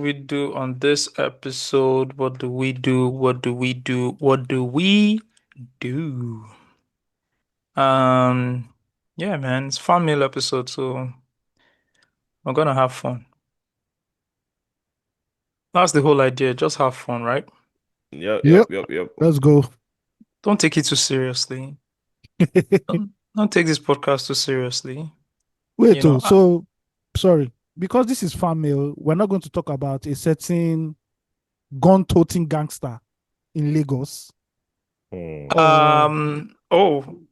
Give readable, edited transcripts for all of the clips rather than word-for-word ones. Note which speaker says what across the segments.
Speaker 1: we do on this episode? What do we do? What do we do? What do we do? Um, yeah, man, it's fun meal episode, so we're gonna have fun. That's the whole idea. Just have fun, right?
Speaker 2: Yep, yep,
Speaker 3: Yep,
Speaker 2: yep, yep.
Speaker 3: let's go.
Speaker 1: Don't take it too seriously. Don't take this podcast too seriously. You
Speaker 3: Wait,
Speaker 1: know,
Speaker 3: so sorry, because this is fan mail, we're not going to talk about a certain gun-toting gangster in Lagos. Or,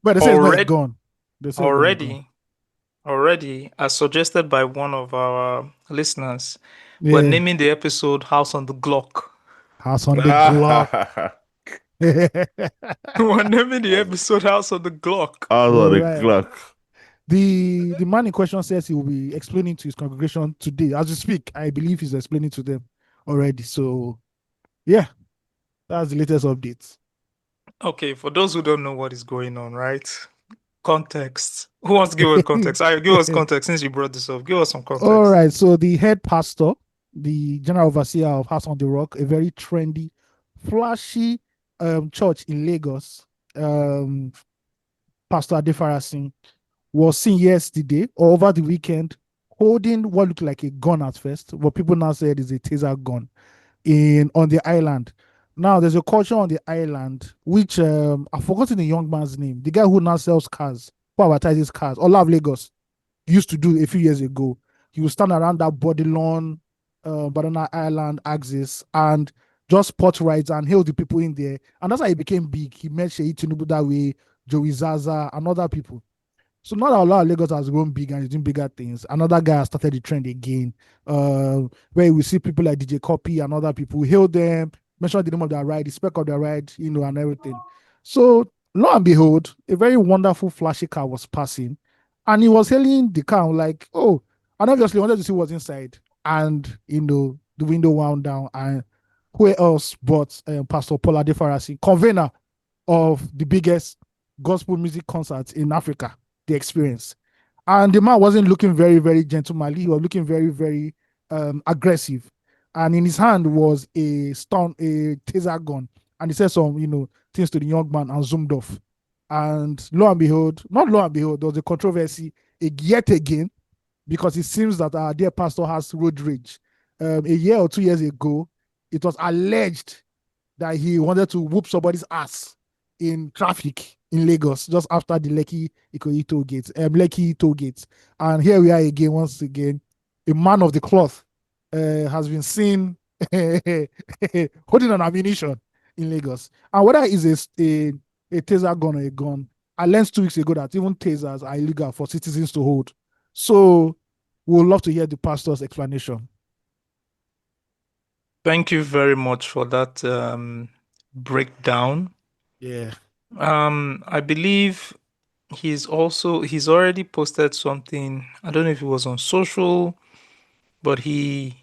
Speaker 3: but they say it's not a
Speaker 1: already,
Speaker 3: gun. They say it's not a gun.
Speaker 1: already, already, as suggested by one of our listeners, we're
Speaker 3: Yeah,
Speaker 1: naming the episode House on the Glock.
Speaker 3: House on the Glock.
Speaker 1: We're naming the episode House on the Glock.
Speaker 2: I was
Speaker 3: All
Speaker 2: on the
Speaker 3: right.
Speaker 2: clock.
Speaker 3: The man in question says he will be explaining to his congregation today. As we speak, I believe he's explaining to them already. So yeah, that's the latest updates.
Speaker 1: Okay, for those who don't know what is going on, right? Context. Who wants to give us context? I give us context since you brought this up. Give us some
Speaker 3: All
Speaker 1: context.
Speaker 3: right. So the head pastor, the general overseer of House on the Rock, a very trendy, flashy church in Lagos, um, Pastor Adefarasin, was seen yesterday or over the weekend holding what looked like a gun at first, but people now said is a taser gun in on the island. Now there's a culture on the island which I've forgotten the young man's name, the guy who now sells cars, who advertises cars, all of Lagos used to do a few years ago. He would stand around that body lawn, Banana Island axis and just spot rides and hail the people in there. And that's how he became big. He met Sheyi Tinubu that way, Joey Zaza, and other people. So now that a lot of Lagos has grown big and is doing bigger things, another guy has started the trend again, where we see people like DJ Copy and other people hail them, mention the name of their ride, the spec of their ride, and everything. So lo and behold, a very wonderful flashy car was passing, and he was hailing the car. I'm like, oh, and obviously wanted to see what's inside, and the window wound down, and who else but Pastor Paula De Farasi, convener of the biggest gospel music concerts in Africa, the experience. And the man wasn't looking very, very gentlemanly. He was looking very, very aggressive. And in his hand was a taser gun. And he said some, things to the young man and zoomed off. And lo and behold, not lo and behold, there was a controversy yet again because it seems that our dear pastor has road rage. A year or 2 years ago, it was alleged that he wanted to whoop somebody's ass in traffic in Lagos just after the Lekki Ikoyi toll gates, Lekki toll gates. And here we are again, once again, a man of the cloth has been seen holding an ammunition in Lagos. And whether it's a taser gun or a gun, I learned 2 weeks ago that even tasers are illegal for citizens to hold. So we would love to hear the pastor's explanation.
Speaker 1: Thank you very much for that breakdown.
Speaker 3: Yeah.
Speaker 1: I believe he's already posted something. I don't know if it was on social, but I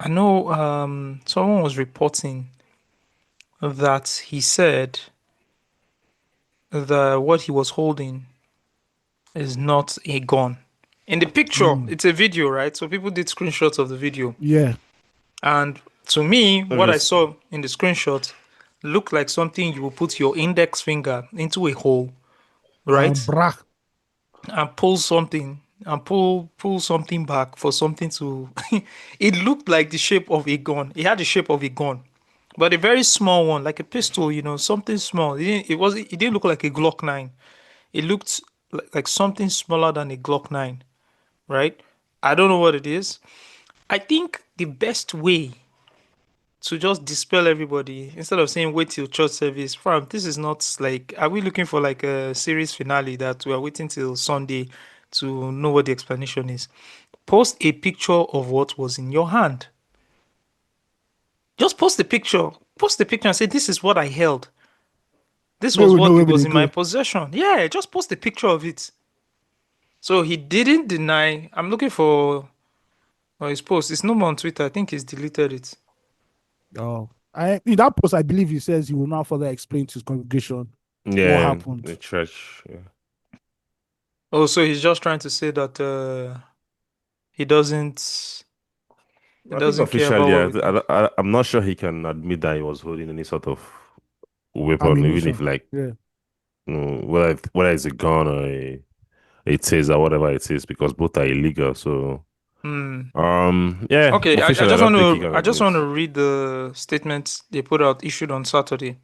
Speaker 1: know someone was reporting that he said that what he was holding is not a gun. In the picture, it's a video, right? So people did screenshots of the video.
Speaker 3: Yeah.
Speaker 1: And to me, what I
Speaker 2: Obviously.
Speaker 1: saw in the screenshot looked like something you will put your index finger into a hole,
Speaker 3: And
Speaker 1: right?
Speaker 3: brah.
Speaker 1: And pull something and pull something back for something to it looked like the shape of a gun. It had the shape of a gun. But a very small one, like a pistol, something small. It didn't look like a Glock 9. It looked like something smaller than a Glock 9, right? I don't know what it is. I think the best way to just dispel everybody instead of saying wait till church service. Fam, this is not like, are we looking for like a series finale that we are waiting till Sunday to know what the explanation is? Post a picture of what was in your hand. Just post the picture. Post the picture and say, this is what I held. This
Speaker 3: Maybe
Speaker 1: was
Speaker 3: we know
Speaker 1: what
Speaker 3: where
Speaker 1: it
Speaker 3: we
Speaker 1: was
Speaker 3: they
Speaker 1: in my
Speaker 3: go.
Speaker 1: possession. Yeah, just post a picture of it. So he didn't deny. I'm looking for his post. It's no more on Twitter. I think he's deleted it.
Speaker 3: Oh, in that post, I believe he says he will now further explain to his congregation what
Speaker 2: Yeah,
Speaker 3: happened.
Speaker 2: the church. Yeah.
Speaker 1: Oh, so he's just trying to say that he doesn't. He
Speaker 2: I think
Speaker 1: doesn't care about
Speaker 2: officially,
Speaker 1: what we think.
Speaker 2: I'm not sure he can admit that he was holding any sort of weapon, even if
Speaker 3: Ammunition.
Speaker 2: like
Speaker 3: Yeah.
Speaker 2: whether it's a gun or a taser, whatever it is, because both are illegal. So
Speaker 1: Hmm.
Speaker 2: yeah,
Speaker 1: Okay,
Speaker 2: officially, I don't think he can
Speaker 1: I just want
Speaker 2: admit.
Speaker 1: to read the statement they put out issued on Saturday.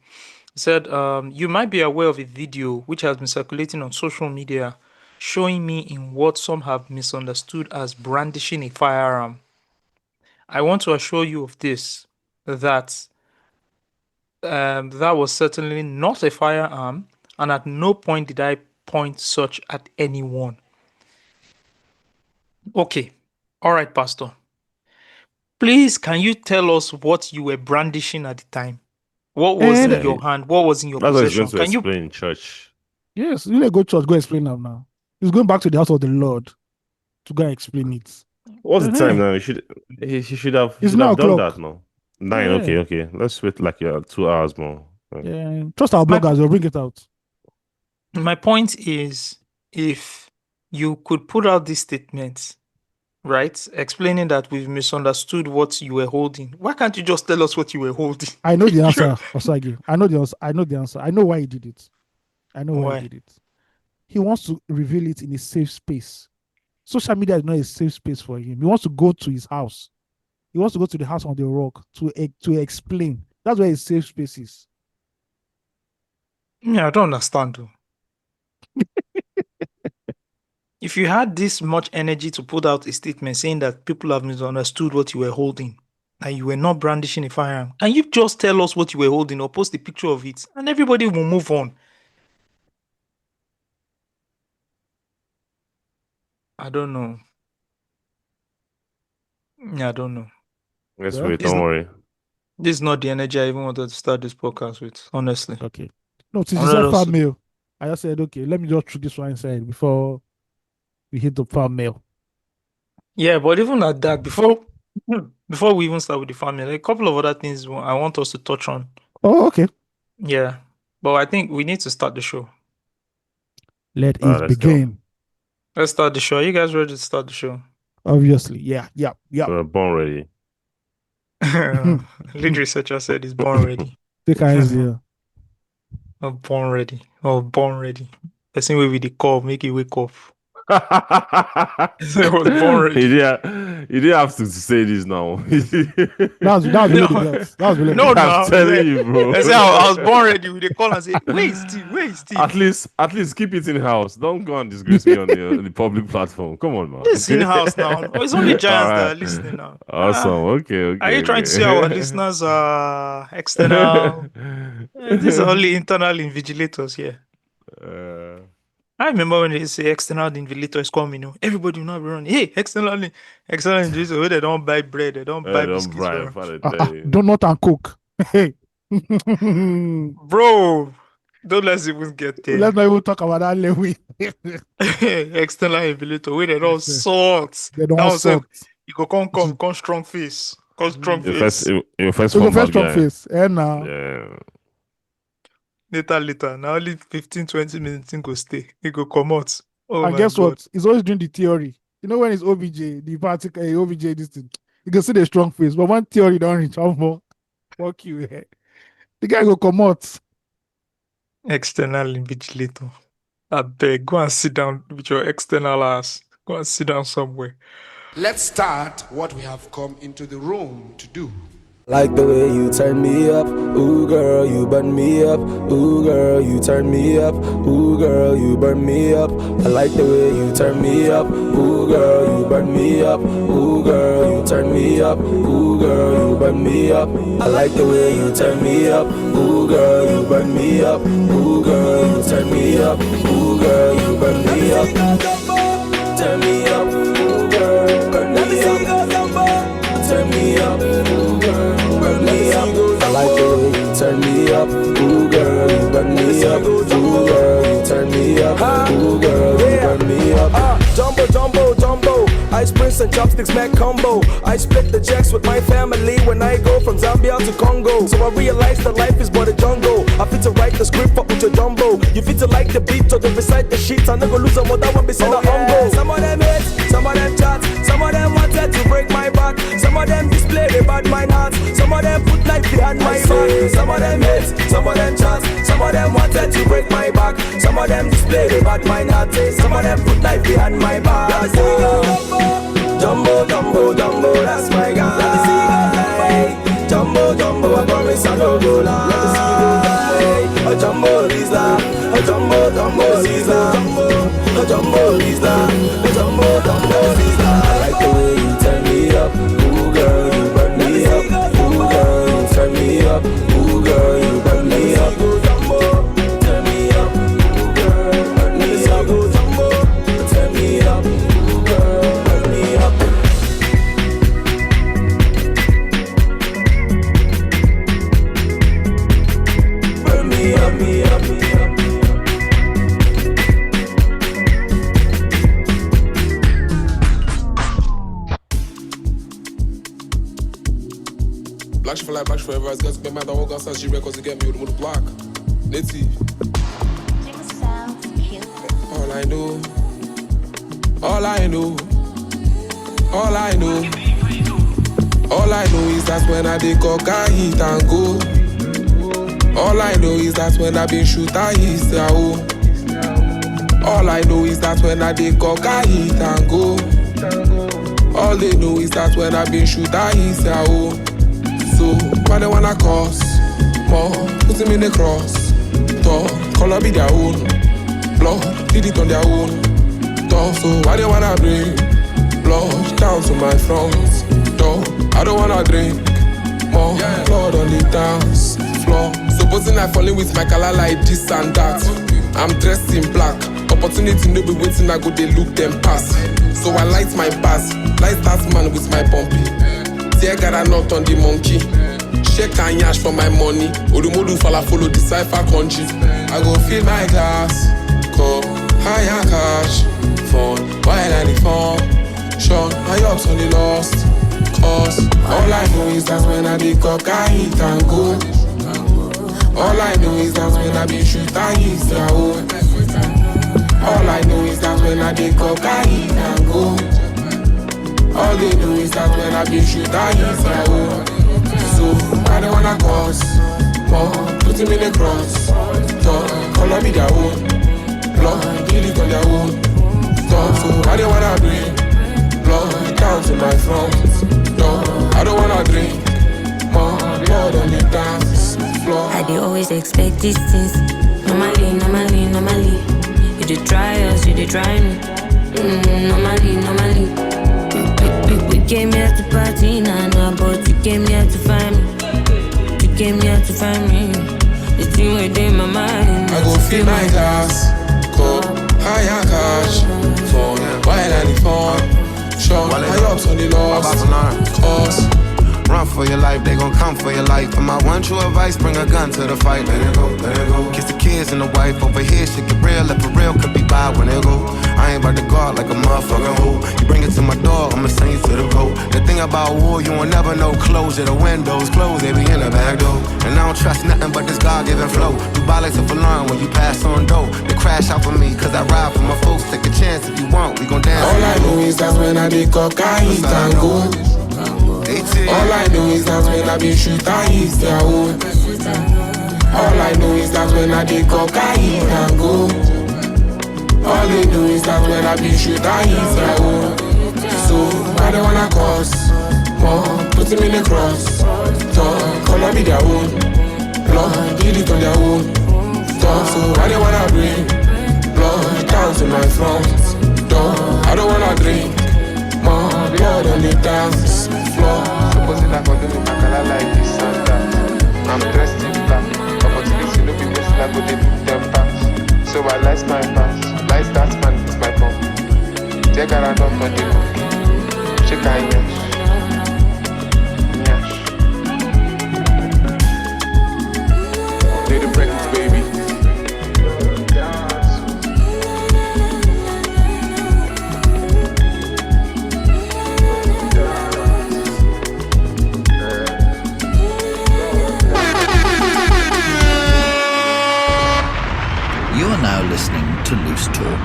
Speaker 1: It said, you might be aware of a video which has been circulating on social media showing me in what some have misunderstood as brandishing a firearm. I want to assure you of this, that that was certainly not a firearm, and at no point did I point such at anyone. Okay, all right, Pastor. Please, can you tell us what you were brandishing at the time? What was in
Speaker 3: And
Speaker 2: Yeah,
Speaker 1: your hand? What was in your
Speaker 2: that's what he's going
Speaker 1: possession?
Speaker 2: to
Speaker 1: Can you?
Speaker 2: explain in church.
Speaker 3: yes, you let go church, go explain them now. He's going back to the house of the Lord to go and explain it.
Speaker 2: What's the time
Speaker 3: Uh-huh.
Speaker 2: now? He
Speaker 3: It's
Speaker 2: should
Speaker 3: now
Speaker 2: have done that
Speaker 3: o'clock.
Speaker 2: now. Nine.
Speaker 3: Yeah.
Speaker 2: Okay, okay. Let's wait like 2 hours more.
Speaker 3: Yeah. Trust our
Speaker 1: My
Speaker 3: bloggers, they'll bring it out.
Speaker 1: my point is, if you could put out this statement, right, explaining that we've misunderstood what you were holding, why can't you just tell us what you were holding?
Speaker 3: I know the answer, Osagie. I know the answer. I know the answer. I know why he did it. I know why he
Speaker 1: Why?
Speaker 3: did it. He wants to reveal it in a safe space. Social media is not a safe space for him. He wants to go to his house. He wants to go to the house on the rock to explain. That's where his safe space is.
Speaker 1: Yeah, I don't understand though. If you had this much energy to put out a statement saying that people have misunderstood what you were holding and you were not brandishing a firearm, can you just tell us what you were holding or post a picture of it and everybody will move on? I don't know. Yeah, I don't know.
Speaker 2: Let's
Speaker 3: Well,
Speaker 2: wait.
Speaker 1: This,
Speaker 2: Don't worry.
Speaker 1: this is not the energy I even wanted to start this podcast with, honestly.
Speaker 3: okay. No, since
Speaker 1: I
Speaker 3: you
Speaker 1: wanted
Speaker 3: said
Speaker 1: us
Speaker 3: farm
Speaker 1: to,
Speaker 3: mail, I just said, okay, let me just throw this one inside before we hit the farm mail.
Speaker 1: yeah, but even at that, before we even start with the family, like, a couple of other things I want us to touch on.
Speaker 3: Oh, okay.
Speaker 1: Yeah, but I think we need to start the show.
Speaker 3: Let it
Speaker 2: Let's go.
Speaker 3: begin.
Speaker 1: Let's start the show. Are you guys ready to start the show?
Speaker 3: Obviously. Yeah.
Speaker 2: Born ready.
Speaker 1: Lead researcher said he's born ready.
Speaker 3: Take hands here.
Speaker 1: Oh, born ready. Oh, born ready. Person wey we dey call make you wake up. So I was born ready.
Speaker 2: You didn't have to say this now.
Speaker 3: That was below the belt. That was below the
Speaker 1: No,
Speaker 3: belt.
Speaker 2: I'm telling you, bro.
Speaker 1: I said I was born ready. We dey call and say, where is Steve? Where is Steve?
Speaker 2: At least keep it in house. Don't go and disgrace me on the public platform. Come on, man.
Speaker 1: This in house now. Oh, it's only giants that are
Speaker 2: Alright.
Speaker 1: listening now.
Speaker 2: Awesome. Okay.
Speaker 1: Are you trying to say our listeners are external? These are only internal invigilators here. I remember when they say external invigilator is coming, everybody will not be running. Hey, external invigilator, where they don't buy bread, they don't buy
Speaker 2: don't
Speaker 1: biscuits.
Speaker 2: Brian,
Speaker 1: For
Speaker 3: Donut and Coke. Hey.
Speaker 1: bro, don't let's even get there.
Speaker 3: Let's not even talk about that level.
Speaker 1: External invigilator, where they don't salt.
Speaker 3: They don't
Speaker 1: That was
Speaker 3: salt.
Speaker 1: you go come strong face. Come strong face.
Speaker 2: Your first
Speaker 3: So go
Speaker 2: one
Speaker 3: first
Speaker 2: bad
Speaker 3: strong
Speaker 2: guy.
Speaker 3: face. And now.
Speaker 2: Yeah.
Speaker 1: Later. Now only 15-20 minutes in go stay. He go come out. Oh
Speaker 3: And
Speaker 1: my
Speaker 3: guess
Speaker 1: God.
Speaker 3: what? He's always doing the theory. You know when it's OBJ, the particle OBJ, this thing. You can see the strong face, but one theory don't reach out more. Fuck you. Eh? The guy go come out.
Speaker 1: External invigilator. I beg, go and sit down with your external ass. Go and sit down somewhere.
Speaker 4: Let's start what we have come into the room to do.
Speaker 5: Like the way you turn me up, ooh girl, you burn me up, ooh girl, you turn me up, ooh girl, you burn me up. I like the way you turn me up, ooh girl, you burn me up, ooh girl, you turn me up, ooh girl, you burn me up. I like the way you turn me up, ooh girl, you burn me up, ooh girl, you turn me up, ooh girl, you burn me up. Turn me up, ooh girl, burn me up. Turn me up, ooh girl, burn me up. I like the way you turn me up, ooh girl, you burn me up, ooh girl, you turn me up, ooh girl, you burn me up. Jumbo, ice prince and chopsticks Mac combo. I split the checks with my family when I go from Zambia to Congo. So I realized that life is but a jungle. I fit to write the script up with your jumbo. You fit to like the beat or to recite the sheets. I never lose them, what that one beside a humble. Some of them hate, some of them chat, some of them wanted to break my back. Some of them display the bad mind hearts. Some of them put knife behind my back. Some of them hate, some of them chance. Some of them wanted to break my back. Some of them display the bad mind hearts. Some of them put knife behind my back. Jumbo, jumbo, jumbo, that's my guy. Jumbo, jumbo, I promise I no go lie. A jumbo is that, a jumbo, jumbo is that, a jumbo is that, a jumbo, jumbo is that. I like the way you turn me up, ooh girl, you burn me up, ooh girl, you turn me up, ooh girl, you burn me up, turn me up, ooh girl, burn me up, turn me up, ooh girl, burn me up.
Speaker 6: Black shit for life, black shit forever. It's got to be mad. I walk outside, she records to get me with the block. Nitty. All I know, all I know, all I know, all I know is that when I dey cock, I hit and go. All I know is that when I been shoot, I hit the hole. All I know is that when I dey cock, I hit and go. All they know is that when I been shoot, I hit the hole. So, why they wanna cause more? Put him in the cross. Talk, color be their own. Blood, did it on their own. Talk, so why they wanna bring blood down to my front? Talk, I don't wanna drink more blood on the dance floor. Supposing I falling with my color like this and that. I'm dressed in black. Opportunity no be waiting, I go they look them pass. So I light my pass, light that man with my bumpy. Tear got a knot on the monkey. Shake and yash for my money. Odumodu follow the cipher country. I go fill my glass, cup, higher cash, phone, while I the phone. Sean, my ups on the lost. Cause all I know is that when I be cock, I hit and go. All I know is that when I be shoot, I hit the hole. All I know is that when I be cock, I hit and go. All they know is that when I be shoot, I hit the hole. So I don't wanna cause more, put him in the cross. Talk, color be their own. Blood, did it on their own. Talk, so I don't wanna bring blood down to my front. Talk, I don't wanna drink more blood on the dance floor.
Speaker 7: I dey always expect these things. Normally, normally, normally. You dey try us, you dey try me. Normally, normally. We came here to party, nah, but you came here to find me. You came here to find me. The thing within my mind.
Speaker 6: I go fill my glass, cup, higher cash, phone, while I the phone. Sean, my ups on the lost. Cause
Speaker 8: run for your life, they gon' come for your life. And my one true advice, bring a gun to the fight. Let it go, let it go. Kiss the kids and the wife over here, shit get real. If for real, could be bad when it go. I ain't about to guard like a motherfucking hoe. You bring it to my door, I'ma send you to the road. The thing about war, you won't never know. Closure, the windows closed, they be in the back door. And I don't trust nothing but this God-given flow. You buy like a alarm when you pass on dough. They crash out for me, cause I ride for my folks. Take a chance if you want, we gon' dance.
Speaker 6: all I know is that when I be cock, I hit and go. All I know is that when I be shoot, I hit the hole. All I know is that when I be cock, I hit and go. All they know is that when I be shoot, I hit the hole. So I don't wanna cause more, put him in the cross. Talk, color be their own. Blood, did it on their own. Talk, so I don't wanna bring blood down to my front. Talk, I don't wanna drink more blood on the dance floor. Supposing I go do me makala like this and that. I'm dressed in black. Opportunity no be wasting, I go dey look them pass. So I light my pass, light that man with my pump. Take a run on the monkey. Shake and yash. Do the breakfast, baby.
Speaker 9: You are now listening to Loose Talk.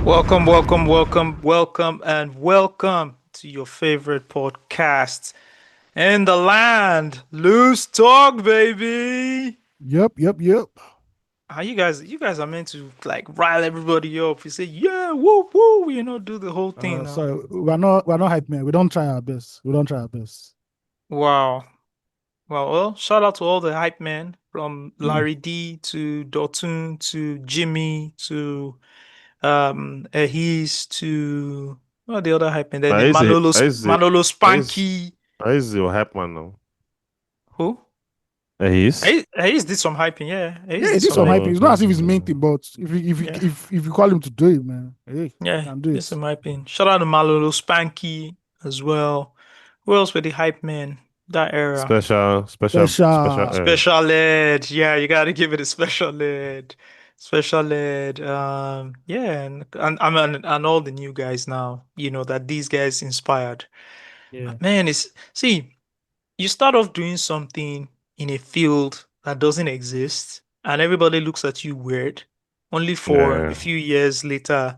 Speaker 1: Welcome, welcome, welcome, welcome, and welcome to your favorite podcast in the land. Loose talk, baby.
Speaker 3: Yep.
Speaker 1: How you guys are meant to like rile everybody up. You say, yeah, woo, woo, do the whole thing now.
Speaker 3: So we're not hype man. We don't try our best.
Speaker 1: Wow. Well, shout out to all the hype men from
Speaker 3: Mm.
Speaker 1: Larry D to Dotun to Jimmy to Ahis to the other hype men. Then the Manolo Spanky.
Speaker 2: Is your hype man now?
Speaker 1: Who?
Speaker 2: He's
Speaker 1: Ahis did some hyping, yeah.
Speaker 3: Yeah,
Speaker 1: Ahis
Speaker 3: it
Speaker 1: did
Speaker 3: is
Speaker 1: some
Speaker 3: some hyping.
Speaker 1: hyping.
Speaker 3: It's not as if it's main thing, but
Speaker 1: Yeah.
Speaker 3: if you call him to do it, man, hey,
Speaker 1: Yeah,
Speaker 3: can do
Speaker 1: did
Speaker 3: it.
Speaker 1: some hyping. Shout out to Manolo Spanky as well. Who else were the hype men that era?
Speaker 2: special.
Speaker 1: Special ed. Yeah, you gotta give it a special ed. Special ed. Yeah, and all the new guys now, that these guys inspired.
Speaker 3: Yeah.
Speaker 1: Man, see, you start off doing something in a field that doesn't exist, and everybody looks at you weird, only for a
Speaker 2: Yeah,
Speaker 1: few years later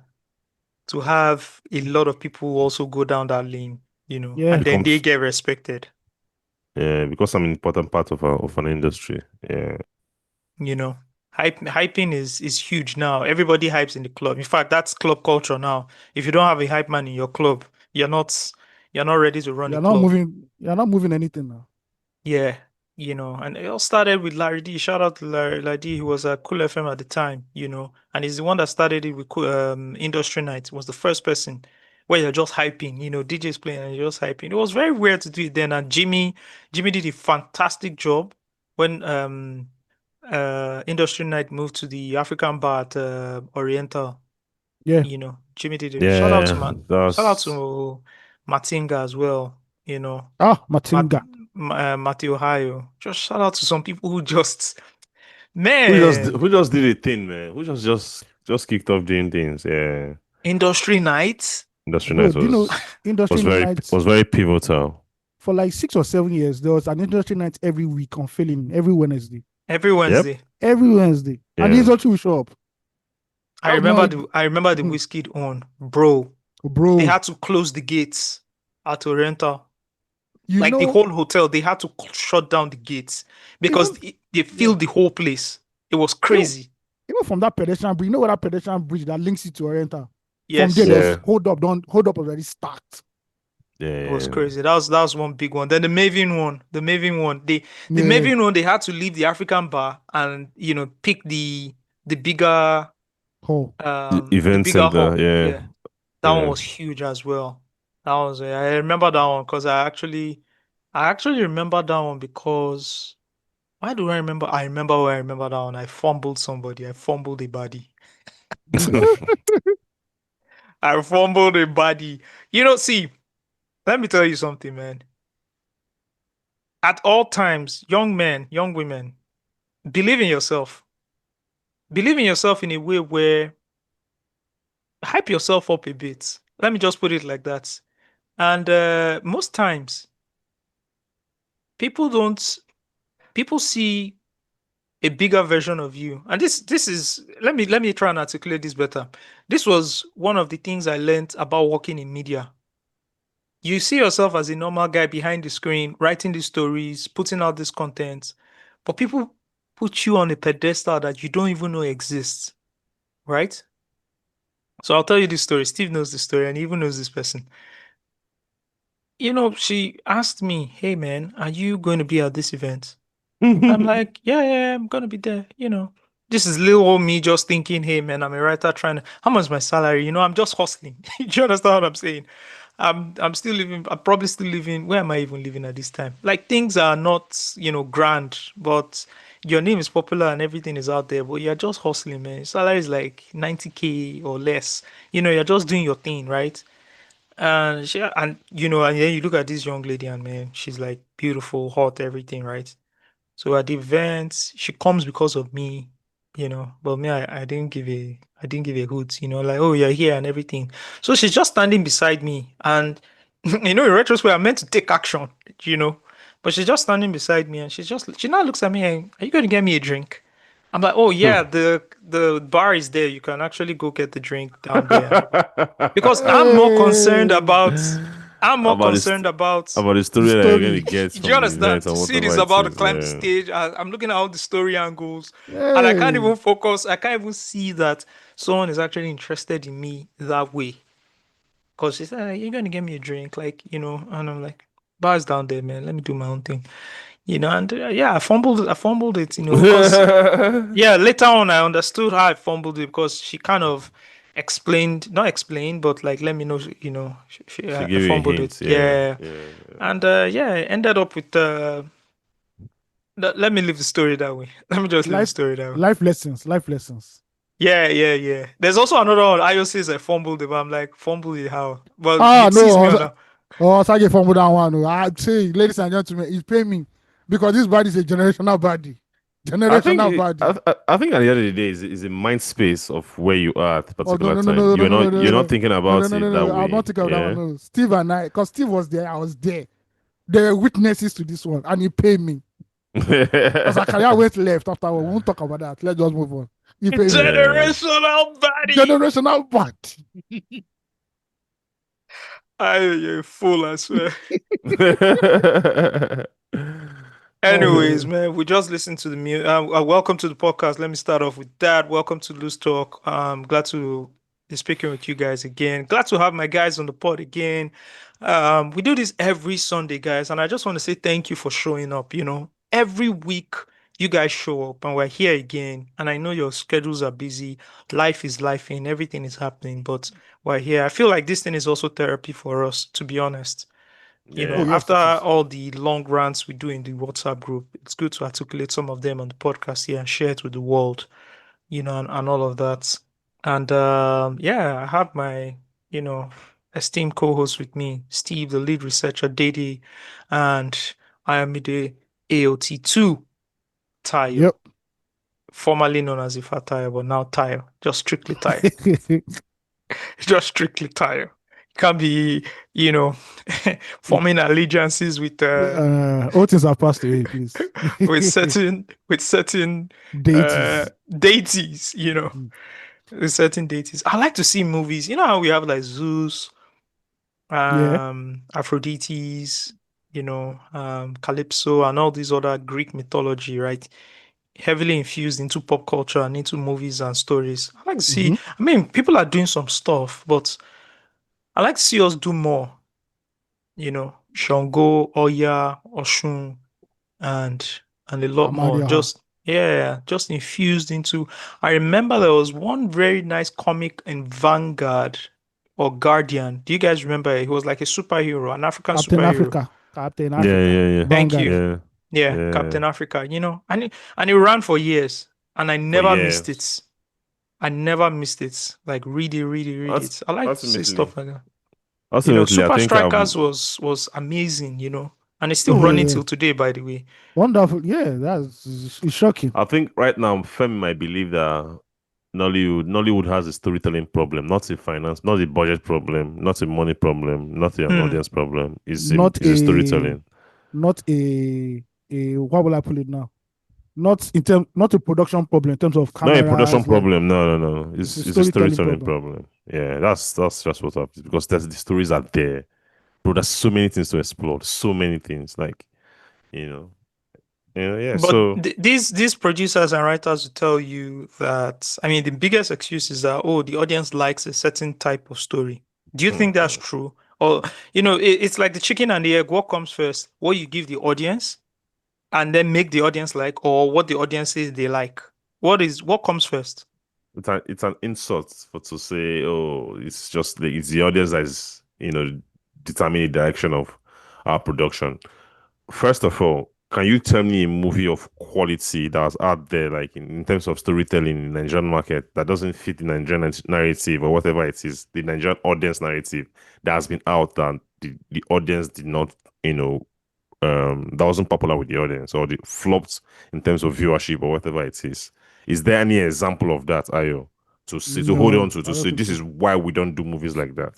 Speaker 1: to have a lot of people also go down that lane,
Speaker 3: Yeah.
Speaker 1: and then they
Speaker 2: becomes
Speaker 1: get respected.
Speaker 2: because I'm an important part of an industry. Yeah,
Speaker 1: You know, hyping is huge now. Everybody hypes in the club. In fact, that's club culture now. If you don't have a hype man in your club, you're not you're not ready to run a club.
Speaker 3: You're not moving anything now.
Speaker 1: Yeah, and it all started with Larry D. Shout out to Larry D. He was at Cool FM at the time, and he's the one that started it with Industry Night. Was the first person where you're just hyping, DJs playing and you're just hyping. It was very weird to do it then. And Jimmy did a fantastic job when Industry Night moved to the African bar at Oriental.
Speaker 3: Yeah.
Speaker 1: Jimmy did it. Shout out to
Speaker 2: that's
Speaker 1: Matinga as well.
Speaker 3: Matinga.
Speaker 1: Matthew Ohio. Just shout out to some people who just
Speaker 2: who just did a thing, man. Who just kicked off doing things. Yeah,
Speaker 1: Industry Night.
Speaker 2: industry
Speaker 3: Bro,
Speaker 2: night
Speaker 3: do you know
Speaker 2: was
Speaker 3: industry nights
Speaker 2: was very pivotal.
Speaker 3: for like 6 or 7 years? There was an industry night every week on film, every Wednesday.
Speaker 1: Every Wednesday.
Speaker 3: Every Wednesday. And
Speaker 2: Yeah.
Speaker 3: these are two show up.
Speaker 1: I remember the Whiskey on, bro.
Speaker 3: Bro.
Speaker 1: They had to close the gates at Oriental.
Speaker 3: You
Speaker 1: Like
Speaker 3: know,
Speaker 1: the whole hotel, they had to shut down the gates because they filled the whole place. It was crazy.
Speaker 3: even from that pedestrian bridge, you know what that pedestrian bridge that links you to Oriental?
Speaker 1: Yes.
Speaker 3: From there,
Speaker 2: Yeah.
Speaker 3: hold up already stacked.
Speaker 1: It
Speaker 2: Yeah,
Speaker 1: was crazy. That was one big one. Then the Maven one. The Maven one. The
Speaker 3: Yeah.
Speaker 1: Maven one, they had to leave the African bar and pick the bigger
Speaker 3: Oh,
Speaker 2: event
Speaker 1: the bigger
Speaker 2: center.
Speaker 1: hall.
Speaker 2: Yeah,
Speaker 1: That one
Speaker 2: Yeah.
Speaker 1: was huge as well. I remember that one because I actually remember that one because why do I remember? I remember where I remember that one. I fumbled somebody. I fumbled a body. I fumbled a body. See, let me tell you something, man. At all times, young men, young women, believe in yourself. Believe in yourself in a way where hype yourself up a bit. Let me just put it like that. And most times, people see a bigger version of you. And this is let me try and articulate this better. This was one of the things I learned about working in media. You see yourself as a normal guy behind the screen, writing these stories, putting out this content, but people put you on a pedestal that you don't even know exists, right? So I'll tell you this story. Steve knows the story and he even knows this person. She asked me, "Hey man, are you going to be at this event?" I'm like, yeah, I'm gonna be there. This is little old me just thinking, hey man, I'm a writer trying to. How much is my salary? I'm just hustling. Do you understand what I'm saying? I'm still living. I'm probably still living. Where am I even living at this time? Like things are not, grand, but your name is popular and everything is out there. But you're just hustling, man. Your salary is like 90K or less. You're just doing your thing, right? And then you look at this young lady and man, she's like beautiful, hot, everything, right? So at the event, she comes because of me, but me, I didn't give a hoot, like, oh, you're here and everything. So she's just standing beside me. And, in retrospect, I meant to take action, but she's just standing beside me and she now looks at me and, are you going to get me a drink? I'm like, oh, yeah, the bar is there. You can actually go get the drink down there. Because I'm more concerned about I'm more
Speaker 2: about
Speaker 1: concerned about.
Speaker 2: the
Speaker 3: The
Speaker 2: story that you're gonna
Speaker 3: story.
Speaker 2: get
Speaker 1: Do you
Speaker 2: from the event
Speaker 1: understand?
Speaker 2: or
Speaker 1: See,
Speaker 2: whatever
Speaker 1: this
Speaker 2: it
Speaker 1: about to
Speaker 2: is.
Speaker 1: climb the
Speaker 2: Yeah.
Speaker 1: stage. I'm looking at all the story angles, and I can't
Speaker 3: Hey.
Speaker 1: even focus. I can't even see that someone is actually interested in me that way. Because she said, "You're gonna get me a drink, like, and I'm like, bars down there, man. Let me do my own thing, And yeah, I fumbled it, because yeah, later on I understood how I fumbled it because she kind of explained, not explained, but like let me know,
Speaker 2: She
Speaker 1: I
Speaker 2: gave you a
Speaker 1: fumbled it,
Speaker 2: hint. Yeah.
Speaker 1: yeah,
Speaker 2: Yeah.
Speaker 1: and yeah, I ended up with let me leave the story that way. Let me just leave the
Speaker 3: Life
Speaker 1: story that way.
Speaker 3: life lessons. Life lessons.
Speaker 1: Yeah, yeah, yeah. There's also another one. Ayo says I fumbled it, but I'm like, fumbled it how? Well,
Speaker 3: Ah
Speaker 1: you
Speaker 3: no,
Speaker 1: tease me on that.
Speaker 3: Osagie from that one. Oh. I say, ladies and gentlemen, he's paying me because this body is a generational body.
Speaker 2: I think
Speaker 3: Generational body.
Speaker 2: I think at the end of the day is a mind space of where you are at a
Speaker 3: Oh no
Speaker 2: particular
Speaker 3: no no
Speaker 2: time.
Speaker 3: no no no no
Speaker 2: You're not
Speaker 3: no
Speaker 2: thinking
Speaker 3: no no
Speaker 2: about
Speaker 3: no no
Speaker 2: it that
Speaker 3: no. I'm not
Speaker 2: way.
Speaker 3: thinking of that one.
Speaker 2: Yeah.
Speaker 3: No, Steve and I, because Steve was there, I was there. They were witnesses to this one, and he paid me. Because our career went left after we won't talk about that. Let's just move on. He paid me.
Speaker 2: Yeah.
Speaker 1: Generational body.
Speaker 3: Generational body.
Speaker 1: You're a fool, I swear.
Speaker 3: Oh
Speaker 1: Anyways,
Speaker 3: man.
Speaker 1: man, we just listened to the music. Welcome to the podcast. Let me start off with that. Welcome to Loose Talk. Glad to be speaking with you guys again. Glad to have my guys on the pod again. We do this every Sunday, guys, and I just want to say thank you for showing up. Every week you guys show up, and we're here again. And I know your schedules are busy. Life is life, and everything is happening, but we're here. I feel like this thing is also therapy for us, to be honest.
Speaker 3: Oh
Speaker 2: Yeah.
Speaker 3: yes,
Speaker 1: After
Speaker 3: it is.
Speaker 1: all the long rants we do in the WhatsApp group, it's good to articulate some of them on the podcast here and share it with the world, and all of that. And yeah, I have my, you know, esteemed co-host with me, Steve, the lead researcher, Dede, and I am the AOT2, Tayo,
Speaker 3: Yep.
Speaker 1: formerly known as Ifa Tayo, but now Tayo, just strictly Tayo. Just strictly Tayo. Can't be, you know, forming allegiances
Speaker 3: All things have passed away, please.
Speaker 1: with certain
Speaker 3: Deities.
Speaker 1: deities,
Speaker 3: Mm.
Speaker 1: with certain deities. I like to see movies. You know how we have like Zeus,
Speaker 3: Yeah.
Speaker 1: Aphrodites, Calypso, and all these other Greek mythology, right? Heavily infused into pop culture and into movies and stories. I like to see.
Speaker 3: Mm-hmm.
Speaker 1: I mean, people are doing some stuff, but I like to see us do more. Shango, Oya, Oshun, and a lot more.
Speaker 3: Amalia.
Speaker 1: Just yeah, just infused into. I remember there was one very nice comic in Vanguard or Guardian. Do you guys remember? He was like a superhero, an African
Speaker 3: Captain
Speaker 1: superhero.
Speaker 3: Africa. Captain
Speaker 2: Yeah.
Speaker 3: Africa.
Speaker 2: Yeah. Yeah.
Speaker 1: Thank
Speaker 3: Vanguard.
Speaker 1: you.
Speaker 2: Yeah.
Speaker 1: Yeah,
Speaker 2: Yeah.
Speaker 1: Captain Africa. And he ran for years, and I
Speaker 2: For
Speaker 1: never missed
Speaker 2: years.
Speaker 1: it. I never missed it. Like read it, read it, read
Speaker 2: Ult-
Speaker 1: it. I like to see
Speaker 2: Ultimately,
Speaker 1: stuff like that.
Speaker 2: I
Speaker 1: Super
Speaker 2: think
Speaker 1: Strikers was amazing. And it's still
Speaker 3: Oh
Speaker 1: running
Speaker 3: yeah.
Speaker 1: till today, by the way.
Speaker 3: Wonderful. Yeah, it's shocking.
Speaker 2: I think right now Femi might believe that Nollywood has a storytelling problem, not a finance, not a budget problem, not a money problem, not an
Speaker 1: Hmm.
Speaker 2: audience problem.
Speaker 3: Not
Speaker 2: It's a
Speaker 3: a
Speaker 2: storytelling.
Speaker 3: not a what will I put it now? Not a production problem in terms of
Speaker 2: Not a production
Speaker 3: cameras, like
Speaker 2: problem. No.
Speaker 3: it's a
Speaker 2: It's a
Speaker 3: storytelling
Speaker 2: storytelling
Speaker 3: problem.
Speaker 2: problem. Yeah, that's just what happens because the stories are there. Bro, there's so many things to explore. So many things. Like, you know. Yeah.
Speaker 1: But
Speaker 2: So
Speaker 1: these producers and writers will tell you that, I mean, the biggest excuse is that, oh, the audience likes a certain type of story. Do you think that's
Speaker 2: mhm.
Speaker 1: true? Or, it's like the chicken and the egg. What comes first? What you give the audience and then make the audience like, or what the audience says they like? What comes first?
Speaker 2: It's an insult for to say, oh, it's the audience that is, determining the direction of our production. First of all, can you tell me a movie of quality that's out there, like in terms of storytelling in the Nigerian market, that doesn't fit the Nigerian narrative or whatever it is, the Nigerian audience narrative that has been out that the audience did not, that wasn't popular with the audience or the flopped in terms of viewership or whatever it is. Is there any example of that, Ayo, to hold on
Speaker 3: No, I
Speaker 2: to
Speaker 3: don't
Speaker 2: say
Speaker 3: think
Speaker 2: this
Speaker 3: so.
Speaker 2: is why we don't do movies like that?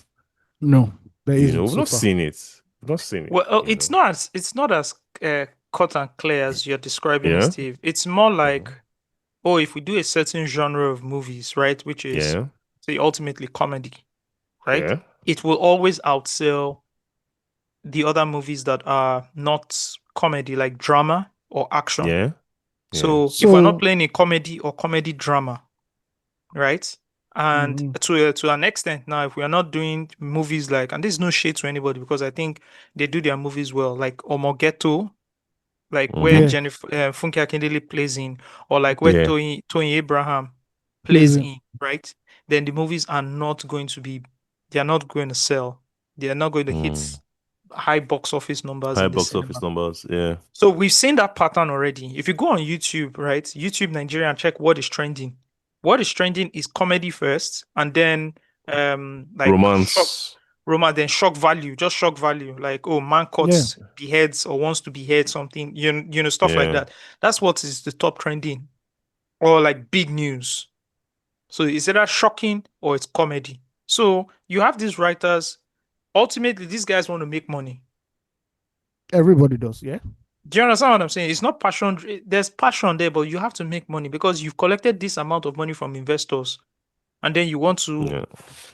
Speaker 3: No, there isn't
Speaker 2: We've
Speaker 3: so
Speaker 2: not
Speaker 3: far.
Speaker 2: seen it. We've not seen it.
Speaker 1: Well, it's not as cut and clear as you're describing it,
Speaker 2: Yeah,
Speaker 1: Steve. It's more like,
Speaker 2: mhm,
Speaker 1: oh, if we do a certain genre of movies, right, which is,
Speaker 2: yeah,
Speaker 1: say, ultimately comedy, right,
Speaker 2: yeah.
Speaker 1: it will always outsell the other movies that are not comedy, like drama or action.
Speaker 2: Yeah. Yeah.
Speaker 1: So if we're not
Speaker 3: So
Speaker 1: playing a comedy or comedy drama, right? And
Speaker 3: mhm,
Speaker 1: to an extent now, if we are not doing movies like, and there's no shade to anybody because I think they do their movies well, like Omogeto, like where
Speaker 2: Mm-hmm.
Speaker 3: yeah,
Speaker 1: Jennifer Funke Akindele plays in, or like where
Speaker 2: Yeah.
Speaker 1: Tony Abraham plays
Speaker 3: pleasing.
Speaker 1: in, right? Then the movies are not going to be, they are not going to sell. They are not going to hit
Speaker 2: Mm.
Speaker 1: high box office numbers
Speaker 2: High
Speaker 1: in the
Speaker 2: box office
Speaker 1: cinema.
Speaker 2: numbers. Yeah.
Speaker 1: So we've seen that pattern already. If you go on YouTube, right, YouTube Nigeria and check what is trending. What is trending is comedy first, and then like shock
Speaker 2: Romance.
Speaker 1: romance, then shock value, just shock value, like oh man
Speaker 3: Yeah,
Speaker 1: cuts beheads or wants to behead something, stuff like
Speaker 2: Yeah.
Speaker 1: that. That's what is the top trending, or like big news. So it's either shocking or it's comedy. So you have these writers. Ultimately, these guys want to make money.
Speaker 3: everybody does. Yeah,
Speaker 1: Do you understand what I'm saying? It's not passion. There's passion there, but you have to make money because you've collected this amount of money from investors and then you want to
Speaker 2: Yeah.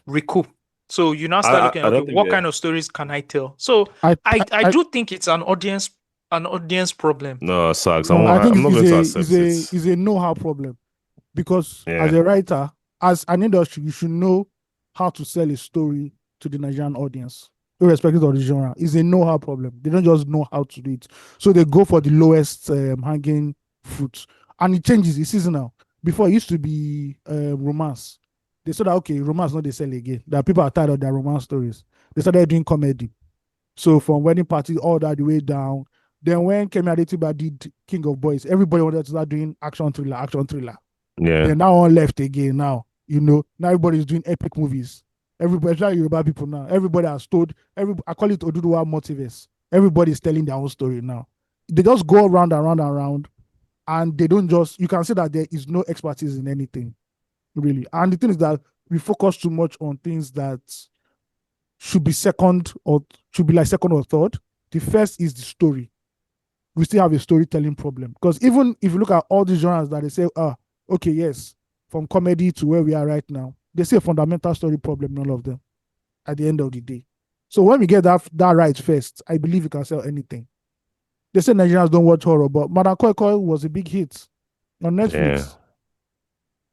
Speaker 1: recoup. So you now
Speaker 2: I,
Speaker 1: start
Speaker 2: I
Speaker 1: looking,
Speaker 2: I
Speaker 1: okay,
Speaker 2: don't think
Speaker 1: what
Speaker 2: they.
Speaker 1: kind of stories can I tell? So
Speaker 3: I,
Speaker 1: I
Speaker 3: I
Speaker 1: do think it's an audience problem.
Speaker 2: No, Sax.
Speaker 3: no, I think
Speaker 2: I'm not
Speaker 3: it's
Speaker 2: going to
Speaker 3: a
Speaker 2: accept it.
Speaker 3: is a know-how problem because as
Speaker 2: Yeah.
Speaker 3: a writer, as an industry, you should know how to sell a story to the Nigerian audience, irrespective of the genre. It's a know-how problem. They don't just know how to do it, so they go for the lowest hanging fruit, and it changes. It's seasonal. Before it used to be romance. They said that okay, romance not they sell again. That people are tired of their romance stories. They started doing comedy. So from wedding party all that the way down. Then when Kemi Adetiba did King of Boys, everybody wanted to start doing action thriller, action thriller.
Speaker 2: Yeah.
Speaker 3: Then that one left again now. Now everybody's doing epic movies. Everybody, especially Yoruba people now, everybody has told, I call it Oduduwa multiverse. Everybody's telling their own story now. They just go around and around and around, and they don't just, you can see that there is no expertise in anything, really. And the thing is that we focus too much on things that should be second or should be like second or third. The first is the story. We still have a storytelling problem because even if you look at all the genres that they say, okay, yes, from comedy to where we are right now, they see a fundamental story problem in all of them at the end of the day. So when we get that right first, I believe we can sell anything. They say Nigerians don't watch horror, but Madam Koi Koi was a big hit on
Speaker 2: Yeah.
Speaker 3: Netflix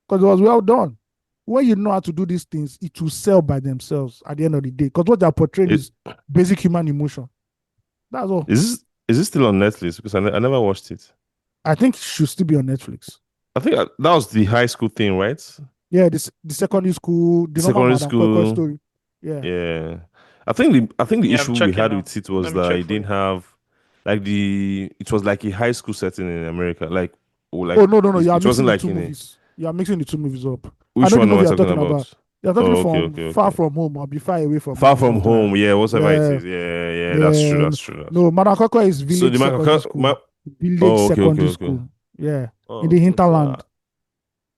Speaker 3: because it was well done. When you know how to do these things, it will sell by themselves at the end of the day. Because what they're portraying
Speaker 2: It,
Speaker 3: is basic human emotion. That's all.
Speaker 2: is this still on Netflix? Because I never watched it.
Speaker 3: I think it should still be on Netflix.
Speaker 2: I think that was the high school thing, right?
Speaker 3: Yeah, the secondary school, the normal
Speaker 2: Secondary
Speaker 3: Madam Koi Koi
Speaker 2: school.
Speaker 3: story. Yeah.
Speaker 2: Yeah. I think the
Speaker 1: Yeah, I'm
Speaker 2: issue we
Speaker 1: checking
Speaker 2: had
Speaker 1: now.
Speaker 2: with it was
Speaker 1: Let me
Speaker 2: that
Speaker 1: check
Speaker 2: it
Speaker 1: for
Speaker 2: didn't
Speaker 1: you.
Speaker 2: have like it was like a high school setting in America. Like
Speaker 3: Oh no, no, no. You are
Speaker 2: it wasn't
Speaker 3: mixing the
Speaker 2: like
Speaker 3: two
Speaker 2: in a
Speaker 3: movies. You are mixing the two movies up. I
Speaker 2: which
Speaker 3: know the
Speaker 2: one am I
Speaker 3: movie you're
Speaker 2: talking
Speaker 3: talking about.
Speaker 2: about?
Speaker 3: You're talking
Speaker 2: Oh, okay,
Speaker 3: from
Speaker 2: okay,
Speaker 3: Far
Speaker 2: okay.
Speaker 3: From Home or Be Far Away from
Speaker 2: Far
Speaker 3: Home or
Speaker 2: from
Speaker 3: something like
Speaker 2: home,
Speaker 3: that.
Speaker 2: yeah, whatever it
Speaker 3: Yeah.
Speaker 2: is. Yeah, that's true,
Speaker 3: Then
Speaker 2: that's true, that's
Speaker 3: no,
Speaker 2: true.
Speaker 3: Madam Koi Koi is
Speaker 2: So
Speaker 3: village secondary school. Village
Speaker 2: oh, okay, okay,
Speaker 3: secondary
Speaker 2: okay.
Speaker 3: school. Yeah. In
Speaker 2: Oh,
Speaker 3: the
Speaker 2: okay. So
Speaker 3: hinterland.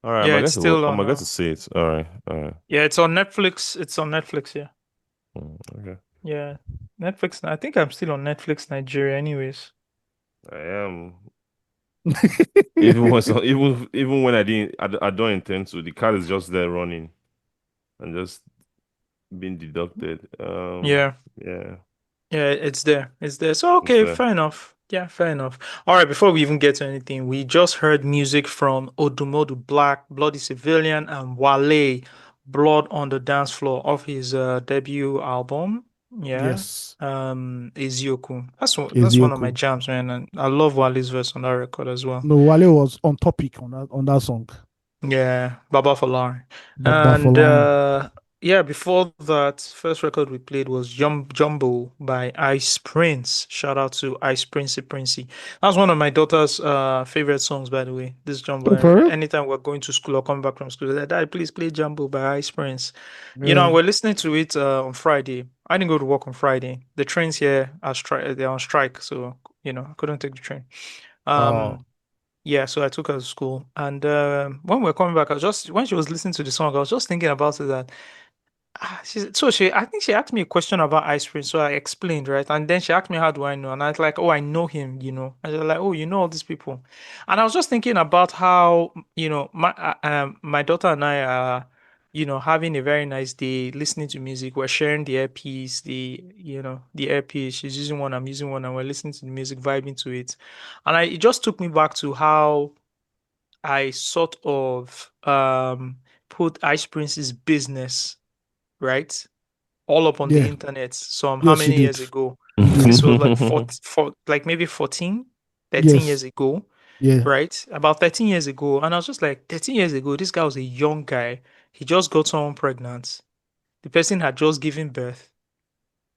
Speaker 2: all right,
Speaker 1: Yeah, it's still
Speaker 2: I'm
Speaker 1: on.
Speaker 2: gonna get to see it. All right, all right.
Speaker 1: Yeah, it's on Netflix. It's on Netflix. Yeah,
Speaker 2: Okay.
Speaker 1: yeah. Netflix. I think I'm still on Netflix Nigeria. Anyways.
Speaker 2: I am. Even when even when I don't intend to, the card is just there running and just being deducted.
Speaker 1: Yeah.
Speaker 2: Yeah,
Speaker 1: Yeah, it's there. It's there. So
Speaker 2: it's
Speaker 1: okay,
Speaker 2: there.
Speaker 1: fair enough. Yeah, fair enough. All right, before we even get to anything, we just heard music from Odumodu Black, Bloody Civilian, and Wale, Blood on the Dance Floor of his debut album. Yeah.
Speaker 3: Yes.
Speaker 1: Ezioku. That's one of my
Speaker 3: Ezioku.
Speaker 1: jams, man. And I love Wale's verse on that record as well.
Speaker 3: No, Wale was on topic on that song.
Speaker 1: Yeah, Baba Falari.
Speaker 3: Baba
Speaker 1: And
Speaker 3: Falana.
Speaker 1: yeah, before that, first record we played was Jumbo by Ice Prince. Shout out to Ice Princey Princey. That's one of my daughter's favorite songs, by the way. This Jumbo.
Speaker 3: Oh, for real?
Speaker 1: Anytime we're going to school or coming back from school, they're like, Dad, please play Jumbo by Ice Prince.
Speaker 3: Yeah.
Speaker 1: We're listening to it on Friday. I didn't go to work on Friday. The trains here are they're on strike, so I couldn't take the train.
Speaker 3: Oh.
Speaker 1: Yeah, so I took her to school, and when we were coming back, when she was listening to the song, I was just thinking about it that I think she asked me a question about ice cream, so I explained, right, and then she asked me how do I know, and I was like, oh, I know him, and she's like, oh, you know all these people, and I was just thinking about how my daughter and I are having a very nice day, listening to music. We're sharing the earpiece, the earpiece. She's using one, I'm using one, and we're listening to the music, vibing to it. And it just took me back to how I sort of put Ice Prince's business, right, all up on the
Speaker 3: Yeah.
Speaker 1: internet how
Speaker 3: Yes, you
Speaker 1: many years
Speaker 3: did.
Speaker 1: ago?
Speaker 3: You did.
Speaker 1: This was like like maybe 14, 13
Speaker 3: Yes.
Speaker 1: years ago,
Speaker 3: Yeah.
Speaker 1: right? About 13 years ago. And I was just like, 13 years ago, this guy was a young guy. He just got someone pregnant. The person had just given birth,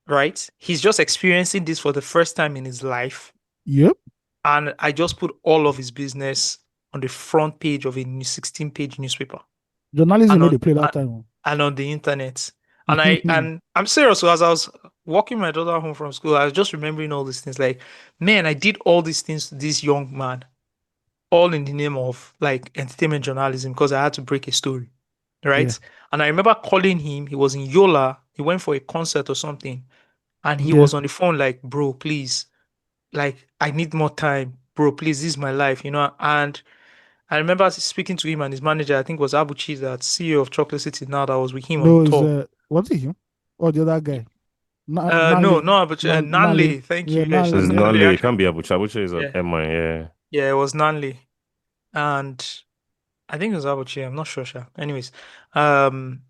Speaker 1: right? He's just experiencing this for the first time in his life.
Speaker 3: Yep.
Speaker 1: And I just put all of his business on the front page of a 16-page newspaper
Speaker 3: Journalism
Speaker 1: and
Speaker 3: where
Speaker 1: on
Speaker 3: they play
Speaker 1: and,
Speaker 3: that time.
Speaker 1: and on the internet. And I'm serious. So as I was walking my daughter home from school, I was just remembering all these things. Like, man, I did all these things to this young man, all in the name of like entertainment journalism because I had to break a story,
Speaker 3: Yeah.
Speaker 1: right? And I remember calling him. He was in Yola. He went for a concert or something, and he
Speaker 3: Yeah.
Speaker 1: was on the phone like, "Bro, please, like, I need more time, bro. Please, this is my life." And I remember speaking to him and his manager. I think it was Abuchi, that CEO of Chocolate City now, that was with him on
Speaker 3: No, it's
Speaker 1: tour.
Speaker 3: what's it him? Or the other guy?
Speaker 1: No,
Speaker 3: Nanle.
Speaker 1: no, Abuchi,
Speaker 3: Nanle.
Speaker 1: Nanle. Thank
Speaker 3: Yeah,
Speaker 1: you. Yeah,
Speaker 2: It's
Speaker 1: she's
Speaker 3: Nanle.
Speaker 1: Nanle
Speaker 2: Nolly. It can't
Speaker 1: actually.
Speaker 2: be Abucha. Abucha is
Speaker 1: Yeah,
Speaker 2: Emma. Yeah.
Speaker 1: yeah, it was Nanle, and I think it was Abuchi. I'm not sure, sha. Anyways, um,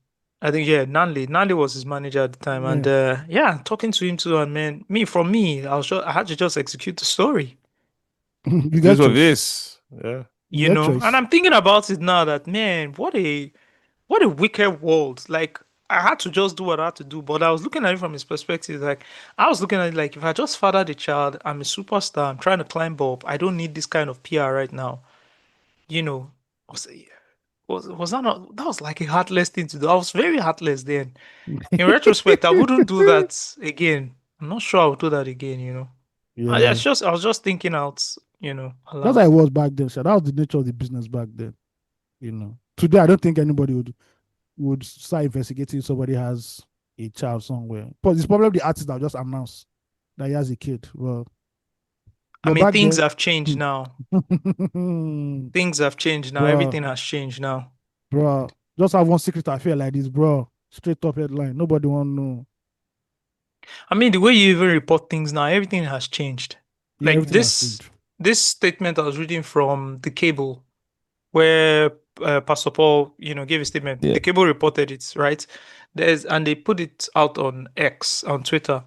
Speaker 1: I think yeah, Nanle. Nanle was his manager at the time, and
Speaker 3: Yeah.
Speaker 1: yeah, talking to him too, and man, I had to just execute the story,
Speaker 3: You
Speaker 2: This
Speaker 3: got
Speaker 2: what
Speaker 3: choice.
Speaker 2: this. Yeah.
Speaker 3: You got
Speaker 1: and
Speaker 3: choice.
Speaker 1: I'm thinking about it now that man, what a wicked world. Like, I had to just do what I had to do, but I was looking at it from his perspective. Like, I was looking at it like, if I just fathered a child, I'm a superstar. I'm trying to climb up. I don't need this kind of PR right now. You know, was was that not? That was like a heartless thing to do. I was very heartless then. In retrospect, I wouldn't do that again. I'm not sure I would do that again.
Speaker 3: Yeah.
Speaker 1: I was just thinking out.
Speaker 3: That's how
Speaker 1: Aloud.
Speaker 3: it was back then, sir. That was the nature of the business back then. Today I don't think anybody would start investigating if somebody has a child somewhere. But it's probably the artist that just announced that he has a kid. Well,
Speaker 1: I
Speaker 3: but
Speaker 1: mean,
Speaker 3: back
Speaker 1: things
Speaker 3: then,
Speaker 1: have changed now. Things have changed now.
Speaker 3: bro,
Speaker 1: Everything has changed now.
Speaker 3: bro, just have one secret affair like this, bro. Straight up headline. Nobody want to know.
Speaker 1: I mean, the way you even report things now, everything has changed.
Speaker 3: Yeah,
Speaker 1: Like
Speaker 3: everything has
Speaker 1: this
Speaker 3: changed.
Speaker 1: this statement I was reading from the Cable, where Pastor Paul, gave a statement.
Speaker 2: Yeah.
Speaker 1: The Cable reported it, right? And they put it out on X, on Twitter.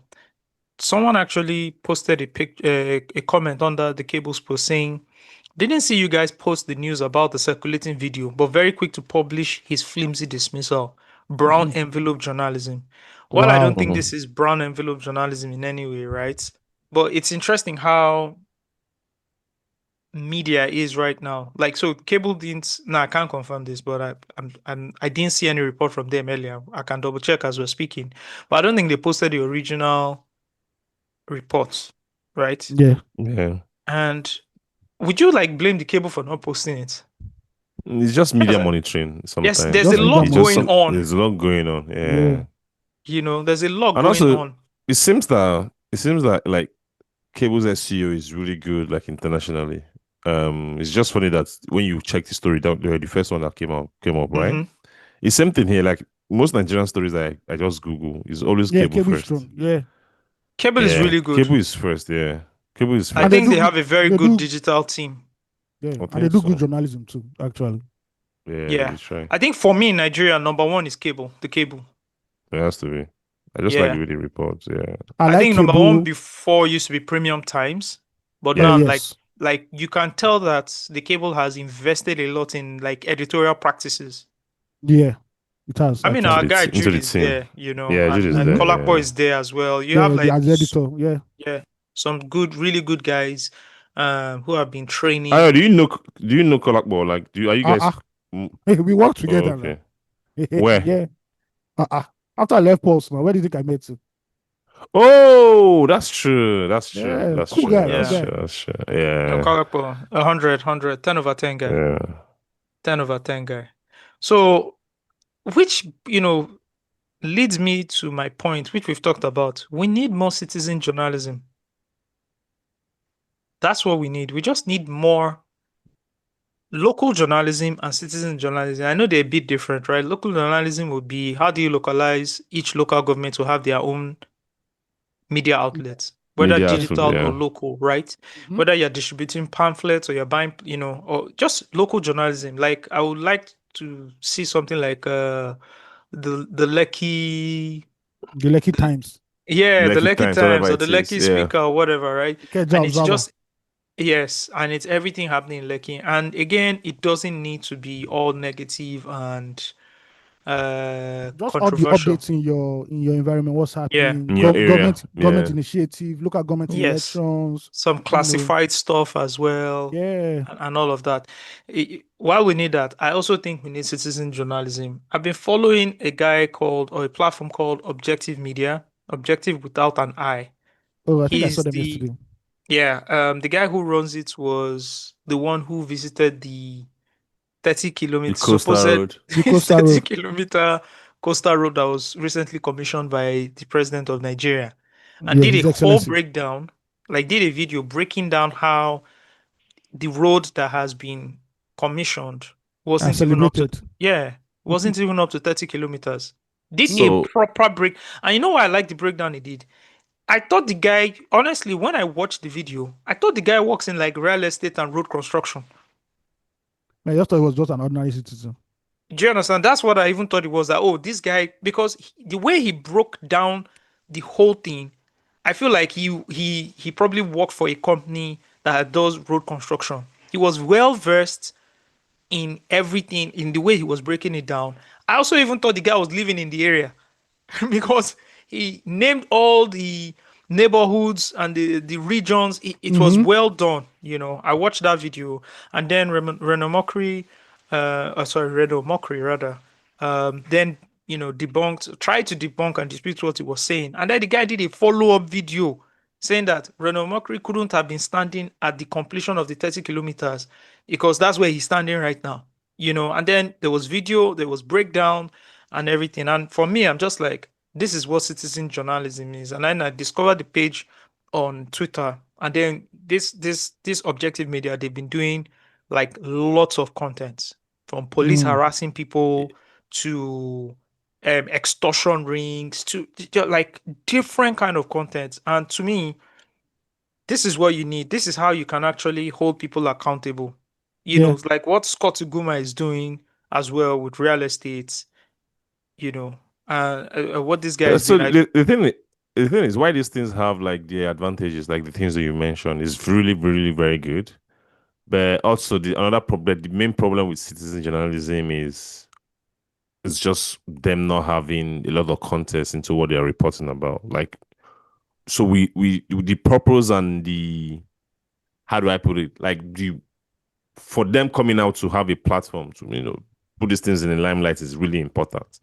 Speaker 1: Someone actually posted a comment under the Cable's post saying, "Didn't see you guys post the news about the circulating video, but very quick to publish his flimsy dismissal. Brown envelope journalism." While I don't
Speaker 3: Wow.
Speaker 1: think this is brown envelope journalism in any way, right? But it's interesting how media is right now. Like, so Cable didn't. No, I can't confirm this, but I didn't see any report from them earlier. I can double check as we're speaking, but I don't think they posted the original reports, right?
Speaker 3: Yeah.
Speaker 2: Yeah.
Speaker 1: And would you like blame the Cable for not posting it?
Speaker 2: It's just
Speaker 1: Yes,
Speaker 2: media monitoring
Speaker 1: yes,
Speaker 2: sometimes.
Speaker 1: there's a
Speaker 3: Just media
Speaker 1: lot
Speaker 2: It's just
Speaker 1: going
Speaker 3: monitoring.
Speaker 1: on.
Speaker 2: there's a lot going on.
Speaker 3: Yeah.
Speaker 2: Yeah.
Speaker 1: There's a lot
Speaker 2: And
Speaker 1: going
Speaker 2: also
Speaker 1: on.
Speaker 2: it seems that like Cable's SEO is really good, like internationally. It's just funny that when you check the story down there, the first one that came up, right?
Speaker 1: hmm
Speaker 2: It's same thing here. Like most Nigerian stories I just Google is always
Speaker 3: Yeah,
Speaker 2: Cable
Speaker 3: cable is
Speaker 2: first.
Speaker 3: strong. Yeah.
Speaker 1: Cable is
Speaker 2: Yeah,
Speaker 1: really good.
Speaker 2: Cable is first. Yeah, Cable is
Speaker 1: I
Speaker 3: And they
Speaker 2: first.
Speaker 1: think
Speaker 3: do
Speaker 1: they
Speaker 3: good
Speaker 1: have a very
Speaker 3: they
Speaker 1: good
Speaker 3: do
Speaker 1: digital team.
Speaker 3: yeah,
Speaker 2: I
Speaker 3: and they
Speaker 2: think
Speaker 3: do good
Speaker 2: so.
Speaker 3: journalism too, actually.
Speaker 2: Yeah,
Speaker 1: Yeah.
Speaker 2: they try.
Speaker 1: I think for me in Nigeria, number one is Cable, the Cable.
Speaker 2: It has to be. I just like
Speaker 1: Yeah.
Speaker 2: the way they report. Yeah,
Speaker 3: I
Speaker 1: I
Speaker 3: like
Speaker 1: think number one
Speaker 3: cable.
Speaker 1: before used to be Premium Times, but
Speaker 3: Oh
Speaker 2: yeah,
Speaker 1: now
Speaker 3: yes.
Speaker 1: like you can tell that the Cable has invested a lot in like editorial practices.
Speaker 3: Yeah. It has
Speaker 1: I mean,
Speaker 2: into
Speaker 1: our
Speaker 3: actually.
Speaker 1: guy
Speaker 2: into
Speaker 1: Jude
Speaker 2: the
Speaker 1: is
Speaker 2: team.
Speaker 1: there,
Speaker 2: Yeah, Jude is
Speaker 1: and
Speaker 3: Mm-hmm.
Speaker 2: there.
Speaker 1: Kolapo
Speaker 2: Yeah,
Speaker 1: is there as well. You have
Speaker 3: Yeah, the
Speaker 1: like
Speaker 3: as editor. Yeah.
Speaker 1: yeah, some really good guys who have been
Speaker 2: Ayo,
Speaker 1: training.
Speaker 2: do you know Kolakbo? Like, are you guys?
Speaker 3: Uh-uh.
Speaker 2: Mm,
Speaker 3: We work
Speaker 2: oh,
Speaker 3: together now.
Speaker 2: okay. Where?
Speaker 3: Yeah. Uh-uh. After I left Pulse now, where do you think I met you?
Speaker 2: Oh, that's true. That's true.
Speaker 3: Yeah,
Speaker 2: That's
Speaker 3: cool
Speaker 2: true.
Speaker 3: guy, cool
Speaker 2: That's
Speaker 1: Yeah.
Speaker 2: true.
Speaker 3: guy.
Speaker 2: That's true. Yeah.
Speaker 1: Kolapo, 100, 10 over 10 guy.
Speaker 2: Yeah.
Speaker 1: 10 over 10 guy. So which, leads me to my point, which we've talked about. We need more citizen journalism. That's what we need. We just need more local journalism and citizen journalism, I know they're a bit different, right? Local journalism would be how do you localize each local government to have their own media outlets, whether
Speaker 2: Media,
Speaker 3: Yeah.
Speaker 2: absolutely,
Speaker 1: digital or
Speaker 2: yeah.
Speaker 1: local, right?
Speaker 3: Mhm.
Speaker 1: Whether you're distributing pamphlets or you're buying, or just local journalism. Like I would like to see something like the Lekki,
Speaker 3: The Lekki
Speaker 1: the,
Speaker 3: Times,
Speaker 1: yeah, the
Speaker 2: Lucky
Speaker 1: Lekki
Speaker 2: times, whatever
Speaker 1: Times or
Speaker 2: it
Speaker 1: the
Speaker 2: is.
Speaker 1: Lekki
Speaker 2: Yeah.
Speaker 1: Speaker or whatever, right?
Speaker 3: Ikeja
Speaker 1: And it's
Speaker 3: Observer.
Speaker 1: just yes, and it's everything happening in Lekki. And again, it doesn't need to be all negative and
Speaker 3: Just all the
Speaker 1: controversial.
Speaker 3: updates in your environment, what's
Speaker 1: Yeah.
Speaker 3: happening,
Speaker 2: In your area.
Speaker 3: government
Speaker 2: Yeah.
Speaker 3: initiative, local government
Speaker 1: Yes.
Speaker 3: elections,
Speaker 1: Some
Speaker 3: you know.
Speaker 1: classified stuff as well,
Speaker 3: Yeah.
Speaker 1: and all of that. While we need that, I also think we need citizen journalism. I've been following a guy called, or a platform called Objective Media, Objective without an I.
Speaker 3: Oh, I think I saw
Speaker 1: He's
Speaker 3: them yesterday.
Speaker 1: the guy who runs it was the one who visited the 30
Speaker 2: The
Speaker 1: kilometer
Speaker 2: coastal
Speaker 1: supposed
Speaker 2: road.
Speaker 3: The Coastal
Speaker 1: 30
Speaker 3: Road.
Speaker 1: kilometer coastal road that was recently commissioned by the president of Nigeria, and
Speaker 3: Yeah,
Speaker 1: did a
Speaker 3: His
Speaker 1: whole
Speaker 3: Excellency.
Speaker 1: breakdown, like did a video breaking down how the road that has been commissioned
Speaker 3: And
Speaker 1: wasn't even up to,
Speaker 3: celebrated.
Speaker 1: yeah, wasn't even up to 30 kilometers. Did a
Speaker 3: Mm.
Speaker 2: So
Speaker 1: proper break. And you know why I like the breakdown he did? I thought the guy, honestly, when I watched the video, I thought the guy works in like real estate and road construction.
Speaker 3: I just thought it was just an ordinary citizen.
Speaker 1: Do you understand? That's what I even thought it was, that, oh, this guy, because the way he broke down the whole thing, I feel like he probably worked for a company that does road construction. He was well versed in everything, in the way he was breaking it down. I also even thought the guy was living in the area because he named all the neighborhoods and the regions. It was
Speaker 3: Mm-hmm.
Speaker 1: well done. I watched that video, and then Reno Mockery, sorry, Reno Mockery rather, then debunked, tried to debunk and dispute what he was saying, and then the guy did a follow up video saying that Reno Mockery couldn't have been standing at the completion of the 30 kilometers because that's where he's standing right now. And then there was video, there was breakdown and everything. And for me, I'm just like, this is what citizen journalism is. And then I discovered the page on Twitter, and then this objective media, they've been doing like lots of content, from police
Speaker 3: Mm.
Speaker 1: harassing people to extortion rings to like different kind of content. And to me, this is what you need. This is how you can actually hold people accountable.
Speaker 3: Yeah.
Speaker 1: Like what Scott Iguma is doing as well with real estate, you know, what this guy is
Speaker 2: so
Speaker 1: doing.
Speaker 2: the thing is why these things have like the advantages, like the things that you mentioned, is really, really very good. But also the main problem with citizen journalism is it's just them not having a lot of context into what they are reporting about. Like, so we the purpose and the, how do I put it? Like, for them coming out to have a platform to put these things in the limelight is really important.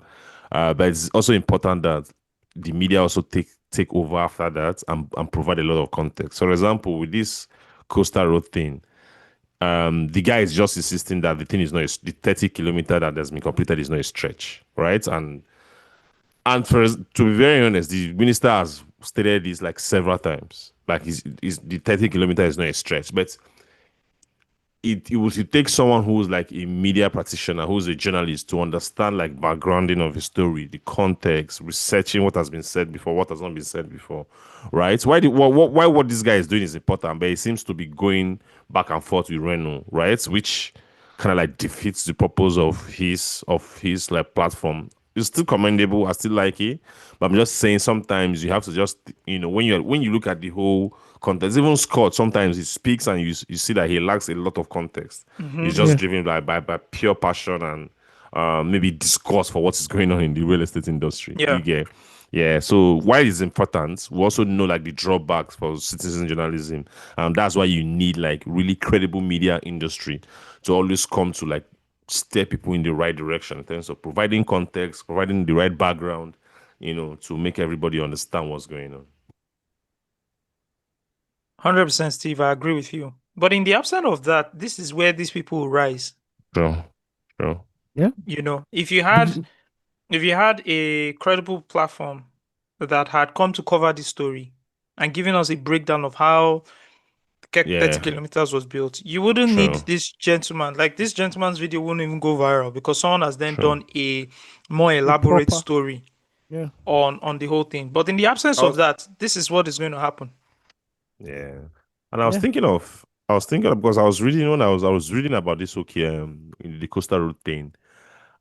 Speaker 2: But it's also important that the media also take over after that and provide a lot of context. So, for example, with this coastal road thing, the guy is just insisting that the thing is not the 30 kilometer that has been completed is not a stretch, right? And to be very honest, the minister has stated this like several times. Like, the 30 kilometer is not a stretch, but it take someone who's like a media practitioner, who's a journalist, to understand like backgrounding of a story, the context, researching what has been said before, what has not been said before, right? Why what this guy is doing is important, but he seems to be going back and forth with Reno, right? Which kind of like defeats the purpose of his like platform. It's still commendable. I still like it, but I'm just saying sometimes you have to just when you look at the whole context. Even Scott, sometimes he speaks and you see that he lacks a lot of context. He's
Speaker 1: Mhm.
Speaker 2: just
Speaker 3: Yeah.
Speaker 2: driven by pure passion and maybe disgust for what is going on in the real estate industry. You
Speaker 1: Yeah.
Speaker 2: get. Yeah, so while it's important, we also know like the drawbacks for citizen journalism. That's why you need like really credible media industry to always come to like steer people in the right direction in terms of providing context, providing the right background, to make everybody understand what's going on.
Speaker 1: 100%, Steve. I agree with you. But in the absence of that, this is where these people will rise.
Speaker 2: Sure, sure.
Speaker 3: Yeah.
Speaker 1: If you had
Speaker 3: Did-
Speaker 1: a credible platform that had come to cover this story and given us a breakdown of how 30
Speaker 2: Yeah,
Speaker 1: kilometers was built. You wouldn't need
Speaker 2: true,
Speaker 1: this gentleman. Like this gentleman's video wouldn't even go viral because someone has then
Speaker 2: true.
Speaker 1: done a more
Speaker 3: A
Speaker 1: elaborate
Speaker 3: proper,
Speaker 1: story
Speaker 3: yeah.
Speaker 1: on the whole thing. But in the absence of
Speaker 2: Oh,
Speaker 1: that, this is what is going to happen.
Speaker 2: yeah. And
Speaker 3: Yeah.
Speaker 2: I was thinking of, because I was reading when I was reading about this the coastal road thing.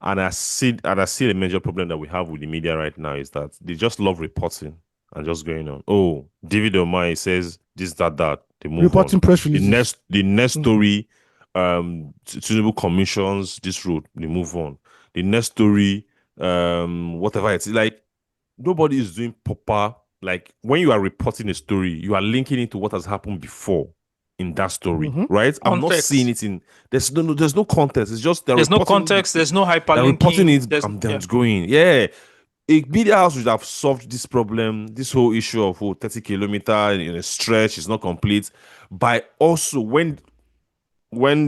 Speaker 2: And I see the major problem that we have with the media right now is that they just love reporting and just going on. Oh, David Omai says this, that, they move on.
Speaker 3: Reporting press releases.
Speaker 2: The next
Speaker 3: Mm.
Speaker 2: story, Tinubu commissions this road, they move on. The next story, whatever it's like, nobody is doing proper. Like when you are reporting a story, you are linking it to what has happened before in that story,
Speaker 3: Mhm.
Speaker 2: right? I'm not seeing
Speaker 1: Context.
Speaker 2: it in. There's no context. It's just
Speaker 1: There's no context. There's no
Speaker 2: they're reporting
Speaker 1: hyperlinking.
Speaker 2: it.
Speaker 1: There's
Speaker 2: I'm then going. Yeah, a media house would have solved this problem, this whole issue of 30 kilometer in a stretch is not complete, by also when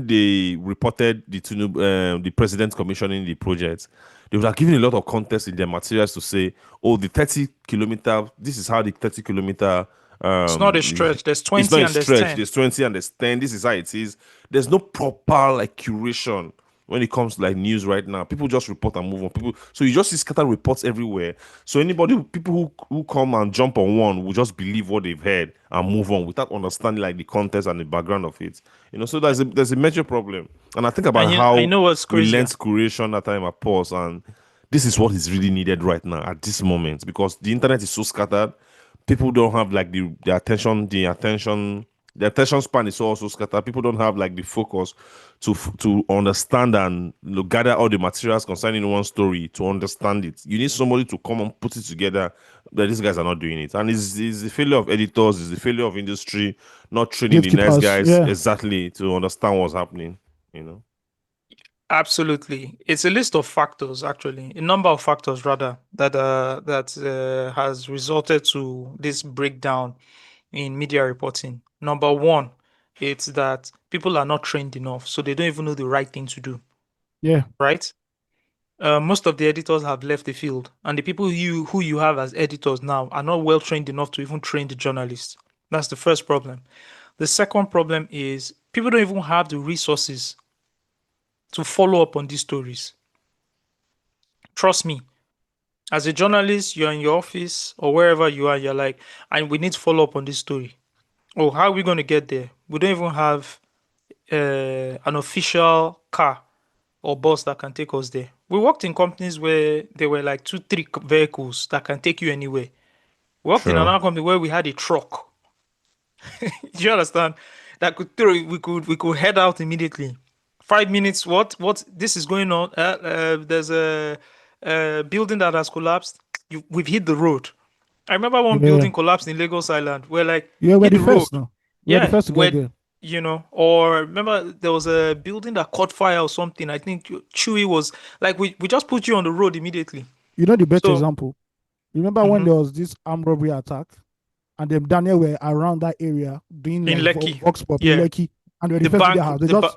Speaker 2: they reported the president commissioning the project, they would have given a lot of context in their materials to say, oh, the 30 kilometer, this is how the 30 kilometer,
Speaker 1: It's not a stretch. There's
Speaker 2: it's
Speaker 1: 20
Speaker 2: not a
Speaker 1: and there's
Speaker 2: stretch.
Speaker 1: 10.
Speaker 2: There's 20 and there's 10. This is how it is. There's no proper like curation when it comes to like news right now. People just report and move on. So you just see scattered reports everywhere. So people who come and jump on one will just believe what they've heard and move on without understanding like the context and the background of it. So there's a major problem. And I think about
Speaker 1: And I
Speaker 2: how
Speaker 1: know what's
Speaker 2: we
Speaker 1: crazier.
Speaker 2: learned curation that time at pause, and this is what is really needed right now at this moment because the internet is so scattered. People don't have like the attention span is also scattered. People don't have like the focus to understand and gather all the materials concerning one story to understand it. You need somebody to come and put it together. But these guys are not doing it, and it's the failure of editors, it's the failure of industry not training the nice
Speaker 3: Gatekeepers.
Speaker 2: guys
Speaker 3: Yeah.
Speaker 2: exactly to understand what's happening.
Speaker 1: Absolutely. It's a list of factors, actually, a number of factors rather that has resulted to this breakdown in media reporting. Number one, it's that people are not trained enough, so they don't even know the right thing to do,
Speaker 3: Yeah.
Speaker 1: right? Most of the editors have left the field, and the people who you have as editors now are not well trained enough to even train the journalists. That's the first problem. The second problem is people don't even have the resources to follow up on these stories. Trust me, as a journalist, you're in your office or wherever you are, you're like, and we need to follow up on this story. Oh, how are we going to get there? We don't even have an official car or bus that can take us there. We worked in companies where there were like 2, 3 vehicles that can take you anywhere. We worked in
Speaker 2: Sure.
Speaker 1: another company where we had a truck. Do you understand? That could throw we could head out immediately. 5 minutes. What? This is going on. There's a building that has collapsed. We've hit the road. I remember one
Speaker 3: Yeah.
Speaker 1: building collapsed in Lagos Island. We're like,
Speaker 3: Yeah, we're
Speaker 1: hit
Speaker 3: the
Speaker 1: the road.
Speaker 3: first now. We're the
Speaker 1: Yeah,
Speaker 3: first to get there.
Speaker 1: or remember there was a building that caught fire or something. I think Chewy was like, we just put you on the road immediately.
Speaker 3: You know the best
Speaker 1: So,
Speaker 3: example? Remember when there was this armed robbery attack and then Daniel were around that area doing
Speaker 1: in
Speaker 3: like
Speaker 1: Lekki,
Speaker 3: vox pop in
Speaker 1: yeah,
Speaker 3: Lekki, and they were the
Speaker 1: the
Speaker 3: first to their
Speaker 1: bank,
Speaker 3: house. They just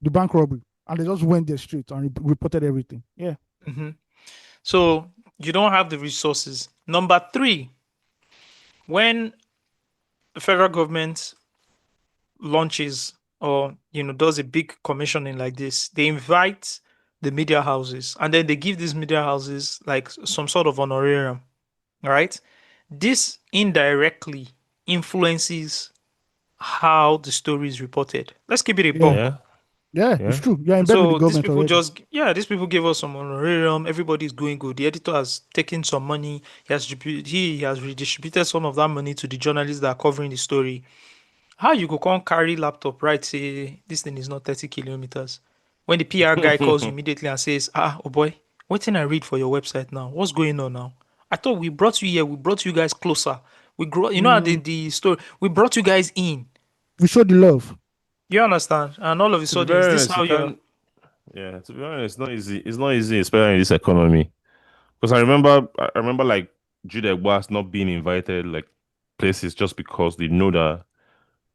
Speaker 3: the bank robbery, and they just went there straight and reported everything. Yeah.
Speaker 1: So you don't have the resources. Number three, when the federal government launches or does a big commissioning like this, they invite the media houses and then they give these media houses like some sort of honorarium, right? This indirectly influences how the story is reported. Let's keep it a buck.
Speaker 2: Yeah.
Speaker 3: Yeah,
Speaker 2: Yeah.
Speaker 3: it's true. You're in bed with the
Speaker 1: So these
Speaker 3: government
Speaker 1: people
Speaker 3: already.
Speaker 1: these people give us some honorarium. Everybody's going good. The editor has taken some money. He has redistributed some of that money to the journalists that are covering the story. How you go come carry laptop, right? Say this thing is not 30 kilometers. When the PR guy calls you immediately and says, oh boy, what can I read for your website now? What's going on now? I thought we brought you here. We brought you guys closer. We grow. You know how the story. We brought you guys in.
Speaker 3: We showed the love.
Speaker 1: You understand? And all of a
Speaker 2: To be
Speaker 1: sudden, is
Speaker 2: very
Speaker 1: this
Speaker 2: honest,
Speaker 1: how
Speaker 2: you
Speaker 1: you're?
Speaker 2: can. Yeah, to be honest, it's not easy. It's not easy, especially in this economy. Because I remember like Jude was not being invited like places just because they know that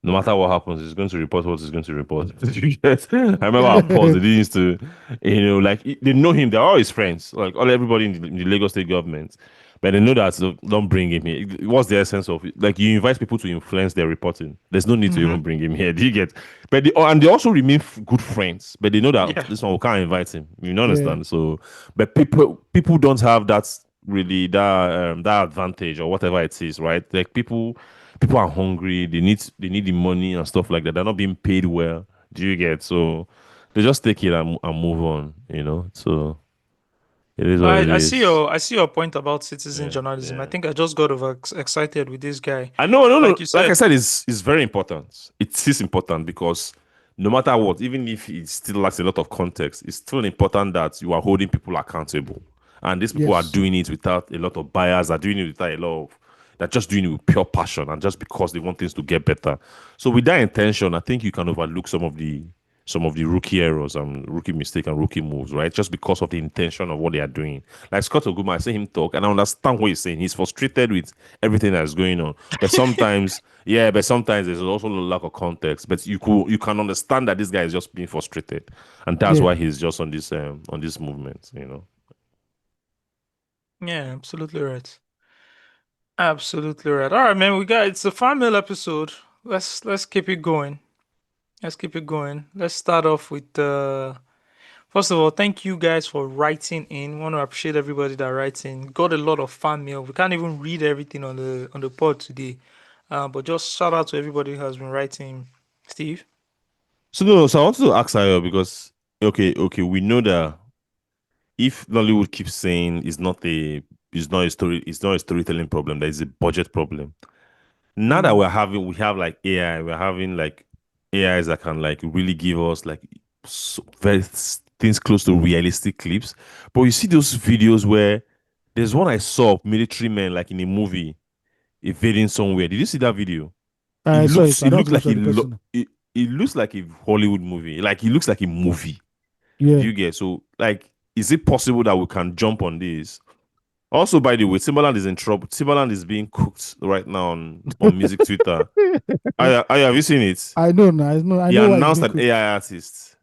Speaker 2: no matter what happens, he's going to report what he's going to report. You get? I remember our pause. They used to, like they know him. They're all his friends. Like everybody in the Lagos State government. But they know that, so don't bring him here. What's the essence of it? Like, you invite people to influence their reporting. There's no need to even bring him here. Do you get? But and they also remain good friends. But they know that
Speaker 1: Yeah.
Speaker 2: this one, we can't invite him. You know,
Speaker 3: Yeah.
Speaker 2: understand? So, but people don't have that really that advantage or whatever it is, right? Like, people are hungry. They need the money and stuff like that. They're not being paid well. Do you get? So they just take it and move on. You know. So it is what it is.
Speaker 1: I see your point about citizen
Speaker 2: Yeah,
Speaker 1: journalism. I
Speaker 2: yeah.
Speaker 1: think I just got over excited with this guy.
Speaker 2: I know, no, no.
Speaker 1: Like you
Speaker 2: Like I
Speaker 1: said,
Speaker 2: said, it's very important. It is important because no matter what, even if it still lacks a lot of context, it's still important that you are holding people accountable. And these people are
Speaker 3: Yes.
Speaker 2: doing it without a lot of bias, are doing it without a lot of, they're just doing it with pure passion and just because they want things to get better. So with that intention, I think you can overlook some of the rookie errors and rookie mistake and rookie moves, right? Just because of the intention of what they are doing. Like Scott Oguma, I see him talk and I understand what he's saying. He's frustrated with everything that's going on. But sometimes, yeah, but sometimes there's also a lack of context. But you can understand that this guy is just being frustrated. And that's
Speaker 3: Yeah.
Speaker 2: why he's just on this movement, you know.
Speaker 1: yeah, absolutely right. Absolutely right. All right, man. It's a fan mail episode. Let's keep it going. Let's keep it going. Let's start off with first of all, thank you guys for writing in. Want to appreciate everybody that writes in. Got a lot of fan mail. We can't even read everything on the pod today. But just shout out to everybody who has been writing. Steve.
Speaker 2: So no, so I want to ask Ayo because okay, we know that if Nollywood keeps saying it's not a storytelling problem, there is a budget problem. Now that we have like AI, we're having like AIs that can like really give us like very things close to realistic clips. But you see those videos where there's one I saw of military men like in a movie evading somewhere. Did you see that video? It
Speaker 3: I saw
Speaker 2: looks
Speaker 3: it. I
Speaker 2: it
Speaker 3: don't
Speaker 2: looks
Speaker 3: think I
Speaker 2: like
Speaker 3: saw the person.
Speaker 2: it looks like a Hollywood movie. Like it looks like a movie. Do
Speaker 3: Yeah.
Speaker 2: you get? So like, is it possible that we can jump on this? Also, by the way, Timbaland is in trouble. Timbaland is being cooked right now on music Twitter. Have you seen it?
Speaker 3: I know now. I know. I
Speaker 2: He
Speaker 3: know why it's
Speaker 2: announced
Speaker 3: being
Speaker 2: an
Speaker 3: cooked.
Speaker 2: AI artist.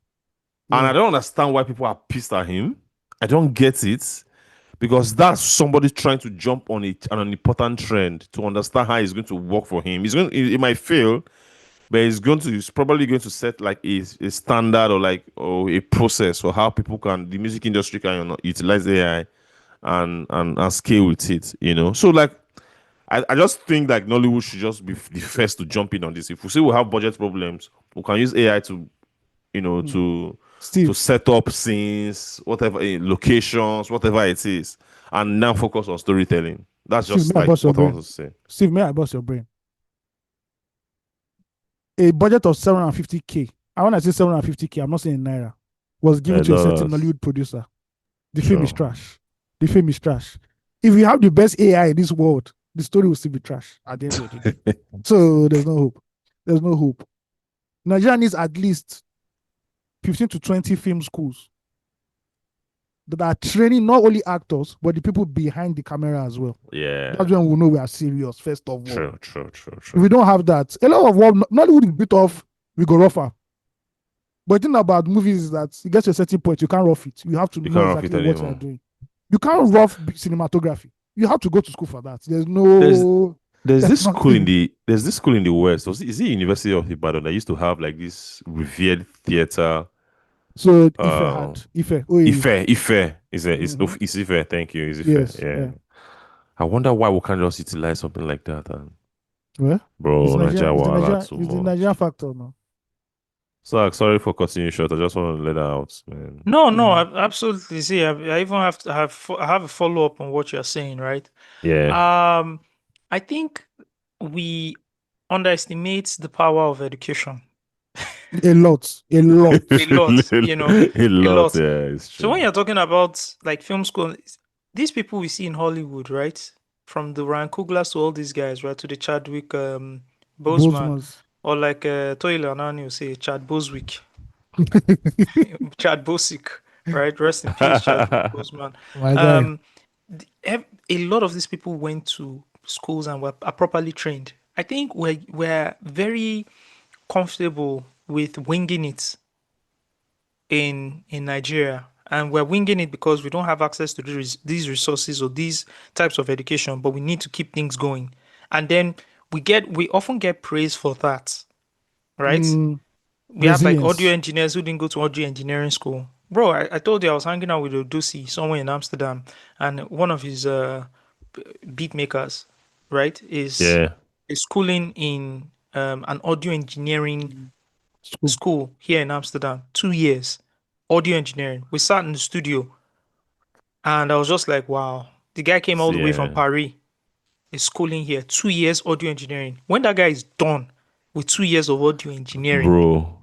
Speaker 2: And
Speaker 3: Yeah.
Speaker 2: I don't understand why people are pissed at him. I don't get it. Because that's somebody trying to jump on it on an important trend to understand how it's going to work for him. It might fail, but it's probably going to set like a standard or a process for how the music industry can utilize AI and scale with it, you know. So like I just think like Nollywood should just be the first to jump in on this. If we say we have budget problems, we can use AI to
Speaker 3: Hmm.
Speaker 2: to
Speaker 3: Steve,
Speaker 2: set up scenes, whatever, locations, whatever it is, and now focus on storytelling. That's
Speaker 3: Steve,
Speaker 2: just
Speaker 3: may I
Speaker 2: like
Speaker 3: bust your
Speaker 2: what I want
Speaker 3: brain?
Speaker 2: to say.
Speaker 3: Steve, may I bust your brain? A budget of 750K. And when I say 750K, I'm not saying naira. Was given to a certain
Speaker 2: Dollars.
Speaker 3: Nollywood producer. The film is
Speaker 2: Sure.
Speaker 3: trash. The film is trash. If you have the best AI in this world, the story will still be trash at the end of the day. So there's no hope. There's no hope. Nigeria needs at least 15 to 20 film schools that are training not only actors, but the people behind the camera as well.
Speaker 2: Yeah.
Speaker 3: That's when we know we are serious, first of all.
Speaker 2: True.
Speaker 3: If we don't have that, a lot of what Nollywood is bit off, we go rougher. But the thing about movies is that you get to a certain point, you can't rough it. You have to
Speaker 2: You
Speaker 3: know
Speaker 2: can't rough it
Speaker 3: exactly what you're
Speaker 2: anymore.
Speaker 3: doing. You can't rough cinematography. You have to go to school for that. There's no.
Speaker 2: There's
Speaker 3: There's
Speaker 2: this school in
Speaker 3: nothing.
Speaker 2: this school in the West. Is it University of Ibadan that used to have like this revered theater?
Speaker 3: So Ife
Speaker 2: Uh,
Speaker 3: had Ife. Oh, yeah.
Speaker 2: Ife
Speaker 3: Mhm.
Speaker 2: it's Ife. Thank you. It's Ife.
Speaker 3: Yes.
Speaker 2: Yeah.
Speaker 3: Yeah.
Speaker 2: I wonder why we can't just utilize something like that. And
Speaker 3: Well,
Speaker 2: bro, Nigeria wahala too
Speaker 3: It's the
Speaker 2: much.
Speaker 3: Nigerian factor now.
Speaker 2: So sorry for cutting you short. I just want to let that out, man.
Speaker 1: No, absolutely. See, I even have to I have a follow up on what you're saying, right?
Speaker 2: Yeah.
Speaker 1: I think we underestimate the power of education.
Speaker 3: A lot. A lot.
Speaker 1: A lot, you know,
Speaker 2: A
Speaker 1: a
Speaker 2: lot,
Speaker 1: lot.
Speaker 2: yeah, it's
Speaker 1: So when
Speaker 2: true.
Speaker 1: you're talking about like film school, these people we see in Hollywood, right? From the Ryan Coogler to all these guys, right? To the Chadwick Boseman,
Speaker 3: Bosmas.
Speaker 1: or like Toyle Anani will say Chad Boswick, Chad Bosick, right? Rest in peace, Chadwick Boseman.
Speaker 3: My guy.
Speaker 1: Um, a lot of these people went to schools and are properly trained. I think we're very comfortable with winging it in Nigeria. and we're winging it because we don't have access to these resources or these types of education, but we need to keep things going. And then we often get praise for that, right? We have like audio
Speaker 3: Resilience.
Speaker 1: engineers who didn't go to audio engineering school. Bro, I told you I was hanging out with Odusi somewhere in Amsterdam, and one of his beat makers, right,
Speaker 2: Yeah,
Speaker 1: is schooling in an audio engineering
Speaker 3: School.
Speaker 1: school here in Amsterdam. 2 years, audio engineering. We sat in the studio, and I was just like, wow. The guy came all the way from
Speaker 2: yeah,
Speaker 1: Paris. Is schooling here. 2 years audio engineering. When that guy is done with 2 years of audio engineering,
Speaker 2: bro.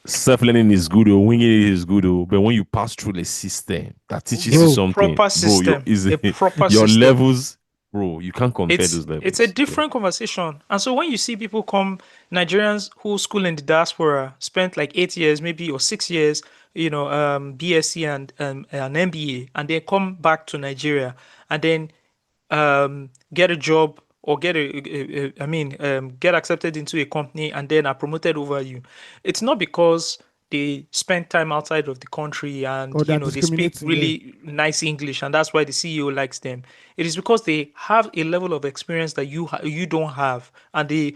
Speaker 2: Self-learning is good, or winging it is good, but when you pass through the system that teaches you
Speaker 1: a
Speaker 3: Bro,
Speaker 2: something,
Speaker 1: proper
Speaker 2: bro,
Speaker 1: system, a proper
Speaker 2: your
Speaker 1: system.
Speaker 2: levels, bro, you can't compare those
Speaker 1: It's a
Speaker 2: levels. Yeah.
Speaker 1: different conversation. And so when you see people come, Nigerians who school in the diaspora, spent like 8 years, maybe or 6 years, BSc and an MBA, and they come back to Nigeria and then get a job or get accepted into a company and then are promoted over you. It's not because they spend time outside of the country and
Speaker 3: or they're
Speaker 1: they speak
Speaker 3: discriminating. Yeah.
Speaker 1: really nice English and that's why the CEO likes them. It is because they have a level of experience that you don't have, and the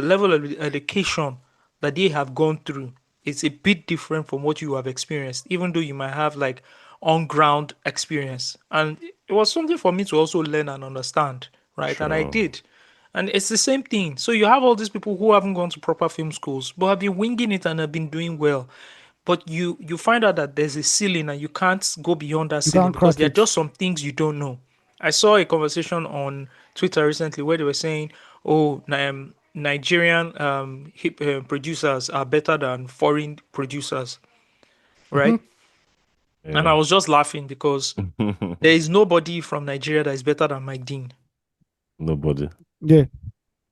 Speaker 1: level of education that they have gone through is a bit different from what you have experienced, even though you might have like on ground experience. And it was something for me to also learn and understand, right? And I
Speaker 2: Sure.
Speaker 1: did. And it's the same thing. So you have all these people who haven't gone to proper film schools, but have been winging it and have been doing well. But you find out that there's a ceiling and you can't go beyond that
Speaker 3: You
Speaker 1: ceiling
Speaker 3: can't
Speaker 1: because
Speaker 3: crack
Speaker 1: there are
Speaker 3: it.
Speaker 1: just some things you don't know. I saw a conversation on Twitter recently where they were saying, "Oh, Nigerian producers are better than foreign producers," right? And I
Speaker 2: Yeah.
Speaker 1: was just laughing because there is nobody from Nigeria that is better than Mike Dean.
Speaker 2: Nobody.
Speaker 3: Yeah.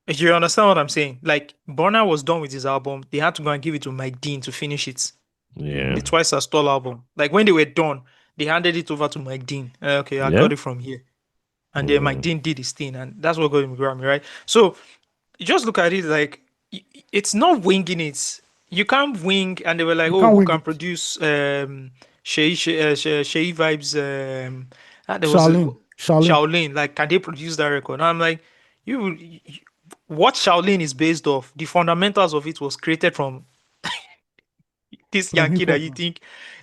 Speaker 1: If you understand what I'm saying, like Burna was done with his album, they had to go and give it to Mike Dean to finish it.
Speaker 2: Yeah.
Speaker 1: The Twice as Tall album. Like when they were done, they handed it over to Mike Dean. Okay, I
Speaker 2: Yeah.
Speaker 1: got it from here. And then Mike
Speaker 2: Mm.
Speaker 1: Dean did his thing, and that's what got him a Grammy, right? So you just look at it like it's not winging it. You can't wing, and they were like,
Speaker 3: You
Speaker 1: "Oh,
Speaker 3: can't
Speaker 1: who
Speaker 3: wing
Speaker 1: can
Speaker 3: it.
Speaker 1: produce Shay vibes?" There was
Speaker 3: Shaolin.
Speaker 1: Shaolin. Like, can they produce that record? And I'm like, you, what Shaolin is based off. The fundamentals of it was created from this
Speaker 3: From
Speaker 1: Yankee
Speaker 3: hip hop, man.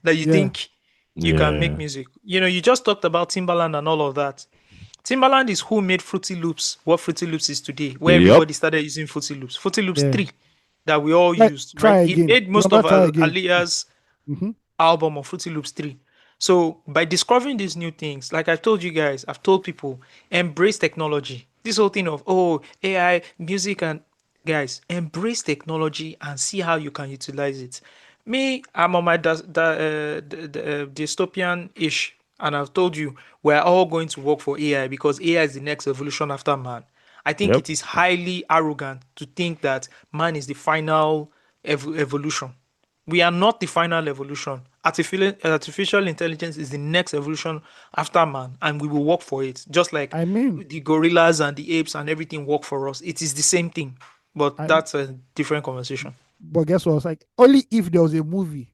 Speaker 1: that you
Speaker 3: Yeah.
Speaker 1: think you can make
Speaker 2: Yeah.
Speaker 1: music. You just talked about Timbaland and all of that. Timbaland is who made Fruity Loops what Fruity Loops is today, where
Speaker 2: Yep.
Speaker 1: everybody started using Fruity Loops. Fruity Loops
Speaker 3: Yeah.
Speaker 1: 3 that we all
Speaker 3: Like
Speaker 1: used,
Speaker 3: try
Speaker 1: right? He
Speaker 3: again.
Speaker 1: made most
Speaker 3: Remember
Speaker 1: of
Speaker 3: try again.
Speaker 1: Alia's
Speaker 3: Mm-hmm.
Speaker 1: album of Fruity Loops 3. So by discovering these new things, like I've told you guys, I've told people, embrace technology. This whole thing of AI, music, and guys, embrace technology and see how you can utilize it. Me, I'm on my dystopian-ish, and I've told you we're all going to work for AI because AI is the next evolution after man. I think
Speaker 2: Yep.
Speaker 1: it is highly arrogant to think that man is the final evolution. We are not the final evolution. Artificial intelligence is the next evolution after man, and we will work for it. Just like
Speaker 3: I mean,
Speaker 1: the gorillas and the apes and everything work for us. It is the same thing, but
Speaker 3: I
Speaker 1: that's a different conversation.
Speaker 3: but guess what? It's like only if there was a movie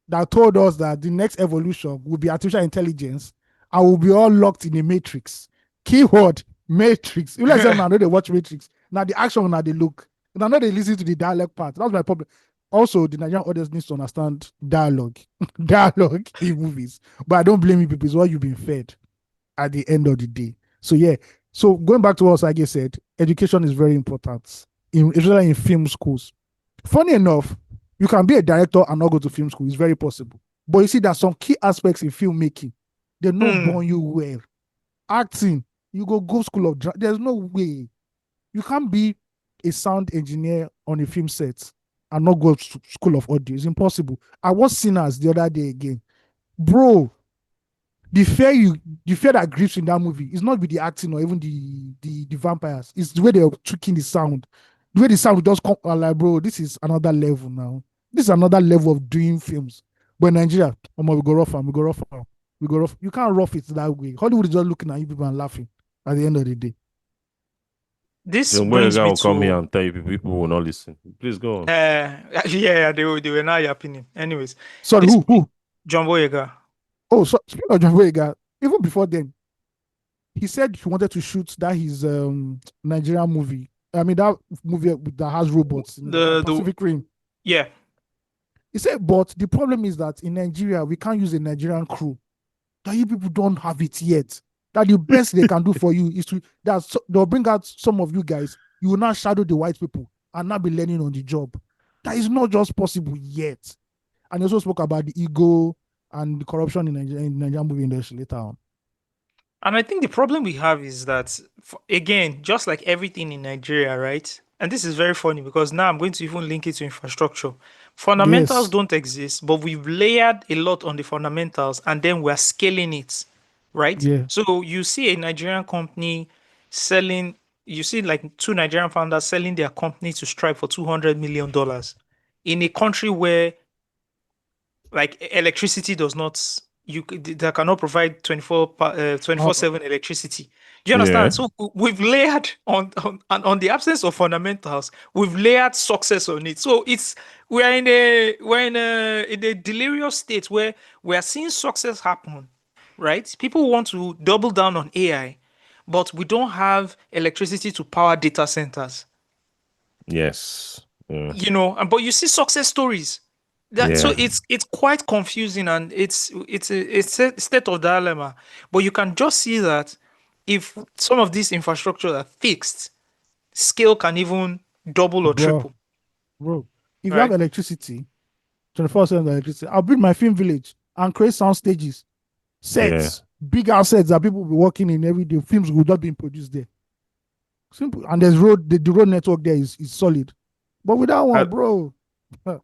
Speaker 3: that told us that the next evolution will be artificial intelligence and we'll be all locked in a matrix. Keyword matrix. You like them now, I know they watch Matrix. Now the action, now they look. And I know they listen to the dialogue part. That's my problem. Also, the Nigerian audience needs to understand dialogue. Dialogue in movies. But I don't blame you people. It's what you've been fed at the end of the day. So yeah. So going back to what Osagie said, education is very important, especially in film schools. Funny enough, you can be a director and not go to film school. It's very possible. But you see, there's some key aspects in filmmaking. They're not born you well. Acting, you go school of drama. There's no way. You can't be a sound engineer on a film set and not go to school of audio. It's impossible. I watched Sinners the other day again. Bro, the fear that grips in that movie is not with the acting or even the vampires. It's the way they're tweaking the sound. The way the sound will just come like, bro, this is another level now. This is another level of doing films. But in Nigeria, we go rough and we go rough and we go rough. You can't rough it that way. Hollywood is just looking at you people and laughing at the end of the day.
Speaker 1: This
Speaker 2: Then where
Speaker 1: brings
Speaker 2: guy
Speaker 1: me
Speaker 2: will come here
Speaker 1: to
Speaker 2: and tell you people will not listen. Please go on.
Speaker 1: yeah, they were not happening. Anyways,
Speaker 3: Sorry,
Speaker 1: this
Speaker 3: who?
Speaker 1: John Boyega.
Speaker 3: Oh, so speaking of John Boyega, even before then, he said he wanted to shoot that his Nigerian movie. I mean that movie that has robots in the Pacific Rim.
Speaker 1: Yeah.
Speaker 3: He said, but the problem is that in Nigeria we can't use a Nigerian crew. That you people don't have it yet. That the best they can do for you is to they'll bring out some of you guys. You will not shadow the white people and not be learning on the job. That is not just possible yet. And he also spoke about the ego and the corruption in the Nigerian movie industry later on.
Speaker 1: And I think the problem we have is that, again, just like everything in Nigeria, right? And this is very funny because now I'm going to even link it to infrastructure. Fundamentals
Speaker 3: Yes.
Speaker 1: don't exist, but we've layered a lot on the fundamentals and then we're scaling it, right?
Speaker 3: Yeah.
Speaker 1: So you see a Nigerian company selling, you see like two Nigerian founders selling their company to Stripe for $200 million in a country where like electricity does not that cannot provide 24/7 electricity. Do you
Speaker 2: Yeah.
Speaker 1: understand? So we've layered on the absence of fundamentals, we've layered success on it. So we're in a delirious state where we are seeing success happen, right? People want to double down on AI, but we don't have electricity to power data centers.
Speaker 2: Yes. Yeah.
Speaker 1: You know, but you see success stories. So
Speaker 2: Yeah.
Speaker 1: it's quite confusing and it's a state of dilemma. But you can just see that if some of these infrastructure are fixed, scale can even double or triple.
Speaker 3: Bro, if you
Speaker 1: Right?
Speaker 3: have electricity, 24/7 electricity, I'll build my film village and create sound stages, sets, big ass sets that people will be working in every day. Films will not be produced there. Simple. And there's the road network there is solid. But with that one, bro.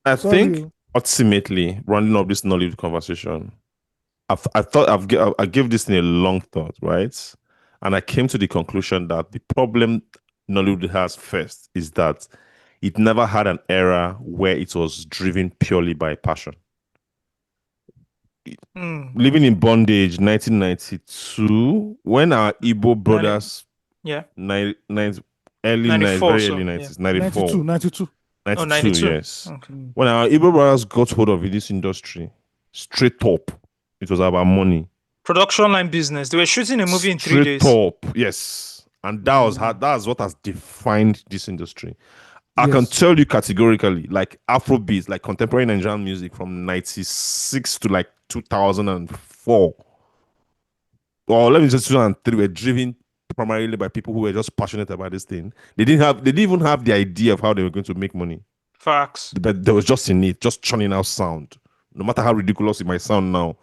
Speaker 2: I
Speaker 3: sorry.
Speaker 2: think ultimately, rounding up this Nollywood conversation, I gave this in a long thought, right? And I came to the conclusion that the problem Nollywood has first is that it never had an era where it was driven purely by passion. Living in Bondage, 1992, when our Igbo brothers,
Speaker 1: yeah,
Speaker 2: early 90s,
Speaker 1: 94,
Speaker 2: very
Speaker 1: so,
Speaker 2: early
Speaker 1: yeah.
Speaker 2: 90s, 94.
Speaker 3: 92.
Speaker 1: Oh, 92.
Speaker 2: Yes.
Speaker 1: Okay.
Speaker 2: When our Igbo brothers got hold of this industry, straight up, it was about money.
Speaker 1: Production line business. They were shooting a movie in 3 days.
Speaker 2: Straight up, yes. And that's what has defined this industry. I can tell you categorically, like Afrobeat, like contemporary Nigerian music from 96 to like 2004, or let me just 2003, were driven primarily by people who were just passionate about this thing. They didn't even have the idea of how they were going to make money.
Speaker 1: Facts.
Speaker 2: But they was just in it, just churning out sound. No matter how ridiculous it might sound now,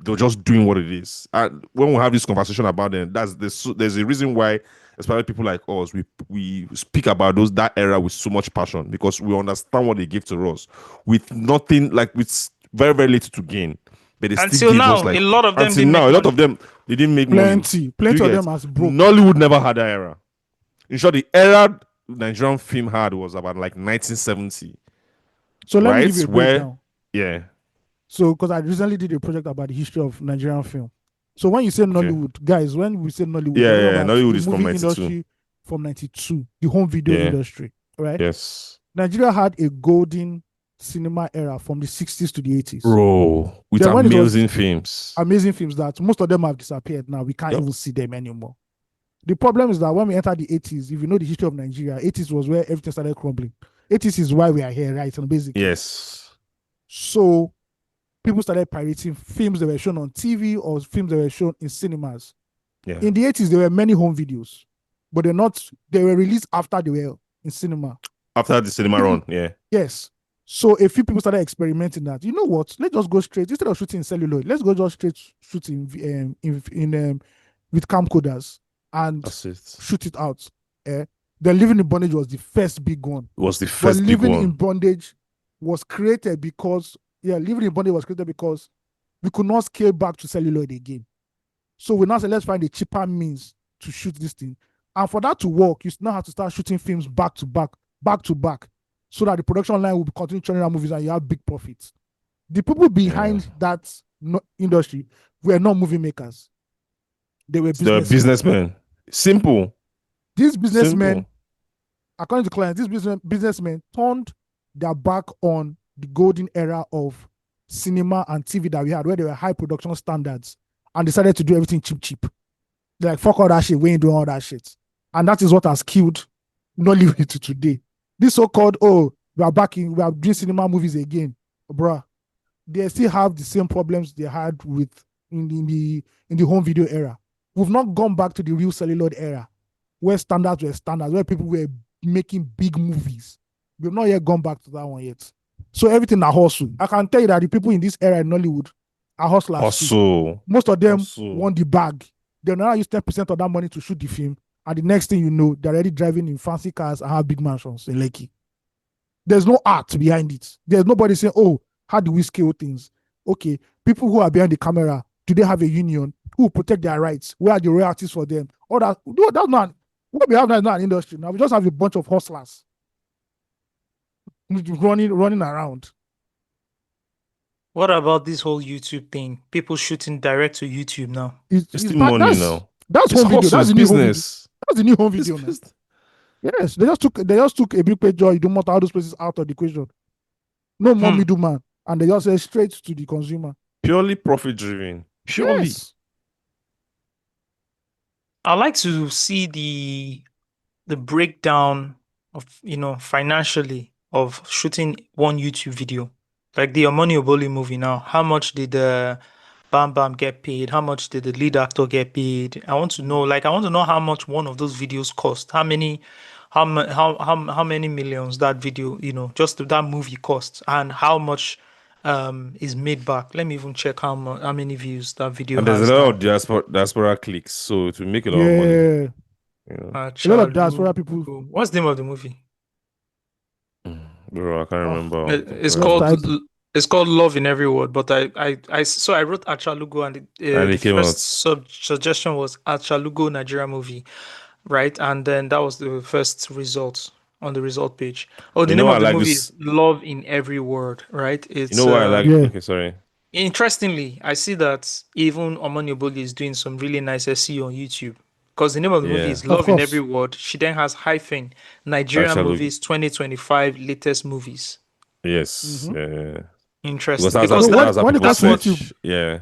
Speaker 2: they're just doing what it is. And when we have this conversation about them, there's a reason why, especially people like us, we speak about that era with so much passion, because we understand what they give to us with nothing, like with very, very little to gain. But they
Speaker 1: Until
Speaker 2: still give
Speaker 1: now,
Speaker 2: us, like,
Speaker 1: a lot of them didn't
Speaker 2: now,
Speaker 1: make
Speaker 2: a lot
Speaker 1: money.
Speaker 2: of them, they didn't make
Speaker 3: Plenty
Speaker 2: money.
Speaker 3: of them as broke.
Speaker 2: Nollywood never had that era. In short, the era Nigerian film had was about like 1970.
Speaker 3: So let me give you a breakdown.
Speaker 2: Yeah.
Speaker 3: So, because I recently did a project about the history of Nigerian film. So when you say Nollywood, guys, when we say Nollywood,
Speaker 2: Nollywood is
Speaker 3: the
Speaker 2: from
Speaker 3: movie
Speaker 2: 92.
Speaker 3: industry from 92, the home video industry, right?
Speaker 2: Yes.
Speaker 3: Nigeria had a golden cinema era from the 60s to the 80s.
Speaker 2: Bro, with amazing films.
Speaker 3: Amazing films that most of them have disappeared now. We can't even see them anymore. The problem is that when we enter the 80s, if you know the history of Nigeria, 80s was where everything started crumbling. 80s is why we are here, right? And basically.
Speaker 2: Yes.
Speaker 3: So people started pirating films that were shown on TV or films that were shown in cinemas.
Speaker 2: Yeah.
Speaker 3: In the 80s, there were many home videos, but they were released after they were in cinema.
Speaker 2: After the cinema run, yeah.
Speaker 3: Yes. So a few people started experimenting that. You know what? Let's just go straight, instead of shooting in celluloid, let's go just straight shooting with camcorders and shoot it out. Then Living in Bondage was the first big one.
Speaker 2: It was the first big
Speaker 3: Living
Speaker 2: one.
Speaker 3: in Bondage was created because Living in Bondage was created because we could not scale back to celluloid again. So we now said, let's find a cheaper means to shoot this thing. And for that to work, you now have to start shooting films back to back, so that the production line will be continue churning out movies and you have big profits. The people behind that industry were not movie makers. They were businessmen.
Speaker 2: Simple.
Speaker 3: These businessmen according to clients, these businessmen turned their back on the golden era of cinema and TV that we had, where there were high production standards, and decided to do everything cheap. They're like, fuck all that shit, we ain't doing all that shit. And that is what has killed Nollywood to today. This so-called, we are doing cinema movies again, bruh. They still have the same problems they had with in the home video era. We've not gone back to the real celluloid era, where standards were standards, where people were making big movies. We've not yet gone back to that one yet. So everything are hustle. I can tell you that the people in this era in Nollywood are hustlers.
Speaker 2: Hustle.
Speaker 3: Most of them want the bag. They'll now use 10% of that money to shoot the film. And the next thing you know, they're already driving in fancy cars and have big mansions in Lekki. There's no art behind it. There's nobody saying, oh, how do we scale things? Okay, people who are behind the camera, do they have a union? Who will protect their rights? Where are the royalties for them? All that. No, that's not what we have now is not an industry. Now we just have a bunch of hustlers running around.
Speaker 1: What about this whole YouTube thing? People shooting direct to YouTube now.
Speaker 2: It's the money now.
Speaker 3: That's
Speaker 2: It's
Speaker 3: home video.
Speaker 2: hustle,
Speaker 3: That's
Speaker 2: it's
Speaker 3: the new home video.
Speaker 2: business.
Speaker 3: That's the new home video now. Yes, they just took a big page joy. You don't want all those places out of the equation. No more middleman, and they just say straight to the consumer.
Speaker 2: Purely profit driven. Purely.
Speaker 3: Yes.
Speaker 1: I like to see the breakdown of, financially of shooting one YouTube video. Like the Omoni Oboli movie now. How much did Bam Bam get paid? How much did the lead actor get paid? I want to know how much one of those videos cost. How many millions that video, just that movie costs, and how much is made back. Let me even check how many views that video
Speaker 2: And there's
Speaker 1: has
Speaker 2: a lot
Speaker 1: now.
Speaker 2: of diaspora clicks, so it will make a lot of money.
Speaker 3: Yeah.
Speaker 2: You know?
Speaker 3: A lot of diaspora people.
Speaker 1: What's the name of the movie?
Speaker 2: Bro, I can't remember.
Speaker 1: It's called Love in Every Word, but I wrote Achalugo, and
Speaker 2: And
Speaker 1: the
Speaker 2: it came
Speaker 1: first suggestion was Achalugo Nigeria movie, right? And then that was the first result on the result page. Oh, the
Speaker 2: You
Speaker 1: name
Speaker 2: know
Speaker 1: of
Speaker 2: I
Speaker 1: the
Speaker 2: like
Speaker 1: movie
Speaker 2: this.
Speaker 1: is Love in Every Word, right? It's
Speaker 2: You know why I like?
Speaker 3: Yeah.
Speaker 2: Okay, sorry.
Speaker 1: interestingly, I see that even Omoni Oboli is doing some really nice SEO on YouTube. Because the name of the movie
Speaker 2: Yeah.
Speaker 1: is Love in
Speaker 3: course.
Speaker 1: Every Word. She then has hyphen Nigerian
Speaker 2: Achalugo.
Speaker 1: movies 2025 latest movies.
Speaker 2: Yes. Yeah.
Speaker 1: Interesting.
Speaker 2: Because
Speaker 3: Because
Speaker 2: that's how
Speaker 3: when it
Speaker 2: people
Speaker 3: comes to
Speaker 2: search.
Speaker 3: YouTube,
Speaker 2: Yeah.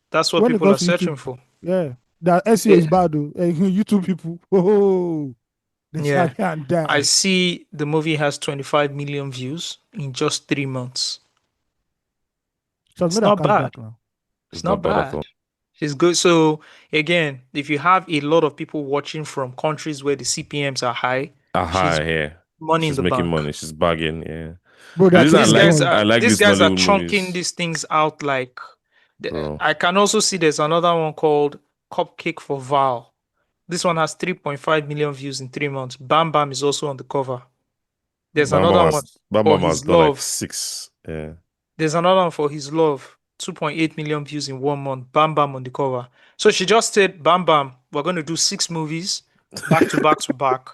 Speaker 1: That's what
Speaker 3: when it
Speaker 1: people are
Speaker 3: comes to
Speaker 1: searching
Speaker 3: YouTube,
Speaker 1: for.
Speaker 3: yeah, that SEO is bad though. YouTube people, they
Speaker 1: Yeah.
Speaker 3: shall and die.
Speaker 1: I see the movie has 25 million views in just 3 months.
Speaker 3: So
Speaker 1: It's
Speaker 3: made her
Speaker 1: not
Speaker 3: cash
Speaker 1: bad.
Speaker 3: back now.
Speaker 1: It's not bad.
Speaker 2: at all.
Speaker 1: It's good. So again, if you have a lot of people watching from countries where the CPMs are high,
Speaker 2: Aha, yeah.
Speaker 1: money
Speaker 2: She's
Speaker 1: in the
Speaker 2: making
Speaker 1: bank.
Speaker 2: money. She's bargaining. Yeah.
Speaker 3: Bro,
Speaker 2: The
Speaker 3: they're
Speaker 2: reason I
Speaker 1: These
Speaker 3: taking
Speaker 1: guys
Speaker 3: money.
Speaker 2: I like
Speaker 1: these
Speaker 2: these
Speaker 1: guys are
Speaker 2: Nollywood
Speaker 1: chunking
Speaker 2: movies.
Speaker 1: these things out like
Speaker 2: Bro.
Speaker 1: I can also see there's another one called Cupcake for Val. This one has 3.5 million views in 3 months. Bam Bam is also on the cover. There's
Speaker 2: Bam
Speaker 1: another
Speaker 2: Bam
Speaker 1: one
Speaker 2: has, Bam
Speaker 1: for
Speaker 2: Bam has
Speaker 1: His
Speaker 2: done like
Speaker 1: Love.
Speaker 2: 6. Yeah.
Speaker 1: There's another one for His Love. 2.8 million views in 1 month. Bam Bam on the cover. So she just said, Bam Bam, we're going to do 6 movies back to back to back.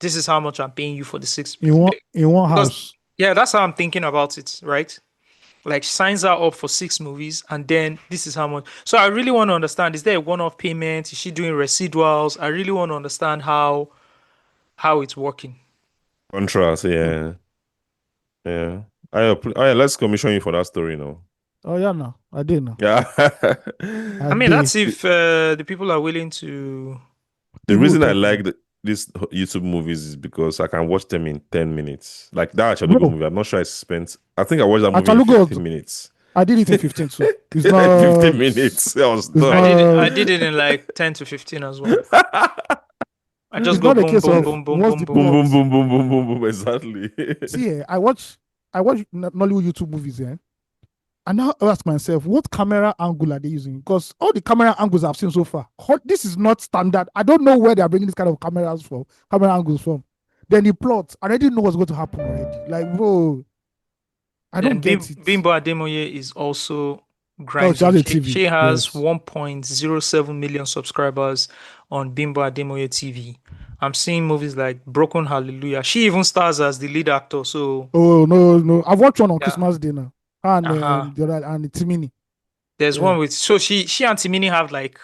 Speaker 1: This is how much I'm paying you for the 6.
Speaker 3: In one
Speaker 1: Because-
Speaker 3: house.
Speaker 1: Yeah, that's how I'm thinking about it, right? Like signs her up for 6 movies, and then this is how much. So I really want to understand: is there a one-off payment? Is she doing residuals? I really want to understand how it's working.
Speaker 2: Contrast, yeah. Yeah. Let's commission you for that story now.
Speaker 3: Oh yeah, no, I did now.
Speaker 2: Yeah.
Speaker 1: I mean, that's if the people are willing to.
Speaker 2: The reason I
Speaker 3: talk
Speaker 2: like these YouTube movies is because I can watch them in 10 minutes. Like that Achalugo
Speaker 3: Bro.
Speaker 2: movie, I'm not sure I think I watched that movie in
Speaker 3: Achalugo-
Speaker 2: 15 minutes.
Speaker 3: I did it in 15 too. It's not
Speaker 2: 15 minutes. I was
Speaker 3: it's
Speaker 2: done.
Speaker 1: I did it in like 10 to 15 as well. I just
Speaker 3: It's
Speaker 1: go
Speaker 3: not a
Speaker 1: boom,
Speaker 3: case
Speaker 1: boom,
Speaker 3: of
Speaker 1: boom, boom,
Speaker 3: what's
Speaker 1: boom,
Speaker 3: the
Speaker 1: boom.
Speaker 2: Boom, boom, boom, boom, boom, boom, boom. Exactly.
Speaker 3: See, I watch Nollywood YouTube movies, and now I ask myself, what camera angle are they using? Because all the camera angles I've seen so far, this is not standard. I don't know where they're bringing this kind of camera angles from. Then the plot, I already know what's going to happen already. Like, bro, I don't
Speaker 1: And
Speaker 3: get it.
Speaker 1: Bimbo Ademoye is also
Speaker 3: Oh,
Speaker 1: grinding.
Speaker 3: she has a TV.
Speaker 1: She has
Speaker 3: Yes.
Speaker 1: 1.07 million subscribers on Bimbo Ademoye TV. I'm seeing movies like Broken Hallelujah. She even stars as the lead actor. So
Speaker 3: Oh no, I've watched one on
Speaker 1: Yeah.
Speaker 3: Christmas Day now, and
Speaker 1: Uh-huh.
Speaker 3: the other and Timini.
Speaker 1: there's
Speaker 3: Yeah.
Speaker 1: one with she and Timini have like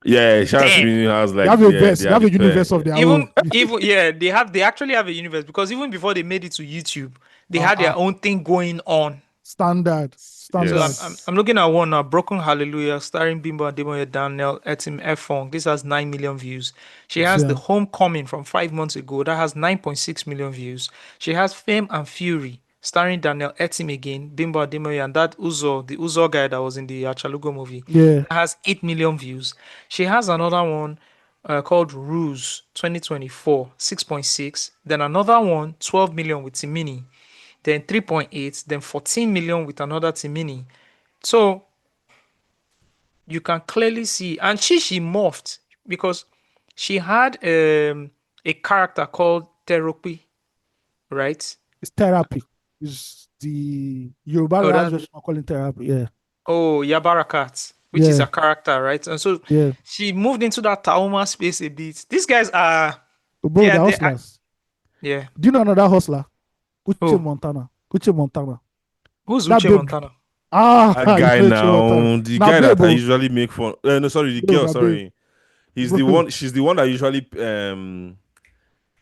Speaker 2: Yeah, Charles
Speaker 1: Damn.
Speaker 2: Minu has
Speaker 3: They
Speaker 2: like
Speaker 3: have a
Speaker 2: yeah,
Speaker 3: verse.
Speaker 2: they
Speaker 3: They
Speaker 2: are
Speaker 3: have
Speaker 2: the
Speaker 3: a universe
Speaker 2: pair.
Speaker 3: of their
Speaker 1: Even
Speaker 3: own.
Speaker 1: even yeah, they actually have a universe because even before they made it to YouTube, they had
Speaker 3: Uh-uh.
Speaker 1: their own thing going on.
Speaker 3: Standard.
Speaker 1: So
Speaker 3: Standard.
Speaker 2: Yes.
Speaker 1: I'm looking at one now, Broken Hallelujah, starring Bimbo Ademoye Daniel, Etim Efong. This has 9 million views. She has The
Speaker 3: Yeah.
Speaker 1: Homecoming from 5 months ago. That has 9.6 million views. She has Fame and Fury, starring Daniel Etim again, Bimbo Ademoye, and that Uzo, the Uzo guy that was in the Achalugo movie.
Speaker 3: Yeah.
Speaker 1: That has 8 million views. She has another one called Ruse 2024, 6.6. Then another one, 12 million with Timini. Then 3.8. Then 14 million with another Timini. So you can clearly see, and she morphed because she had a character called Teropi, right?
Speaker 3: It's therapy. It's the Yoruba
Speaker 1: Oh,
Speaker 3: house
Speaker 1: that
Speaker 3: version of calling therapy. Yeah.
Speaker 1: oh Yabarakat, which is
Speaker 3: Yeah.
Speaker 1: a character, right? And so
Speaker 3: Yeah.
Speaker 1: she moved into that Tauma space a bit. These guys are
Speaker 3: But bro, the
Speaker 1: they are
Speaker 3: hustlers.
Speaker 1: yeah.
Speaker 3: Do you know another hustler? Uche
Speaker 1: Oh,
Speaker 3: Montana. Uche Montana.
Speaker 1: who's
Speaker 3: That
Speaker 1: Uche
Speaker 3: babe.
Speaker 1: Montana?
Speaker 2: That
Speaker 3: You
Speaker 2: guy
Speaker 3: know Uche Montana.
Speaker 2: now, the
Speaker 3: Now
Speaker 2: guy that
Speaker 3: babe,
Speaker 2: I
Speaker 3: oh,
Speaker 2: usually make fun. No, sorry, the
Speaker 3: babe,
Speaker 2: girl.
Speaker 3: now babe.
Speaker 2: Sorry, he's the
Speaker 3: Bro,
Speaker 2: one. She's the one that usually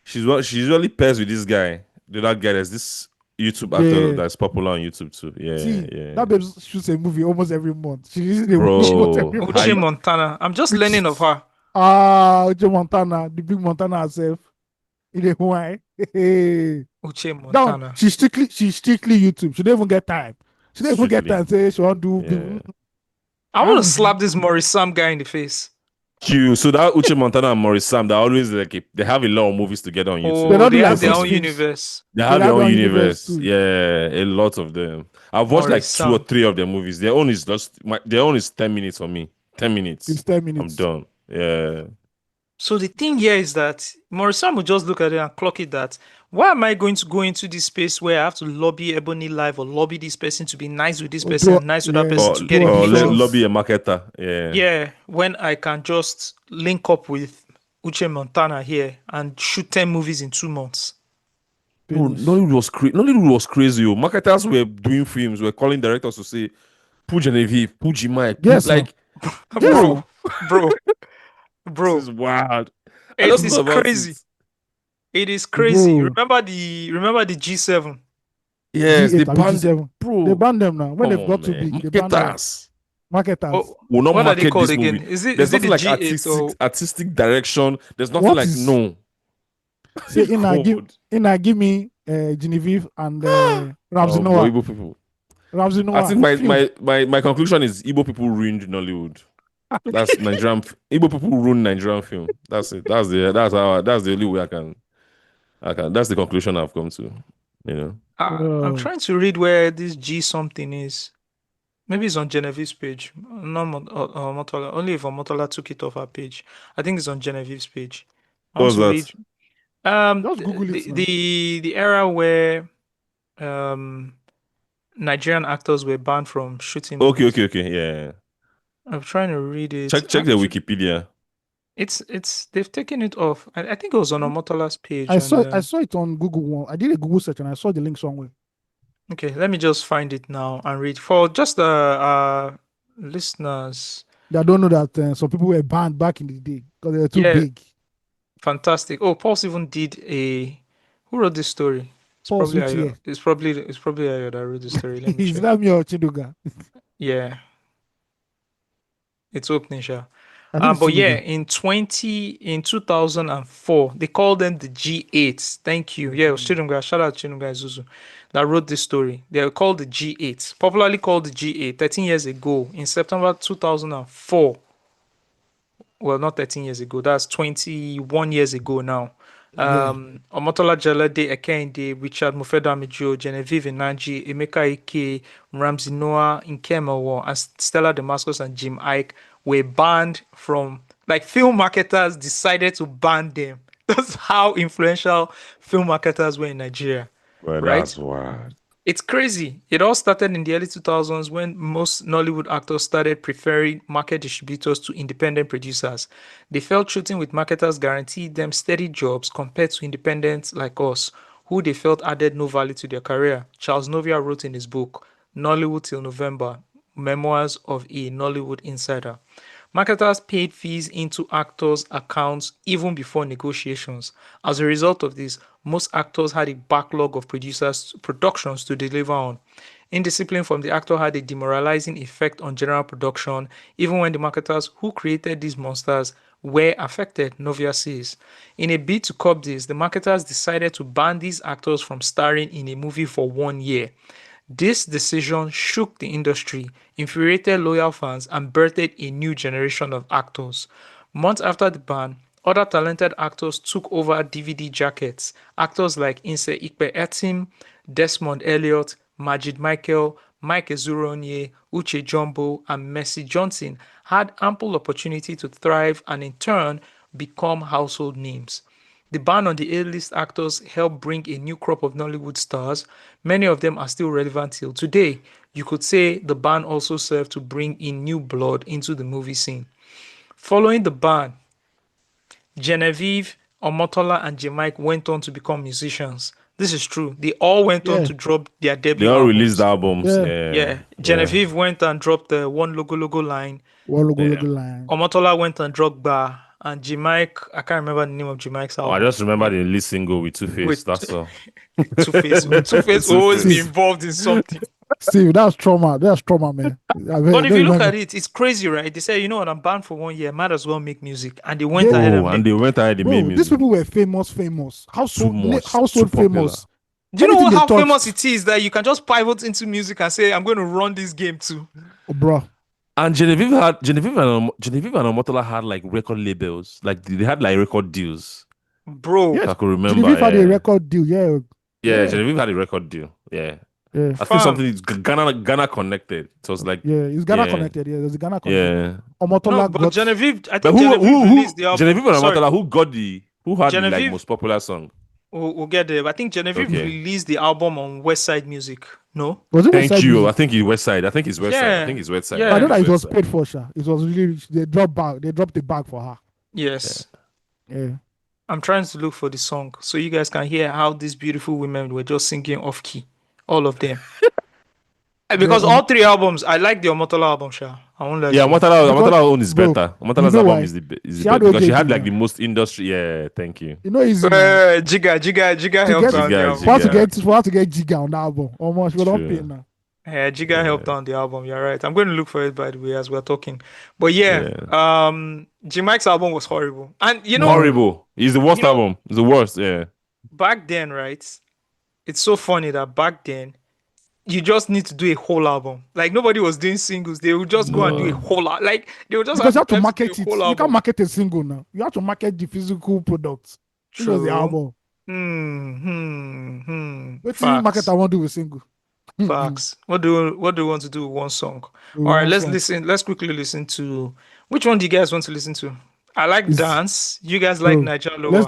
Speaker 2: she usually pairs with this guy. The other guy, there's this YouTube actor
Speaker 3: yeah.
Speaker 2: that's popular on YouTube too. Yeah,
Speaker 3: See,
Speaker 2: yeah,
Speaker 3: that babe shoots a movie almost every month. She releases a movie almost
Speaker 2: bro.
Speaker 3: every
Speaker 2: How
Speaker 3: month.
Speaker 1: Uche
Speaker 2: you,
Speaker 1: Montana. I'm just
Speaker 3: Which
Speaker 1: learning of her.
Speaker 3: Uche Montana, the big Montana herself. In a Hawaii.
Speaker 1: Uche
Speaker 3: Down.
Speaker 1: Montana.
Speaker 3: She's strictly YouTube. She don't even get time. She don't even get
Speaker 2: strictly?
Speaker 3: time. Say she want to
Speaker 2: Yeah.
Speaker 3: do.
Speaker 1: I want to slap this Maurice Sam guy in the face.
Speaker 2: Q. So that Uche Montana and Maurice Sam, they always they have a lot of movies together on YouTube.
Speaker 3: They
Speaker 1: Oh,
Speaker 3: don't
Speaker 1: they
Speaker 3: do like
Speaker 1: have their
Speaker 3: six
Speaker 1: own
Speaker 2: Frequently.
Speaker 3: films.
Speaker 1: universe.
Speaker 2: They
Speaker 3: They
Speaker 2: have their
Speaker 3: have their
Speaker 2: own
Speaker 3: own universe
Speaker 2: universe.
Speaker 3: too.
Speaker 2: Yeah, a lot of them. I've watched like
Speaker 1: Maurice
Speaker 2: 2 or
Speaker 1: Sam.
Speaker 2: 3 of their movies. Their own is 10 minutes for me. 10 minutes.
Speaker 3: It's 10
Speaker 2: I'm
Speaker 3: minutes.
Speaker 2: done. Yeah.
Speaker 1: So the thing here is that Maurice Sam will just look at it and clock it that why am I going to go into this space where I have to lobby Ebony Live or lobby this person to be nice with this
Speaker 3: Or
Speaker 1: person
Speaker 3: do
Speaker 1: and nice with that
Speaker 3: yeah,
Speaker 1: person
Speaker 2: Or
Speaker 1: to
Speaker 3: do
Speaker 1: get a
Speaker 3: auditions.
Speaker 2: lobby a marketer. Yeah.
Speaker 1: yeah, when I can just link up with Uche Montana here and shoot 10 movies in 2 months.
Speaker 2: Bro,
Speaker 3: Finish.
Speaker 2: Nollywood was crazy. Oh. Marketers were doing films, were calling directors to say, "Put Genevieve, put G-Mike,
Speaker 3: Yes, now.
Speaker 2: like
Speaker 3: Yes,
Speaker 1: Bro,
Speaker 3: now.
Speaker 1: bro,
Speaker 2: this
Speaker 1: bro.
Speaker 2: is wild." I
Speaker 1: It
Speaker 2: just
Speaker 1: is
Speaker 2: thought about
Speaker 1: crazy.
Speaker 2: it.
Speaker 1: It is crazy.
Speaker 3: Bro.
Speaker 1: Remember the G7.
Speaker 2: Yes, they
Speaker 3: G8 and
Speaker 2: banned,
Speaker 3: G7. They
Speaker 2: bro.
Speaker 3: banned them now. When
Speaker 2: Come
Speaker 3: they've
Speaker 2: on,
Speaker 3: got too
Speaker 2: man.
Speaker 3: big, they ban them.
Speaker 2: Marketers
Speaker 3: Marketers.
Speaker 1: Oh,
Speaker 2: will not
Speaker 1: what are they
Speaker 2: market
Speaker 1: called
Speaker 2: this
Speaker 1: again?
Speaker 2: movie.
Speaker 1: Is
Speaker 2: There's
Speaker 1: it
Speaker 2: nothing
Speaker 1: the
Speaker 2: like
Speaker 1: G8 or
Speaker 2: artistic direction. There's nothing
Speaker 3: What
Speaker 2: like
Speaker 3: is
Speaker 2: no.
Speaker 3: say
Speaker 2: God.
Speaker 3: give me Genevieve and Ramsey
Speaker 2: Oh, boy,
Speaker 3: Noah.
Speaker 2: Igbo people.
Speaker 3: Ramsey
Speaker 2: I
Speaker 3: Noah.
Speaker 2: think
Speaker 3: A film.
Speaker 2: my conclusion is Igbo people ruined Nollywood. That's Nigerian. Igbo people ruined Nigerian film. That's it. That's the only way I can. That's the conclusion I've come to. You know.
Speaker 1: I'm
Speaker 3: Oh,
Speaker 1: trying to read where this G something is. Maybe it's on Genevieve's page. Not Motola. Only if Motola took it off her page. I think it's on Genevieve's page. I want
Speaker 2: What's
Speaker 1: to read
Speaker 2: that?
Speaker 3: just
Speaker 1: the
Speaker 3: Google it
Speaker 1: the
Speaker 3: now.
Speaker 1: the era where um Nigerian actors were banned from shooting
Speaker 2: Okay,
Speaker 1: movies.
Speaker 2: okay, okay. Yeah.
Speaker 1: I'm trying to read it.
Speaker 2: Check the Wikipedia.
Speaker 1: It's they've taken it off. I think it was on Omotola's page
Speaker 3: I
Speaker 1: and
Speaker 3: saw it on Google one. I did a Google search and I saw the link somewhere.
Speaker 1: okay, let me just find it now and read for just listeners.
Speaker 3: I don't know that some people were banned back in the day because they were too
Speaker 1: Yeah,
Speaker 3: big.
Speaker 1: fantastic. Oh, Paul's even did a who wrote this story? It's
Speaker 3: Paul
Speaker 1: probably
Speaker 3: switch
Speaker 1: Ayo.
Speaker 3: here.
Speaker 1: It's probably Ayo that wrote the story. Let me
Speaker 3: Is
Speaker 1: check.
Speaker 3: that me or Chiduga?
Speaker 1: Yeah, it's opening, sure.
Speaker 3: I think it's
Speaker 1: But yeah,
Speaker 3: Chiduga.
Speaker 1: in 2004, they called them the G8s. Thank you. Yeah, it was Chidunga. Shout out Chidunga Zuzu that wrote this story. They were called the G8s, popularly called the G8, 13 years ago in September 2004. Well, not 13 years ago. That's 21 years ago now.
Speaker 3: Yeah.
Speaker 1: Omotola Jalade, Ekende, Richard Mufedamijo, Genevieve Inaji, Emeka Ike, Ramsey Noah, Nkemewo, and Stella Damascus and Jim Ike were banned from, like, film marketers decided to ban them. That's how influential film marketers were in Nigeria,
Speaker 2: Well,
Speaker 1: right?
Speaker 2: that's wild.
Speaker 1: It's crazy. It all started in the early 2000s when most Nollywood actors started preferring market distributors to independent producers. They felt shooting with marketers guaranteed them steady jobs compared to independents like us, who they felt added no value to their career. Charles Novia wrote in his book, Nollywood Till November, Memoirs of a Nollywood Insider. Marketers paid fees into actors' accounts even before negotiations. As a result of this, most actors had a backlog of productions to deliver on. Indiscipline from the actor had a demoralizing effect on general production, even when the marketers who created these monsters were affected, Novia says. In a bid to curb this, the marketers decided to ban these actors from starring in a movie for 1 year. This decision shook the industry, infuriated loyal fans, and birthed a new generation of actors. Months after the ban, other talented actors took over DVD jackets. Actors like Inse Ikpe Etim, Desmond Elliott, Majid Michael, Mike Ezuronye, Uche Jumbo, and Mercy Johnson had ample opportunity to thrive and in turn become household names. The ban on the A-list actors helped bring a new crop of Nollywood stars. Many of them are still relevant till today. You could say the ban also served to bring in new blood into the movie scene. Following the ban, Genevieve, Omotola, and J-Mike went on to become musicians. This is true. They all went on
Speaker 3: Yeah.
Speaker 1: to drop their
Speaker 2: They
Speaker 1: debut
Speaker 2: all
Speaker 1: albums.
Speaker 2: released albums.
Speaker 3: Yeah.
Speaker 2: Yeah.
Speaker 1: Yeah. Genevieve went and dropped the One Logo Logo line.
Speaker 3: One logo line.
Speaker 1: Omotola went and dropped Bar. And J-Mike, I can't remember the name of J-Mike's
Speaker 2: Oh,
Speaker 1: album.
Speaker 2: I just remember the lead single with Two-Face.
Speaker 1: With-
Speaker 2: That's all.
Speaker 1: Two-Face. Two-Face will always be involved in something.
Speaker 3: Steve, that's trauma. That's trauma, man.
Speaker 1: But if you look at it, it's crazy, right? They say, you know what, I'm banned for 1 year. Might as well make music. And they went ahead and
Speaker 2: And they went ahead and made
Speaker 3: Bro,
Speaker 2: music.
Speaker 3: these people were famous. Household
Speaker 2: Too much,
Speaker 3: household
Speaker 2: too popular.
Speaker 3: famous.
Speaker 1: Do you know
Speaker 3: Anything they
Speaker 1: how
Speaker 3: touch-
Speaker 1: famous it is that you can just pivot into music and say, I'm going to run this game too?
Speaker 3: Oh, bro.
Speaker 2: And Genevieve and Omotola had like record labels. Like they had like record deals.
Speaker 1: Bro.
Speaker 2: If I could remember.
Speaker 3: Genevieve had a
Speaker 2: yeah.
Speaker 3: record deal, yeah.
Speaker 2: Yeah, Genevieve had a record deal. Yeah.
Speaker 3: Yeah.
Speaker 2: I think
Speaker 1: Fam.
Speaker 2: something Ghana connected. It was like
Speaker 3: Yeah, it's Ghana
Speaker 2: Yeah.
Speaker 3: connected. Yeah, there's a Ghana connected.
Speaker 2: yeah.
Speaker 3: Omotola
Speaker 1: No, but
Speaker 3: got
Speaker 1: Genevieve, I
Speaker 2: But
Speaker 1: think Genevieve
Speaker 2: who
Speaker 1: released the album.
Speaker 2: Genevieve and
Speaker 1: Sorry,
Speaker 2: Omotola who had the like
Speaker 1: Genevieve-
Speaker 2: most popular song?
Speaker 1: we'll get there. But I think Genevieve
Speaker 2: Okay.
Speaker 1: released the album on West Side Music. No?
Speaker 3: was it
Speaker 2: Thank
Speaker 3: Westside
Speaker 2: you.
Speaker 3: Music?
Speaker 2: I think it's Westside. I think it's Westside.
Speaker 1: Yeah.
Speaker 2: I think it's Westside.
Speaker 1: Yeah.
Speaker 3: I know that it was
Speaker 2: Westside.
Speaker 3: paid for, sure. It was really they dropped the bag for her.
Speaker 1: Yes.
Speaker 3: Yeah.
Speaker 1: I'm trying to look for the song so you guys can hear how these beautiful women were just singing off key. All of them. Because all three albums, I like the Omotola album, Sha. I won't let
Speaker 2: Yeah,
Speaker 1: you.
Speaker 2: Omotola own is
Speaker 3: Bro,
Speaker 2: better.
Speaker 3: you
Speaker 2: Omotola's
Speaker 3: know
Speaker 2: album
Speaker 3: why?
Speaker 2: is the
Speaker 3: She
Speaker 2: best
Speaker 3: had
Speaker 2: because she had
Speaker 3: OJT,
Speaker 2: like the
Speaker 3: man.
Speaker 2: most industry. Yeah, thank you.
Speaker 3: You know easy. man.
Speaker 1: Jiga helped
Speaker 3: get-
Speaker 1: on the
Speaker 2: Jiga,
Speaker 1: album.
Speaker 3: For her to
Speaker 2: Jiga.
Speaker 3: get Giga on the album. Almost we don't
Speaker 2: True.
Speaker 3: pay now.
Speaker 1: Yeah, Jiga helped on the album. You're right. I'm going to look for it by the way as we're talking. But yeah, J-Mike's album was horrible. And you know,
Speaker 2: Horrible. It's the worst
Speaker 1: You know-
Speaker 2: album. It's the worst. Yeah.
Speaker 1: back then, right? It's so funny that back then you just need to do a whole album. Like nobody was doing singles. They would just go and do a whole like they would just
Speaker 3: Because you have to
Speaker 1: time
Speaker 3: market
Speaker 1: do a
Speaker 3: it.
Speaker 1: whole
Speaker 3: You
Speaker 1: album.
Speaker 3: can't market a single now. You have to market the physical product. This was the
Speaker 1: True.
Speaker 3: album. What do you market I want to do with single?
Speaker 1: Facts. What do you want to do with one song?
Speaker 3: With
Speaker 1: All right,
Speaker 3: one
Speaker 1: let's
Speaker 3: song.
Speaker 1: listen. Let's quickly listen to which one do you guys want to listen to? I like
Speaker 3: Is-
Speaker 1: dance. You guys like
Speaker 3: Bro,
Speaker 1: Niger Lower.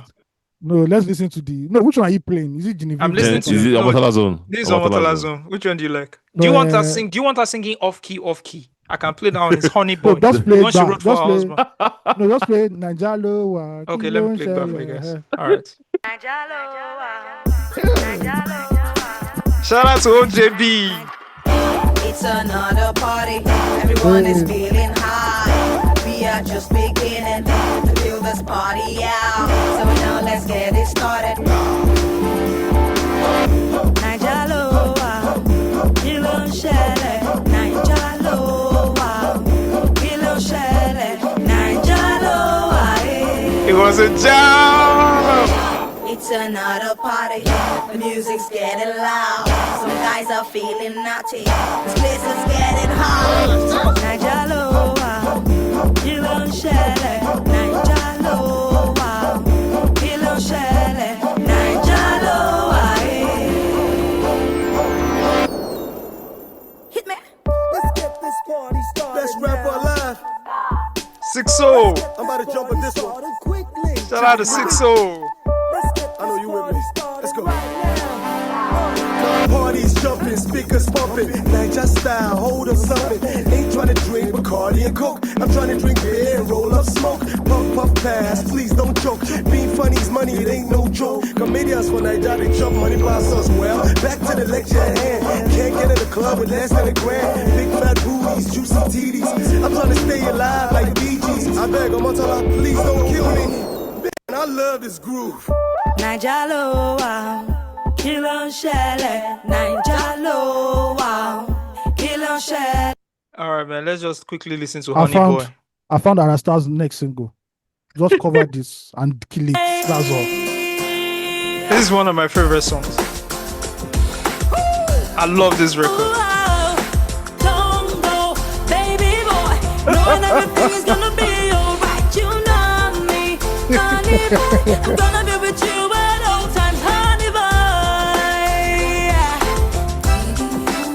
Speaker 3: Let's listen to the. No, which one are you playing? Is it Genevieve?
Speaker 1: I'm listening to
Speaker 2: Is it
Speaker 1: no,
Speaker 2: Omotola Zone?
Speaker 1: This is Omotola Zone. Which one do you like? Do you want us sing? Do you want us singing off key? Off key. I can play that one. It's Honey Boy.
Speaker 3: No, just play
Speaker 1: The one she
Speaker 3: back.
Speaker 1: wrote for
Speaker 3: Just
Speaker 1: her
Speaker 3: play.
Speaker 1: husband.
Speaker 3: No, just play Najalo.
Speaker 1: Okay, let me play it back for you guys. All right. Shout out to OJB.
Speaker 10: It's another party. Everyone is feeling high. We are just beginning to feel this party out. So now let's get it started. Najaloa, Kilo Shele, Najaloa, Kilo Shele, Najaloa.
Speaker 1: It was a jam.
Speaker 10: It's another party. The music's getting loud. Some guys are feeling naughty. This place is getting hot. Najaloa, Kilo Shele, Najaloa, Kilo Shele, Najaloa. Hit me.
Speaker 11: Let's get this party started. Best rapper alive.
Speaker 1: 6-0.
Speaker 11: I'm about to jump on this one.
Speaker 1: Shout out to 6-0.
Speaker 11: I know you with me. Let's go. Parties jumping, speakers pumping, Niger style, hold up something. Ain't trying to drink Bacardi and Coke. I'm trying to drink beer and roll up smoke. Puff, puff, pass, please don't joke. Being funny's money, it ain't no joke. Comedians for Niger, they jump money pass us well. Back to the lecture at hand. Can't get in the club with less than $1,000. Big fat booties, juicy titties. I'm trying to stay alive like BG. I beg, Omotola, please don't kill me. Man, I love this groove.
Speaker 10: Naija ló wà, kí ló ń ṣẹlẹ̀? Naija ló wà, kí ló ń ṣẹlẹ̀?
Speaker 1: All right, man. Let's just quickly listen to Honey Boy.
Speaker 3: I found Arasta's next single. Just cover this and kill it. That's all.
Speaker 1: This is one of my favorite songs. I love this record.
Speaker 10: Don't go, baby boy, knowing everything is gonna be alright. You know me, honey boy, I'm gonna be with you at all times, honey boy. Yeah.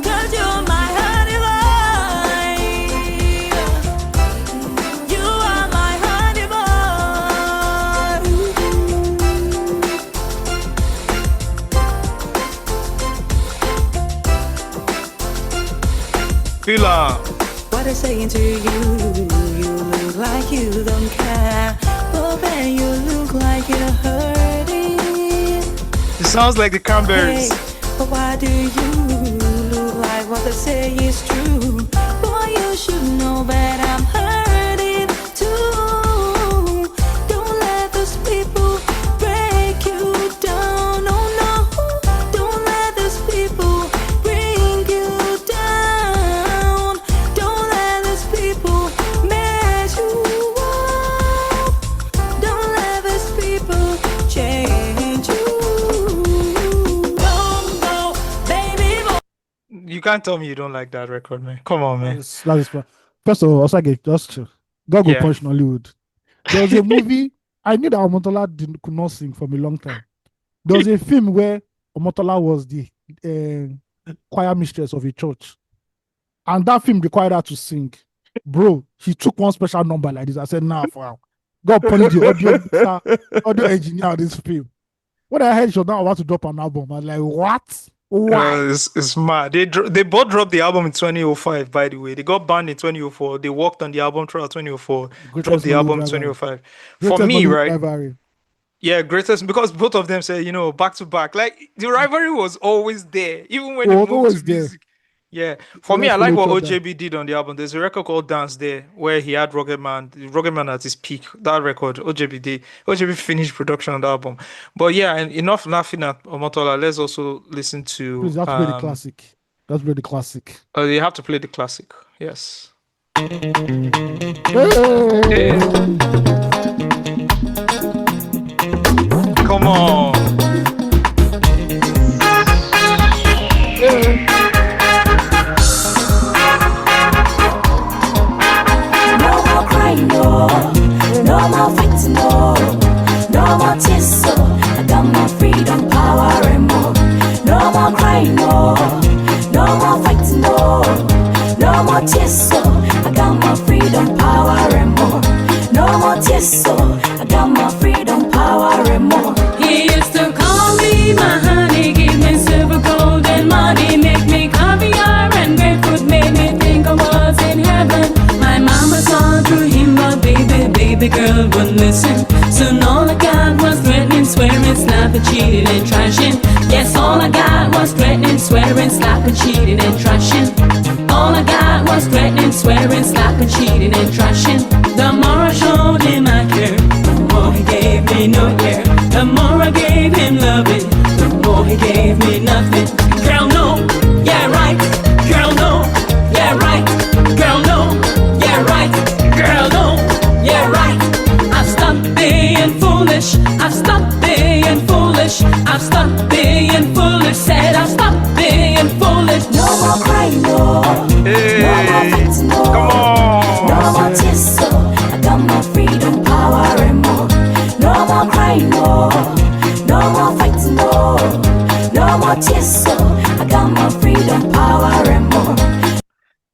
Speaker 10: 'Cause you're my honey boy. You are my honey
Speaker 1: Fila.
Speaker 10: What they saying to you? You look like you don't care, but then you look like you're hurting.
Speaker 1: It sounds like the Cranberries.
Speaker 10: Hey, but why do you look like what they say is true? Boy, you should know that I'm hurting too. Don't let those people break you down. Oh no, don't let those people bring you down. Don't let those people mess you up. Don't let those people change you. Don't go, baby boy.
Speaker 1: You can't tell me you don't like that record, man. Come on, man.
Speaker 3: That is fun. First of all, Osagie, just chill. God go
Speaker 1: Yeah.
Speaker 3: punch Nollywood. There was a movie. I knew that Omotola could not sing from a long time. There was a film where Omotola was the choir mistress of a church, and that film required her to sing. Bro, she took one special number like this. I said, "Nah, wow, God punish the audio engineer of this film." When I heard she was now about to drop an album, I was like, "What? Why?"
Speaker 1: It's mad. They both dropped the album in 2005, by the way. They got banned in 2004. They worked on the album throughout 2004. Dropped the album in 2005. For me, right?
Speaker 3: Rivalry.
Speaker 1: Yeah, greatest, because both of them say, back to back. Like the rivalry was always there, even when
Speaker 3: It
Speaker 1: they
Speaker 3: was
Speaker 1: moved
Speaker 3: always
Speaker 1: to
Speaker 3: there.
Speaker 1: music. Yeah. For me, I
Speaker 3: Let's
Speaker 1: like what
Speaker 3: follow each other.
Speaker 1: OJB did on the album. There's a record called Dance there where he had Rugged Man at his peak. That record, OJB did. OJB finished production on the album. But yeah, and enough laughing at Omotola. Let's also listen to
Speaker 3: Please, you have to play the classic. That's really the classic.
Speaker 1: you have to play the classic. Yes.
Speaker 3: Hey!
Speaker 1: Come on.
Speaker 10: No more crying, no. No more fighting, no. No more tears, so I got my freedom, power, and more. No more crying, no. No more fighting, no. No more tears, so I got my freedom, power, and more. No more tears, so I got my freedom, power, and more. He used to call me my honey, give me silver, gold, and money, make me caviar and grapefruit, made me think I was in heaven. My mama saw through him, but baby girl wouldn't listen. Soon all I got was threatening, swearing, slapping, cheating, and trashing. Yes, all I got was threatening, swearing, slapping, cheating, and trashing. All I got was threatening, swearing, slapping, cheating, and trashing. The more I showed him I care, the more he gave me no ear. The more I gave him loving, the more he gave me nothing. Girl, no, yeah, right. Girl, no, yeah, right. Girl, no, yeah, right. Girl, no, yeah, right. I've stopped being foolish. I've stopped being foolish. I've stopped being foolish. Said I've stopped being foolish. No more crying, no.
Speaker 1: Hey,
Speaker 10: No more fighting, no.
Speaker 1: come on.
Speaker 10: No more tears, so I got my freedom, power, and more. No more crying, no. No more fighting, no. No more tears, so I got my freedom, power, and more.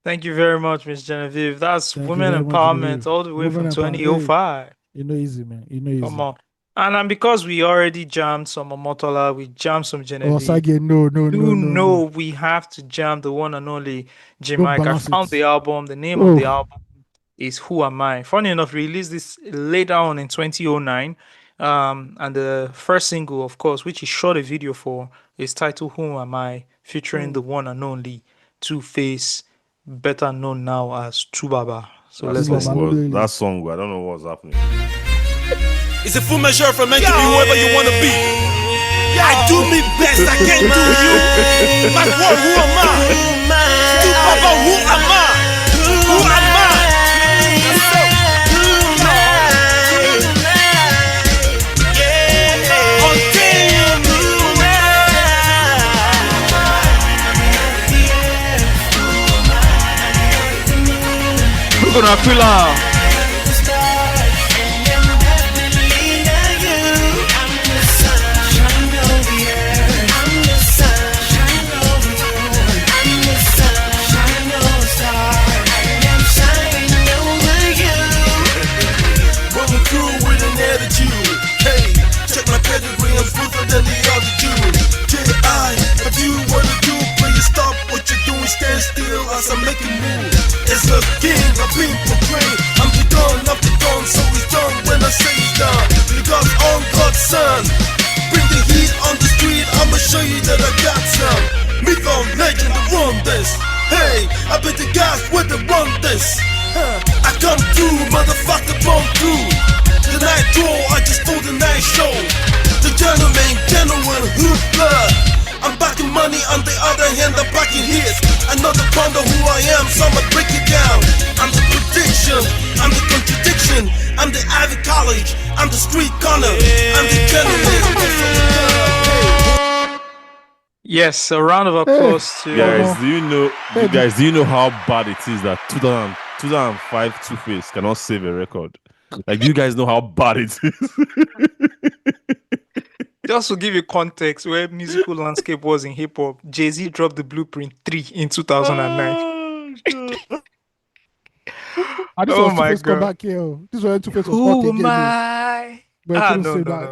Speaker 1: Thank you very much, Miss Genevieve. That's
Speaker 3: Thank you
Speaker 1: women
Speaker 3: very much,
Speaker 1: empowerment
Speaker 3: Genevieve.
Speaker 1: all the way
Speaker 3: Women
Speaker 1: from
Speaker 3: empowerment.
Speaker 1: 2005.
Speaker 3: You know easy, man. You know easy.
Speaker 1: Come on. And because we already jammed some Omotola, we jammed some Genevieve.
Speaker 3: Osagie, no.
Speaker 1: We have to jam the one and only Jamaica. I
Speaker 3: balance
Speaker 1: found
Speaker 3: it.
Speaker 1: the album. The name of the album is Who Am I? Funny enough, released this later on in 2009. And the first single, of course, which he shot a video for, is titled Who Am I? Featuring the one and only Two-Face, better known now as Tubaba. So
Speaker 2: That
Speaker 1: let's
Speaker 2: song
Speaker 1: listen.
Speaker 2: was, that song, I don't know what's happening.
Speaker 12: It's a full measure for meant to be whoever you wanna be. I do me best, I can't do you. My word, who am I? Stu Papa, who am I? Who am I?
Speaker 1: We're gonna feel out.
Speaker 11: Than the other dude. J.I. If you wanna do, please stop what you're doing, stand still as I'm making move. It's a king, I've been portrayed. I'm the dawn of the dawn, so it's done when I say it's done. Because on God's son, bring the heat on the street, I'ma show you that I got some. Me on legend to run this. Hey, I bet the guys with the run this. I come through, motherfucker, come through. The night draw, I just stole the night show. The gentleman, genuine, hood blood. I'm backing money, on the other hand, I'm backing hits. Another ponder who I am, so I'ma break it down. I'm the prediction, I'm the contradiction. I'm the Ivy College, I'm the street corner. I'm the gentleman.
Speaker 1: Yes, a round of applause to
Speaker 2: guys. Do you know how bad it is that 2005 Two-Face cannot save a record? Like, do you guys know how bad it is?
Speaker 1: Just to give you context where musical landscape was in hip hop, Jay-Z dropped the Blueprint 3 in 2009.
Speaker 3: Oh my God! Back here. This was Two-Face was
Speaker 1: Who am I?
Speaker 3: But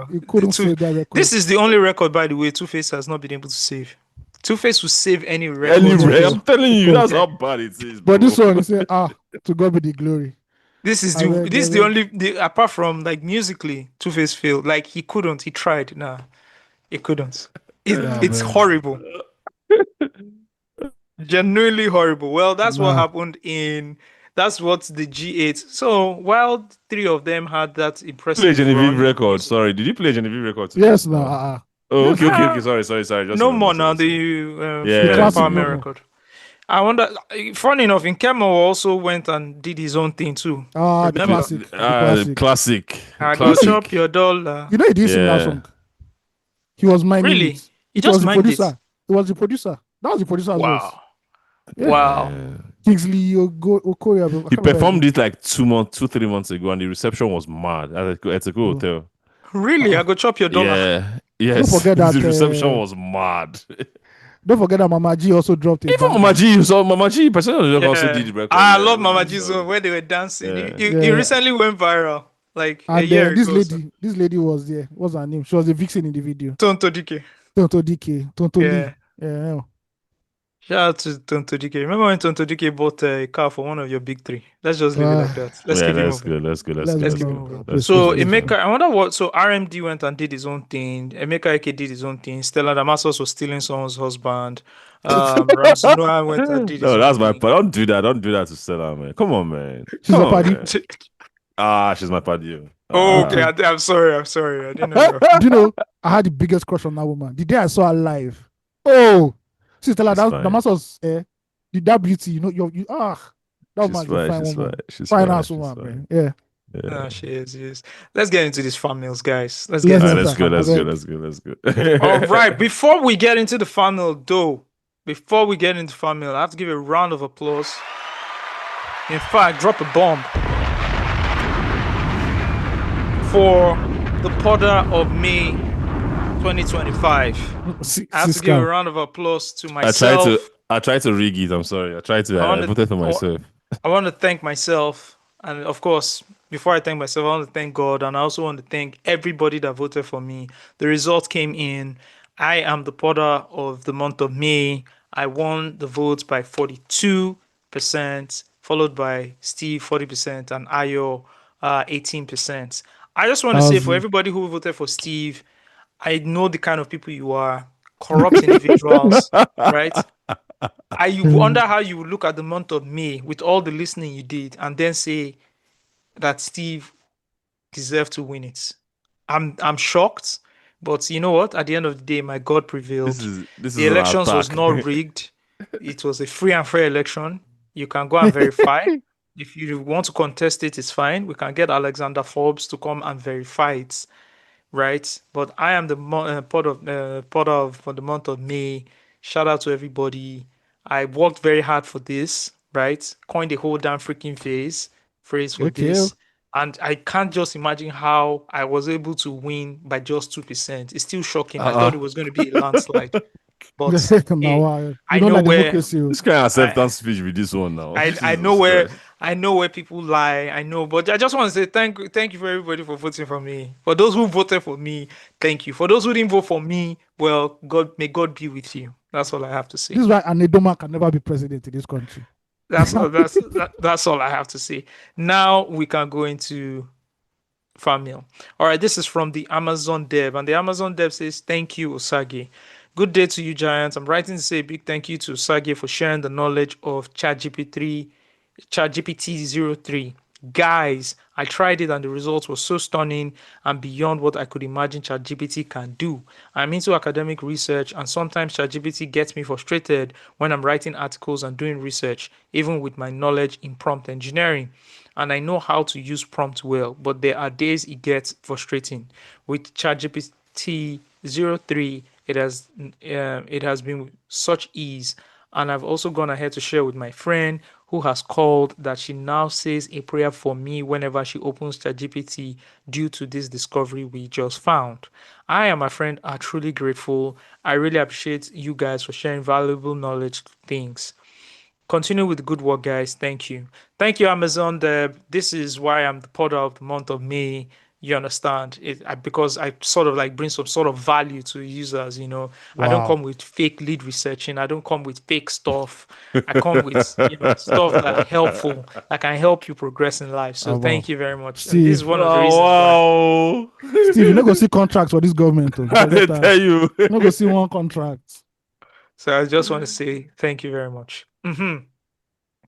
Speaker 3: he couldn't save that record.
Speaker 1: This is the only record, by the way, Two-Face has not been able to save. Two-Face will save any record.
Speaker 2: I'm telling you, that's how bad it is. Bro.
Speaker 3: But this one, he said, to God be the glory.
Speaker 1: This is the only apart from like musically, Two-Face failed. Like he couldn't. He tried. Nah, he couldn't. It's horrible. Genuinely horrible. Well, that's what happened that's what the G8. So while three of them had that impressive
Speaker 2: play Genevieve record. Sorry, did you play Genevieve record?
Speaker 3: Yes, no.
Speaker 2: Oh, okay. Sorry. Just
Speaker 1: no more now. The Power record. I wonder. Funny enough, Nkemo also went and did his own thing too.
Speaker 3: The
Speaker 2: classic.
Speaker 1: I go chop your dollar.
Speaker 3: You know he didn't sing that song. He was miming
Speaker 1: really.
Speaker 3: It.
Speaker 1: He just miming it.
Speaker 3: He was the producer. That was the producer as well.
Speaker 1: Yeah. Wow.
Speaker 3: Kingsley Okoye.
Speaker 2: He performed it like 2-3 months ago, and the reception was mad at a good hotel.
Speaker 1: Really? I go chop your dollar.
Speaker 2: Yeah. Yes.
Speaker 3: Don't forget that
Speaker 2: the reception was mad.
Speaker 3: Don't forget that Mama G also dropped it.
Speaker 2: Even Mama G, also did the record.
Speaker 1: I love Mama G so when they were dancing. He recently went viral. Like
Speaker 3: and
Speaker 1: a year
Speaker 3: this
Speaker 1: ago.
Speaker 3: This lady was there. What's her name? She was the vixen in the video.
Speaker 1: Tonto Dike.
Speaker 3: Tonto
Speaker 1: yeah.
Speaker 3: Lee. Yeah.
Speaker 1: Shout out to Tonto Dike. Remember when Tonto Dike bought a car for one of your big three? Let's just leave it like that. Let's keep it moving.
Speaker 2: Let's go.
Speaker 1: So Emeka, I wonder what. So RMD went and did his own thing. Emeka Ike did his own thing. Stella Damasos was stealing someone's husband. Ramsey Noah went and did his own
Speaker 2: that's my
Speaker 1: thing.
Speaker 2: part. Don't do that to Stella, man. Come on, man.
Speaker 3: She's a party.
Speaker 2: She's my party.
Speaker 1: Okay, I'm sorry. I didn't know.
Speaker 3: Do you know? I had the biggest crush on that woman. The day I saw her live. Oh. Sister, Damasos, that beauty, you know, that woman is a fine woman. Fine ass woman, man. Yeah.
Speaker 1: No, she is. Let's get into these fan mails, guys. Let's
Speaker 2: go.
Speaker 1: All right. Before we get into the fan mail, I have to give a round of applause. In fact, drop a bomb for the Podder of May 2025. I have to give a round of applause to myself.
Speaker 2: I tried to rig it. I'm sorry. I voted for myself.
Speaker 1: I want to thank myself, and of course, before I thank myself, I want to thank God, and I also want to thank everybody that voted for me. The results came in. I am the Podder of the month of May. I won the votes by 42%, followed by Steve 40% and Ayo 18%. I just want to say for everybody who voted for Steve, I know the kind of people you are, corrupt individuals, right? I wonder how you would look at the month of May with all the listening you did and then say that Steve deserved to win it. I'm shocked, but you know what? At the end of the day, my God prevailed.
Speaker 2: This
Speaker 1: The
Speaker 2: is an
Speaker 1: elections was
Speaker 2: attack.
Speaker 1: not rigged. It was a free and fair election. You can go and verify. If you want to contest it, it's fine. We can get Alexander Forbes to come and verify it, right? But I am the part of for the month of May. Shout out to everybody. I worked very hard for this, right? Coined the whole damn freaking phrase for
Speaker 3: Okay.
Speaker 1: this. And I can't just imagine how I was able to win by just 2%. It's still shocking. I thought it was going to be a landslide. But hey,
Speaker 3: Now, you
Speaker 1: I
Speaker 3: don't
Speaker 1: know
Speaker 3: like
Speaker 1: where
Speaker 3: democracy.
Speaker 2: This kind of
Speaker 1: I,
Speaker 2: acceptance speech with this one now.
Speaker 1: I know
Speaker 2: Jesus
Speaker 1: where
Speaker 2: Christ.
Speaker 1: people lie. I know, but I just want to say thank you for everybody for voting for me. For those who voted for me, thank you. For those who didn't vote for me, well, may God be with you. That's all I have to say.
Speaker 3: This is why an Edoma can never be president in this country.
Speaker 1: That's all I have to say. Now we can go into fanmail. All right, this is from the Amazon dev, and the Amazon dev says, "Thank you, Osagie. Good day to you, Giants. I'm writing to say a big thank you to Osagie for sharing the knowledge of ChatGPT 03. Guys, I tried it and the results were so stunning and beyond what I could imagine ChatGPT can do. I'm into academic research and sometimes ChatGPT gets me frustrated when I'm writing articles and doing research, even with my knowledge in prompt engineering. And I know how to use prompt well, but there are days it gets frustrating. With ChatGPT 03, it has been such ease, and I've also gone ahead to share with my friend who has called that she now says a prayer for me whenever she opens ChatGPT due to this discovery we just found. I and my friend are truly grateful. I really appreciate you guys for sharing valuable knowledge things. Continue with the good work, guys. Thank you. Thank you, Amazon. This is why I'm the podder of the month of May. You understand because I sort of like bring some sort of value to users. I don't
Speaker 3: Wow.
Speaker 1: come with fake lead researching. I don't come with fake stuff. I come with stuff that are helpful, that can help you progress in life. So
Speaker 3: Wow.
Speaker 1: thank you very much. And this is
Speaker 3: Steve.
Speaker 1: one of the reasons why.
Speaker 2: Oh, wow.
Speaker 3: Steve, you not go see contracts for this government.
Speaker 2: I tell you.
Speaker 3: You not go see one contract.
Speaker 1: So I just want to say thank you very much.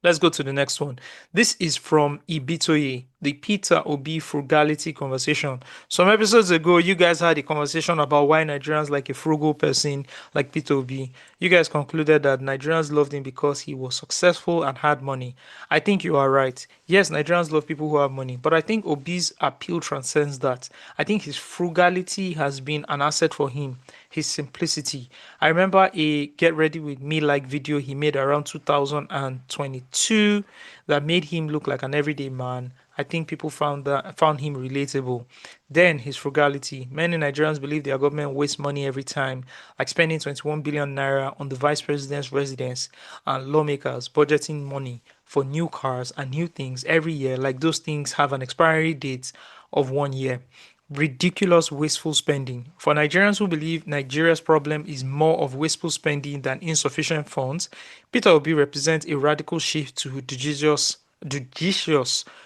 Speaker 1: Let's go to the next one. This is from Ibitoye, the Peter Obi frugality conversation. Some episodes ago, you guys had a conversation about why Nigerians like a frugal person like Peter Obi. You guys concluded that Nigerians loved him because he was successful and had money. I think you are right. Yes, Nigerians love people who have money, but I think Obi's appeal transcends that. I think his frugality has been an asset for him, his simplicity. I remember a Get Ready With Me like video he made around 2022 that made him look like an everyday man. I think people found him relatable. Then his frugality. Many Nigerians believe their government wastes money every time, like spending 21 billion naira on the vice president's residence and lawmakers budgeting money for new cars and new things every year, like those things have an expiry date of 1 year. Ridiculous wasteful spending. For Nigerians who believe Nigeria's problem is more of wasteful spending than insufficient funds, Peter Obi represents a radical shift to judicious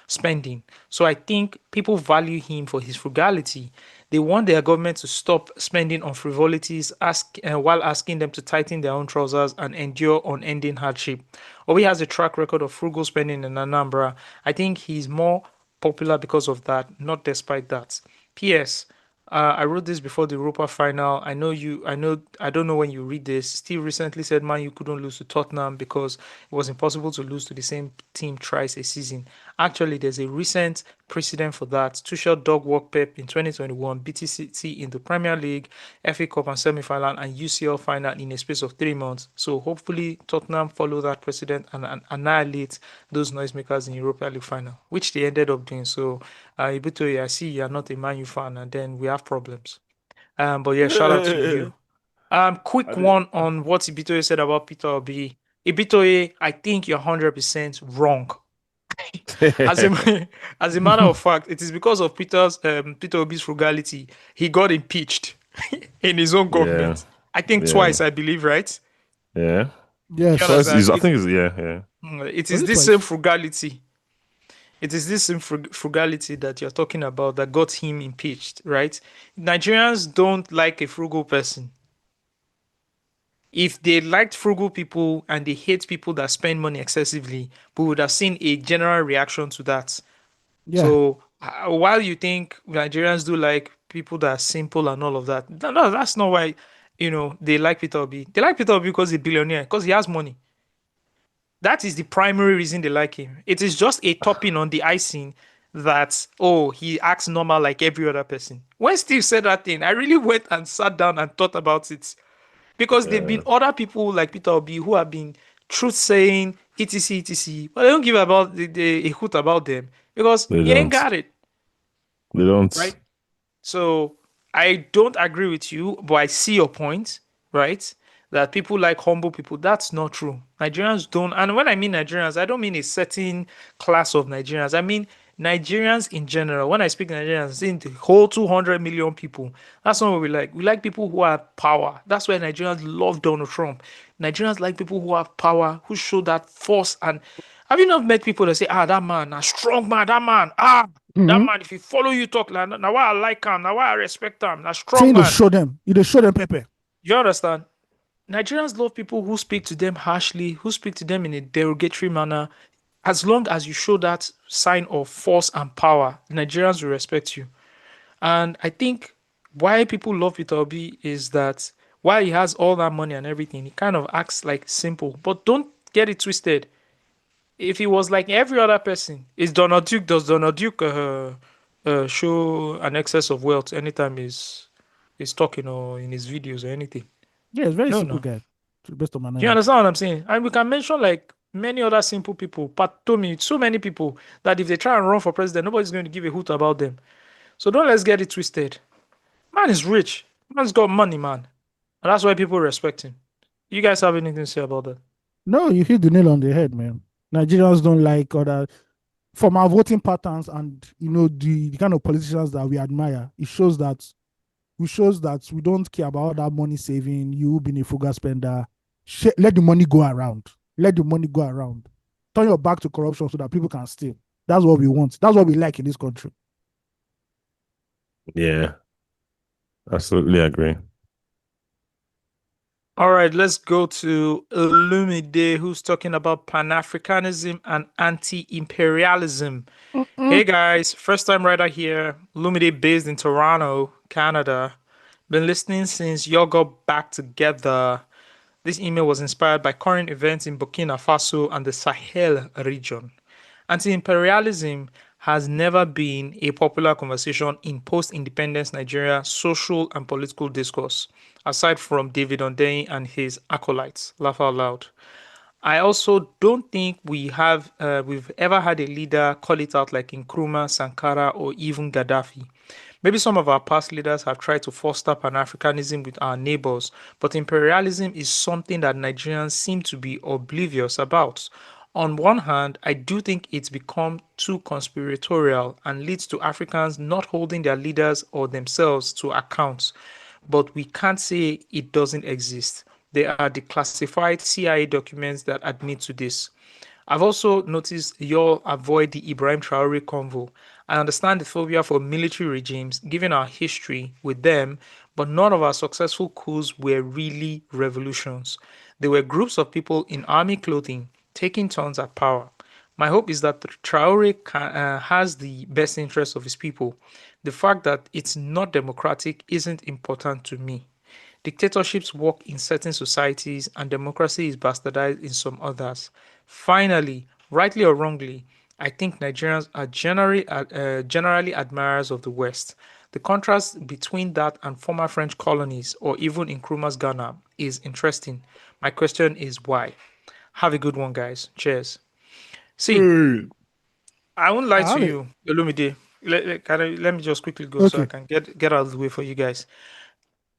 Speaker 1: spending. So I think people value him for his frugality. They want their government to stop spending on frivolities while asking them to tighten their own trousers and endure unending hardship. Obi has a track record of frugal spending in Anambra. I think he's more popular because of that, not despite that. P.S. I wrote this before the Europa final. I know you. I know. I don't know when you read this. Steve recently said, "Man, you couldn't lose to Tottenham because it was impossible to lose to the same team twice a season." Actually, there's a recent precedent for that. Tuchel dog walk Pep in 2021, BTCT in the Premier League, FA Cup and semi-final, and UCL final in a space of 3 months. So hopefully Tottenham follow that precedent and annihilate those noisemakers in Europa League final, which they ended up doing. So, Ibitoye, I see you are not a Man U fan, and then we have problems. But yeah, shout out to you. Quick one on what Ibitoye said about Peter Obi. Ibitoye, I think you're 100% wrong. As a, as a matter of fact, it is because of Peter Obi's frugality he got impeached in his own government. I think twice, I believe, right?
Speaker 2: Yeah.
Speaker 3: Yes.
Speaker 2: So I think it's yeah.
Speaker 1: It is this same frugality. It is this same frugality that you're talking about that got him impeached, right? Nigerians don't like a frugal person. If they liked frugal people and they hate people that spend money excessively, we would have seen a general reaction to that.
Speaker 3: Yeah.
Speaker 1: So while you think Nigerians do like people that are simple and all of that, no, that's not why, they like Peter Obi. They like Peter Obi because he's a billionaire, because he has money. That is the primary reason they like him. It is just a topping on the icing that, oh, he acts normal like every other person. When Steve said that thing, I really went and sat down and thought about it. Because there've
Speaker 2: Yeah,
Speaker 1: been other people like Peter Obi who have been truth saying, etc, etc. But I don't give about a hoot about them because
Speaker 2: they
Speaker 1: you ain't
Speaker 2: don't.
Speaker 1: got it,
Speaker 2: They don't.
Speaker 1: right? So I don't agree with you, but I see your point, right? That people like humble people. That's not true. Nigerians don't, and when I mean Nigerians, I don't mean a certain class of Nigerians. I mean Nigerians in general. When I speak Nigerians, in the whole 200 million people. That's not what we like. We like people who have power. That's why Nigerians love Donald Trump. Nigerians like people who have power, who show that force. And have you not met people that say, that man, a strong man, that man, that
Speaker 3: Mhm.
Speaker 1: man, if he follow you talk, like, now why I like him, now why I respect him, a strong
Speaker 3: Saying to
Speaker 1: man.
Speaker 3: show them, you just show them pepper.
Speaker 1: You understand? Nigerians love people who speak to them harshly, who speak to them in a derogatory manner. As long as you show that sign of force and power, Nigerians will respect you. And I think why people love Peter Obi is that while he has all that money and everything, he kind of acts like simple. But don't get it twisted. If he was like every other person, does Donald Duke show an excess of wealth anytime he's talking or in his videos or anything?
Speaker 3: Yeah, it's very
Speaker 1: No,
Speaker 3: simple
Speaker 1: no.
Speaker 3: guy, to the best of my
Speaker 1: Do you
Speaker 3: knowledge.
Speaker 1: understand what I'm saying? And we can mention like many other simple people, Patomi, so many people that if they try and run for president, nobody's going to give a hoot about them. So don't let's get it twisted. Man is rich. Man's got money, man. And that's why people respect him. You guys have anything to say about that?
Speaker 3: No, you hit the nail on the head, man. Nigerians don't like other from our voting patterns and the kind of politicians that we admire. It shows that we don't care about that money saving. You being a frugal spender, let the money go around. Let the money go around. Turn your back to corruption so that people can steal. That's what we want. That's what we like in this country.
Speaker 2: Yeah, absolutely agree.
Speaker 1: All right, let's go to Illumide, who's talking about Pan-Africanism and anti-imperialism. Hey guys, first time writer here. Illumide based in Toronto, Canada. Been listening since y'all got back together. This email was inspired by current events in Burkina Faso and the Sahel region. Anti-imperialism has never been a popular conversation in post-independence Nigeria social and political discourse, aside from David Hundeyin and his acolytes. Laugh out loud. I also don't think we've ever had a leader call it out like Nkrumah, Sankara, or even Gaddafi. Maybe some of our past leaders have tried to foster Pan-Africanism with our neighbors, but imperialism is something that Nigerians seem to be oblivious about. On one hand, I do think it's become too conspiratorial and leads to Africans not holding their leaders or themselves to account. But we can't say it doesn't exist. There are declassified CIA documents that admit to this. I've also noticed y'all avoid the Ibrahim Traore convo. I understand the phobia for military regimes, given our history with them, but none of our successful coups were really revolutions. They were groups of people in army clothing taking turns at power. My hope is that Traore has the best interests of his people. The fact that it's not democratic isn't important to me. Dictatorships work in certain societies and democracy is bastardized in some others. Finally, rightly or wrongly, I think Nigerians are generally admirers of the West. The contrast between that and former French colonies or even Nkrumah's Ghana is interesting. My question is why? Have a good one, guys. Cheers. See, I won't lie
Speaker 3: I
Speaker 1: to
Speaker 3: have it.
Speaker 1: you, Olumide. Let me just quickly go so I
Speaker 3: Okay.
Speaker 1: can get out of the way for you guys.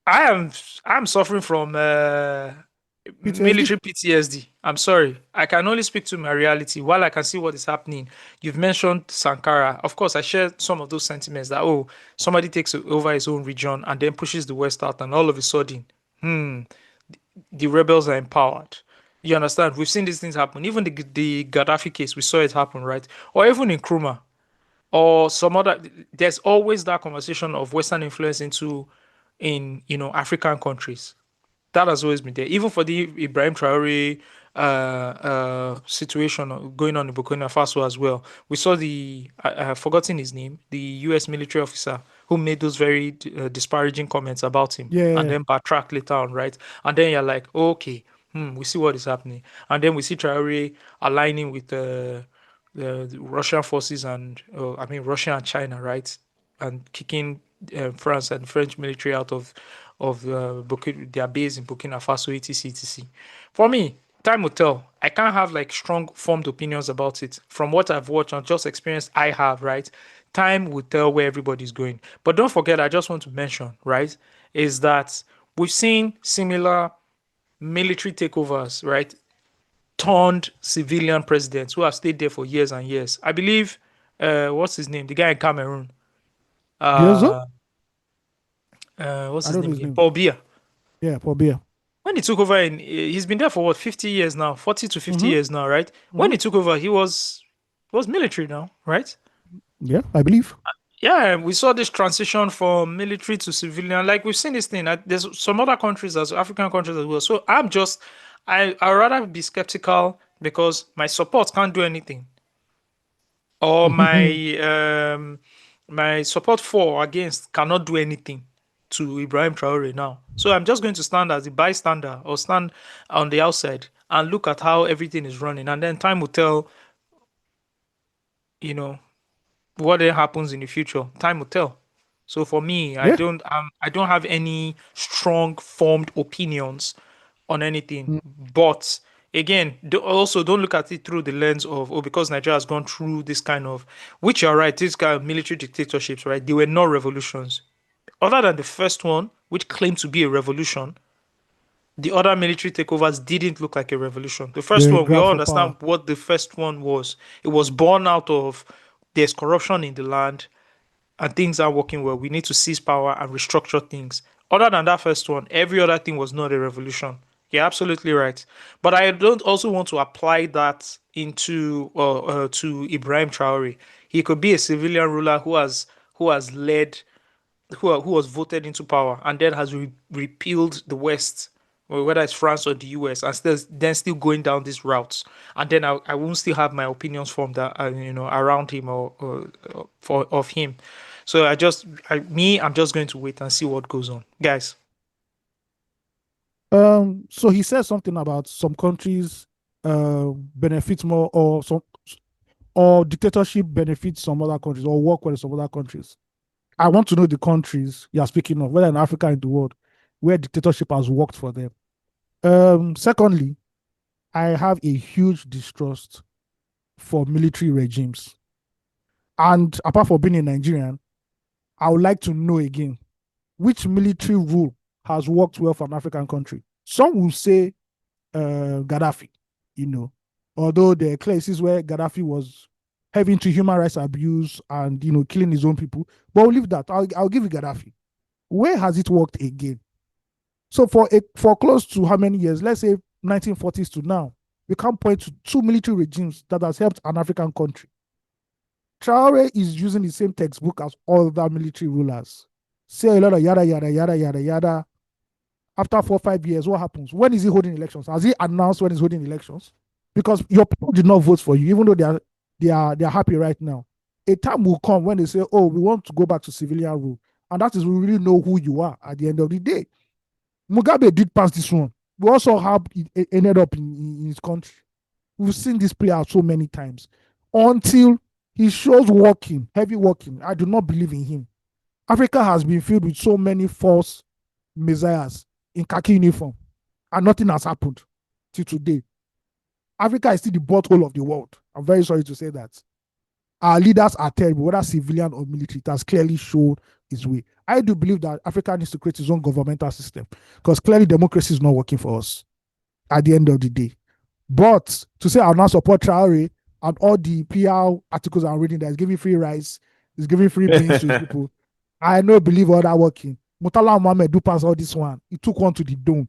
Speaker 1: I am I'm suffering from
Speaker 3: PTSD.
Speaker 1: military PTSD. I'm sorry. I can only speak to my reality while I can see what is happening. You've mentioned Sankara. Of course, I share some of those sentiments that, oh, somebody takes over his own region and then pushes the West out, and all of a sudden, the rebels are empowered. You understand? We've seen these things happen. Even the Gaddafi case, we saw it happen, right? Or even in Kruma or some other. There's always that conversation of Western influence in African countries. That has always been there. Even for the Ibrahim Traore situation going on in Burkina Faso as well. We saw I have forgotten his name, the U.S. military officer who made those very disparaging comments about him, and
Speaker 3: Yeah.
Speaker 1: then backtrack later on, right? And then you're like, okay, we see what is happening, and then we see Traore aligning with the Russian forces and Russia and China, right? And kicking France and French military out of their base in Burkina Faso, etc., etc. For me, time will tell. I can't have like strong formed opinions about it. From what I've watched and just experience I have, right? Time will tell where everybody's going. But don't forget, I just want to mention, right, is that we've seen similar military takeovers, right? Turned civilian presidents who have stayed there for years and years. I believe, what's his name? The guy in Cameroon.
Speaker 3: Biozo?
Speaker 1: What's
Speaker 3: I
Speaker 1: his
Speaker 3: don't know
Speaker 1: name
Speaker 3: his
Speaker 1: again?
Speaker 3: name.
Speaker 1: Paul Biya.
Speaker 3: Yeah, Paul Biya.
Speaker 1: When he took over, he's been there for what, 50 years now, 40 to 50
Speaker 3: Mhm.
Speaker 1: years now, right? When he took over, he was military now, right?
Speaker 3: Yeah, I believe.
Speaker 1: Yeah, we saw this transition from military to civilian. Like we've seen this thing. There's some other countries as African countries as well. So I rather be skeptical because my support can't do anything, or my support for or against cannot do anything to Ibrahim Traore now. So I'm just going to stand as a bystander or stand on the outside and look at how everything is running, and then time will tell. You know what then happens in the future. Time will tell. So for me,
Speaker 3: Yeah.
Speaker 1: I don't have any strong formed opinions on anything.
Speaker 3: Mm.
Speaker 1: But again, also don't look at it through the lens of, oh, because Nigeria has gone through this kind of, which you're right, this kind of military dictatorships, right? They were not revolutions. Other than the first one, which claimed to be a revolution, the other military takeovers didn't look like a revolution. The first
Speaker 3: The
Speaker 1: one, we
Speaker 3: grab
Speaker 1: all
Speaker 3: for power.
Speaker 1: understand what the first one was. It was born out of there's corruption in the land and things are working well. We need to seize power and restructure things. Other than that first one, every other thing was not a revolution. You're absolutely right. But I don't also want to apply that into to Ibrahim Traore. He could be a civilian ruler who has led who was voted into power and then has repealed the West, or whether it's France or the US, and still going down these routes, and then I won't still have my opinions formed that around him or for of him. So I'm just going to wait and see what goes on, guys.
Speaker 3: So he said something about some countries benefit more, or dictatorship benefits some other countries, or work with some other countries. I want to know the countries you are speaking of, whether in Africa and the world, where dictatorship has worked for them. Secondly, I have a huge distrust for military regimes. And apart from being a Nigerian, I would like to know again which military rule has worked well for an African country. Some will say Gaddafi, although there are cases where Gaddafi was heavy into human rights abuse and killing his own people. But we'll leave that. I'll give you Gaddafi. Where has it worked again? So for close to how many years? Let's say 1940s to now, we can point to two military regimes that has helped an African country. Traore is using the same textbook as all other military rulers. Say a lot of yada yada yada yada yada. After 4 or 5 years, what happens? When is he holding elections? Has he announced when he's holding elections? Because your people did not vote for you, even though they are happy right now. A time will come when they say, "Oh, we want to go back to civilian rule," and that is we really know who you are at the end of the day. Mugabe did pass this one. We also have it ended up in his country. We've seen this play out so many times until he shows heavy working. I do not believe in him. Africa has been filled with so many false messiahs in khaki uniform, and nothing has happened till today. Africa is still the butthole of the world. I'm very sorry to say that. Our leaders are terrible, whether civilian or military. It has clearly shown its way. I do believe that Africa needs to create its own governmental system because clearly democracy is not working for us at the end of the day. But to say I'll not support Traore and all the PR articles I'm reading that is giving free rice, is giving free beans to people, I don't believe all that working. Mutala Mohammed do pass all this one. He took one to the dome.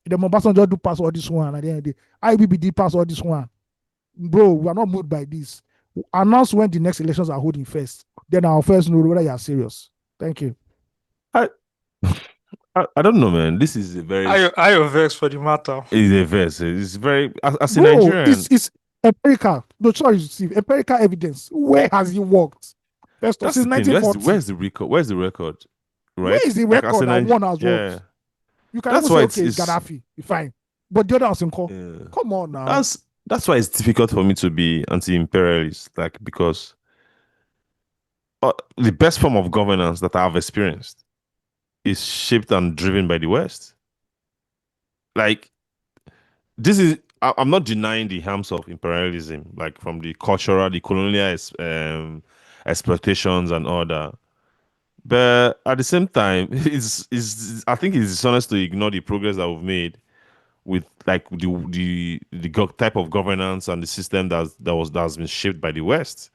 Speaker 3: The Mobasanjo do pass all this one at the end of the day. IBB did pass all this one. Bro, we are not moved by this. Announce when the next elections are holding first. Then I'll first know whether you are serious. Thank you.
Speaker 2: I don't know, man. This is a very
Speaker 1: I vex for the matter.
Speaker 2: it's a verse. It's very as a
Speaker 3: Bro,
Speaker 2: Nigerian.
Speaker 3: it's empirical. No, sorry, Steve. Empirical evidence. Where has he worked? First of
Speaker 2: That's
Speaker 3: since
Speaker 2: the thing.
Speaker 3: 1940.
Speaker 2: Where's the record? Where's the record? Right?
Speaker 3: Where is the
Speaker 2: Like as
Speaker 3: record
Speaker 2: a
Speaker 3: that one has
Speaker 2: yeah.
Speaker 3: worked? You can
Speaker 2: That's
Speaker 3: even
Speaker 2: why
Speaker 3: say,
Speaker 2: it's,
Speaker 3: okay, it's Gaddafi. Fine. But the other was in call.
Speaker 2: yeah.
Speaker 3: Come on now.
Speaker 2: That's why it's difficult for me to be anti-imperialist, like because the best form of governance that I've experienced is shaped and driven by the West. Like this is I'm not denying the harms of imperialism, like from the cultural, the colonial exploitations and all that. But at the same time, it's I think it's dishonest to ignore the progress that we've made with like the type of governance and the system that has been shaped by the West.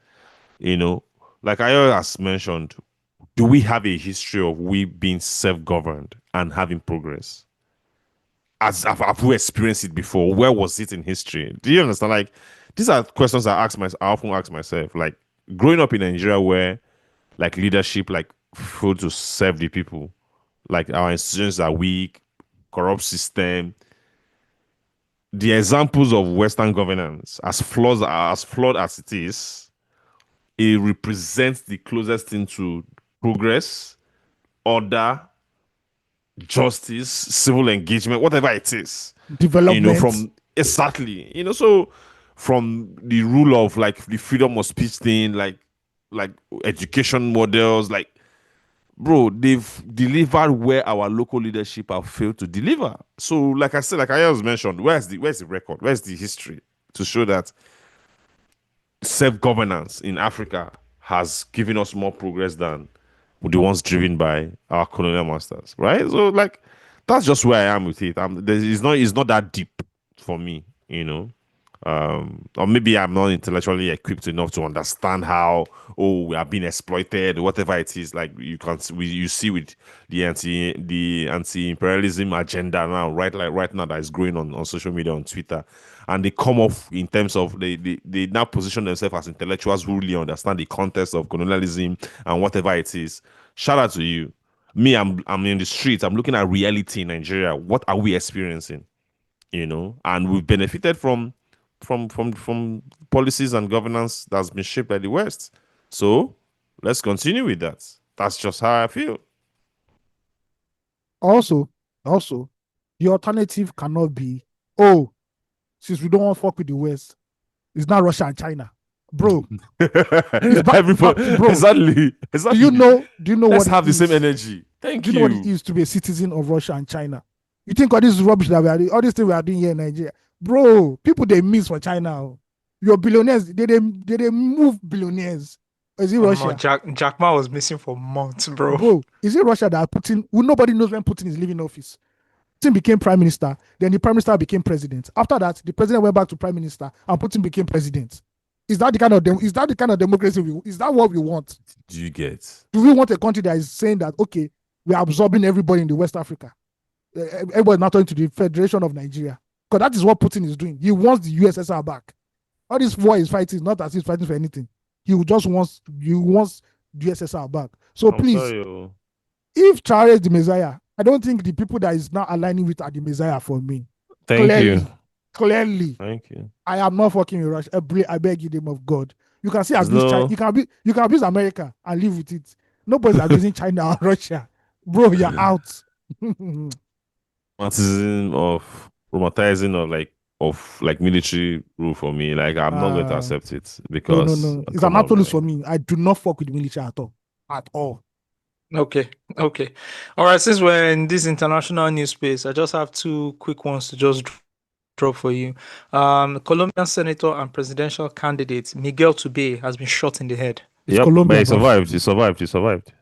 Speaker 2: You know, like I has mentioned, do we have a history of we being self-governed and having progress? Have we experienced it before? Where was it in history? Do you understand? Like these are questions I often ask myself. Like growing up in Nigeria, where like leadership like failed to serve the people, like our institutions are weak, corrupt system. The examples of Western governance, as flawed as it is, it represents the closest thing to progress, order, justice, civil engagement, whatever it is.
Speaker 3: Development.
Speaker 2: From exactly, so from the rule of like the freedom of speech thing, like education models, like bro, they've delivered where our local leadership have failed to deliver. So, like I said, like I always mentioned, where's the record? Where's the history to show that self-governance in Africa has given us more progress than the ones driven by our colonial masters, right? So, like, that's just where I am with it. It's not that deep for me. Or maybe I'm not intellectually equipped enough to understand how we are being exploited, whatever it is. Like you see with the anti-imperialism agenda now, right? Like right now that is growing on social media, on Twitter, and they come off in terms of they now position themselves as intellectuals who really understand the context of colonialism and whatever it is. Shout out to you. Me, I'm in the streets. I'm looking at reality in Nigeria. What are we experiencing? And we've benefited from policies and governance that's been shaped by the West. So let's continue with that. That's just how I feel.
Speaker 3: Also, the alternative cannot be, since we don't want to fuck with the West, it's not Russia and China. Bro.
Speaker 2: Everybody,
Speaker 3: bro.
Speaker 2: Exactly.
Speaker 3: Do you know
Speaker 2: Let's
Speaker 3: what
Speaker 2: have
Speaker 3: it
Speaker 2: the
Speaker 3: is?
Speaker 2: same energy. Thank you.
Speaker 3: Do you know what it is to be a citizen of Russia and China? You think all this rubbish that we are doing, all these things we are doing here in Nigeria, bro, people they miss for China. Your billionaires, they move billionaires. Is it Russia?
Speaker 1: Jack Ma was missing for months, bro.
Speaker 3: Bro, is it Russia that Putin? Well, nobody knows when Putin is leaving office. Putin became prime minister, then the prime minister became president. After that, the president went back to prime minister, and Putin became president. Is that the kind of democracy is that what we want?
Speaker 2: Do you get?
Speaker 3: Do we want a country that is saying that okay, we are absorbing everybody in the West Africa? Everybody not turning to the Federation of Nigeria, because that is what Putin is doing. He wants the USSR back. All this war he's fighting is not as he's fighting for anything. He wants the USSR back. So please, if Charles is the Messiah, I don't think the people that is now aligning with are the Messiah for me.
Speaker 2: Thank you.
Speaker 3: Clearly.
Speaker 2: Thank you.
Speaker 3: I am not fucking with Russia. I beg you, name of God. You can see as this China, you can abuse America and live with it. Nobody's abusing China or Russia. Bro, you're out.
Speaker 2: Romanticizing of military rule for me. Like I'm not going to accept it because
Speaker 3: no. It's an absolute for me. I do not fuck with the military at all. At all.
Speaker 1: Okay. All right, since we're in this international news space, I just have two quick ones to just drop for you. Colombian senator and presidential candidate Miguel Tubey has been shot in the head.
Speaker 2: Yep, but he survived. He survived.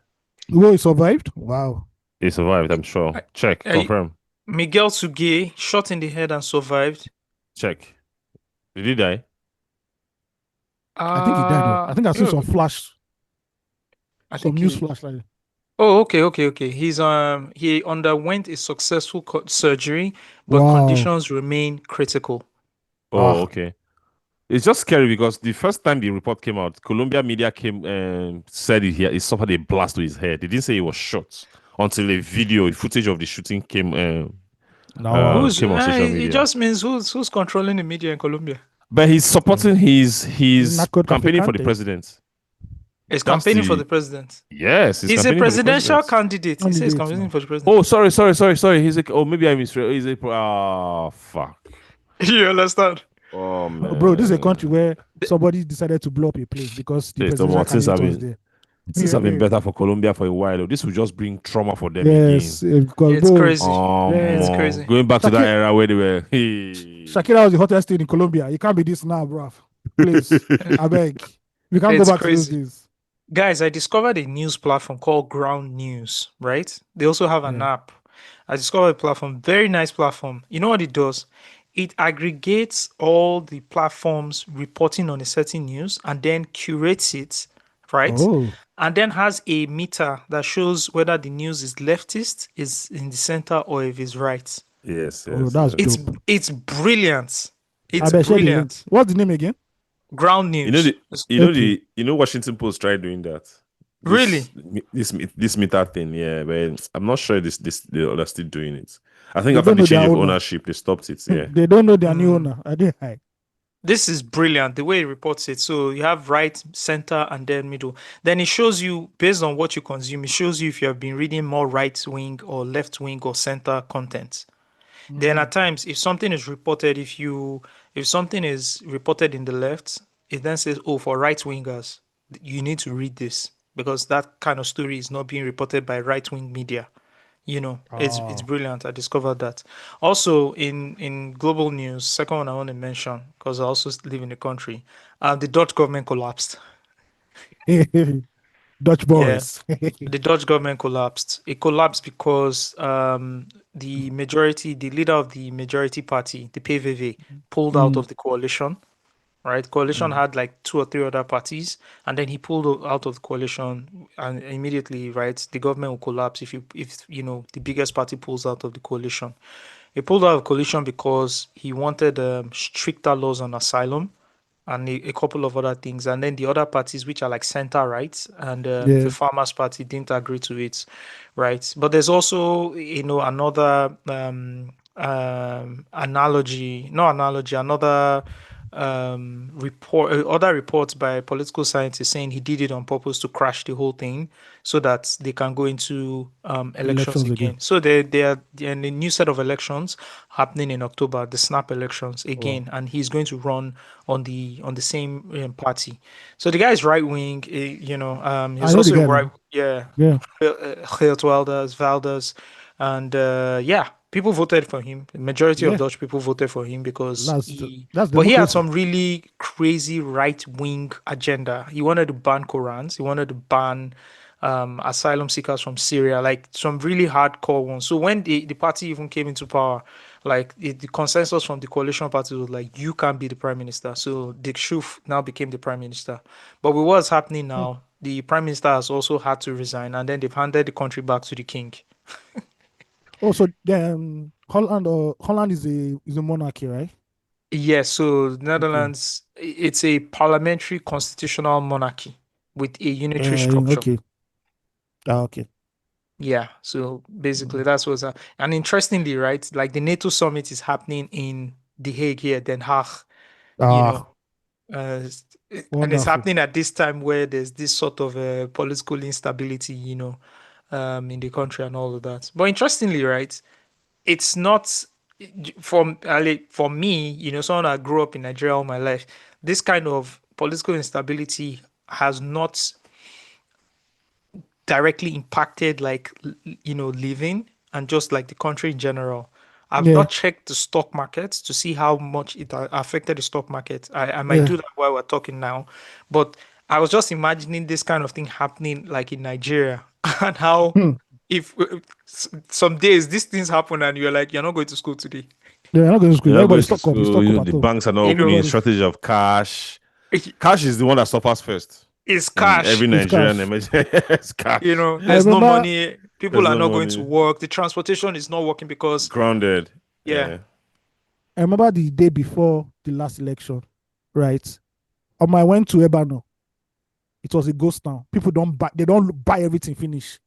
Speaker 3: Well, he survived? Wow.
Speaker 2: He survived, I'm sure. Check, confirm.
Speaker 1: Miguel Tubey shot in the head and survived.
Speaker 2: Check. Did he die?
Speaker 3: I think he died. I think I seen some flash. Some news flash like that.
Speaker 1: Oh, okay. He underwent a successful surgery, but conditions remain critical.
Speaker 2: Oh, okay. It's just scary because the first time the report came out, Colombia media came and said he suffered a blast to his head. They didn't say he was shot until a footage of the shooting came
Speaker 3: No,
Speaker 2: came on social
Speaker 1: It
Speaker 2: media.
Speaker 1: just means who's controlling the media in Colombia.
Speaker 2: But he's supporting he's campaigning for the
Speaker 3: narcotraficante.
Speaker 2: president.
Speaker 1: He's
Speaker 2: That's
Speaker 1: campaigning for
Speaker 2: the
Speaker 1: the president.
Speaker 2: yes, he's
Speaker 1: He's a
Speaker 2: campaigning for the
Speaker 1: presidential
Speaker 2: president.
Speaker 1: candidate. He says
Speaker 3: Candidate
Speaker 1: campaigning
Speaker 3: now.
Speaker 1: for the president.
Speaker 2: Oh, sorry. He's a maybe I misread. He's a fuck.
Speaker 1: You understand?
Speaker 2: Oh man,
Speaker 3: Bro, this is a country where somebody decided to blow up a place because the
Speaker 2: Hey,
Speaker 3: presidential
Speaker 2: things have
Speaker 3: candidate was
Speaker 2: been
Speaker 3: there.
Speaker 2: things have been better for Colombia for a while. This will just bring trauma for them
Speaker 3: Yes,
Speaker 2: again.
Speaker 3: because
Speaker 1: It's
Speaker 3: bro,
Speaker 1: crazy. It's crazy.
Speaker 2: Going back to that
Speaker 3: Shakira-
Speaker 2: era where they were. Hey.
Speaker 3: Shakira was the hottest thing in Colombia. It can't be this now, bro. Please, I beg. We can't go
Speaker 1: It's
Speaker 3: back to those
Speaker 1: crazy.
Speaker 3: days.
Speaker 1: Guys, I discovered a news platform called Ground News, right? They also have an
Speaker 3: Yeah.
Speaker 1: app. I discovered a platform, very nice platform. You know what it does? It aggregates all the platforms reporting on a certain news and then curates it, right?
Speaker 3: Oh,
Speaker 1: And then has a meter that shows whether the news is leftist, is in the center, or if it's right.
Speaker 2: Yes.
Speaker 3: that's
Speaker 1: It's
Speaker 3: dope.
Speaker 1: it's brilliant.
Speaker 3: I
Speaker 1: It's
Speaker 3: bet share the link.
Speaker 1: brilliant.
Speaker 3: What's the name again?
Speaker 1: Ground News.
Speaker 2: Washington Post tried doing that.
Speaker 1: Really?
Speaker 2: This meter thing, yeah, but I'm not sure they're still doing it. I think
Speaker 3: They
Speaker 2: after
Speaker 3: don't
Speaker 2: the
Speaker 3: know their
Speaker 2: change of
Speaker 3: owner.
Speaker 2: ownership, they stopped it. Yeah.
Speaker 3: They don't know their new owner. Are they high?
Speaker 1: This is brilliant the way it reports it. So you have right, center, and then middle. Then it shows you based on what you consume. It shows you if you have been reading more right wing or left wing or center content. Then at times, if something is reported, if something is reported in the left, it then says, "Oh, for right wingers, you need to read this because that kind of story is not being reported by right wing media." It's brilliant. I discovered that. Also, in global news, second one I want to mention because I also live in the country. The Dutch government collapsed.
Speaker 3: Dutch
Speaker 1: Yeah,
Speaker 3: boys.
Speaker 1: the Dutch government collapsed. It collapsed because the leader of the majority party, the PVV, pulled out of the coalition. Right, coalition had like two or three other parties, and then he pulled out of the coalition, and immediately, right, the government will collapse if the biggest party pulls out of the coalition. He pulled out of the coalition because he wanted stricter laws on asylum and a couple of other things. And then the other parties, which are like center right, and
Speaker 3: Yeah.
Speaker 1: the Farmers Party didn't agree to it, right? But there's also, another another other reports by political scientists saying he did it on purpose to crash the whole thing so that they can go into elections again. So they are in a new set of elections happening in October, the snap elections again, and he's going to run on the same party. So the guy is right wing, he's
Speaker 3: know
Speaker 1: also
Speaker 3: the guy
Speaker 1: right,
Speaker 3: now.
Speaker 1: yeah,
Speaker 3: Yeah.
Speaker 1: Geert Wilders, and people voted for him. The majority of
Speaker 3: Yeah.
Speaker 1: Dutch people voted for him because
Speaker 3: That's
Speaker 1: he had
Speaker 3: democracy.
Speaker 1: some really crazy right wing agenda. He wanted to ban Korans. He wanted to ban asylum seekers from Syria, like some really hardcore ones. So when the party even came into power, like the consensus from the coalition party was like, you can't be the prime minister. So Dick Schoof now became the prime minister. But with what's happening now, the prime minister has also had to resign, and then they've handed the country back to the king.
Speaker 3: Also, Holland is a monarchy, right?
Speaker 1: Yes, so Netherlands, it's a parliamentary constitutional monarchy with a unitary structure.
Speaker 3: Okay. Okay.
Speaker 1: Yeah, so basically that's what's up. And interestingly, right, like the NATO summit is happening in The Hague here, Den Haag, uh, and it's
Speaker 3: Wonderful.
Speaker 1: happening at this time where there's this sort of political instability, in the country and all of that. But interestingly, right, it's not for me, someone that grew up in Nigeria all my life, this kind of political instability has not directly impacted living and just like the country in general. I've not checked the stock market to see how much it affected the stock market. I might do that while we're talking now, but I was just imagining this kind of thing happening like in Nigeria and how if some days these things happen and you're like, you're not going to school today.
Speaker 3: Yeah, I'm not going to school. Everybody stock up.
Speaker 2: The banks are not opening. Shortage of cash. Cash is the one that suffers first.
Speaker 1: It's cash.
Speaker 2: Every Nigerian it's cash.
Speaker 1: There's no money. People are not going to work. The transportation is not working because
Speaker 2: grounded.
Speaker 1: Yeah.
Speaker 3: I remember the day before the last election, right? I went to Ebano. It was a ghost town. People don't buy. They don't buy everything finish.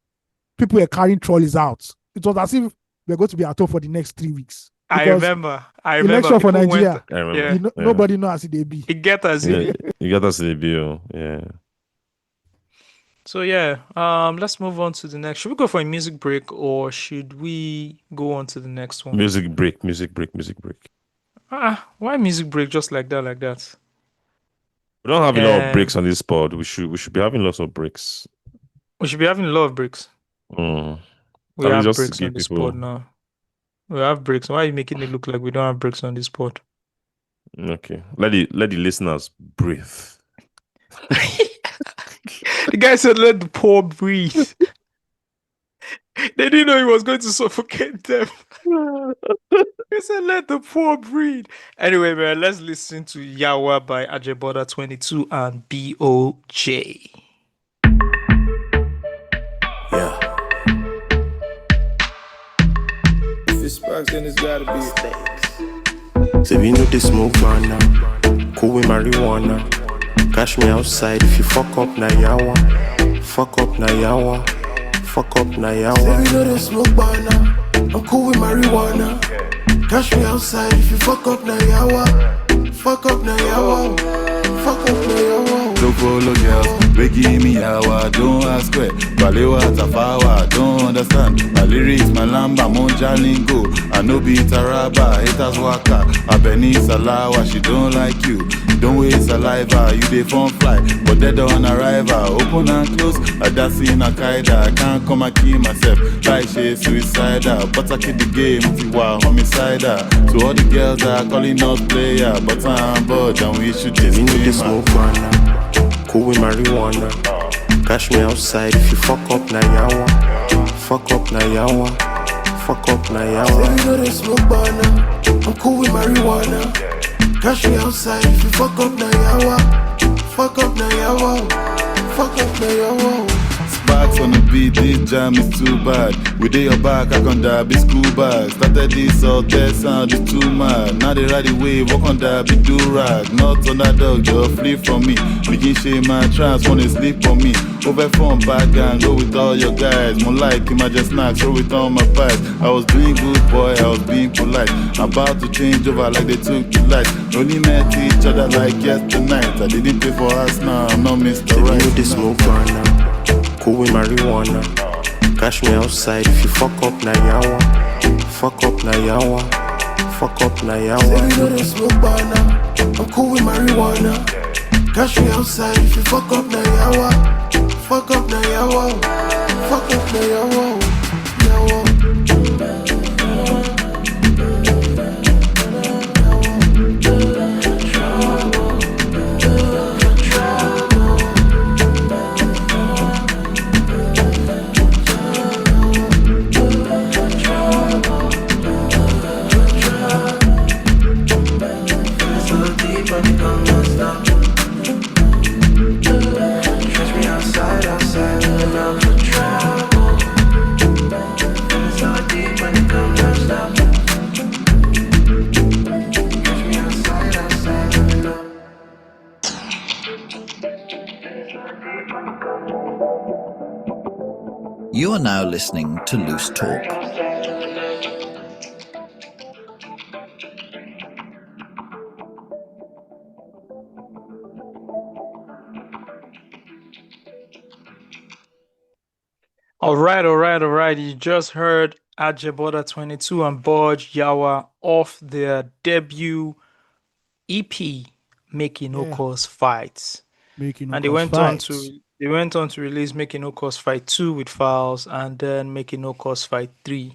Speaker 3: people were carrying trolleys out. It was as if we're going to be at home for the next 3 weeks.
Speaker 1: I
Speaker 3: Because
Speaker 1: remember.
Speaker 3: election for
Speaker 1: People went.
Speaker 3: Nigeria,
Speaker 2: I remember.
Speaker 1: Yeah.
Speaker 3: nobody knows as it be.
Speaker 1: It get us.
Speaker 2: Yeah, you got us the bill. Yeah.
Speaker 1: So yeah, let's move on to the next. Should we go for a music break or should we go on to the next one?
Speaker 2: Music break, music break, music break.
Speaker 1: Why music break just like that, like that?
Speaker 2: We don't have a lot of breaks on this pod. We should be having lots of breaks.
Speaker 1: We should be having a lot of breaks.
Speaker 2: Mm.
Speaker 1: We
Speaker 2: Can we
Speaker 1: have
Speaker 2: just
Speaker 1: breaks
Speaker 2: give
Speaker 1: on this
Speaker 2: people-
Speaker 1: pod now. We have breaks. Why are you making it look like we don't have breaks on this pod?
Speaker 2: Okay. Let the listeners breathe.
Speaker 1: The guy said, "Let the poor breathe." They didn't know he was going to suffocate them. He said, "Let the poor breathe." Anyway, man, let's listen to Yawa by Ajeboda 22 and BOJ.
Speaker 5: Yeah. If it's sparks, then it's gotta be stakes. Say we know the smoke man now. Cool with marijuana. Cash me outside if you fuck up na yawa. Fuck up na yawa. Fuck up na yawa. Say we know the smoke man now. I'm cool with marijuana. Cash me outside if you fuck up na yawa. Fuck up na yawa. Fuck up na yawa.
Speaker 13: Look for look girls, they give me hour, don't ask where. Balewa Tafawa, don't understand. My lyrics, my lamba, monja lingo. I know be Taraba, haters waka. Abeni Salawa, she don't like you. Don't waste saliva, you dey fun fly, but they don't arrive. Open and close, I just seen a kaida. I can't come and kill myself. Like she suicidal, but I keep the game, tiwa homicidal. To all the girls that are calling us player, but I'm bored and we should just
Speaker 5: smoke one. Cool with marijuana. Cash me outside if you fuck up na yawa. Fuck up na yawa. Fuck up na yawa. Say we know the smoke banana. I'm cool with marijuana. Cash me outside if you fuck up na yawa. Fuck up na yawa. Fuck up na yawa.
Speaker 13: Sparks on the beat, this jam is too bad. With your back, I can die, be school bag. Started this out there, sound is too mad. Now they ride the wave, walk on that, be do rag. Not on that dog, just flee from me. Begin shame my trance, wanna sleep on me. Over phone, back and go with all your guys. More like him, I just snacks, roll with all my pies. I was doing good, boy, I was being polite. About to change over like they took the light. Only met each other like yesterday night. I didn't pay for us now, I'm not Mr. Right.
Speaker 5: You the smoke right now. Cool with marijuana. Cash me outside if you fuck up na yawa. Fuck up na yawa. Fuck up na yawa. Say we know the smoke banana. I'm cool with marijuana. Cash me outside if you fuck up na yawa. Fuck up na yawa. Fuck up na yawa. Yawa.
Speaker 9: You are now listening to Loose Talk.
Speaker 1: All right. You just heard Ajeboda 22 and Bodge Yawa off their debut EP, Making No Cause Fights. And they went on to release Making No Cause Fight 2 with Files and then Making No Cause Fight 3.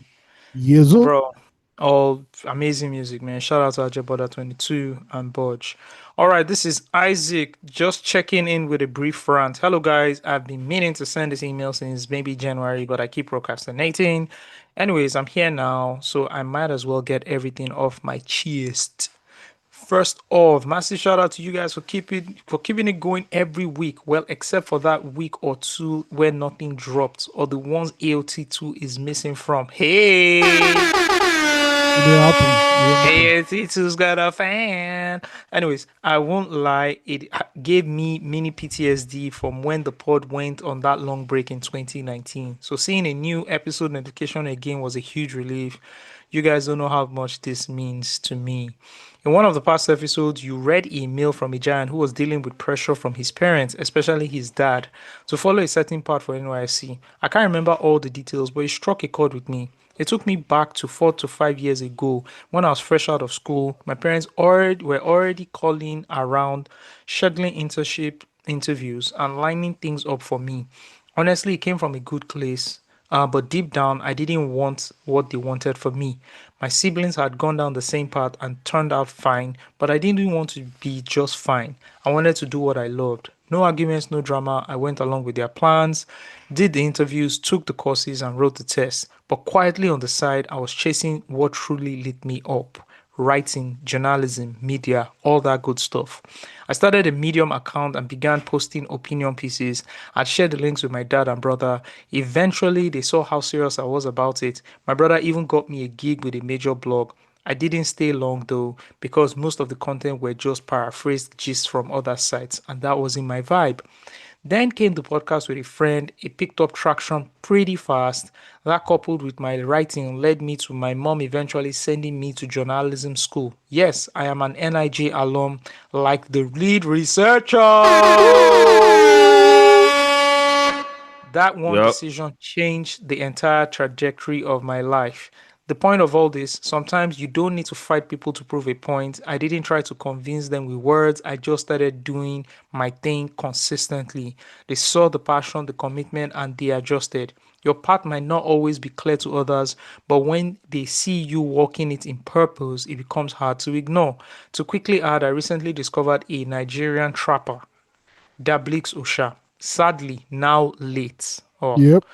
Speaker 3: Yes,
Speaker 1: bro. All amazing music, man. Shout out to Ajeboda 22 and Bodge. All right, this is Isaac just checking in with a brief rant. Hello, guys. I've been meaning to send this email since maybe January, but I keep procrastinating. Anyways, I'm here now, so I might as well get everything off my chest. First off, massive shout out to you guys for keeping it going every week. Well, except for that week or two where nothing dropped, or the ones AOT2 is missing from. Hey,
Speaker 3: It happen. It happen.
Speaker 1: ASC2's got a fan. Anyways, I won't lie, it gave me mini PTSD from when the pod went on that long break in 2019. So seeing a new episode notification again was a huge relief. You guys don't know how much this means to me. In one of the past episodes, you read a mail from a giant who was dealing with pressure from his parents, especially his dad, to follow a certain path for NYC. I can't remember all the details, but it struck a chord with me. It took me back to 4 to 5 years ago when I was fresh out of school. My parents were already calling around, scheduling internship interviews, and lining things up for me. Honestly, it came from a good place. But deep down, I didn't want what they wanted for me. My siblings had gone down the same path and turned out fine, but I didn't want to be just fine. I wanted to do what I loved. No arguments, no drama. I went along with their plans, did the interviews, took the courses, and wrote the tests. But quietly on the side, I was chasing what truly lit me up: writing, journalism, media, all that good stuff. I started a Medium account and began posting opinion pieces. I'd shared the links with my dad and brother. Eventually, they saw how serious I was about it. My brother even got me a gig with a major blog. I didn't stay long though, because most of the content were just paraphrased gists from other sites, and that wasn't my vibe. Then came the podcast with a friend. It picked up traction pretty fast. That, coupled with my writing, led me to my mom eventually sending me to journalism school. Yes, I am an NIJ alum, like the lead researcher. That one
Speaker 2: Yep.
Speaker 1: decision changed the entire trajectory of my life. The point of all this, sometimes you don't need to fight people to prove a point. I didn't try to convince them with words. I just started doing my thing consistently. They saw the passion, the commitment, and they adjusted. Your path might not always be clear to others, but when they see you walking it in purpose, it becomes hard to ignore. To quickly add, I recently discovered a Nigerian trapper, Dablix Osha. Sadly, now late. Oh,
Speaker 3: Yep.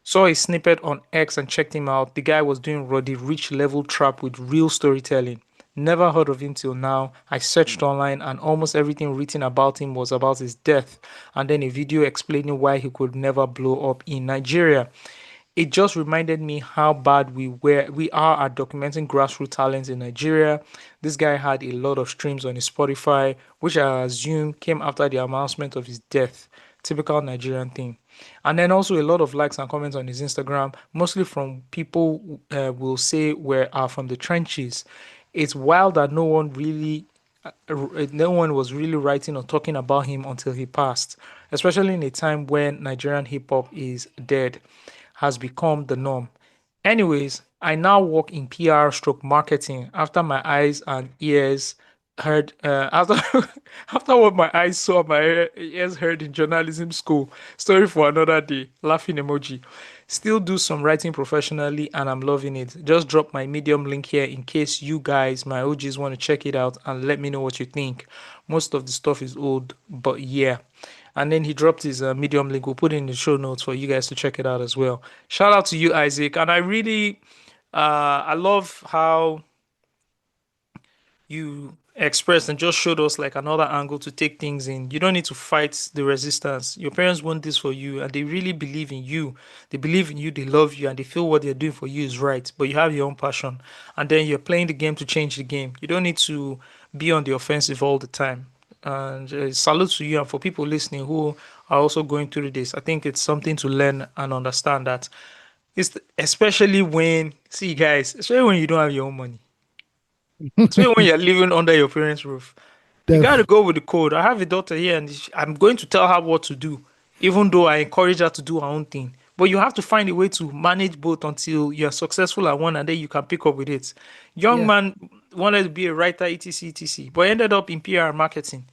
Speaker 1: saw a snippet on X and checked him out. The guy was doing Roddy Rich level trap with real storytelling. Never heard of him till now. I searched online and almost everything written about him was about his death, and then a video explaining why he could never blow up in Nigeria. It just reminded me how bad we are at documenting grassroots talents in Nigeria. This guy had a lot of streams on his Spotify, which I assume came after the announcement of his death. Typical Nigerian thing. And then also a lot of likes and comments on his Instagram, mostly from people will say are from the trenches. It's wild that no one was really writing or talking about him until he passed, especially in a time when Nigerian hip hop is dead, has become the norm. Anyways, I now work in PR stroke marketing after my eyes and ears heard after after what my eyes saw, my ears heard in journalism school. Story for another day. Laughing emoji. Still do some writing professionally and I'm loving it. Just drop my Medium link here in case you guys, my OGs, want to check it out and let me know what you think. Most of the stuff is old, but yeah. And then he dropped his Medium link. We'll put it in the show notes for you guys to check it out as well. Shout out to you, Isaac. And I love how you expressed and just showed us like another angle to take things in. You don't need to fight the resistance. Your parents want this for you and they really believe in you. They believe in you, they love you, and they feel what they're doing for you is right. But you have your own passion. And then you're playing the game to change the game. You don't need to be on the offensive all the time. And salute to you and for people listening who are also going through this. I think it's something to learn and understand that it's especially when see guys, especially when you don't have your own money. Especially when you're living under your parents' roof. You got to
Speaker 3: Def.
Speaker 1: go with the code. I have a daughter here and I'm going to tell her what to do, even though I encourage her to do her own thing. But you have to find a way to manage both until you're successful at one and then you can pick up with it. Young
Speaker 3: Yeah.
Speaker 1: man wanted to be a writer, etc., etc., but ended up in PR and marketing.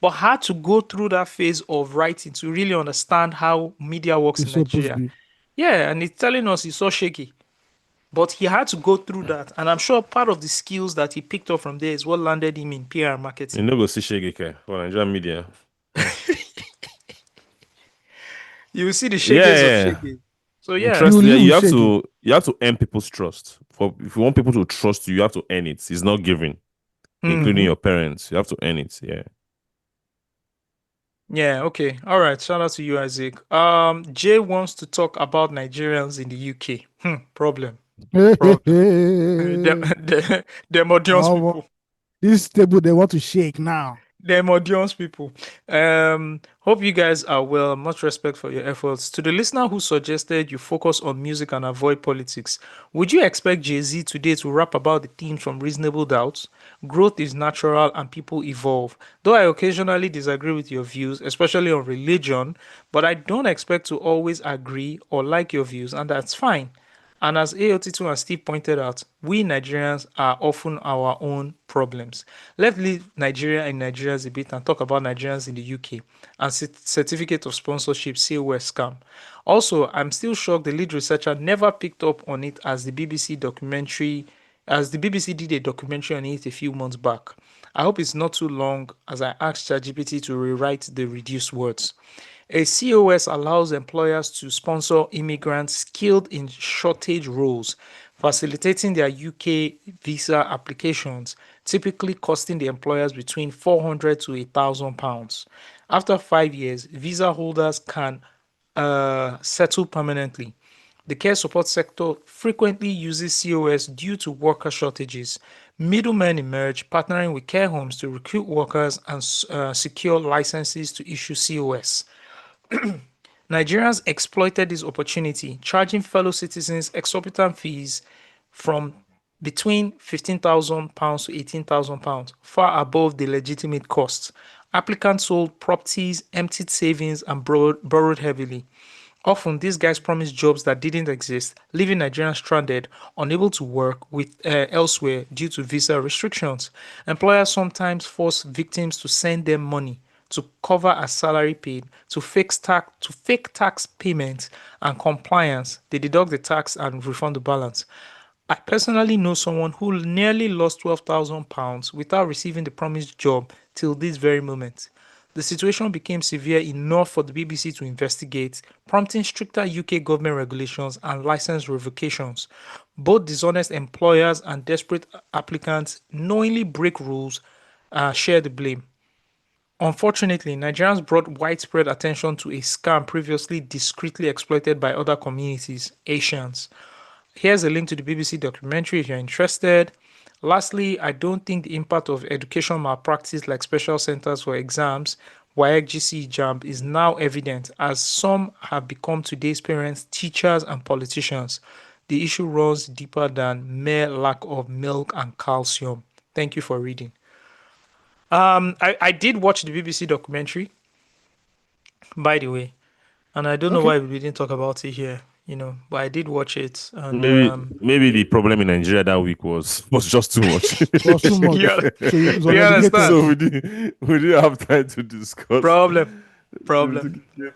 Speaker 1: But had to go through that phase of writing to really understand how media works
Speaker 3: It's
Speaker 1: in
Speaker 3: supposed to
Speaker 1: Nigeria.
Speaker 3: be.
Speaker 1: Yeah, and it's telling us it's so shaky. But he had to go through that. And I'm sure part of the skills that he picked up from there is what landed him in PR and
Speaker 2: You
Speaker 1: marketing.
Speaker 2: know, go see Shaggy for Nigerian media.
Speaker 1: You will see the
Speaker 2: Yeah,
Speaker 1: shaggies of
Speaker 2: yeah.
Speaker 1: shaggies. So yeah,
Speaker 3: You
Speaker 2: Interesting. Yeah,
Speaker 3: live
Speaker 2: you
Speaker 3: with
Speaker 2: have
Speaker 3: Shaggy.
Speaker 2: to earn people's trust. For if you want people to trust you, you have to earn it. It's not given, including
Speaker 1: hmm
Speaker 2: your parents. You have to earn it. Yeah.
Speaker 1: yeah, okay. All right. Shout out to you, Isaac. Jay wants to talk about Nigerians in the UK. Problem. Them audience people.
Speaker 3: This table they want to shake now.
Speaker 1: Them audience people. Hope you guys are well. Much respect for your efforts. To the listener who suggested you focus on music and avoid politics, would you expect Jay-Z today to rap about the themes from Reasonable Doubts? Growth is natural and people evolve. Though I occasionally disagree with your views, especially on religion, but I don't expect to always agree or like your views, and that's fine. And as AOT2 and Steve pointed out, we Nigerians are often our own problems. Let's leave Nigeria and Nigerians a bit and talk about Nigerians in the UK and certificate of sponsorship COS scam. Also, I'm still shocked the lead researcher never picked up on it as the BBC did a documentary on it a few months back. I hope it's not too long as I asked ChatGPT to rewrite the reduced words. A COS allows employers to sponsor immigrants skilled in shortage roles, facilitating their UK visa applications, typically costing the employers between £400 to £1,000. After 5 years, visa holders can settle permanently. The care support sector frequently uses COS due to worker shortages. Middlemen emerge, partnering with care homes to recruit workers and secure licenses to issue COS. Nigerians exploited this opportunity, charging fellow citizens exorbitant fees from between £15,000 to £18,000, far above the legitimate costs. Applicants sold properties, emptied savings, and borrowed heavily. Often, these guys promised jobs that didn't exist, leaving Nigerians stranded, unable to work elsewhere due to visa restrictions. Employers sometimes force victims to send them money to cover a salary paid, to fake tax payments and compliance. They deduct the tax and refund the balance. I personally know someone who nearly lost £12,000 without receiving the promised job till this very moment. The situation became severe enough for the BBC to investigate, prompting stricter UK government regulations and license revocations. Both dishonest employers and desperate applicants knowingly break rules, share the blame. Unfortunately, Nigerians brought widespread attention to a scam previously discreetly exploited by other communities, Asians. Here's a link to the BBC documentary if you're interested. Lastly, I don't think the impact of education malpractice like special centers for exams, WAEC, GCE, JAMB is now evident as some have become today's parents, teachers, and politicians. The issue runs deeper than mere lack of milk and calcium. Thank you for reading. I did watch the BBC documentary, by the way, and I don't know why we didn't talk about it here, but I did watch it. And
Speaker 2: maybe the problem in Nigeria that week was just too much.
Speaker 3: It was too much.
Speaker 1: You understand?
Speaker 2: So we didn't have time to discuss.
Speaker 1: Problem.
Speaker 2: Yeah,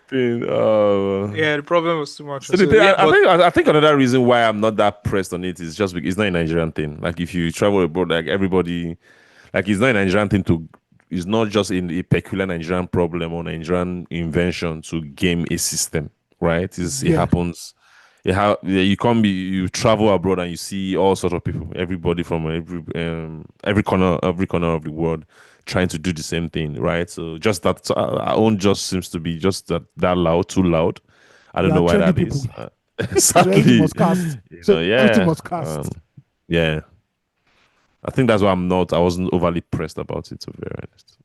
Speaker 1: the problem was too much.
Speaker 2: So I think another reason why I'm not that pressed on it is just because it's not a Nigerian thing. Like if you travel abroad, like everybody, like it's not a Nigerian thing to. It's not just in a peculiar Nigerian problem or Nigerian invention to game a system, right? It happens. You travel abroad and you see all sorts of people, everybody from every corner of the world trying to do the same thing, right? So just that our own just seems to be just that loud, too loud. I don't know why that is. Exactly. Yeah. I think that's why I wasn't overly pressed about it, to be very honest.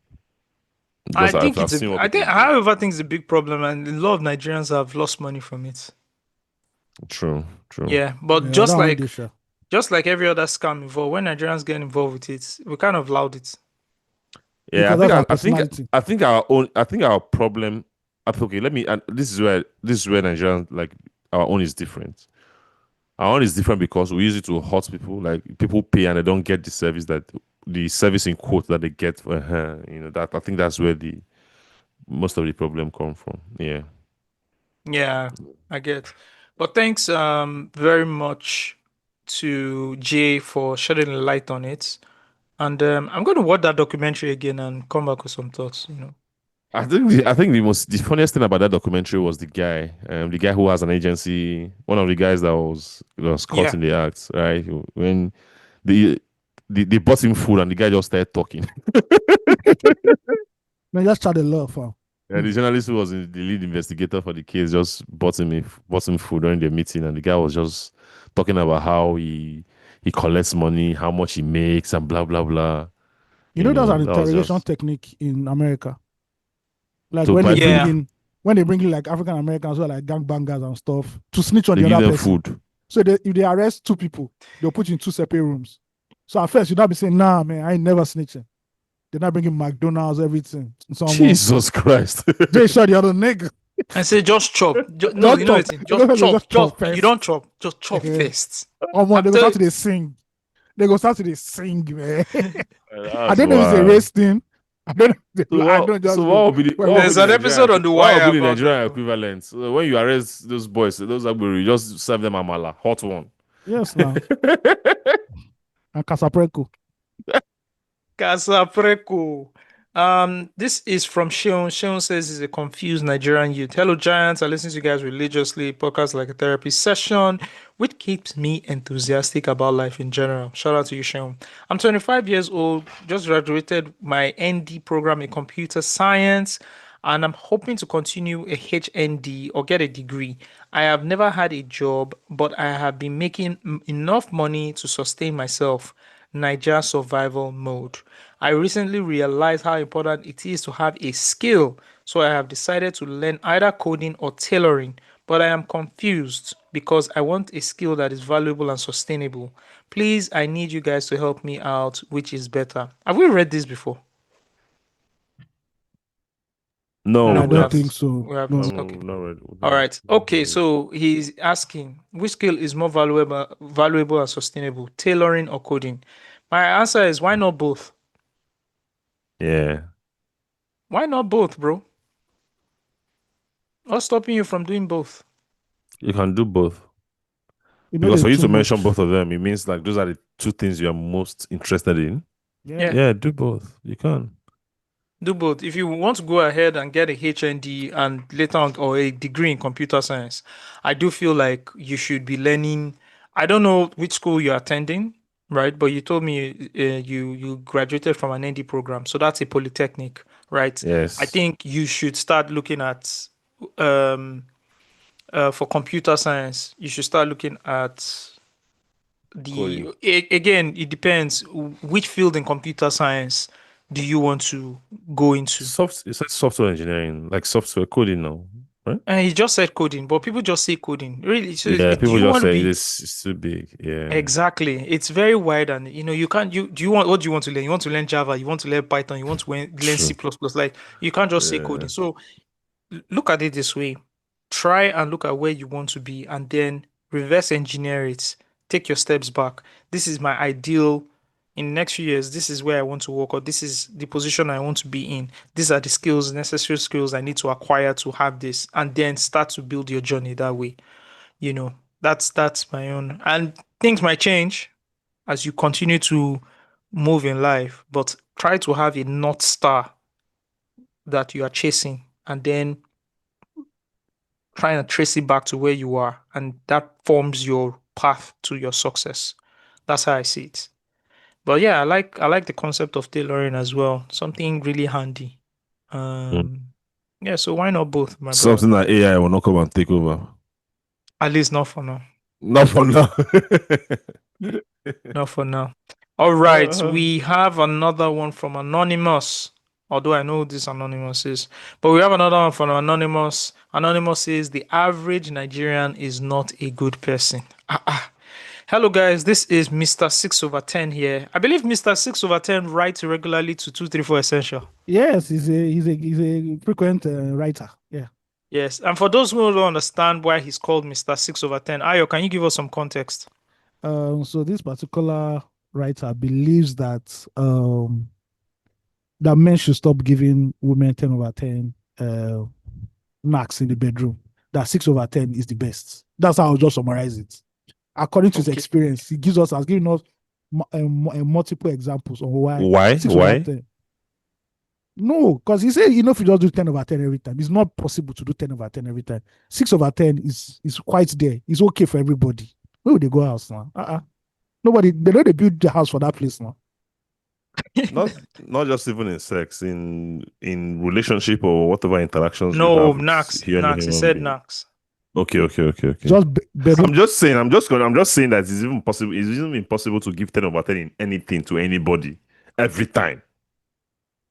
Speaker 1: However, I think it's a big problem, and a lot of Nigerians have lost money from it.
Speaker 2: True.
Speaker 1: Yeah, but just like every other scam involved, when Nigerians get involved with it, we kind of loud it.
Speaker 2: Yeah, I think our problem. Okay, this is where Nigerians, like, our own is different. Our own is different because we use it to hurt people. Like people pay and they don't get the service in quote that they get for her. That I think that's where most of the problem come from. Yeah.
Speaker 1: Yeah, I get. But thanks very much to Jay for shedding a light on it. And I'm going to watch that documentary again and come back with some thoughts.
Speaker 2: I think the funniest thing about that documentary was the guy who has an agency. One of the guys that was caught in the act, right? When they bought him food and the guy just started talking.
Speaker 3: Man, just tried to love her.
Speaker 2: Yeah, the journalist who was the lead investigator for the case just bought him food during the meeting, and the guy was just talking about how he collects money, how much he makes, and blah blah blah.
Speaker 3: You know, that's an
Speaker 2: that was
Speaker 3: interrogation
Speaker 2: just
Speaker 3: technique in America. Like
Speaker 2: to
Speaker 3: when they
Speaker 2: bribe
Speaker 3: bring
Speaker 1: Yeah.
Speaker 3: in like African Americans or like gangbangers and stuff to snitch on
Speaker 2: they
Speaker 3: the
Speaker 2: give
Speaker 3: other
Speaker 2: them
Speaker 3: person.
Speaker 2: food.
Speaker 3: So if they arrest two people, they'll put you in two separate rooms. So at first you'll not be saying, nah, man, I ain't never snitching. They're not bringing McDonald's, everything. Someone,
Speaker 2: Jesus Christ.
Speaker 3: they shot the other nigga.
Speaker 1: I say just chop. No,
Speaker 3: Don't
Speaker 1: you know
Speaker 3: chop.
Speaker 1: it's just chop.
Speaker 3: Just chop
Speaker 1: You
Speaker 3: first.
Speaker 1: don't chop. Just chop first.
Speaker 3: They
Speaker 1: I'm
Speaker 3: go
Speaker 1: telling
Speaker 3: start to sing. They go start to sing, man. I
Speaker 2: That's
Speaker 3: don't know if it's a
Speaker 2: wild.
Speaker 3: race thing. I don't know. I don't just
Speaker 2: So
Speaker 3: know.
Speaker 2: what will be
Speaker 3: Well,
Speaker 2: what will
Speaker 1: There's
Speaker 2: be
Speaker 1: an
Speaker 2: the
Speaker 1: episode on The
Speaker 2: what
Speaker 1: Wire
Speaker 2: will be the
Speaker 1: about
Speaker 2: Nigerian
Speaker 1: that.
Speaker 2: equivalent? So when you arrest those boys, those Agbero, you just serve them amala, hot one.
Speaker 3: Yes, now. And Casapreco.
Speaker 1: Casapreco. This is from Sheon. Sheon says he's a confused Nigerian youth. Hello, Giants. I listen to you guys religiously. Podcast like a therapy session, which keeps me enthusiastic about life in general. Shout out to you, Sheon. I'm 25 years old. Just graduated my ND program in computer science, and I'm hoping to continue a HND or get a degree. I have never had a job, but I have been making enough money to sustain myself. Niger survival mode. I recently realized how important it is to have a skill, so I have decided to learn either coding or tailoring, but I am confused because I want a skill that is valuable and sustainable. Please, I need you guys to help me out, which is better. Have we read this before?
Speaker 2: No,
Speaker 3: I
Speaker 1: No,
Speaker 2: we've
Speaker 1: we
Speaker 3: don't
Speaker 2: not.
Speaker 3: think
Speaker 1: haven't.
Speaker 3: so.
Speaker 1: We
Speaker 3: No.
Speaker 1: haven't. Okay.
Speaker 2: We've not read.
Speaker 1: All right. Okay. So he's asking, which skill is more valuable and sustainable, tailoring or coding? My answer is why not both?
Speaker 2: Yeah.
Speaker 1: Why not both, bro? What's stopping you from doing both?
Speaker 2: You can do both.
Speaker 3: You know,
Speaker 2: Because
Speaker 3: there's
Speaker 2: for you
Speaker 3: too
Speaker 2: to mention
Speaker 3: much.
Speaker 2: both of them, it means like those are the two things you are most interested in.
Speaker 3: Yeah.
Speaker 2: Yeah, do both. You can.
Speaker 1: Do both. If you want to go ahead and get a HND and later on or a degree in computer science, I do feel like you should be learning. I don't know which school you're attending, right? But you told me you graduated from an ND program, so that's a polytechnic, right? I
Speaker 2: Yes.
Speaker 1: think you should start looking at for computer science. You should start looking at
Speaker 2: Coding.
Speaker 1: again. It depends which field in computer science do you want to go into.
Speaker 2: It says software engineering, like software coding now, right?
Speaker 1: And he just said coding, but people just say coding. Really, so
Speaker 2: Yeah,
Speaker 1: do
Speaker 2: people
Speaker 1: you
Speaker 2: just
Speaker 1: want to
Speaker 2: say
Speaker 1: be
Speaker 2: it's too big. Yeah.
Speaker 1: exactly? It's very wide, and you can't. You do you want what do you want to learn? You want to learn Java, you want to learn Python, you want to learn C++.
Speaker 2: True.
Speaker 1: Like you can't just say
Speaker 2: Yeah.
Speaker 1: coding. So look at it this way: try and look at where you want to be, and then reverse engineer it. Take your steps back. This is my ideal. In the next few years, this is where I want to work, or this is the position I want to be in. These are the skills, necessary skills I need to acquire to have this, and then start to build your journey that way. That's my own. And things might change as you continue to move in life, but try to have a north star that you are chasing, and then trying to trace it back to where you are, and that forms your path to your success. That's how I see it. But yeah, I like the concept of tailoring as well. Something really handy.
Speaker 2: Mm.
Speaker 1: Yeah, so why not both, my brother?
Speaker 2: Something that AI will not come and take over.
Speaker 1: At least not for now.
Speaker 2: Not for now.
Speaker 1: Not for now. All right, we have another one from Anonymous. Although I know who this Anonymous is, but we have another one from Anonymous. Anonymous says the average Nigerian is not a good person. Hello, guys. This is Mr. 6 over 10 here. I believe Mr. 6 over 10 writes regularly to 234 Essential.
Speaker 3: Yes, he's a frequent writer. Yeah.
Speaker 1: Yes, and for those who don't understand why he's called Mr. 6 over 10, Ayo, can you give us some context?
Speaker 3: So this particular writer believes that that men should stop giving women 10 over 10 knocks in the bedroom. That 6 over 10 is the best. That's how I'll just summarize it. According to his experience, he has given us multiple examples on why.
Speaker 2: Why?
Speaker 3: 6 over 10. No, because he said, if you just do 10 over 10 every time, it's not possible to do 10 over 10 every time. 6 over 10 is quite there. It's okay for everybody. Where would they go house now? Nobody, they know they build the house for that place now.
Speaker 2: not just even in sex, in relationship or whatever interactions.
Speaker 1: No,
Speaker 2: you have
Speaker 1: Nax.
Speaker 2: here in the
Speaker 1: Nax. He
Speaker 2: human
Speaker 1: said
Speaker 2: being.
Speaker 1: Nax.
Speaker 2: Okay.
Speaker 3: Just bedroom.
Speaker 2: I'm just saying that it's even possible. It's even impossible to give 10 over 10 in anything to anybody every time.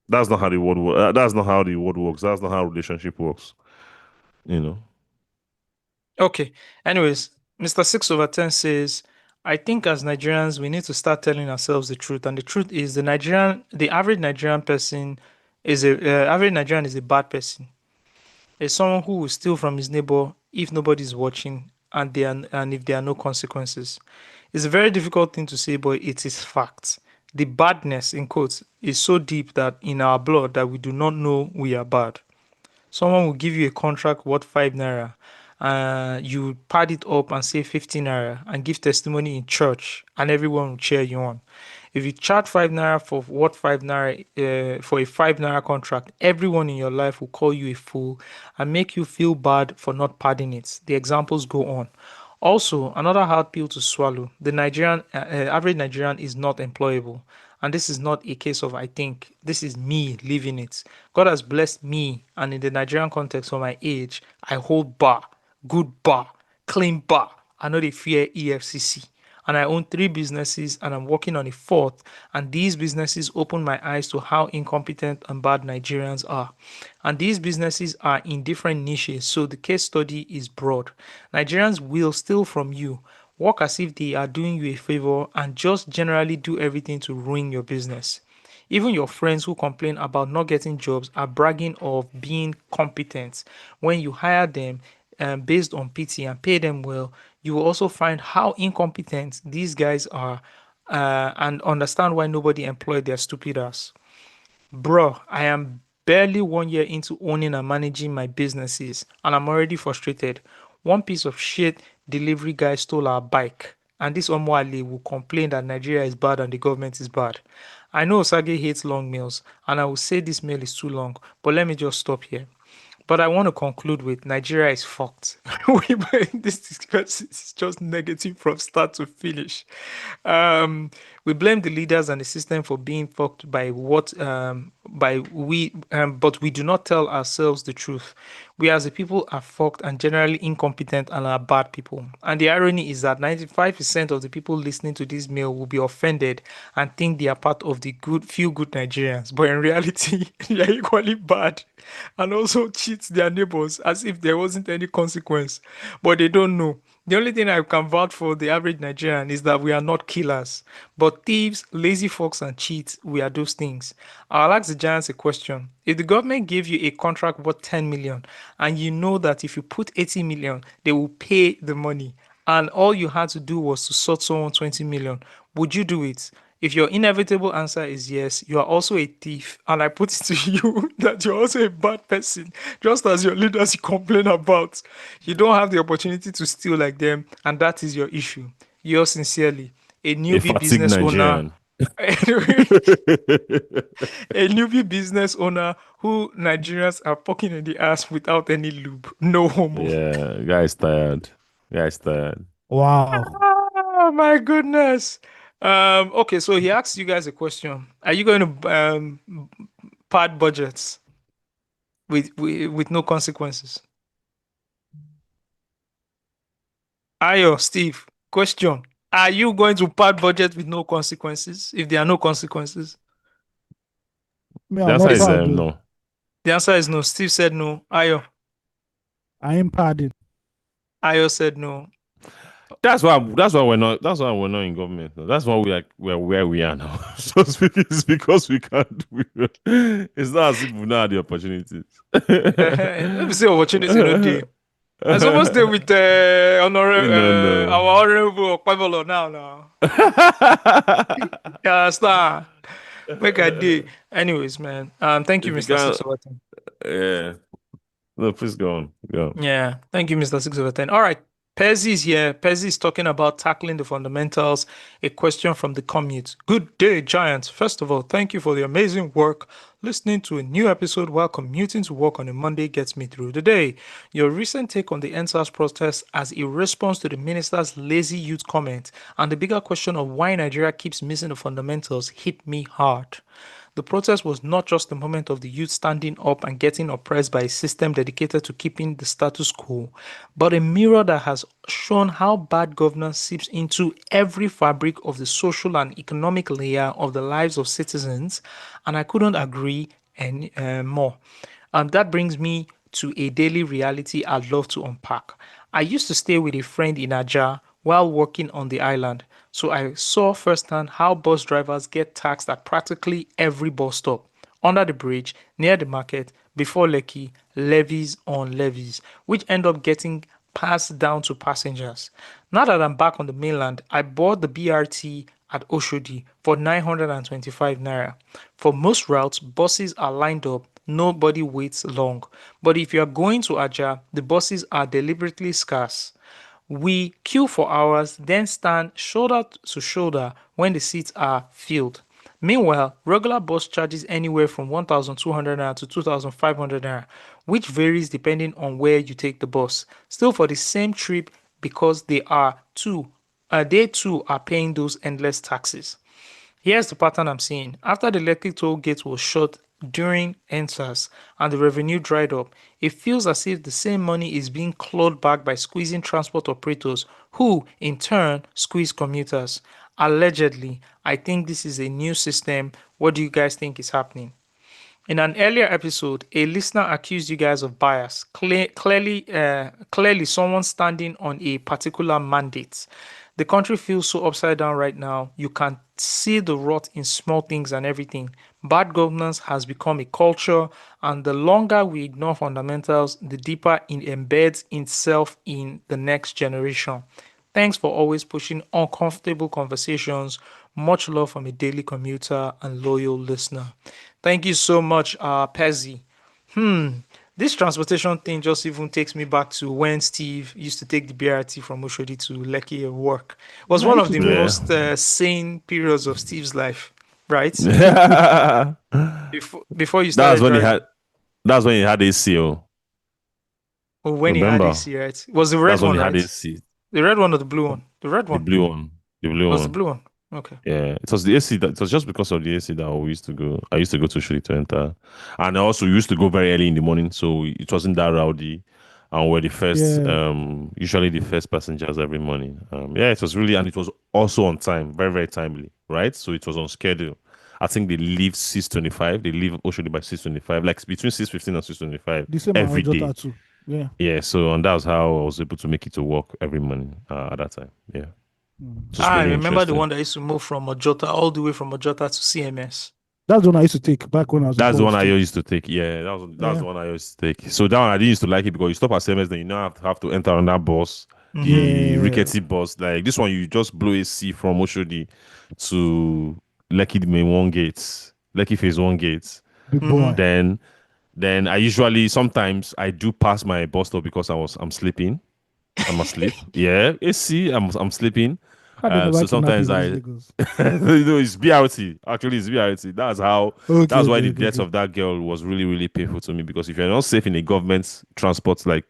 Speaker 2: That's not how the world works. That's not how the world works. That's not how relationship works. You know.
Speaker 1: Okay. Anyways, Mr. 6 over 10 says, I think as Nigerians, we need to start telling ourselves the truth. And the truth is the average Nigerian person average Nigerian is a bad person. It's someone who will steal from his neighbor if nobody's watching and if there are no consequences. It's a very difficult thing to say, but it is fact. The badness, in quotes, is so deep that in our blood that we do not know we are bad. Someone will give you a contract worth 5 naira. You pad it up and say 15 naira and give testimony in church, and everyone will cheer you on. If you charge 5 naira for what 5 naira for a 5 naira contract, everyone in your life will call you a fool and make you feel bad for not padding it. The examples go on. Also, another hard pill to swallow. The average Nigerian is not employable. And this is not a case of I think. This is me living it. God has blessed me, and in the Nigerian context for my age, I hold bar, good bar, clean bar. I know they fear EFCC. And I own 3 businesses and I'm working on a 4th. And these businesses open my eyes to how incompetent and bad Nigerians are. And these businesses are in different niches, so the case study is broad. Nigerians will steal from you, work as if they are doing you a favor, and just generally do everything to ruin your business. Even your friends who complain about not getting jobs are bragging of being competent. When you hire them based on pity and pay them well, you will also find how incompetent these guys are and understand why nobody employed their stupid ass. Bro, I am barely 1 year into owning and managing my businesses, and I'm already frustrated. One piece of shit delivery guy stole our bike, and this Omwale will complain that Nigeria is bad and the government is bad. I know Osagie hates long mails, and I will say this mail is too long, but let me just stop here. But I want to conclude with Nigeria is fucked. This discussion is just negative from start to finish. We blame the leaders and the system for being fucked but we do not tell ourselves the truth. We as a people are fucked and generally incompetent and are bad people. And the irony is that 95% of the people listening to this mail will be offended and think they are part of the few good Nigerians, but in reality, they are equally bad and also cheat their neighbors as if there wasn't any consequence. But they don't know. The only thing I can vouch for the average Nigerian is that we are not killers, but thieves, lazy fucks, and cheats, we are those things. I'll ask the giants a question. If the government gave you a contract worth 10 million and you know that if you put 80 million, they will pay the money, and all you had to do was to sort someone 20 million, would you do it? If your inevitable answer is yes, you are also a thief, and I put it to you that you're also a bad person, just as your leaders you complain about. You don't have the opportunity to steal like them, and that is your issue. Yours sincerely, a
Speaker 2: A
Speaker 1: newbie
Speaker 2: fatigue
Speaker 1: business owner.
Speaker 2: Nigerian.
Speaker 1: A newbie business owner who Nigerians are fucking in the ass without any lube. No homo.
Speaker 2: Yeah, guy's tired. Guy's tired.
Speaker 3: Wow.
Speaker 1: Oh my goodness. Okay, so he asked you guys a question. Are you going to pad budgets with no consequences? Ayo, Steve, question. Are you going to pad budget with no consequences if there are no consequences?
Speaker 3: Me,
Speaker 2: The
Speaker 3: I'm
Speaker 2: answer
Speaker 3: not
Speaker 2: is
Speaker 3: proud. Though.
Speaker 2: no.
Speaker 1: The answer is no. Steve said no.
Speaker 3: I ain't padding.
Speaker 1: Ayo said no.
Speaker 2: That's why we're not in government. That's why we're where we are now. It's because we can't. It's not as if we not had the opportunities.
Speaker 1: Let me say opportunity no day. I supposed to with
Speaker 2: No.
Speaker 1: our honorable Okpebolo now. Yeah, star. Make a day. Anyways, man. Thank you,
Speaker 2: If you
Speaker 1: Mr.
Speaker 2: can't,
Speaker 1: 6 over 10.
Speaker 2: yeah. No, please go on. Go.
Speaker 1: Yeah, thank you, Mr. 6 over 10. All right. Pezzi is here. Pezzi is talking about tackling the fundamentals. A question from the commute. Good day, Giants. First of all, thank you for the amazing work. Listening to a new episode while commuting to work on a Monday gets me through the day. Your recent take on the NSAS protest as a response to the minister's lazy youth comment and the bigger question of why Nigeria keeps missing the fundamentals hit me hard. the protest was not just the moment of the youth standing up and getting oppressed by a system dedicated to keeping the status quo, but a mirror that has shown how bad governance seeps into every fabric of the social and economic layer of the lives of citizens, and I couldn't agree any more. That brings me to a daily reality I'd love to unpack. I used to stay with a friend in Aja while working on the island, so I saw firsthand how bus drivers get taxed at practically every bus stop, under the bridge, near the market, before Lekki, levies on levies, which end up getting passed down to passengers. Now that I'm back on the mainland, I bought the BRT at Oshodi for 925 naira. For most routes, buses are lined up, nobody waits long. But if you are going to Aja, the buses are deliberately scarce. We queue for hours, then stand shoulder to shoulder when the seats are filled. Meanwhile, regular bus charges anywhere from 1,200 naira to 2,500 naira, which varies depending on where you take the bus. Still for the same trip because they too are paying those endless taxes. Here's the pattern I'm seeing. After the Lekki toll gate was shut during NSAS and the revenue dried up, it feels as if the same money is being clawed back by squeezing transport operators who, in turn, squeeze commuters. Allegedly, I think this is a new system. What do you guys think is happening? In an earlier episode, a listener accused you guys of bias. Clearly, someone standing on a particular mandate. The country feels so upside down right now. You can see the rot in small things and everything. Bad governance has become a culture, and the longer we ignore fundamentals, the deeper it embeds itself in the next generation. Thanks for always pushing uncomfortable conversations. Much love from a daily commuter and loyal listener. Thank you so much, Pezzy. This transportation thing just even takes me back to when Steve used to take the BRT from Oshodi to Lekki at work. It was
Speaker 3: Yeah, I
Speaker 1: one
Speaker 3: used
Speaker 1: of
Speaker 3: to
Speaker 1: the
Speaker 3: take
Speaker 2: Yeah.
Speaker 1: most sane periods of Steve's life, right? Before you
Speaker 2: That's
Speaker 1: started
Speaker 2: when he
Speaker 1: driving,
Speaker 2: had. That's when he had ACO.
Speaker 1: or when he had
Speaker 2: Remember?
Speaker 1: AC, right? It was the red
Speaker 2: That's when
Speaker 1: one,
Speaker 2: he had
Speaker 1: right?
Speaker 2: AC.
Speaker 1: The red one or the blue one? The red
Speaker 2: The
Speaker 1: one.
Speaker 2: blue one. The blue
Speaker 1: It was the
Speaker 2: one.
Speaker 1: blue one. Okay.
Speaker 2: Yeah, it was the AC that it was just because of the AC that we used to go. I used to go to Shuri to enter, and I also used to go very early in the morning, so it wasn't that rowdy. And we're the first,
Speaker 3: Yeah.
Speaker 2: usually the first passengers every morning. Yeah, it was really, and it was also on time, very very timely, right? So it was on schedule. I think they leave 6:25. They leave Oshodi by 6:25, like between 6:15 and 6:25
Speaker 3: The same
Speaker 2: every
Speaker 3: on
Speaker 2: day.
Speaker 3: Jota too. Yeah.
Speaker 2: Yeah, so and that was how I was able to make it to work every morning at that time. Yeah, it was
Speaker 1: I
Speaker 2: really
Speaker 1: remember the
Speaker 2: interesting.
Speaker 1: one that used to move from Ojota all the way from Ojota to CMS.
Speaker 3: That's the one I used to take back when I was in
Speaker 2: That's the one
Speaker 3: college
Speaker 2: I
Speaker 3: too.
Speaker 2: used to take. Yeah, that's
Speaker 3: Yeah.
Speaker 2: the one I used to take. So that one I didn't used to like it because you stop at CMS, then you now have to enter on that bus, the
Speaker 3: Yeah.
Speaker 2: rickety bus. Like this one, you just blow a C from Oshodi to Lekki main one gate, Lekki phase one gate.
Speaker 3: Big
Speaker 1: Mm-hmm.
Speaker 3: boy.
Speaker 2: Then I usually sometimes I do pass my bus stop because I'm sleeping. I'm asleep. Yeah, AC. I'm sleeping.
Speaker 3: How they never
Speaker 2: So
Speaker 3: kidnap
Speaker 2: sometimes
Speaker 3: you in this
Speaker 2: I,
Speaker 3: Lagos?
Speaker 2: it's BRT. Actually, it's BRT. That's how.
Speaker 3: Okay,
Speaker 2: That's why
Speaker 3: okay,
Speaker 2: the
Speaker 3: okay,
Speaker 2: death
Speaker 3: okay.
Speaker 2: of that girl was really, really painful to me because if you're not safe in a government transport, like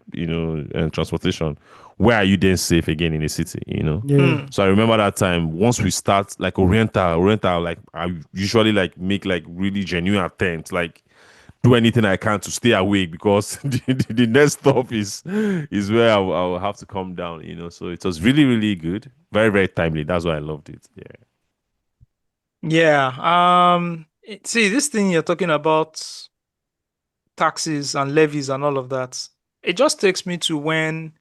Speaker 2: transportation, where are you then safe again in a city?
Speaker 3: Yeah.
Speaker 2: So I remember that time. Once we start like Oriental, like I usually like make like really genuine attempts, like do anything I can to stay awake because the next stop is where I'll have to come down. So it was really, really good. Very, very timely. That's why I loved it. Yeah.
Speaker 1: Yeah. See, this thing you're talking about, taxes and levies and all of that, it just takes me to when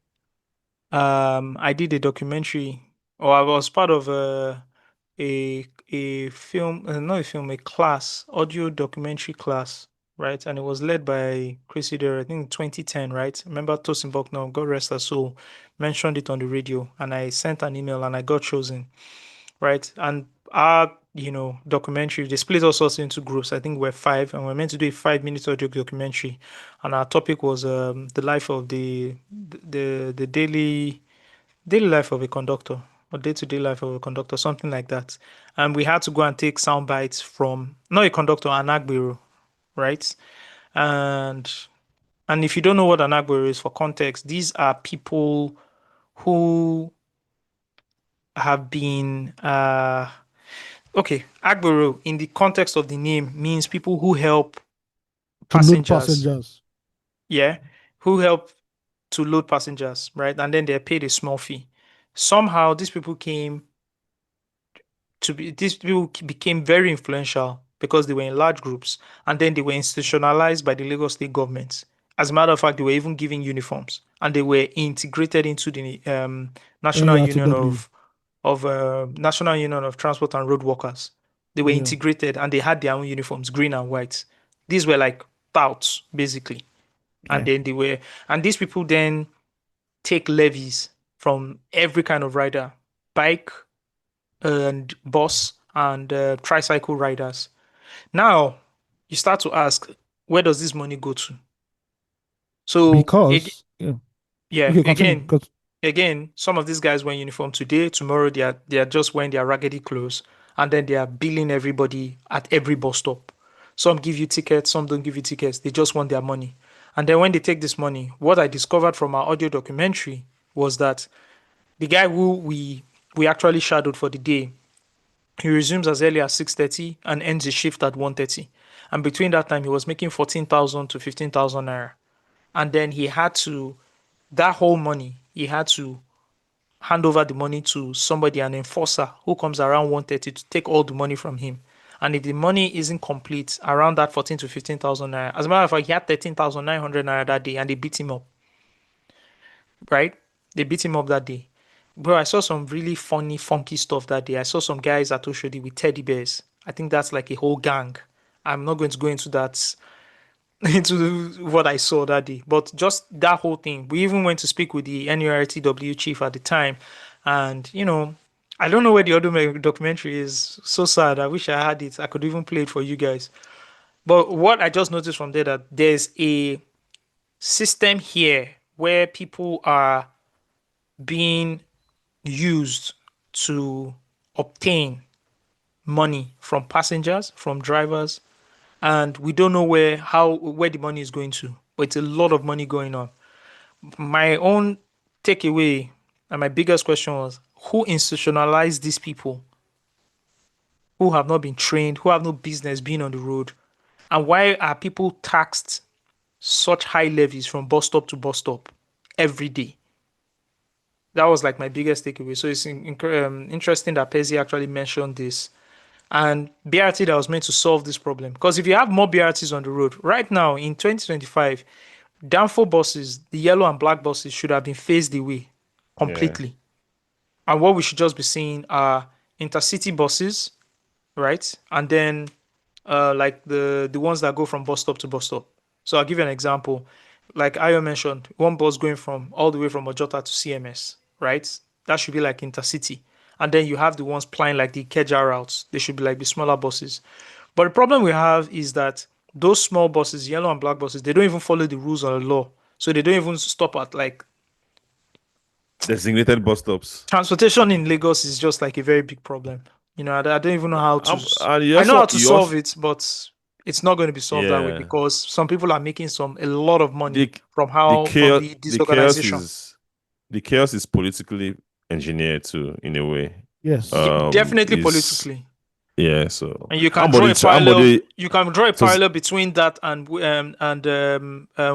Speaker 1: I did a documentary, or I was part of a film, not a film, a class, audio documentary class, right? And it was led by Chris Idere, I think in 2010, right? Remember Tosin Bucknell, God rest her soul, mentioned it on the radio, and I sent an email and I got chosen, right? And our documentary, they split us also into groups. I think we're five, and we're meant to do a 5 minute audio documentary. And our topic was the life of the daily life of a conductor, or day-to-day life of a conductor, something like that. And we had to go and take sound bites from not a conductor, an agbero, right? And if you don't know what an agbero is, for context, these are people who have been okay, Agbero in the context of the name means people who help
Speaker 3: To load
Speaker 1: passengers.
Speaker 3: passengers.
Speaker 1: Yeah, who help to load passengers, right? And then they're paid a small fee. Somehow, these people became very influential because they were in large groups, and then they were institutionalized by the Lagos state government. As a matter of fact, they were even given uniforms, and they were integrated into the National Union
Speaker 3: NURTW.
Speaker 1: National Union of Transport and Road Workers. They were
Speaker 3: Yeah.
Speaker 1: integrated, and they had their own uniforms, green and white. These were like touts, basically, and then these people then take levies from every kind of rider, bike and bus and tricycle riders. Now, you start to ask, where does this money go to? So,
Speaker 3: Because
Speaker 1: yeah,
Speaker 3: okay, continue. Because
Speaker 1: again, some of these guys wear uniform today, tomorrow they are just wearing their raggedy clothes, and then they are billing everybody at every bus stop. Some give you tickets, some don't give you tickets. They just want their money. And then when they take this money, what I discovered from our audio documentary was that the guy who we actually shadowed for the day, he resumes as early as 6:30 and ends his shift at 1:30. And between that time, he was making 14,000 to 15,000 naira. And then that whole money, he had to hand over the money to somebody, an enforcer who comes around 1:30 to take all the money from him. And if the money isn't complete around that 14 to 15,000 naira, as a matter of fact, he had 13,900 naira that day and they beat him up. Right? They beat him up that day. Bro, I saw some really funny, funky stuff that day. I saw some guys at Oshodi with teddy bears. I think that's like a whole gang. I'm not going to go into that, into what I saw that day, but just that whole thing. We even went to speak with the NURTW chief at the time, and I don't know where the other documentary is. So sad. I wish I had it. I could even play it for you guys. But what I just noticed from there, that there's a system here where people are being used to obtain money from passengers, from drivers, and we don't know where the money is going to. But it's a lot of money going on. My own takeaway and my biggest question was, who institutionalized these people who have not been trained, who have no business being on the road? And why are people taxed such high levies from bus stop to bus stop every day? That was like my biggest takeaway. So it's interesting that Pezzi actually mentioned this. And BRT that was meant to solve this problem. Because if you have more BRTs on the road, right now in 2025, Danfo buses, the yellow and black buses, should have been phased away completely. And what we should just be seeing are intercity buses, right? And then like the ones that go from bus stop to bus stop. So I'll give you an example. Like Ayo mentioned, one bus going from all the way from Ojota to CMS, right? That should be like intercity. And then you have the ones plying like the Ikeja routes. They should be like the smaller buses. But the problem we have is that those small buses, yellow and black buses, they don't even follow the rules or the law. So they don't even stop at like
Speaker 2: designated bus stops.
Speaker 1: Transportation in Lagos is just like a very big problem. I don't even know how to.
Speaker 2: And
Speaker 1: I know how to solve it, but it's not going to be solved that way
Speaker 2: Yeah.
Speaker 1: because some people are making a lot of money from
Speaker 2: the
Speaker 1: disorganization.
Speaker 2: The chaos is politically engineered too, in a way.
Speaker 3: Yes.
Speaker 1: Definitely politically.
Speaker 2: Yeah, so
Speaker 1: and you can draw a parallel. You can draw a parallel between that and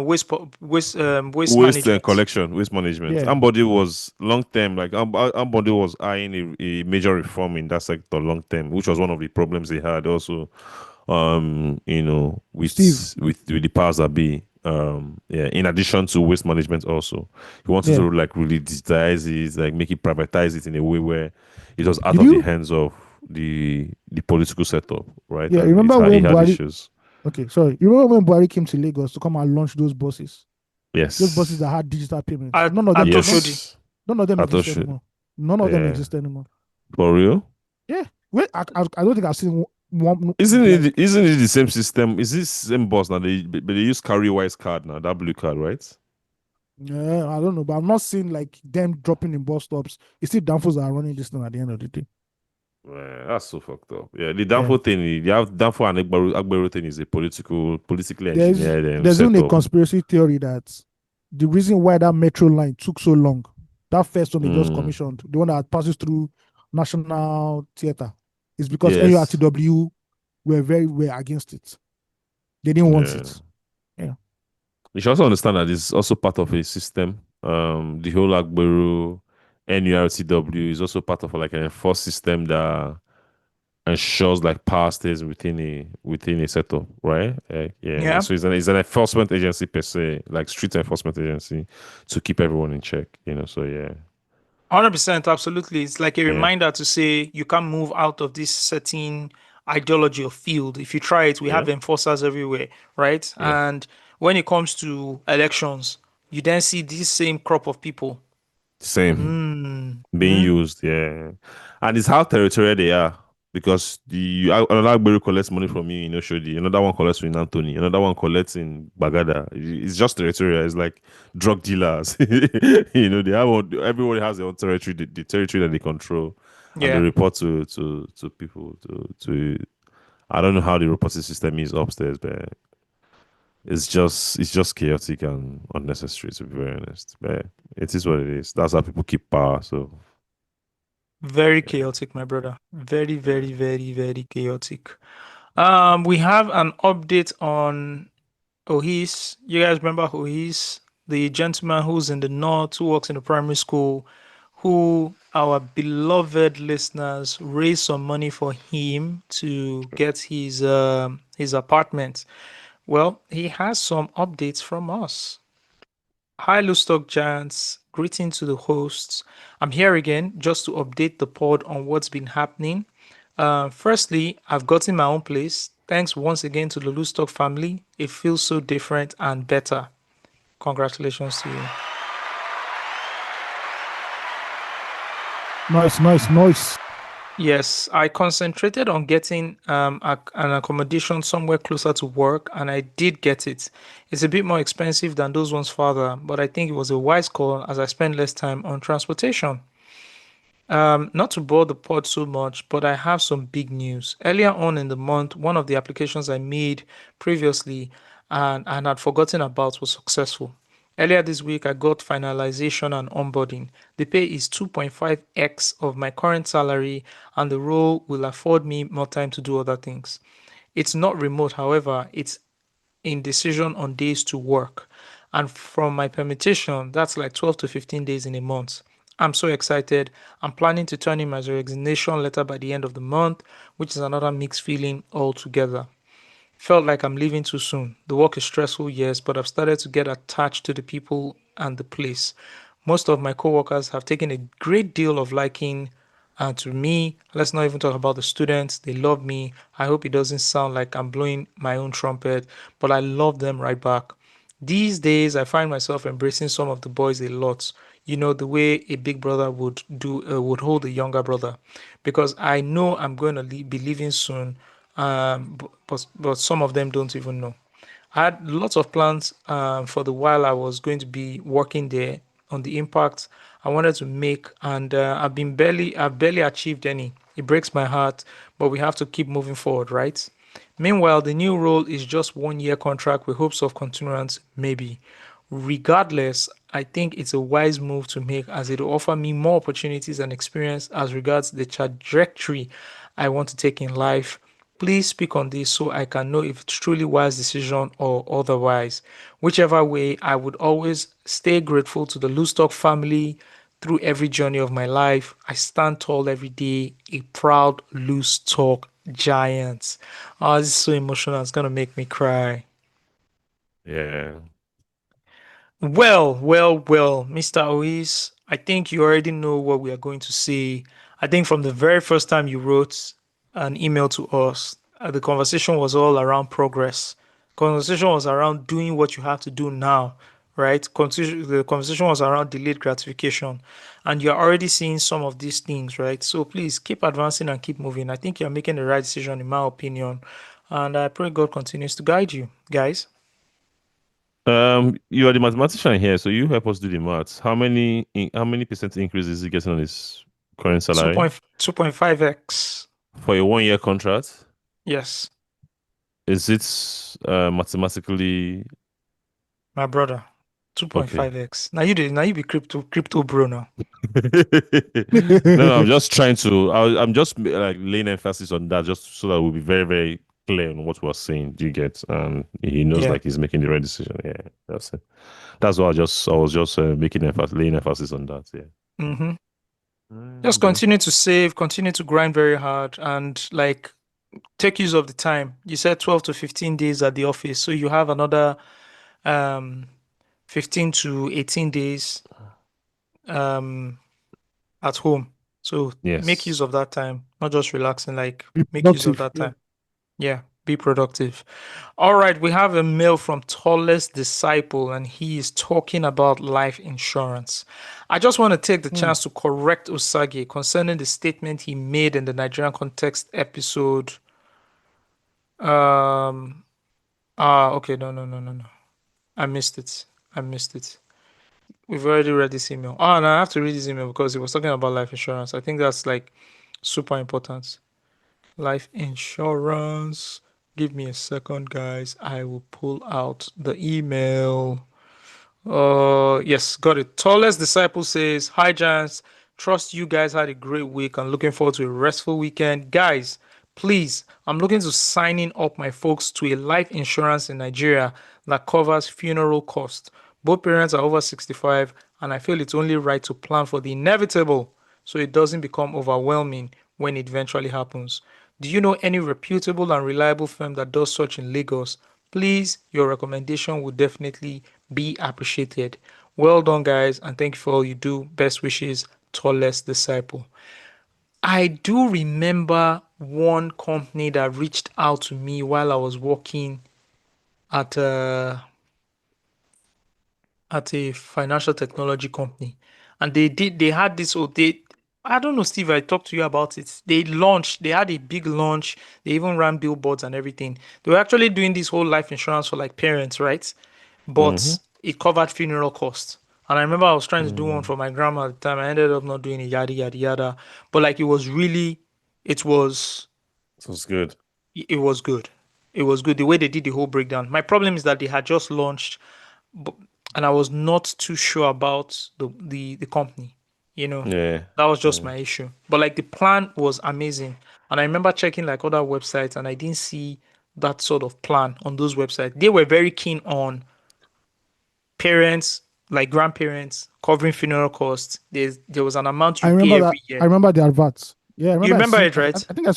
Speaker 1: waste management.
Speaker 2: Collection, waste management.
Speaker 3: Yeah.
Speaker 2: Ambody was long term, like Ambody was eyeing a major reform in that sector long term, which was one of the problems they had also. With the powers that be. In addition to waste management, also he wanted to like really digitize it, like make it privatize it in a way where it was out of the hands of the political setup, right?
Speaker 3: Yeah,
Speaker 2: and
Speaker 3: remember when
Speaker 2: had
Speaker 3: Buhari?
Speaker 2: Issues.
Speaker 3: Okay, sorry. You remember when Buhari came to Lagos to come and launch those buses?
Speaker 2: Yes,
Speaker 3: those buses that had digital payments.
Speaker 1: None of them
Speaker 3: exist anymore. None of them exist anymore.
Speaker 2: For real?
Speaker 3: Yeah. Wait, I don't think I've seen one.
Speaker 2: Isn't it the same system? Is this same bus now? They use CarryWise card now, that blue card, right?
Speaker 3: Yeah, I don't know, but I'm not seeing like them dropping in bus stops. It's still Danfos that are running this thing at the end of the day.
Speaker 2: Man, that's so fucked up. Yeah, the Danfo thing, you have Danfo and Agbero thing is a politically engineered.
Speaker 3: There's even a conspiracy theory that the reason why that metro line took so long, that first one they just commissioned, the one that passes through National Theatre, It's because
Speaker 2: Yes.
Speaker 3: NURTW were against it. They didn't want
Speaker 2: Yeah.
Speaker 3: it. Yeah.
Speaker 2: You should also understand that it's also part of a system. The whole Agbero NURTW is also part of like an enforced system that ensures like power stays within a setup, right? Yeah.
Speaker 1: Yeah.
Speaker 2: So it's an enforcement agency per se, like street enforcement agency to keep everyone in check. So yeah.
Speaker 1: 100%, absolutely. It's like a
Speaker 2: Yeah.
Speaker 1: reminder to say you can't move out of this certain ideology or field. If you try it, we
Speaker 2: Yeah.
Speaker 1: have enforcers everywhere, right?
Speaker 2: Yeah.
Speaker 1: And when it comes to elections, you then see this same crop of people.
Speaker 2: Same. Being used, yeah. And it's how territorial they are. Because another Agbero collects money from you in Oshodi, another one collects in Anthony, another one collects in Bagada. It's just territorial. It's like drug dealers. They have everybody has their own territory, the territory that they control, and they
Speaker 1: Yeah.
Speaker 2: report to people. To I don't know how the reporting system is upstairs, but it's just chaotic and unnecessary, to be very honest. But it is what it is. That's how people keep power. So
Speaker 1: Very chaotic, my brother. Very, very, very, very chaotic. We have an update on Ohis. You guys remember Ohis, the gentleman who's in the north, who works in the primary school, who our beloved listeners raised some money for him to get his apartment. Well, he has some updates from us. Hi, Stock Giants. Greeting to the hosts. I'm here again just to update the pod on what's been happening. Firstly, I've gotten my own place. Thanks once again to the Stock family. It feels so different and better. Congratulations to you.
Speaker 3: Nice.
Speaker 1: Yes, I concentrated on getting an accommodation somewhere closer to work, and I did get it. It's a bit more expensive than those ones further, but I think it was a wise call as I spend less time on transportation. Not to bore the pod so much, but I have some big news. Earlier on in the month, one of the applications I made previously and had forgotten about was successful. Earlier this week, I got finalization and onboarding. The pay is 2.5x of my current salary, and the role will afford me more time to do other things. It's not remote, however, it's in decision on days to work. And from my permutation, that's like 12 to 15 days in a month. I'm so excited. I'm planning to turn in my resignation letter by the end of the month, which is another mixed feeling altogether. Felt like I'm leaving too soon. The work is stressful, yes, but I've started to get attached to the people and the place. Most of my coworkers have taken a great deal of liking to me. Let's not even talk about the students. They love me. I hope it doesn't sound like I'm blowing my own trumpet, but I love them right back. These days, I find myself embracing some of the boys a lot. The way a big brother would hold a younger brother, because I know I'm going to be leaving soon, but some of them don't even know. I had lots of plans for the while I was going to be working there on the impact I wanted to make, and I've barely achieved any. It breaks my heart, but we have to keep moving forward, right? Meanwhile, the new role is just 1 year contract with hopes of continuance, maybe. Regardless, I think it's a wise move to make as it will offer me more opportunities and experience as regards the trajectory I want to take in life. Please speak on this so I can know if it's truly wise decision or otherwise. Whichever way, I would always stay grateful to the Loose Talk family through every journey of my life. I stand tall every day, a proud Loose Talk giant. Oh, this is so emotional. It's gonna make me cry.
Speaker 2: yeah.
Speaker 1: Well, Mr. Ois, I think you already know what we are going to say. I think from the very first time you wrote an email to us, the conversation was all around progress. Conversation was around doing what you have to do now, right? The conversation was around delayed gratification, and you're already seeing some of these things, right? So please keep advancing and keep moving. I think you're making the right decision, in my opinion, and I pray God continues to guide you, guys.
Speaker 2: You are the mathematician here, so you help us do the maths. How many percent increase is he getting on his current salary
Speaker 1: 2.5x.
Speaker 2: for a 1 year contract?
Speaker 1: Yes,
Speaker 2: Is it mathematically
Speaker 1: my brother.
Speaker 2: Okay.
Speaker 1: 2.5x. Now you be crypto bro now.
Speaker 2: No, I'm just trying to. I'm just like laying emphasis on that, just so that we'll be very, very clear on what we're saying. Do you get? And he knows
Speaker 1: Yeah.
Speaker 2: like he's making the right decision. Yeah, that's it. That's why I was just making emphasis, laying emphasis on that. Yeah.
Speaker 1: Mm-hmm. Just
Speaker 2: Okay.
Speaker 1: continue to save, continue to grind very hard, and like take use of the time. You said 12 to 15 days at the office, so you have another um 15 to 18 days um at home. So make use
Speaker 2: Yes.
Speaker 1: of that time, not just relaxing, like
Speaker 3: Be
Speaker 1: make use of
Speaker 3: productive.
Speaker 1: that
Speaker 3: Yeah.
Speaker 1: time. Yeah, be productive. All right, we have a mail from Tallest Disciple, and he is talking about life insurance. I just want to take the
Speaker 3: Hmm.
Speaker 1: chance to correct Osagie concerning the statement he made in the Nigerian Context episode. Um, okay, no. I missed it. I missed it. We've already read this email. Oh, no, I have to read this email because he was talking about life insurance. I think that's like super important. Life insurance. Give me a second, guys. I will pull out the email. Yes, got it. Tallest Disciple says, Hi, Giants. Trust you guys had a great week and looking forward to a restful weekend. Guys, please, I'm looking to signing up my folks to a life insurance in Nigeria that covers funeral costs. Both parents are over 65, and I feel it's only right to plan for the inevitable so it doesn't become overwhelming when it eventually happens. Do you know any reputable and reliable firm that does such in Lagos? Please, your recommendation would definitely be appreciated. Well done, guys, and thank you for all you do. Best wishes, Tallest Disciple. I do remember one company that reached out to me while I was working at a financial technology company, and they had this. Oh, they I don't know, Steve. I talked to you about it. They had a big launch. They even ran billboards and everything. They were actually doing this whole life insurance for like parents, right?
Speaker 2: Mm-hmm.
Speaker 1: But it covered funeral costs. And I remember I was trying to do one
Speaker 2: Mm.
Speaker 1: for my grandma at the time. I ended up not doing it, yada yada yada. But like it was really, it was
Speaker 2: Sounds good.
Speaker 1: it was good. It was good the way they did the whole breakdown. My problem is that they had just launched, but, and I was not too sure about the company. You know,
Speaker 2: Yeah.
Speaker 1: that was just
Speaker 2: Yeah.
Speaker 1: my issue. But like the plan was amazing, and I remember checking like other websites, and I didn't see that sort of plan on those websites. They were very keen on parents, like grandparents, covering funeral costs. There was an amount
Speaker 3: I
Speaker 1: you pay
Speaker 3: remember that.
Speaker 1: every
Speaker 3: I
Speaker 1: year.
Speaker 3: remember the adverts. Yeah, I
Speaker 1: You
Speaker 3: remember I
Speaker 1: remember
Speaker 3: seen.
Speaker 1: it, right?
Speaker 3: I think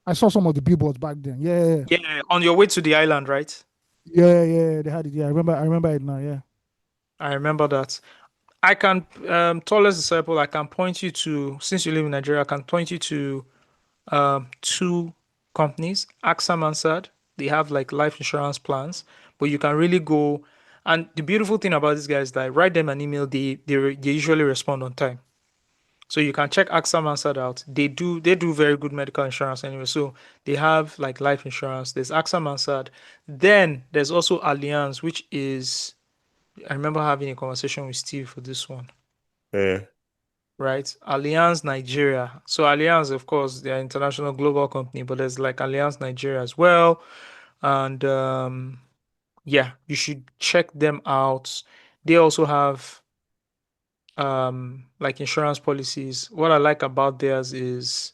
Speaker 3: I saw some of the billboards back then. Yeah.
Speaker 1: Yeah, on your way to the island, right?
Speaker 3: Yeah. They had it. Yeah, I remember it now. Yeah.
Speaker 1: I remember that. I can, Tallest Disciple, I can point you to, since you live in Nigeria, I can point you to two companies, AXA Mansard. They have like life insurance plans, but you can really go. And the beautiful thing about these guys is that write them an email, they usually respond on time. So you can check AXA Mansard out. They do very good medical insurance anyway. So they have like life insurance. There's AXA Mansard. Then there's also Allianz, which is I remember having a conversation with Steve for this one,
Speaker 2: Yeah.
Speaker 1: right? Allianz Nigeria. So Allianz, of course, they're an international global company, but there's like Allianz Nigeria as well. And yeah, you should check them out. They also have like insurance policies. What I like about theirs is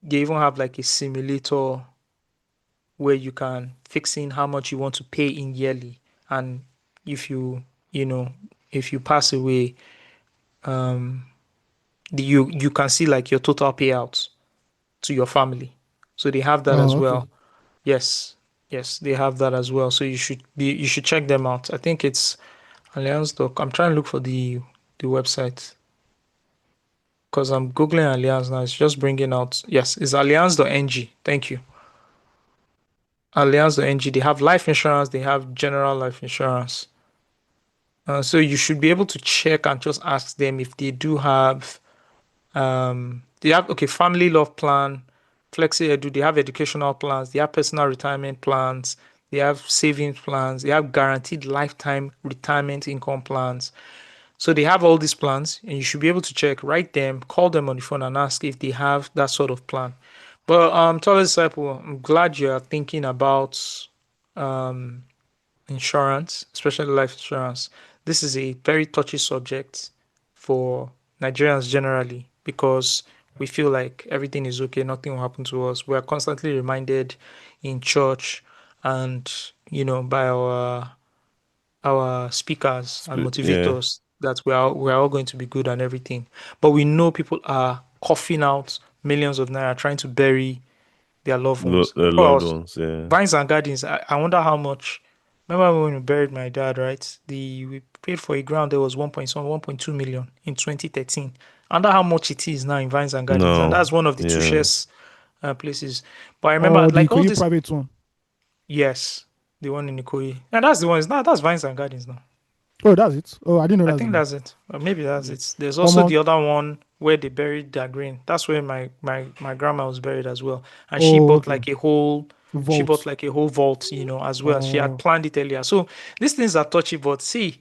Speaker 1: they even have like a simulator where you can fix in how much you want to pay in yearly. And if you know, if you pass away, um you can see like your total payouts to your family. So they have that as
Speaker 3: Oh, okay.
Speaker 1: well. Yes, yes, they have that as well. So you should check them out. I think it's Allianz Doc. I'm trying to look for the website because I'm googling Allianz now. It's just bringing out. Yes, it's Allianz.ng. Thank you. Allianz.ng. They have life insurance. They have general life insurance. So you should be able to check and just ask them if they do have they have okay family love plan, flexi edu, they have educational plans, they have personal retirement plans, they have savings plans, they have guaranteed lifetime retirement income plans. So they have all these plans, and you should be able to check, write them, call them on the phone, and ask if they have that sort of plan. But Total Disciple, I'm glad you are thinking about um insurance, especially life insurance. this is a very touchy subject for Nigerians generally because we feel like everything is okay, nothing will happen to us. We are constantly reminded in church and by our speakers and
Speaker 2: Yeah,
Speaker 1: motivators that we are all going to be good and everything. But we know people are coughing out millions of naira trying to bury their loved ones.
Speaker 2: the
Speaker 1: Bro,
Speaker 2: loved ones. Yeah,
Speaker 1: Vines and Gardens, I wonder how much. Remember when we buried my dad, right? We paid for a ground that was 1.2 million in 2013. I wonder how much it is now in Vines and Gardens, and
Speaker 2: no,
Speaker 1: that's one of the two
Speaker 2: yeah,
Speaker 1: shares places. But I remember
Speaker 3: Or the
Speaker 1: like all
Speaker 3: Ikoyi
Speaker 1: this.
Speaker 3: private one.
Speaker 1: Yes, the one in Ikoyi. And that's the one. It's not that's Vines and Gardens now.
Speaker 3: Oh, that's it. Oh, I didn't know
Speaker 1: I
Speaker 3: that's the
Speaker 1: think
Speaker 3: name.
Speaker 1: that's it. Or maybe that's it. There's also
Speaker 3: Omo.
Speaker 1: the other one where they buried their grain. That's where my grandma was buried as well. And she
Speaker 3: Oh,
Speaker 1: bought
Speaker 3: okay.
Speaker 1: like a whole she bought
Speaker 3: Vault.
Speaker 1: like a whole vault, as well. She had
Speaker 3: Oh,
Speaker 1: planned it earlier. So these things are touchy, but see,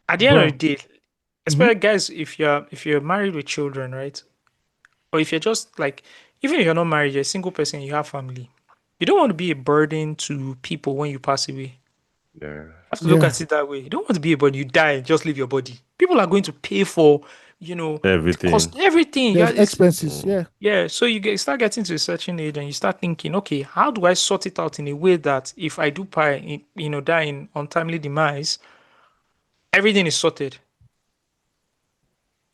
Speaker 1: at the end of the
Speaker 3: bro.
Speaker 1: day,
Speaker 3: Mm-hmm.
Speaker 1: especially guys, if you're married with children, right? Or if you're just like even if you're not married, you're a single person, you have family. You don't want to be a burden to people when you pass away.
Speaker 2: yeah.
Speaker 1: Have to look
Speaker 3: Yeah.
Speaker 1: at it that way. You don't want to be a body. You die, just leave your body. People are going to pay for, the cost,
Speaker 2: Everything.
Speaker 1: everything. Yeah,
Speaker 3: There's expenses.
Speaker 2: Mm.
Speaker 3: Yeah.
Speaker 1: yeah. So start getting to a certain age, and you start thinking, okay, how do I sort it out in a way that if I do die in untimely demise, everything is sorted.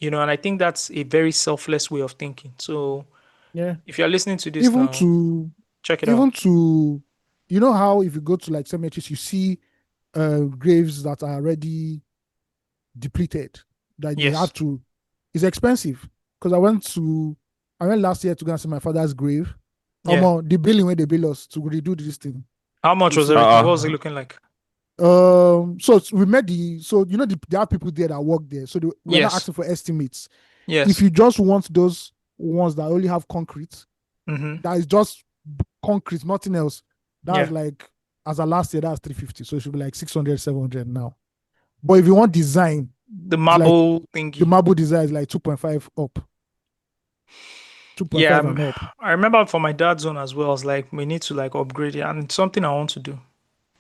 Speaker 1: And I think that's a very selfless way of thinking. So
Speaker 3: Yeah.
Speaker 1: if you're listening to this
Speaker 3: Even
Speaker 1: now,
Speaker 3: to,
Speaker 1: check it out.
Speaker 3: even to, you know how if you go to like cemeteries, you see graves that are already depleted, that they
Speaker 1: Yes.
Speaker 3: have to. It's expensive because I went last year to go and see my father's grave.
Speaker 1: Yeah.
Speaker 3: The billing where they bill us to redo this thing.
Speaker 1: How much
Speaker 3: You
Speaker 1: was
Speaker 3: see,
Speaker 1: everything? What was it looking like?
Speaker 3: we met there are people there that work there, so we're not
Speaker 1: Yes.
Speaker 3: asking for estimates. If
Speaker 1: Yes.
Speaker 3: you just want those ones that only have concrete,
Speaker 1: Mm-hmm.
Speaker 3: that is just concrete, nothing else. That's
Speaker 1: Yeah.
Speaker 3: like as a last year, that's 350. So it should be like 600, 700 now. But if you want design,
Speaker 1: The
Speaker 3: it's like
Speaker 1: marble
Speaker 3: the
Speaker 1: thingy.
Speaker 3: marble design is like 2.5 up. 2.5
Speaker 1: Yeah,
Speaker 3: and up.
Speaker 1: I remember for my dad's one as well. I was like, we need to like upgrade it, and it's something I want to do.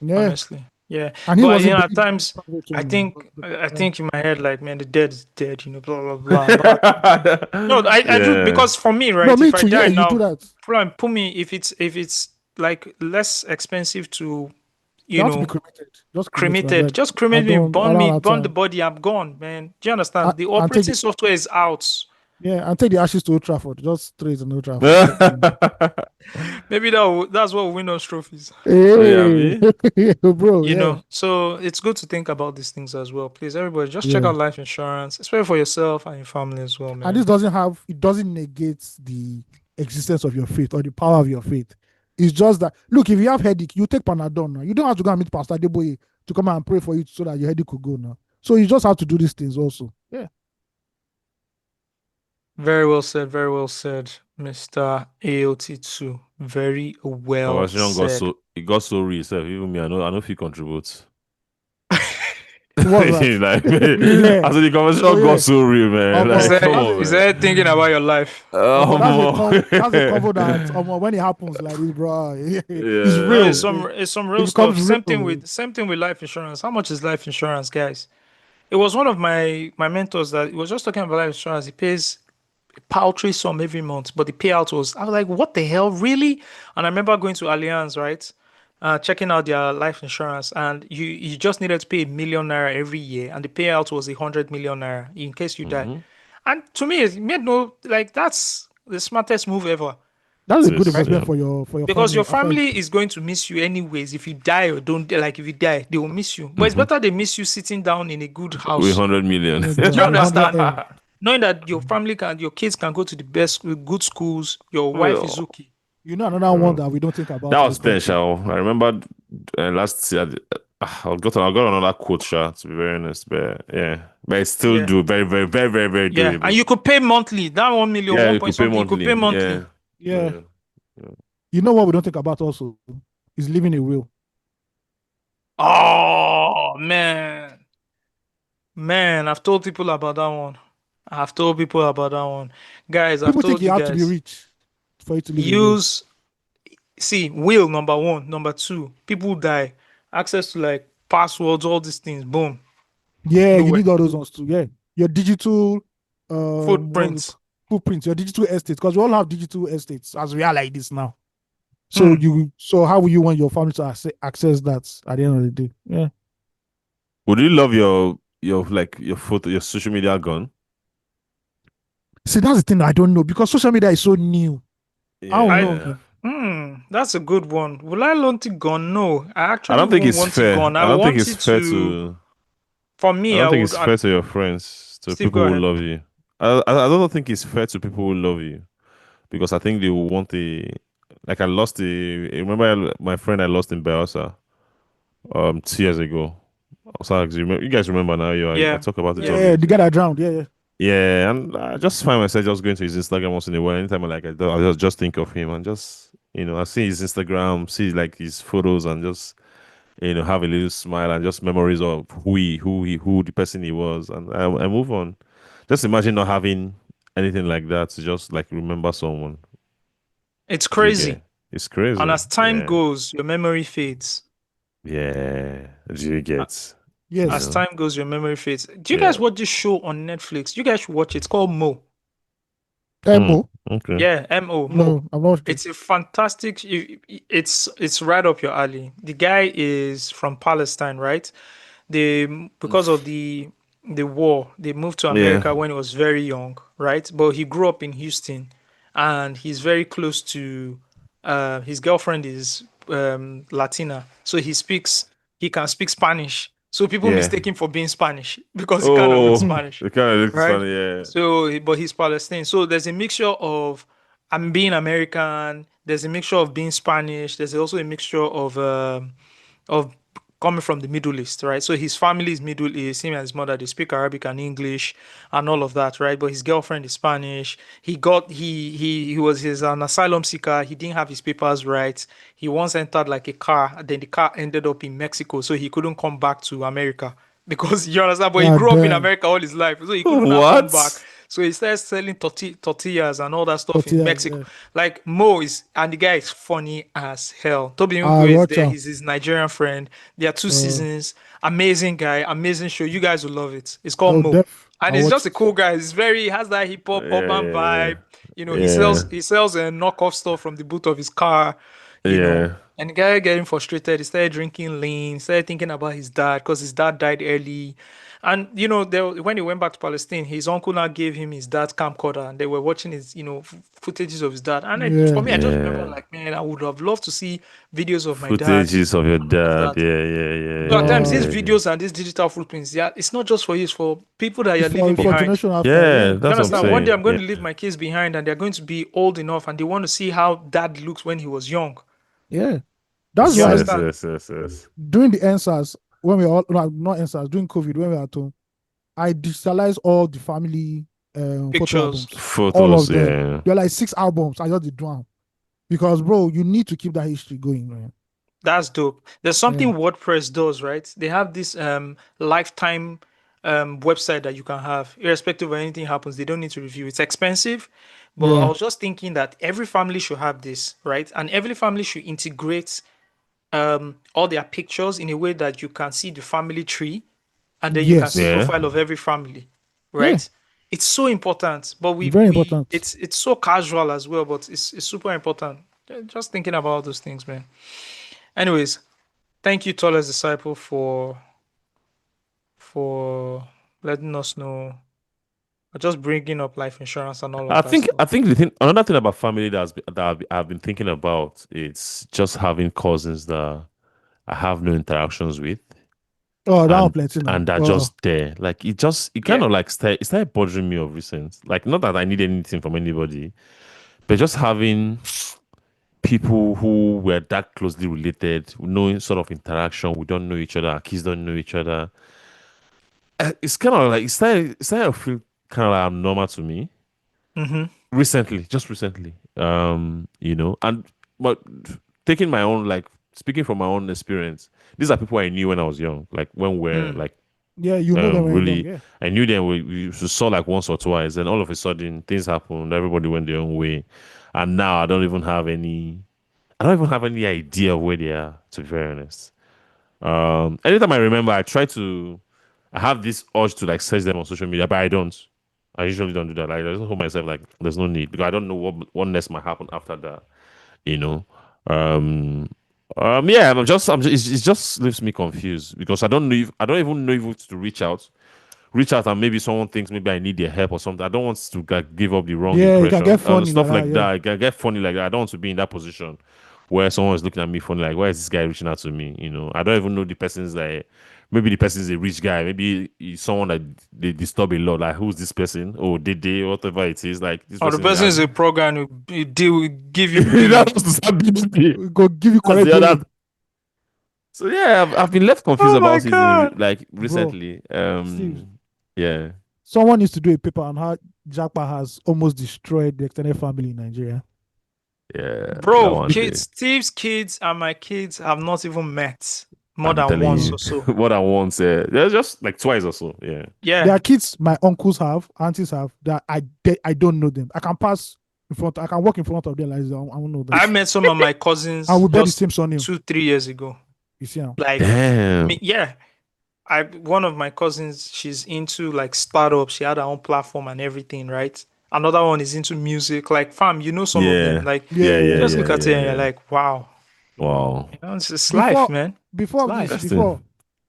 Speaker 3: Yeah.
Speaker 1: Honestly, yeah.
Speaker 3: And he
Speaker 1: But
Speaker 3: wasn't
Speaker 1: at
Speaker 3: believing
Speaker 1: times,
Speaker 3: private
Speaker 1: I
Speaker 3: one.
Speaker 1: think I
Speaker 3: Yeah.
Speaker 1: think in my head, like, man, the dead is dead. Blah blah blah. But no, I do
Speaker 2: Yeah.
Speaker 1: because for me,
Speaker 3: No,
Speaker 1: right?
Speaker 3: me
Speaker 1: If I
Speaker 3: too. Yeah,
Speaker 1: die
Speaker 3: you do
Speaker 1: now,
Speaker 3: that.
Speaker 1: put me if it's like less expensive to
Speaker 3: You
Speaker 1: you
Speaker 3: have to be
Speaker 1: know
Speaker 3: cremated. Just cremate me, I
Speaker 1: cremated,
Speaker 3: beg.
Speaker 1: just cremate me,
Speaker 3: I don't have
Speaker 1: burn the
Speaker 3: time.
Speaker 1: body. I'm gone, man. Do you understand? The
Speaker 3: And take
Speaker 1: operating software is out.
Speaker 3: and take the ashes to Old Trafford. Just straight to Old Trafford.
Speaker 1: Maybe that's what will win us trophies.
Speaker 2: Yeah,
Speaker 3: Hey,
Speaker 2: V.
Speaker 3: bro, yeah.
Speaker 1: So it's good to think about these things as well. Please, everybody, just check
Speaker 3: Yeah.
Speaker 1: out life insurance, especially for yourself and your family as well,
Speaker 3: And this
Speaker 1: man.
Speaker 3: doesn't negate the existence of your faith or the power of your faith. It's just that, look, if you have headache, you take Panadol now. You don't have to go and meet Pastor Deboye to come and pray for you so that your headache could go now. So you just have to do these things also. Yeah.
Speaker 1: Very well said, Mr. AOT2. Very well
Speaker 2: Conversation
Speaker 1: said.
Speaker 2: it got so real. Self, even me, I know if he contributes.
Speaker 3: What's that?
Speaker 2: Like,
Speaker 3: Yeah.
Speaker 2: I said the conversation
Speaker 3: Oh, yeah.
Speaker 2: got so real, man.
Speaker 1: Is
Speaker 2: Like, come
Speaker 1: there
Speaker 2: on,
Speaker 1: is
Speaker 2: man.
Speaker 1: there thinking about your life?
Speaker 3: That's a cover that when it happens like this, bro, it's
Speaker 2: Yeah.
Speaker 1: No,
Speaker 3: real.
Speaker 1: it's some
Speaker 3: It
Speaker 1: real stuff.
Speaker 3: becomes
Speaker 1: Same thing with life insurance. How much is life insurance, guys? It was one of my mentors that he was just talking about life insurance. He pays a paltry sum every month, but the payout was I was like, what the hell, really? And I remember going to Allianz, right? Checking out their life insurance, and you just needed to pay 1 million naira every year, and the payout was 100 million naira in case you die.
Speaker 2: Mm-hmm.
Speaker 1: And to me, it made no like that's the smartest move ever.
Speaker 3: That's a good
Speaker 2: Sis,
Speaker 3: investment
Speaker 2: yeah.
Speaker 3: for your
Speaker 1: Because your
Speaker 3: family. After
Speaker 1: family is going to miss you anyways. If you die or don't like if you die, they will miss you. But it's better they miss you sitting down in a good
Speaker 2: With
Speaker 1: house.
Speaker 2: 100 million.
Speaker 3: with
Speaker 1: Do you
Speaker 3: with 100
Speaker 1: understand?
Speaker 3: M.
Speaker 1: Knowing that your kids can go to the best good schools, your wife is
Speaker 2: Well,
Speaker 1: okay.
Speaker 3: You know another one that we don't think about
Speaker 2: that
Speaker 3: in
Speaker 2: was
Speaker 3: this
Speaker 2: 10,
Speaker 3: country.
Speaker 2: Shao. I remember last year, I got another quote, Sha, to be very honest. But yeah, but it's still
Speaker 1: Yeah.
Speaker 2: do very, very, very, very, very
Speaker 1: Yeah. And
Speaker 2: doable.
Speaker 1: you could pay monthly. That 1 million,
Speaker 2: Yeah,
Speaker 1: one
Speaker 2: you
Speaker 1: point
Speaker 2: could pay
Speaker 1: something, you could pay
Speaker 2: monthly.
Speaker 1: monthly.
Speaker 3: Yeah.
Speaker 2: Yeah.
Speaker 3: You know what we don't think about also is living a will.
Speaker 1: Oh man. Man, I've told people about that one. I've told people about that one. Guys, I've
Speaker 3: People think
Speaker 1: told
Speaker 3: you
Speaker 1: you
Speaker 3: have to be
Speaker 1: guys.
Speaker 3: rich for you to live a will.
Speaker 1: Use see will number one, number two, people die. Access to like passwords, all these things. Boom.
Speaker 3: Yeah, you
Speaker 1: Nowhere.
Speaker 3: need all those ones too. Yeah, your digital what's it
Speaker 1: Footprints.
Speaker 3: footprint, your digital estate, because we all have digital estates as we are like this now. So
Speaker 1: Hmm.
Speaker 3: so how will you want your family to access that at the end of the day? Yeah.
Speaker 2: Would you love your like your photo, your social media gone?
Speaker 3: See, that's the thing I don't know because social media is so new. I don't know,
Speaker 2: Yeah.
Speaker 3: man.
Speaker 1: That's a good one. Will I want it gone? No, I
Speaker 2: I
Speaker 1: actually
Speaker 2: don't think
Speaker 1: won't
Speaker 2: it's
Speaker 1: want it
Speaker 2: fair.
Speaker 1: gone. I
Speaker 2: I don't think
Speaker 1: want
Speaker 2: it's
Speaker 1: it
Speaker 2: fair
Speaker 1: to.
Speaker 2: to.
Speaker 1: For
Speaker 2: I
Speaker 1: me,
Speaker 2: don't
Speaker 1: I
Speaker 2: think
Speaker 1: would.
Speaker 2: it's fair to your friends, to
Speaker 1: Steve, go
Speaker 2: people who
Speaker 1: ahead.
Speaker 2: love you. I don't think it's fair to people who love you because I think they will want a. Like I lost a. Remember my friend I lost in Bielsa 2 years ago. Osagie, you guys remember now? I
Speaker 1: Yeah,
Speaker 2: talk about it
Speaker 1: yeah.
Speaker 3: Yeah,
Speaker 2: always.
Speaker 3: the guy that drowned. Yeah, yeah.
Speaker 2: Yeah, and I just find myself just going to his Instagram once in a while. Anytime I just think of him and just I see his Instagram, see like his photos, and just have a little smile and just memories of who the person he was, and I move on. Just imagine not having anything like that to just like remember someone.
Speaker 1: It's
Speaker 2: Do you get?
Speaker 1: crazy.
Speaker 2: It's
Speaker 1: And
Speaker 2: crazy.
Speaker 1: as time
Speaker 2: Yeah,
Speaker 1: goes, your memory fades.
Speaker 2: yeah. Do you
Speaker 1: A-
Speaker 2: get? You
Speaker 1: As
Speaker 3: Yes.
Speaker 2: know?
Speaker 1: time goes, your memory fades. Do you
Speaker 2: Yeah.
Speaker 1: guys watch this show on Netflix? You guys should watch it. It's called Mo.
Speaker 2: Hmm.
Speaker 3: Mo.
Speaker 2: Okay.
Speaker 1: Yeah, Mo, Mo.
Speaker 3: No, I'm not.
Speaker 1: It's a fantastic. It's right up your alley. The guy is from Palestine, right? They because of the war, they moved to
Speaker 2: Yeah.
Speaker 1: America when he was very young, right? But he grew up in Houston, and he's very close to his girlfriend is Latina, so he can speak Spanish. So people
Speaker 2: Yeah.
Speaker 1: mistake him for being Spanish because he kind of looks
Speaker 2: Oh,
Speaker 1: Spanish,
Speaker 2: it kind of looks
Speaker 1: right?
Speaker 2: funny. Yeah.
Speaker 1: But he's Palestinian. So there's a mixture of I'm being American. There's a mixture of being Spanish. There's also a mixture of coming from the Middle East, right? So his family is Middle East. Him and his mother they speak Arabic and English and all of that, right? But his girlfriend is Spanish. He was his an asylum seeker. He didn't have his papers right. He once entered like a car, and then the car ended up in Mexico, so he couldn't come back to America because you understand. But he
Speaker 3: God
Speaker 1: grew up in
Speaker 3: damn.
Speaker 1: America all his life, so he couldn't now come back.
Speaker 2: What?
Speaker 1: So he started selling tortillas and all that stuff in
Speaker 3: Tortillas.
Speaker 1: Mexico.
Speaker 3: Yeah.
Speaker 1: Like Mo is, and the guy is funny as hell. Toby
Speaker 3: I
Speaker 1: Nwigwe is
Speaker 3: watch
Speaker 1: there.
Speaker 3: out.
Speaker 1: He's his Nigerian friend. There are two
Speaker 3: Uh,
Speaker 1: seasons. Amazing guy, amazing show. You guys will love it. It's called
Speaker 3: oh,
Speaker 1: Mo,
Speaker 3: def. I
Speaker 1: and he's
Speaker 3: watch
Speaker 1: just a
Speaker 3: it.
Speaker 1: cool guy. He's very he has that hip hop
Speaker 2: Yeah,
Speaker 1: urban
Speaker 2: yeah,
Speaker 1: vibe. You know,
Speaker 2: yeah,
Speaker 1: he sells a knockoff stuff from the boot of his car. You know,
Speaker 2: yeah,
Speaker 1: and the guy getting frustrated. He started drinking lean. Started thinking about his dad because his dad died early. And when he went back to Palestine, his uncle now gave him his dad's camcorder, and they were watching his, footages of his dad. And for
Speaker 3: Yeah.
Speaker 1: me, I just remember
Speaker 2: yeah.
Speaker 1: like, man, I would have loved to see videos of my dad
Speaker 2: Footages of your
Speaker 1: and all of
Speaker 2: dad.
Speaker 1: that.
Speaker 2: Yeah, yeah, yeah,
Speaker 1: So at
Speaker 2: yeah,
Speaker 1: times, these
Speaker 3: But
Speaker 2: yeah, yeah.
Speaker 1: videos and these digital footprints, yeah, it's not just for you; it's for people that
Speaker 3: it's
Speaker 1: you're leaving
Speaker 3: for
Speaker 1: behind.
Speaker 3: generation after.
Speaker 2: Yeah,
Speaker 3: Yeah.
Speaker 1: You
Speaker 2: that's what I'm
Speaker 1: understand? One day
Speaker 2: saying.
Speaker 1: I'm going
Speaker 2: Yeah,
Speaker 1: to leave my kids behind, and they're going to be old enough, and they want to see how dad looks when he was young.
Speaker 3: Yeah. That's
Speaker 1: You
Speaker 2: yes,
Speaker 3: why
Speaker 2: yes,
Speaker 1: understand?
Speaker 2: yes, yes, yes.
Speaker 3: during the answers, when we all no, not answers, during COVID, when we were at home, I digitalized all the family photo
Speaker 1: Pictures.
Speaker 3: albums. All
Speaker 2: Photos.
Speaker 3: of them.
Speaker 2: Yeah,
Speaker 3: They're like 6 albums. I just did one. Because bro, you need to keep that history going, man.
Speaker 1: That's dope. There's
Speaker 3: Yeah.
Speaker 1: something WordPress does, right? They have this lifetime website that you can have, irrespective of anything happens. They don't need to review. It's expensive, but I
Speaker 3: Yeah.
Speaker 1: was just thinking that every family should have this, right? And every family should integrate all their pictures in a way that you can see the family tree, and then you can see
Speaker 3: Yes.
Speaker 2: yeah.
Speaker 1: profile of every family,
Speaker 3: Yeah.
Speaker 1: right? It's so important, but
Speaker 3: Very
Speaker 1: we
Speaker 3: important.
Speaker 1: it's so casual as well, but it's super important. Just thinking about all those things, man. Anyways, thank you, Tallest Disciple, for letting us know, or just bringing up life insurance and all of
Speaker 2: I
Speaker 1: that
Speaker 2: think
Speaker 1: stuff.
Speaker 2: I think the thing, another thing about family I've been thinking about is just having cousins that I have no interactions with,
Speaker 3: Oh, that one
Speaker 2: and
Speaker 3: plenty now.
Speaker 2: and they're
Speaker 3: Oh,
Speaker 2: just there. Like it kind
Speaker 1: Yeah.
Speaker 2: of like it started bothering me of recent. Like not that I need anything from anybody, but just having people who were that closely related, no sort of interaction. We don't know each other. Our kids don't know each other. It's kind of like it started to feel kind of like abnormal to me
Speaker 1: Mm-hmm.
Speaker 2: recently, just recently. And but taking my own like speaking from my own experience, these are people I knew when I was young, like when we're
Speaker 1: Mm.
Speaker 2: like
Speaker 3: yeah, you know them when you're young.
Speaker 2: really
Speaker 3: Yeah.
Speaker 2: I knew them. We saw like once or twice, and all of a sudden things happened. Everybody went their own way, and now I don't even have any idea of where they are. To be very honest, anytime I remember, I have this urge to like search them on social media, but I don't. I usually don't do that. Like, I just hold myself like there's no need because I don't know what next might happen after that. You know. Yeah, I'm just it just leaves me confused because I don't even know if to reach out and maybe someone thinks maybe I need their help or something. I don't want to like, give up the wrong
Speaker 3: Yeah, it can
Speaker 2: impression.
Speaker 3: get funny
Speaker 2: Stuff
Speaker 3: like
Speaker 2: like
Speaker 3: that,
Speaker 2: that.
Speaker 3: yeah.
Speaker 2: It can get funny like that. I don't want to be in that position where someone is looking at me funny, like, why is this guy reaching out to me? You know, I don't even know the person's like, maybe the person is a rich guy, maybe he's someone that they disturb a lot. Like, who's this person? Oh, they whatever it is. Like, this
Speaker 1: Or the
Speaker 2: person
Speaker 1: person
Speaker 2: has
Speaker 1: is a program who deal give you
Speaker 2: that
Speaker 1: billing.
Speaker 2: was to start BDP.
Speaker 3: Go give you
Speaker 2: That's
Speaker 3: correct
Speaker 2: the other.
Speaker 3: billing.
Speaker 2: So yeah, I've been left confused
Speaker 1: Oh my
Speaker 2: about it
Speaker 1: god.
Speaker 2: like
Speaker 3: Bro,
Speaker 2: recently.
Speaker 3: Steve,
Speaker 2: Yeah.
Speaker 3: someone needs to do a paper on how Jackpot has almost destroyed the extended family in Nigeria.
Speaker 2: Yeah, that
Speaker 1: Bro,
Speaker 2: one day.
Speaker 1: Steve's kids and my kids have not even met more
Speaker 2: I'm
Speaker 1: than
Speaker 2: telling
Speaker 1: once
Speaker 2: you,
Speaker 1: or so.
Speaker 2: more than once. There's just like twice or so. Yeah.
Speaker 1: Yeah.
Speaker 3: There are kids my uncles have, aunties have, that I don't know them. I can pass in front, I can walk in front of them like I don't know them.
Speaker 1: I met some of my cousins
Speaker 3: I will bet the
Speaker 1: just
Speaker 3: same surname.
Speaker 1: 2-3 years ago.
Speaker 3: You see how?
Speaker 1: Like,
Speaker 2: Damn.
Speaker 1: yeah. One of my cousins, she's into like startups. She had her own platform and everything, right? Another one is into music. Like, fam, you know some of them.
Speaker 2: Yeah.
Speaker 1: Like,
Speaker 2: Yeah.
Speaker 1: just look at it and you're like, wow.
Speaker 2: Wow.
Speaker 1: You know, it's life, man.
Speaker 3: Before
Speaker 1: It's
Speaker 3: this,
Speaker 1: life.
Speaker 3: before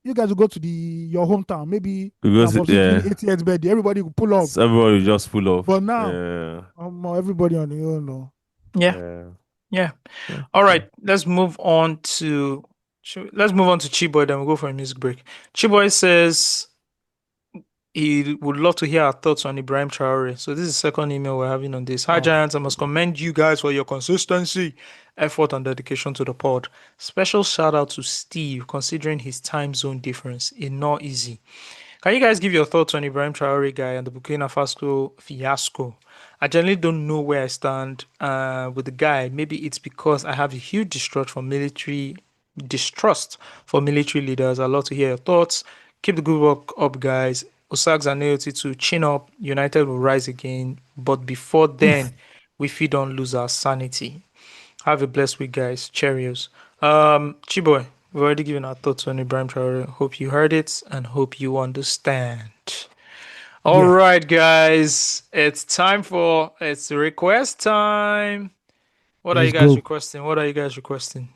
Speaker 3: you guys will go to your hometown, maybe
Speaker 2: Because, yeah.
Speaker 3: 80th birthday, everybody will pull up.
Speaker 2: So everybody just pull off.
Speaker 3: But now,
Speaker 2: Yeah.
Speaker 3: everybody on the own. No.
Speaker 1: Yeah. All right, let's move on to Chiboy, then we'll go for a music break. Chiboy says he would love to hear our thoughts on Ibrahim Traore. So this is the second email we're having on this. Hi, Giants. I must commend you guys for your consistency, effort, and dedication to the pod. Special shout out to Steve, considering his time zone difference. It's not easy. Can you guys give your thoughts on Ibrahim Traore guy and the Burkina Faso fiasco? I generally don't know where I stand with the guy. Maybe it's because I have a huge distrust for military leaders. I'd love to hear your thoughts. Keep the good work up, guys. Osags and AOT to chin up. United will rise again. But before then, we don't lose our sanity. Have a blessed week, guys. Cheerios. Chiboy, we've already given our thoughts on Ibrahim Traore. Hope you heard it and hope you understand. All right, guys. It's request time. What are you guys requesting?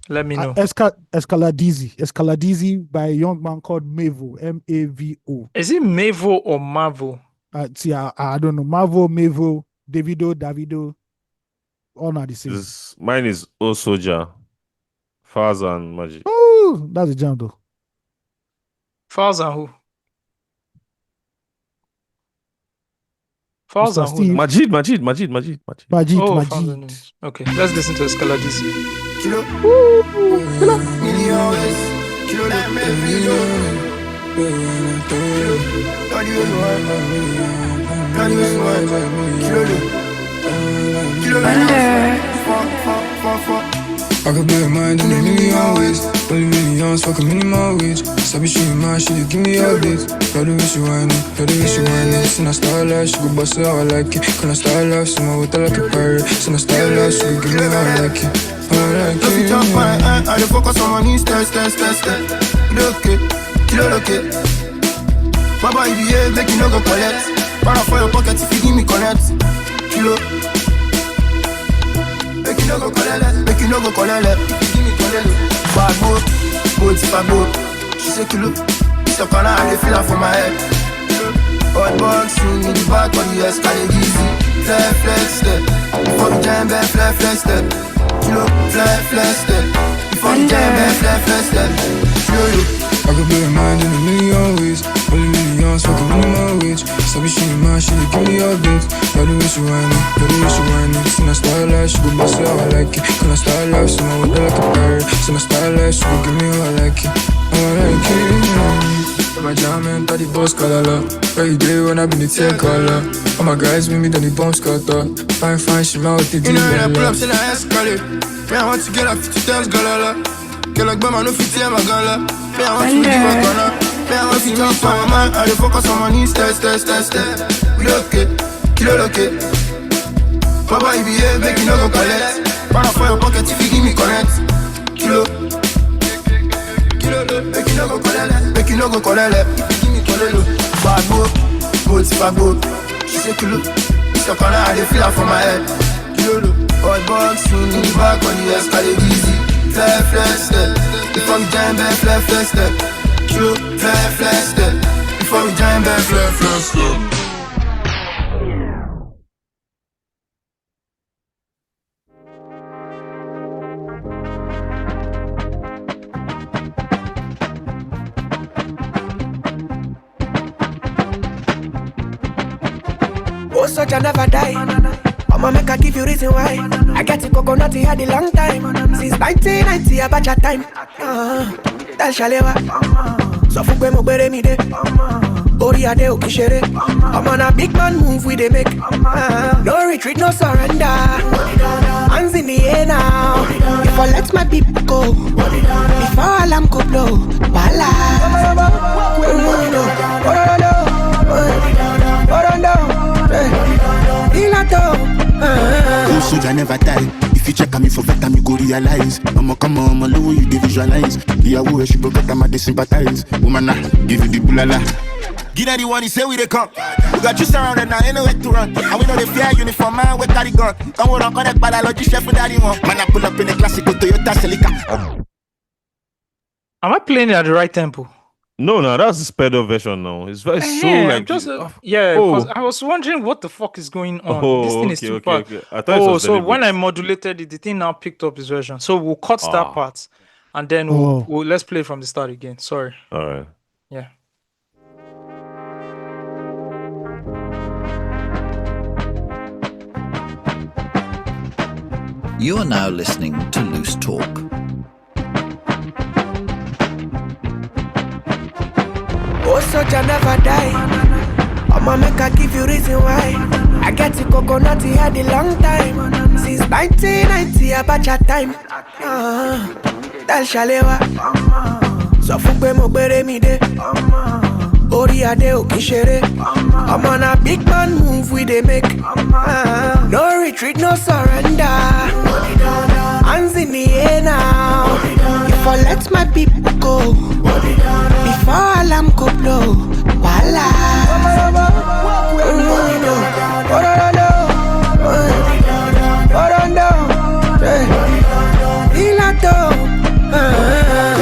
Speaker 1: Let me know.
Speaker 3: Escaladizi by a young man called Mavo, Mavo.
Speaker 1: Is it Mavo or Mavo?
Speaker 3: See, I don't know. Mavo, Davido, all not the same.
Speaker 2: Mine is Osagie, Faza and Magic.
Speaker 3: Oh, that's a jam though.
Speaker 1: Faza who? Faza who?
Speaker 2: Majid.
Speaker 1: Oh, Majid. Okay, let's listen to Escaladizi.
Speaker 11: Kilo.
Speaker 6: I could be a mind in a million ways. Only millions, fuck a minimum wage. Sabi she man, she give me updates. Love the way she whine it, Seen a style life, she go bust it how I like it. Can I style life, so my water like a pirate. Seen a style life, she go give me how I like it.
Speaker 11: If you jump my eye, I dey focus on my knees, step. Look it. Baba, if you behave, make you no go collect. Para for your pocket if you give me connect. Kilo. Make you no go collect. If you give me collect. Bad boat. She say kilo. It's your corner, I dey feel her for my head. Hot box, you need the back on the escalade easy. Flex step. Before the jam, flex step. Kilo, flex step. Before the jam, flex step. Kilo.
Speaker 6: I could be a mind in a million ways. Only millions, fuck a minimum wage. Sabi she man, she give me updates. Love the way she whine it, Seen a style life, she go bust it how I like it. Can I style life, so my water like a pirate. Seen a style life, she go give me how I like it. My jam and the boss color. Where you day when I been the tear color. All my guys with me, then the bombs cut up. Fine, she man with the deal.
Speaker 11: You know when I pull up, say I escalate. Man, I want to get up 50 times, galala. Get like Bama, no 50 times, gala. Man, I want to give a corner. Man, I want to jump on my mind. I dey focus on my knees, step. Look it, kilo look it. Baba, if you behave, make you no go collect. Para for your pocket if you give me connect. Kilo.
Speaker 8: make you no go collect, make you no go collect. Give me kololo, bad boy, go to bad boy. She say kilo, it's a corner, I dey feel her for my head. Kilo, hot box, in the back on the escalator, easy. Flash step, before we jam back, flash step. Kilo, flash step, before we jam back, flash step.
Speaker 14: Osagie never die. I'ma make her give you reason why. I get it coconut had a long time. Since 1990, about your time. Tell Shalewa. So fukwe mo bere mi de. Ori ade o kishere. I'm on a big man move we dey make. No retreat, no surrender. Hands in the air now. If I let my people go, before alarm go blow, bala.
Speaker 13: Osagie never die. If you check on me for better, you go realize. I'ma come on, I'ma low, you dey visualize. Yeah, who she broke out, I'ma sympathize. Woman, nah, give you the bulala. Give her the one, he say we dey come. We got you surrounded now, ain't nowhere to run. And we know they fear uniform, man, we carry gun. Don't worry, I'm connect by the logic, chef with daddy one. Man, I pull up in a classical Toyota Celica.
Speaker 1: Am I playing it at the right tempo?
Speaker 2: No, that's the sped up version now. It's very slow, like
Speaker 1: just
Speaker 2: yeah.
Speaker 1: Because I was wondering what the fuck is going on. This thing is too fast.
Speaker 2: I thought it was
Speaker 1: so when I modulated it, the thing now picked up his version. So we'll cut that part, and then we'll let's play from the start again. Sorry.
Speaker 2: All right.
Speaker 1: Yeah.
Speaker 9: You are now listening to Loose Talk.
Speaker 14: Osagie never die. I'ma make her give you reason why. I get it coconut had a long time. Since 1990, about your time. Tell Shalewa. So fukwe mo bere mi de. Ori ade o kishere. I'm on a big man move we dey make. No retreat, no surrender. Hands in the air now. If I let my people go, before alarm go blow, wala.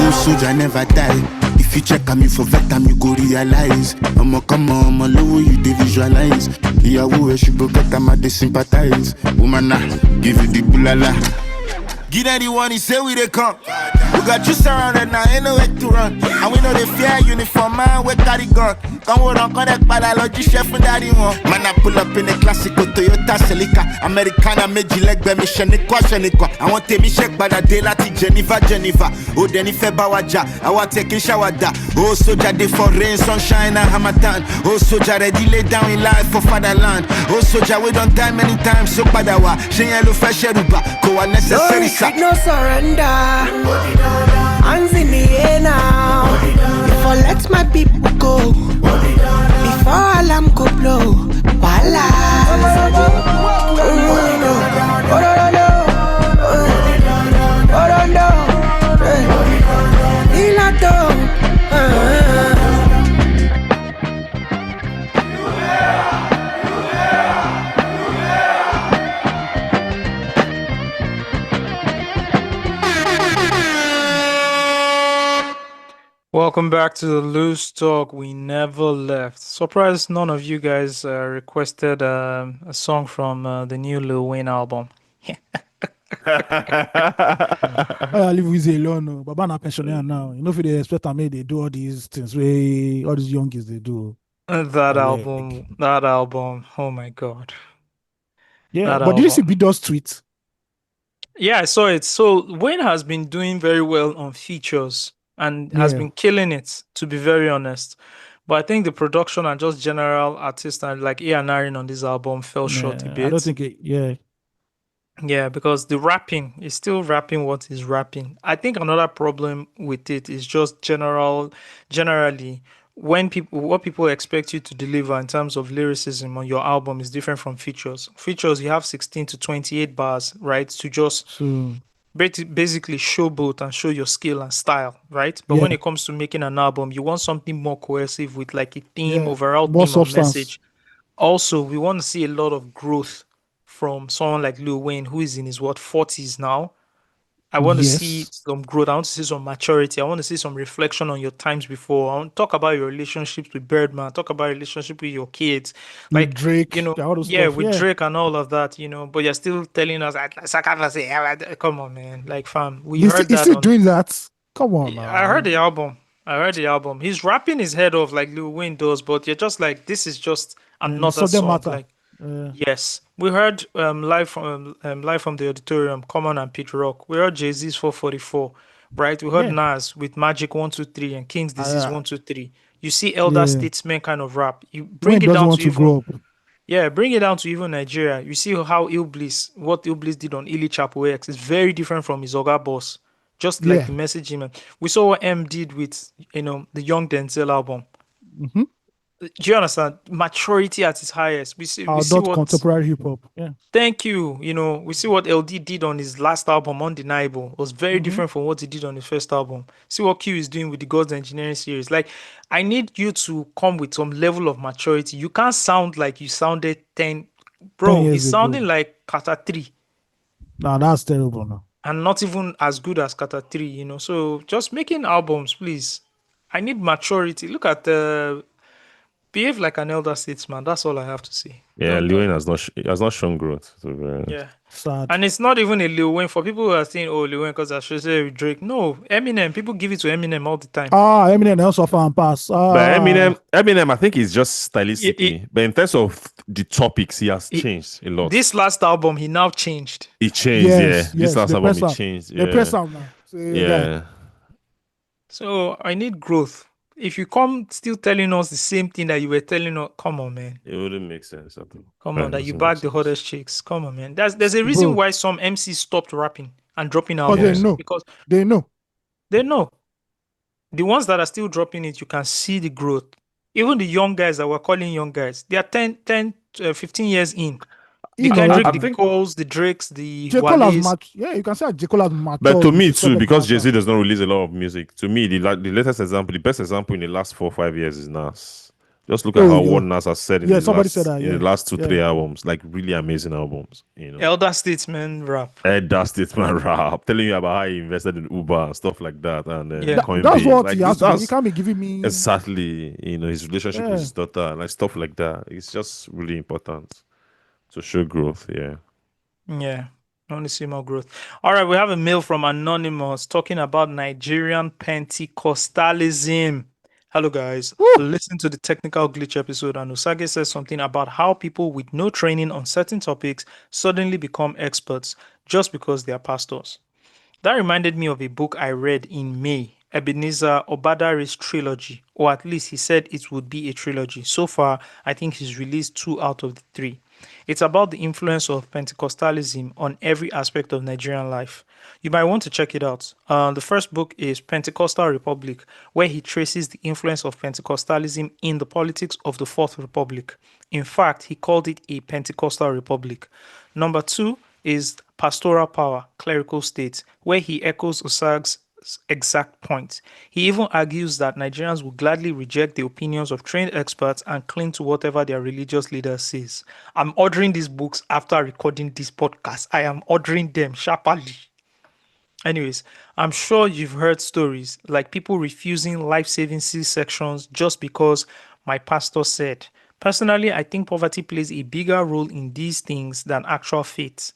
Speaker 13: Osagie never die. If you check on me for vetam, you go realize. I'ma come on, I'ma low, you dey visualize. Yeah, who she broke out, I'ma sympathize. Woman, nah, give you the bulala. Give her the one, he say we dey come. We got you surrounded now, ain't nowhere to run. And we know they fear uniform, man, we carry gun. Don't worry, I'm connect by the logic, chef with daddy one. Man, I pull up in a classical Toyota Celica. Americana, meji leg, be me shenikwa. I want to me check by the day, lati Geneva. Oh, then if bawaja, I want taking shower da. Oh, Osagie day for rain, sunshine, and Hamatan. Oh, Osagie ready lay down in life for fatherland. Oh, Osagie we don't die many times, so padawa. She yellow fresh eruba, go unnecessary.
Speaker 14: No surrender. Hands in the air now. If I let my people go, before alarm go blow, wala.
Speaker 1: Welcome back to the Loose Talk. We never left. Surprised none of you guys requested a song from the new Lil Wayne album.
Speaker 3: I leave with alone. No. Baba na pensioner now. You know if they expect me, they do all these things where all these young kids they do.
Speaker 1: That album. Oh my god.
Speaker 3: Yeah, but did you see Bido's tweet?
Speaker 1: Yeah, I saw it. So Wayne has been doing very well on features and has been killing it, to be very honest. But I think the production and just general artist and like A&R on this album fell short a bit.
Speaker 3: I don't think it.
Speaker 1: Yeah, because the rapping is still rapping what he's rapping. I think another problem with it is just generally when what people expect you to deliver in terms of lyricism on your album is different from features. Features, you have 16 to 28 bars, right? To just basically showboat and show your skill and style, right? But when
Speaker 3: Yeah,
Speaker 1: it comes to making an album, you want something more cohesive with like a theme,
Speaker 3: yeah.
Speaker 1: overall
Speaker 3: More
Speaker 1: theme or
Speaker 3: substance.
Speaker 1: message. Also, we want to see a lot of growth from someone like Lil Wayne, who is in his what 40s now. I want to see
Speaker 3: Yes.
Speaker 1: some growth. I want to see some maturity. I want to see some reflection on your times before. I want to talk about your relationships with Birdman. Talk about relationship with your kids.
Speaker 3: With
Speaker 1: Like, you
Speaker 3: Drake,
Speaker 1: know,
Speaker 3: all those
Speaker 1: yeah,
Speaker 3: stuff.
Speaker 1: with
Speaker 3: Yeah.
Speaker 1: Drake and all of that, but you're still telling us, come on, man. Like, fam, we heard
Speaker 3: He's
Speaker 1: that
Speaker 3: still
Speaker 1: on,
Speaker 3: doing that. Come on
Speaker 1: I
Speaker 3: now.
Speaker 1: heard the album. I heard the album. He's rapping his head off like Lil Wayne does, but you're just like, this is just
Speaker 3: And the
Speaker 1: another
Speaker 3: subject
Speaker 1: song.
Speaker 3: matter.
Speaker 1: Like, yes, we heard live from the auditorium, Common and Pete Rock. We heard Jay Z's 444, right? We heard
Speaker 3: Yeah.
Speaker 1: Nas with Magic 123 and King's Disease
Speaker 3: Uh,
Speaker 1: 123. You see elder
Speaker 3: yeah.
Speaker 1: statesmen kind of rap. You
Speaker 3: When
Speaker 1: bring
Speaker 3: he
Speaker 1: it
Speaker 3: doesn't
Speaker 1: down
Speaker 3: want
Speaker 1: to
Speaker 3: to
Speaker 1: even
Speaker 3: grow up.
Speaker 1: yeah, bring it down to even Nigeria. You see how what Iblis did on Ili Chapo X is very different from his Oga Boss. Just like
Speaker 3: Yeah.
Speaker 1: the messaging, man. We saw what M did with the Young Denzel album.
Speaker 3: Mm-hmm.
Speaker 1: Do you understand? Maturity at its highest. We see
Speaker 3: Adult
Speaker 1: what.
Speaker 3: contemporary hip hop. Yeah.
Speaker 1: Thank you. We see what LD did on his last album, Undeniable. It was very
Speaker 3: Mm-hmm.
Speaker 1: different from what he did on his first album. See what Q is doing with the God's Engineering series. Like, I need you to come with some level of maturity. You can't sound like you sounded 10.
Speaker 3: 10
Speaker 1: Bro, he's
Speaker 3: years
Speaker 1: sounding
Speaker 3: ago.
Speaker 1: like Kata 3
Speaker 3: Nah, that's terrible now.
Speaker 1: and not even as good as Kata 3. So just making albums, please. I need maturity. Look at behave like an elder statesman. That's all I have to say.
Speaker 2: Yeah,
Speaker 1: Don't
Speaker 2: Lil Wayne
Speaker 1: don't
Speaker 2: has not shown growth, to be honest.
Speaker 1: Yeah.
Speaker 3: Sad.
Speaker 1: And it's not even a Lil Wayne. For people who are saying, oh, Lil Wayne because I should say with Drake. No, Eminem. People give it to Eminem all the time.
Speaker 3: Eminem also found pass.
Speaker 2: But Eminem, I think is just
Speaker 1: He-
Speaker 2: stylistically. But in terms of the topics, he has
Speaker 1: he-
Speaker 2: changed a lot.
Speaker 1: This last album, he now changed.
Speaker 2: He changed,
Speaker 3: Yes,
Speaker 2: yeah. This last
Speaker 3: they
Speaker 2: album,
Speaker 3: press
Speaker 2: he
Speaker 3: out.
Speaker 2: changed.
Speaker 3: They
Speaker 2: Yeah.
Speaker 3: press out now. So,
Speaker 2: Yeah.
Speaker 1: So I need growth. If you come still telling us the same thing that you were telling us, come on, man.
Speaker 2: It wouldn't make sense at all.
Speaker 1: Come on,
Speaker 2: It
Speaker 1: that you
Speaker 2: doesn't
Speaker 1: back
Speaker 2: make
Speaker 1: the
Speaker 2: sense.
Speaker 1: hottest chicks. Come on, man. There's a reason
Speaker 3: Bro.
Speaker 1: why some MCs stopped rapping and dropping
Speaker 3: Because
Speaker 1: albums.
Speaker 3: they know.
Speaker 1: Because
Speaker 3: They know.
Speaker 1: they know. The ones that are still dropping it, you can see the growth. Even the young guys that we're calling young guys, they are 15 years in. The Kendrick, the Coles, the Drakes, the
Speaker 3: J. Cole has
Speaker 1: Wale's.
Speaker 3: Yeah, you can say J. Cole has matured.
Speaker 2: But to
Speaker 3: with
Speaker 2: me
Speaker 3: the
Speaker 2: too,
Speaker 3: subject
Speaker 2: because
Speaker 3: matter.
Speaker 2: Jay-Z does not release a lot of music. To me, the latest example, the best example in the last 4 or 5 years is Nas. Just look at how what Nas has said in the
Speaker 3: somebody
Speaker 2: last
Speaker 3: said that,
Speaker 2: in the last 2-3 albums, like really amazing albums.
Speaker 1: Elder Statesman rap.
Speaker 2: Elder Statesman rap, telling you about how he invested in Uber and stuff like that, and then
Speaker 1: Yeah.
Speaker 2: Coinbase.
Speaker 3: That's what
Speaker 2: like,
Speaker 3: he has to do.
Speaker 2: that's
Speaker 3: He can't be giving me.
Speaker 2: exactly, his relationship with
Speaker 3: Yeah.
Speaker 2: his daughter, like stuff like that. It's just really important to show growth. Yeah.
Speaker 1: Yeah, I want to see more growth. All right, we have a mail from Anonymous talking about Nigerian Pentecostalism. Hello, guys. Listen to the technical glitch episode, and Osagie says something about how people with no training on certain topics suddenly become experts just because they are pastors. That reminded me of a book I read in May, Ebenezer Obadare's trilogy, or at least he said it would be a trilogy. So far, I think he's released 2 out of the 3. It's about the influence of Pentecostalism on every aspect of Nigerian life. You might want to check it out. The first book is Pentecostal Republic, where he traces the influence of Pentecostalism in the politics of the Fourth Republic. In fact, he called it a Pentecostal Republic. Number 2 is Pastoral Power, Clerical State, where he echoes Osag's exact point. He even argues that Nigerians will gladly reject the opinions of trained experts and cling to whatever their religious leader says. I'm ordering these books after recording this podcast. I am ordering them sharply. Anyways, I'm sure you've heard stories like people refusing life-saving C-sections just because my pastor said. Personally, I think poverty plays a bigger role in these things than actual faith.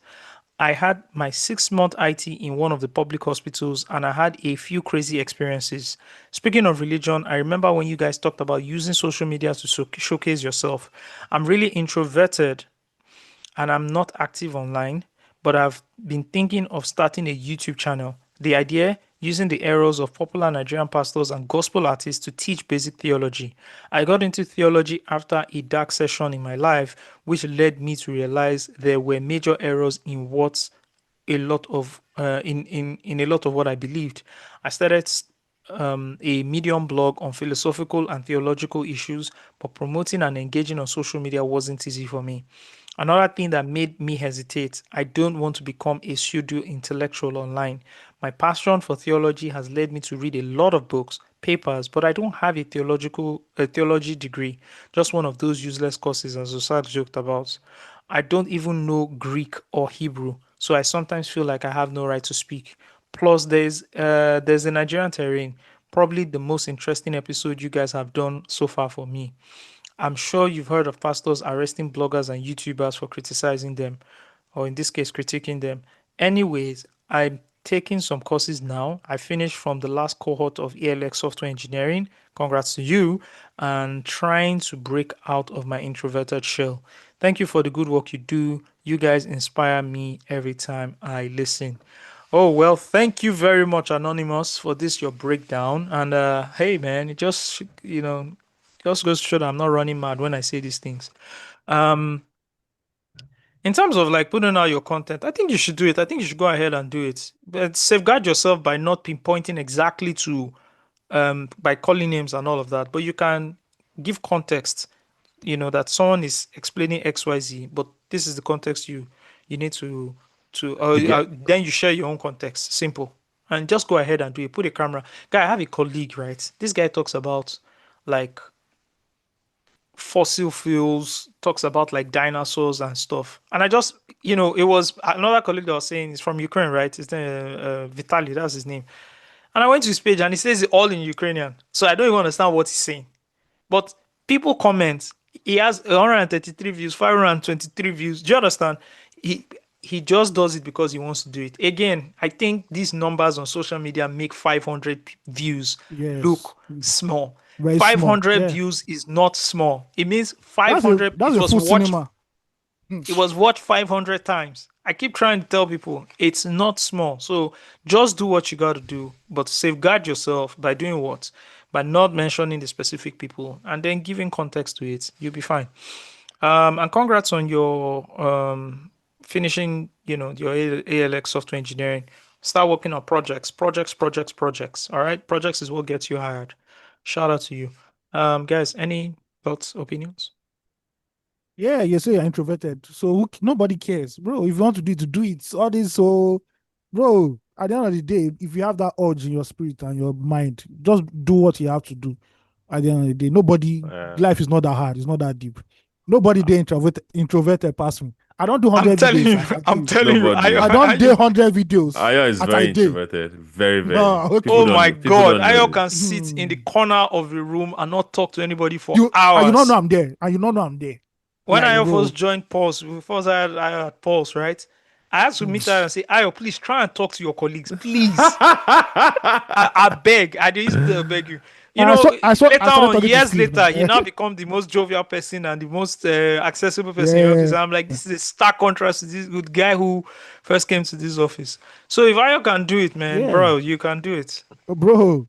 Speaker 1: I had my 6-month IT in one of the public hospitals and I had a few crazy experiences. Speaking of religion, I remember when you guys talked about using social media to showcase yourself. I'm really introverted and I'm not active online, but I've been thinking of starting a YouTube channel. The idea, using the errors of popular Nigerian pastors and gospel artists to teach basic theology. I got into theology after a dark session in my life, which led me to realize there were major errors in what a lot of in a lot of what I believed. I started a Medium blog on philosophical and theological issues, but promoting and engaging on social media wasn't easy for me. Another thing that made me hesitate, I don't want to become a pseudo intellectual online. My passion for theology has led me to read a lot of books, papers, but I don't have a theology degree, just one of those useless courses as Osagie joked about. I don't even know Greek or Hebrew, so I sometimes feel like I have no right to speak. Plus, there's the Nigerian terrain, probably the most interesting episode you guys have done so far for me. I'm sure you've heard of pastors arresting bloggers and YouTubers for criticizing them, or in this case, critiquing them. Anyways, I'm taking some courses now. I finished from the last cohort of ELX software engineering. Congrats to you, and trying to break out of my introverted shell. Thank you for the good work you do. You guys inspire me every time I listen. Oh, well, thank you very much, Anonymous, for this, your breakdown. And hey, man, it just, just goes to show that I'm not running mad when I say these things. Um, in terms of like putting out your content, I think you should do it. I think you should go ahead and do it. But safeguard yourself by not pinpointing exactly to, by calling names and all of that. But you can give context, that someone is explaining XYZ, but this is the context you need
Speaker 2: You get
Speaker 1: then you share your own context. Simple. And just go ahead and do it. Put a camera. Guy, I have a colleague, right? This guy talks about like fossil fuels, talks about like dinosaurs and stuff. And I just, it was another colleague that was saying he's from Ukraine, right? His name, Vitaly, that's his name. And I went to his page and he says it all in Ukrainian. So I don't even understand what he's saying. But people comment. He has 133 views, 523 views. Do you understand? He just does it because he wants to do it. Again, I think these numbers on social media make 500 views
Speaker 3: Yes.
Speaker 1: look small.
Speaker 3: Very small.
Speaker 1: 500
Speaker 3: Yeah.
Speaker 1: views is not small. It means
Speaker 3: That's
Speaker 1: 500.
Speaker 3: that's
Speaker 1: It
Speaker 3: a
Speaker 1: was
Speaker 3: full
Speaker 1: watched.
Speaker 3: cinema.
Speaker 1: It was watched 500 times. I keep trying to tell people it's not small. So just do what you got to do, but safeguard yourself by doing what? By not mentioning the specific people and then giving context to it. You'll be fine. And congrats on your finishing, your ALX software engineering. Start working on projects. All right. Projects is what gets you hired. Shout out to you. Guys, any thoughts, opinions?
Speaker 3: Yeah, you say you're introverted, so nobody cares, bro. If you want to do it. All this, so, bro. At the end of the day, if you have that urge in your spirit and your mind, just do what you have to do. At the end of the day, nobody. Life is not that hard. It's not that deep. Nobody they introverted person. I don't do 100 videos.
Speaker 1: I'm telling you,
Speaker 3: I don't do 100 videos.
Speaker 2: Aya is
Speaker 3: as
Speaker 2: very
Speaker 3: I did.
Speaker 2: introverted. Very, very.
Speaker 3: No, okay.
Speaker 2: People
Speaker 1: Oh
Speaker 2: don't-
Speaker 1: my
Speaker 2: people
Speaker 1: God,
Speaker 2: don't know
Speaker 1: Ayo
Speaker 2: this.
Speaker 1: can sit in the corner of the room and not talk to anybody for
Speaker 3: And
Speaker 1: hours.
Speaker 3: you don't know I'm there. And you don't know I'm there.
Speaker 1: When
Speaker 3: Yeah,
Speaker 1: Ayo
Speaker 3: bro.
Speaker 1: first joined Pulse, first I had Pulse, right? I had to meet her and say, Ayo, please try and talk to your colleagues, please. I beg. I used to beg you. You
Speaker 3: And
Speaker 1: know,
Speaker 3: I
Speaker 1: later
Speaker 3: started
Speaker 1: on,
Speaker 3: talking to
Speaker 1: years
Speaker 3: Steve,
Speaker 1: later,
Speaker 3: man.
Speaker 1: he now become the most jovial person and the most accessible person in the office.
Speaker 3: Yeah.
Speaker 1: And I'm like, this is a stark contrast to this good guy who first came to this office. So if Ayo can do it, man,
Speaker 3: Yeah.
Speaker 1: bro, you can do it.
Speaker 3: Bro,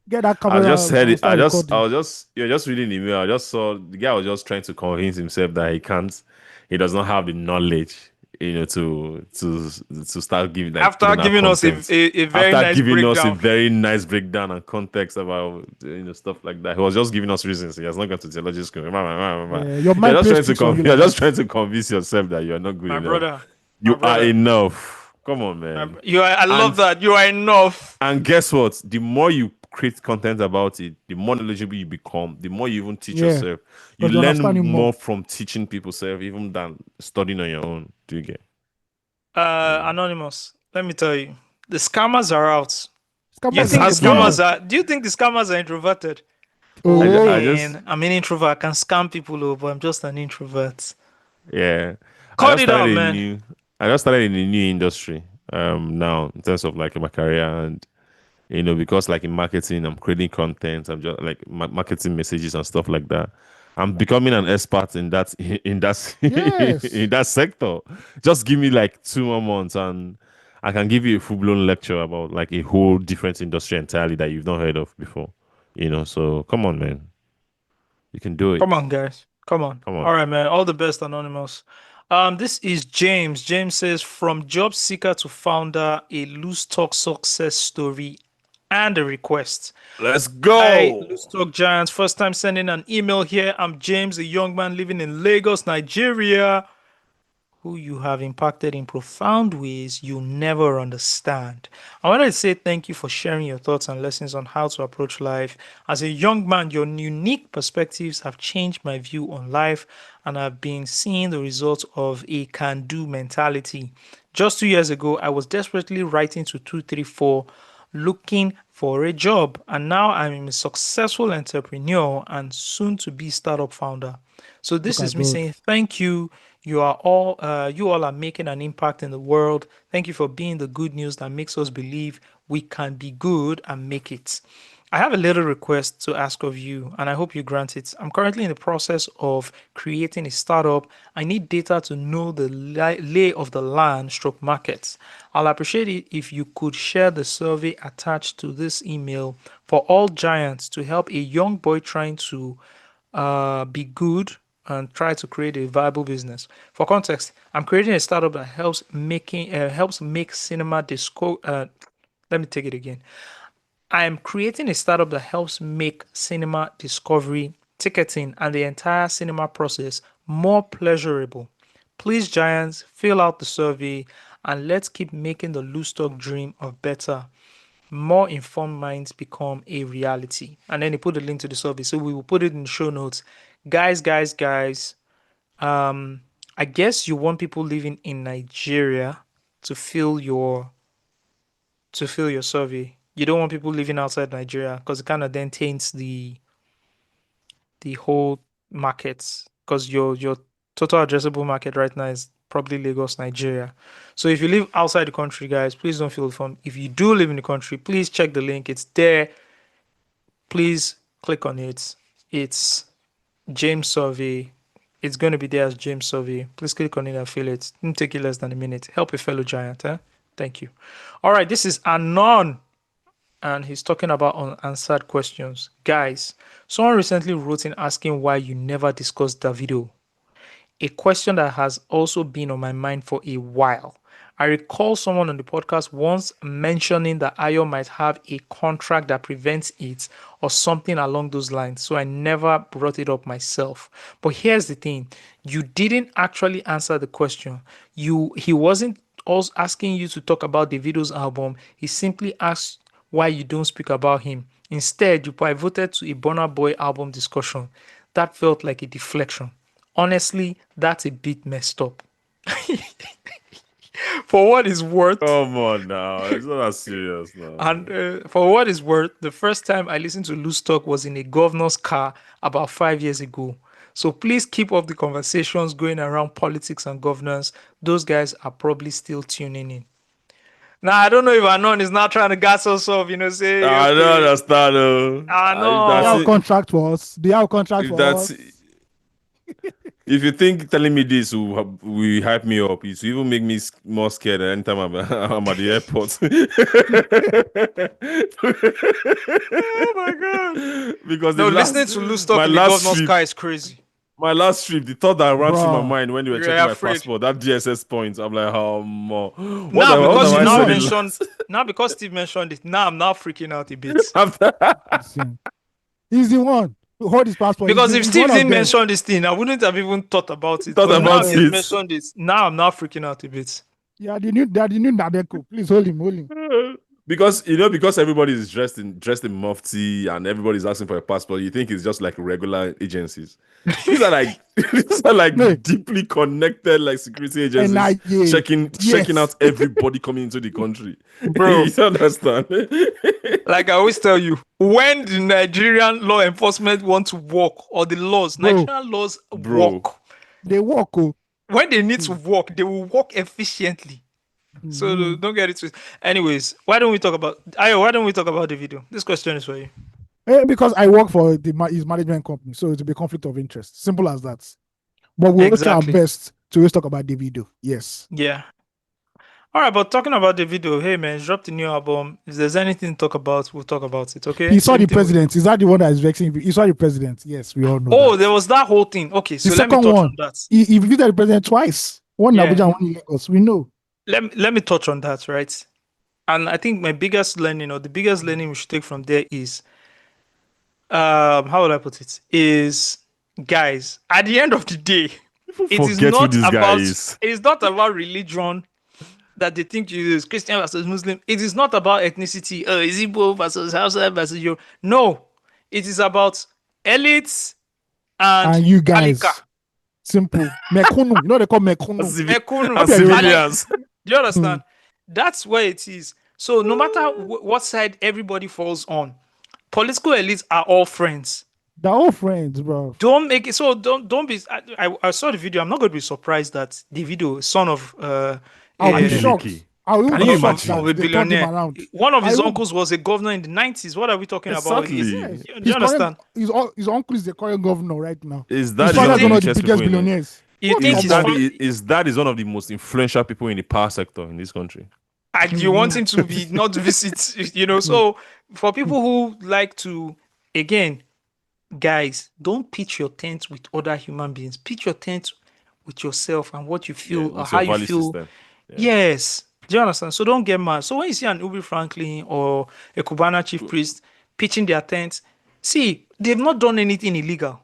Speaker 3: get that
Speaker 2: I
Speaker 3: camera.
Speaker 2: just heard
Speaker 3: and
Speaker 2: it.
Speaker 3: start recording.
Speaker 2: I was just, you're just reading the email. I just saw the guy was just trying to convince himself that he does not have the knowledge, to start giving like
Speaker 1: After
Speaker 2: putting out
Speaker 1: giving us
Speaker 2: content.
Speaker 1: a very
Speaker 2: After
Speaker 1: nice
Speaker 2: giving us a
Speaker 1: breakdown.
Speaker 2: very nice breakdown and context about stuff like that. He was just giving us reasons. He has not gone to theology school.
Speaker 3: Yeah, your mind
Speaker 2: You're
Speaker 3: plays
Speaker 2: just trying to
Speaker 3: tricks on you
Speaker 2: you're
Speaker 3: like
Speaker 2: just
Speaker 3: that.
Speaker 2: trying to convince yourself that you're not good
Speaker 1: My
Speaker 2: enough.
Speaker 1: brother.
Speaker 2: You
Speaker 1: my brother.
Speaker 2: are enough. Come on, man.
Speaker 1: I love
Speaker 2: And-
Speaker 1: that. You are enough.
Speaker 2: And guess what? The more you create content about it, the more knowledgeable you become, the more you even teach
Speaker 3: Yeah,
Speaker 2: yourself. You
Speaker 3: 'cause you
Speaker 2: learn
Speaker 3: understand it
Speaker 2: more
Speaker 3: more.
Speaker 2: from teaching people self, even than studying on your own. Do you get?
Speaker 1: Anonymous, let me tell you, the scammers are out.
Speaker 3: Scammers
Speaker 1: Do you think the scammers are introverted?
Speaker 3: Oh.
Speaker 2: I just
Speaker 1: Man, I'm an introvert. I can scam people, but I'm just an introvert.
Speaker 2: yeah.
Speaker 1: Cut it out, man.
Speaker 2: I just started in a new industry now in terms of like my career, and because like in marketing I'm creating content, I'm just like marketing messages and stuff like that. I'm becoming an expert in that
Speaker 3: Yes.
Speaker 2: in that sector. Just give me like 2 more months and I can give you a full-blown lecture about like a whole different industry entirely that you've not heard of before. So come on, man. You can do it.
Speaker 1: Come on, guys. Come on.
Speaker 2: Come on.
Speaker 1: All right, man. All the best, Anonymous. This is James. James says, from job seeker to founder, a loose talk success story and a request.
Speaker 2: Let's go.
Speaker 1: Hi, Loose Talk Giants. First time sending an email here. I'm James, a young man living in Lagos, Nigeria. who you have impacted in profound ways you'll never understand. I wanted to say thank you for sharing your thoughts and lessons on how to approach life. As a young man, your unique perspectives have changed my view on life, and I've been seeing the results of a can do mentality. Just 2 years ago, I was desperately writing to 234 looking for a job, and now I'm a successful entrepreneur and soon to be startup founder. So
Speaker 3: Look
Speaker 1: this
Speaker 3: at
Speaker 1: is me
Speaker 3: God.
Speaker 1: saying thank you. You all are making an impact in the world. Thank you for being the good news that makes us believe we can be good and make it. I have a little request to ask of you, and I hope you grant it. I'm currently in the process of creating a startup. I need data to know the lay of the land stroke markets. I'll appreciate it if you could share the survey attached to this email for all giants to help a young boy trying to be good and try to create a viable business. For context, I'm creating a startup that helps make cinema disco. Let me take it again. I am creating a startup that helps make cinema discovery, ticketing, and the entire cinema process more pleasurable. Please, Giants, fill out the survey and let's keep making the loose talk dream of better, more informed minds become a reality. And then he put a link to the survey. So we will put it in the show notes. Guys, I guess you want people living in Nigeria to fill your survey. You don't want people living outside Nigeria because it kind of then taints the whole markets because your total addressable market right now is probably Lagos, Nigeria. So if you live outside the country, guys, please don't fill the form. If you do live in the country, please check the link. It's there. Please click on it. It's James Survey. It's going to be there as James Survey. Please click on it and fill it. It'll take you less than a minute. Help a fellow giant. Thank you. All right, this is Anon, and he's talking about unanswered questions. Guys, someone recently wrote in asking why you never discussed Davido, a question that has also been on my mind for a while. I recall someone on the podcast once mentioning that Ayo might have a contract that prevents it or something along those lines, so I never brought it up myself. But here's the thing, you didn't actually answer the question. He wasn't also asking you to talk about Davido's album, he simply asked why you don't speak about him. Instead, you pivoted to a Burna Boy album discussion. That felt like a deflection. Honestly, that's a bit messed up. For what is worth,
Speaker 2: Come on now, it's not that serious now.
Speaker 1: and for what is worth, the first time I listened to Loose Talk was in a governor's car about 5 years ago. So please keep up the conversations going around politics and governance. Those guys are probably still tuning in. Now, I don't know if Anon is not trying to gas us off, say,
Speaker 2: I don't
Speaker 1: okay,
Speaker 2: understand.
Speaker 1: Anon.
Speaker 3: Do you have a contract for us? Do you have a contract
Speaker 2: If
Speaker 3: for
Speaker 2: that's
Speaker 3: us?
Speaker 2: if you think telling me this will hype me up, it will even make me more scared anytime I'm at the airport.
Speaker 1: Oh my god!
Speaker 2: Because
Speaker 1: No, listening to Loose Talk
Speaker 2: my
Speaker 1: in the
Speaker 2: last
Speaker 1: governor's
Speaker 2: trip,
Speaker 1: car is crazy.
Speaker 2: my last trip, the thought that ran through my
Speaker 3: Bruh.
Speaker 2: mind when they were
Speaker 1: You're
Speaker 2: checking my
Speaker 1: afraid.
Speaker 2: passport, that DSS point, I'm like, what
Speaker 1: Now
Speaker 2: have
Speaker 1: because
Speaker 2: I
Speaker 1: you now
Speaker 2: said?
Speaker 1: mentioned, now because Steve mentioned it, now I'm now freaking out a bit.
Speaker 3: Listen. He's the one who hold his passport.
Speaker 1: Because if
Speaker 3: He's
Speaker 1: Steve
Speaker 3: one of
Speaker 1: didn't
Speaker 3: them.
Speaker 1: mention this thing, I wouldn't have even thought about it.
Speaker 2: Thought
Speaker 1: But now
Speaker 2: about
Speaker 1: he's
Speaker 2: it.
Speaker 1: mentioned it. Now I'm now freaking out a bit.
Speaker 3: Yeah, the new Nadeko. Please hold him.
Speaker 2: Because because everybody is dressed in mufti and everybody's asking for a passport, you think it's just like regular agencies. These are like deeply connected like security agencies
Speaker 3: NIA.
Speaker 2: checking
Speaker 3: Yes.
Speaker 2: out everybody coming into the country.
Speaker 1: Bro.
Speaker 2: You understand?
Speaker 1: Like I always tell you, when the Nigerian law enforcement want to work, or the laws,
Speaker 3: Bro.
Speaker 1: Nigerian laws
Speaker 2: Bro.
Speaker 1: work.
Speaker 3: They walk. Oh.
Speaker 1: When they need to work, they will work efficiently. So don't get it twisted. Anyways, why don't we talk about the video? This question is for you.
Speaker 3: Because I work for his management company, so it'll be conflict of interest. Simple as that. But we'll try our
Speaker 1: Exactly.
Speaker 3: best to always talk about the video. Yes.
Speaker 1: Yeah. All right, but talking about the video, hey man, dropped a new album. If there's anything to talk about, we'll talk about it, okay?
Speaker 3: He saw
Speaker 1: Same
Speaker 3: the
Speaker 1: thing with-
Speaker 3: president. Is that the one that is vexing? He saw the president. Yes, we all know.
Speaker 1: Oh,
Speaker 3: that.
Speaker 1: there was that whole thing. Okay, so
Speaker 3: The
Speaker 1: let me
Speaker 3: second
Speaker 1: touch
Speaker 3: one,
Speaker 1: on that.
Speaker 3: he visited the president twice. One in
Speaker 1: Yeah.
Speaker 3: Abuja, one in Lagos. We know.
Speaker 1: Let me touch on that, right? And I think my biggest learning, or the biggest learning we should take from there is, how would I put it? Is, guys, at the end of the day, It is
Speaker 2: Forget who
Speaker 1: not
Speaker 2: this guy
Speaker 1: about.
Speaker 2: is.
Speaker 1: It is not about religion that they think you is Christian versus Muslim. It is not about ethnicity. Is Igbo versus Hausa versus you? No, it is about elites and
Speaker 3: And you
Speaker 1: Talika.
Speaker 3: guys, simple. Mekunu. You know they call Mekunu.
Speaker 1: Ekunu.
Speaker 3: How be Yoruba?
Speaker 2: Civilians.
Speaker 1: Do you understand? That's where it is. So no matter what side everybody falls on, political elites are all friends.
Speaker 3: They're all friends, bro.
Speaker 1: Don't make it so. Don't be. I saw the video. I'm not going to be surprised that the video son of
Speaker 3: I'll be
Speaker 2: Adeleke.
Speaker 3: shocked. I will
Speaker 2: Can
Speaker 3: be
Speaker 2: you
Speaker 3: shocked
Speaker 2: imagine?
Speaker 1: of
Speaker 3: that
Speaker 1: a
Speaker 3: they turned him
Speaker 1: billionaire.
Speaker 3: around.
Speaker 1: One of his
Speaker 3: I will-
Speaker 1: uncles was a governor in the 90s. What are we talking about?
Speaker 2: Exactly.
Speaker 3: Yes.
Speaker 1: Do
Speaker 3: His
Speaker 1: you understand?
Speaker 3: His uncle is the current governor right now.
Speaker 2: His
Speaker 3: His
Speaker 2: dad is
Speaker 3: father
Speaker 2: one
Speaker 3: is
Speaker 2: of
Speaker 3: one
Speaker 2: the
Speaker 3: of the
Speaker 2: richest
Speaker 3: biggest
Speaker 2: people in the,
Speaker 3: billionaires.
Speaker 1: You
Speaker 3: What
Speaker 1: think
Speaker 3: come
Speaker 1: his
Speaker 3: on?
Speaker 2: his dad is one of the most influential people in the power sector in this country.
Speaker 1: and you want him to be not visit, So for people who like to, again, guys, don't pitch your tent with other human beings. Pitch your tent with yourself and what you feel or
Speaker 2: with
Speaker 1: how
Speaker 2: your
Speaker 1: you
Speaker 2: value
Speaker 1: feel.
Speaker 2: system.
Speaker 1: Yes. Do you understand? So don't get mad. So when you see an Ubi Franklin or a Cubana chief priest pitching their tents, see, they've not done anything illegal.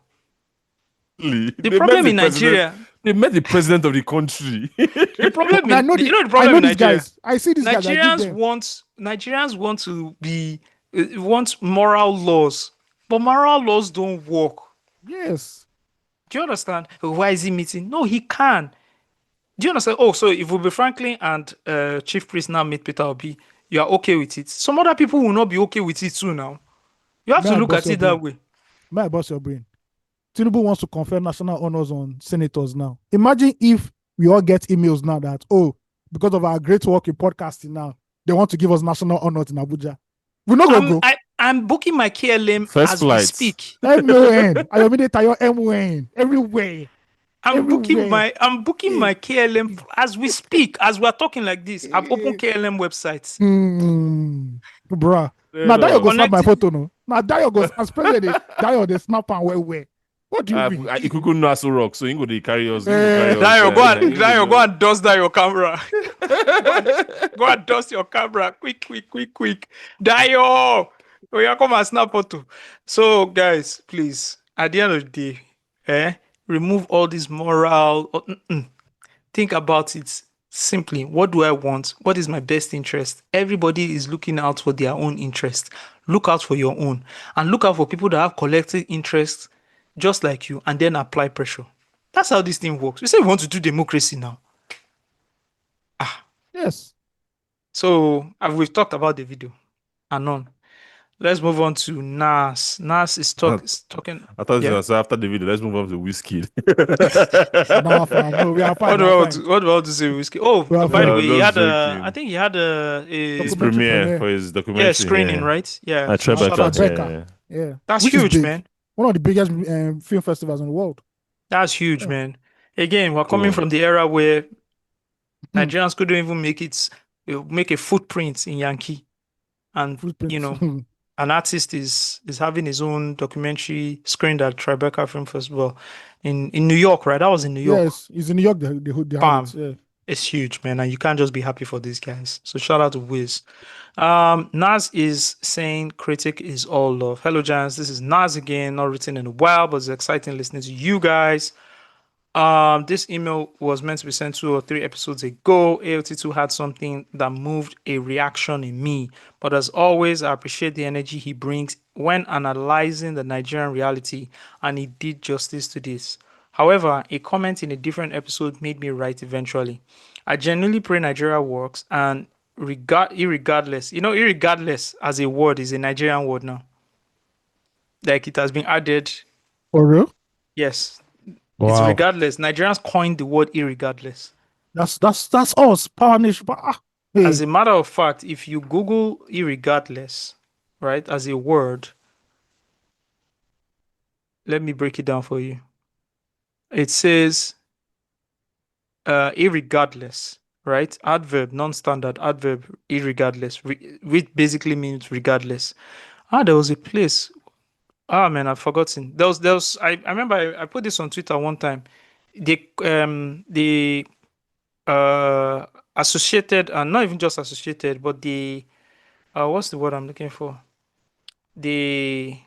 Speaker 1: The
Speaker 2: They
Speaker 1: problem
Speaker 2: met
Speaker 1: in Nigeria,
Speaker 2: They met the president of the country.
Speaker 1: the problem
Speaker 3: I
Speaker 1: in,
Speaker 3: know
Speaker 1: you
Speaker 3: the-
Speaker 1: know the
Speaker 3: I
Speaker 1: problem
Speaker 3: know
Speaker 1: in
Speaker 3: these
Speaker 1: Nigeria.
Speaker 3: guys. I see these guys. I give them.
Speaker 1: Nigerians want to be want moral laws, but moral laws don't work.
Speaker 3: Yes.
Speaker 1: Do you understand? Why is he meeting? No, he can. Do you understand? Oh, so if Ubi Franklin and Chief Priest now meet Peter Obi, you are okay with it. Some other people will not be okay with it too now. You have
Speaker 3: May
Speaker 1: to
Speaker 3: I
Speaker 1: look
Speaker 3: bust
Speaker 1: at
Speaker 3: your
Speaker 1: it that
Speaker 3: brain?
Speaker 1: way.
Speaker 3: May I bust your brain? Tinubu wants to confer national honors on senators now. Imagine if we all get emails now that, because of our great work in podcasting now, they want to give us national honors in Abuja. We're not going to go.
Speaker 1: I'm booking my KLM
Speaker 2: First
Speaker 1: as
Speaker 2: flight.
Speaker 1: we speak.
Speaker 3: MON. Ayomide Tayo MON. Everywhere.
Speaker 1: I'm booking
Speaker 3: Everywhere.
Speaker 1: my KLM as we speak, as we're talking like this. I've opened KLM websites.
Speaker 3: Bruh.
Speaker 2: Straight
Speaker 3: Now Dayo
Speaker 2: up.
Speaker 3: go snap my
Speaker 1: Connect-
Speaker 3: photo, no? Now Dayo go, as president, Dayo they snap and where? What do you mean?
Speaker 2: Ikuku no Aso Rock, so he go dey carry us. He go carry us.
Speaker 1: Dayo, go and dust that your camera. go and dust your camera. Quick. Dayo! Oh, yeah, come and snap photo. So, guys, please, at the end of the day, remove all this moral. Think about it simply. What do I want? What is my best interest? Everybody is looking out for their own interest. Look out for your own. And look out for people that have collective interests just like you, and then apply pressure. That's how this thing works. We say we want to do democracy now.
Speaker 3: Yes.
Speaker 1: So we've talked about the video. Anon. Let's move on to Nas. Nas is talking.
Speaker 2: I thought
Speaker 1: Yeah.
Speaker 2: you said after the video, let's move on to whiskey.
Speaker 3: No, fam. No, we are fine.
Speaker 1: What do I want to say, Whiskey? Oh,
Speaker 3: We are
Speaker 1: by the
Speaker 3: fine.
Speaker 1: way, he
Speaker 2: just
Speaker 1: had
Speaker 2: joking.
Speaker 1: I think he had
Speaker 2: His
Speaker 3: Documentary
Speaker 2: premiere
Speaker 3: premiere.
Speaker 2: for his documentary.
Speaker 1: yeah, screening, right? Yeah.
Speaker 2: At
Speaker 1: So shout out to-
Speaker 2: Tribeca.
Speaker 3: Yeah.
Speaker 1: That's
Speaker 3: Which is
Speaker 1: huge,
Speaker 3: big.
Speaker 1: man.
Speaker 3: One of the biggest film festivals in the world.
Speaker 1: That's huge,
Speaker 3: Yeah.
Speaker 1: man. Again, we're coming
Speaker 2: Cool.
Speaker 1: from the era where Nigerians couldn't even make a footprint in Yankee. And
Speaker 3: Footprints.
Speaker 1: an artist is having his own documentary screened at Tribeca Film Festival in New York, right? That was in New York.
Speaker 3: Yes, it's in New York. They have
Speaker 1: Bam.
Speaker 3: it. Yeah.
Speaker 1: It's huge, man, and you can't just be happy for these guys. So shout out to Wiz. Nas is saying critic is all love. Hello, Giants. This is Nas again, not written in a while, but it's exciting listening to you guys. This email was meant to be sent 2 or 3 episodes ago. AOT2 had something that moved a reaction in me. But as always, I appreciate the energy he brings when analyzing the Nigerian reality, and he did justice to this. However, a comment in a different episode made me write eventually. I genuinely pray Nigeria works, and irregardless, irregardless as a word is a Nigerian word now. Like it has been added.
Speaker 3: For real?
Speaker 1: Yes.
Speaker 3: Wow.
Speaker 1: It's regardless. Nigerians coined the word irregardless.
Speaker 3: That's us, Power Nation. Hey.
Speaker 1: As a matter of fact, if you Google irregardless, right, as a word, let me break it down for you. It says irregardless, right? Adverb, non-standard adverb, irregardless, which basically means regardless. There was a place. Man, I've forgotten. There was. I remember I put this on Twitter one time. The associated, and not even just associated, but the what's the word I'm looking for? They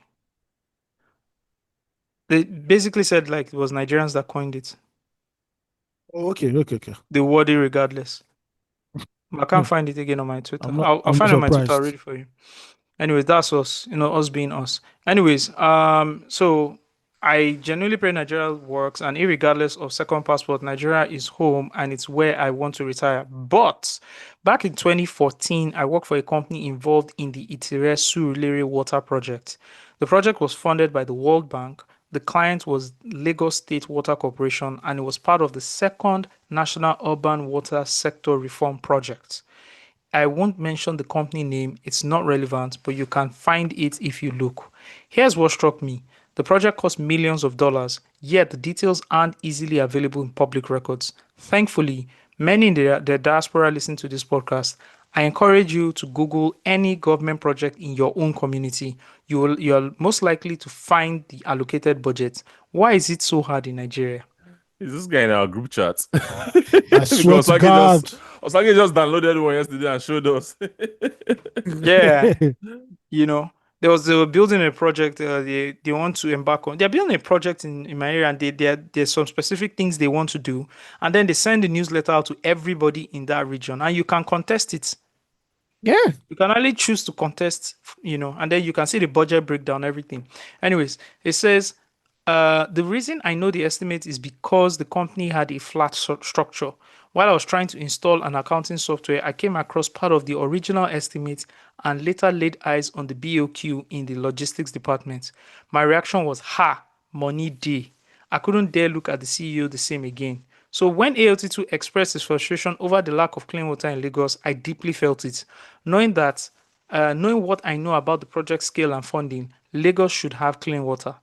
Speaker 1: basically said like it was Nigerians that coined it.
Speaker 3: Oh, okay.
Speaker 1: The wordy regardless. I can't find it again on my Twitter. I'll
Speaker 3: I'm not
Speaker 1: find it on my Twitter. I'll read
Speaker 3: surprised.
Speaker 1: it for you. Anyways, that's us, us being us. Anyways, so I genuinely pray Nigeria works, and irregardless of second passport, Nigeria is home and it's where I want to retire. But back in 2014, I worked for a company involved in the Itire Surulere water project. The project was funded by the World Bank. The client was Lagos State Water Corporation, and it was part of the second National Urban Water Sector Reform Project. I won't mention the company name, it's not relevant, but you can find it if you look. Here's what struck me: the project cost millions of dollars, yet the details aren't easily available in public records. Thankfully, many in the diaspora listen to this podcast. I encourage you to Google any government project in your own community. You're most likely to find the allocated budget. Why is it so hard in Nigeria?
Speaker 2: Is this guy in our group chat?
Speaker 3: I swear
Speaker 2: Because
Speaker 3: to God.
Speaker 2: Osage just downloaded one yesterday and showed us.
Speaker 1: Yeah, they were building a project. They want to embark on. They're building a project in my area, and there's some specific things they want to do, and then they send the newsletter out to everybody in that region, and you can contest it.
Speaker 3: Yeah.
Speaker 1: You can only choose to contest, and then you can see the budget breakdown, everything. Anyways, it says the reason I know the estimate is because the company had a flat structure. While I was trying to install an accounting software, I came across part of the original estimate and later laid eyes on the BOQ in the logistics department. My reaction was, ha, money day. I couldn't dare look at the CEO the same again. So when ALT2 expressed his frustration over the lack of clean water in Lagos, I deeply felt it. Knowing that, knowing what I know about the project scale and funding, Lagos should have clean water.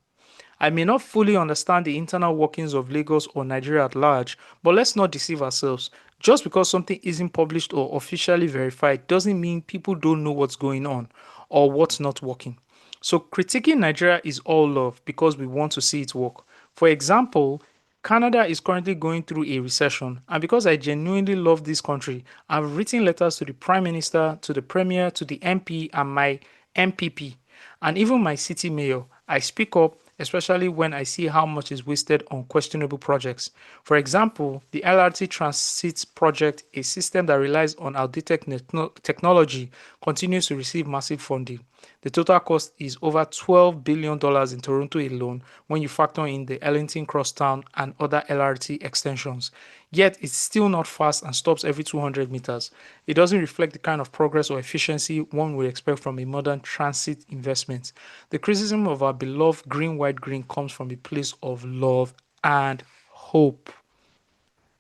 Speaker 1: I may not fully understand the internal workings of Lagos or Nigeria at large, but let's not deceive ourselves. Just because something isn't published or officially verified doesn't mean people don't know what's going on or what's not working. So critiquing Nigeria is all love because we want to see it work. For example, Canada is currently going through a recession, and because I genuinely love this country, I've written letters to the Prime Minister, to the Premier, to the MP, and my MPP, and even my city mayor. I speak up, especially when I see how much is wasted on questionable projects. For example, the LRT Transit project, a system that relies on outdated technology, continues to receive massive funding. The total cost is over $12 billion in Toronto alone when you factor in the Ellington Crosstown and other LRT extensions. Yet it's still not fast and stops every 200 meters. It doesn't reflect the kind of progress or efficiency one would expect from a modern transit investment. The criticism of our beloved green, white, green comes from a place of love and hope.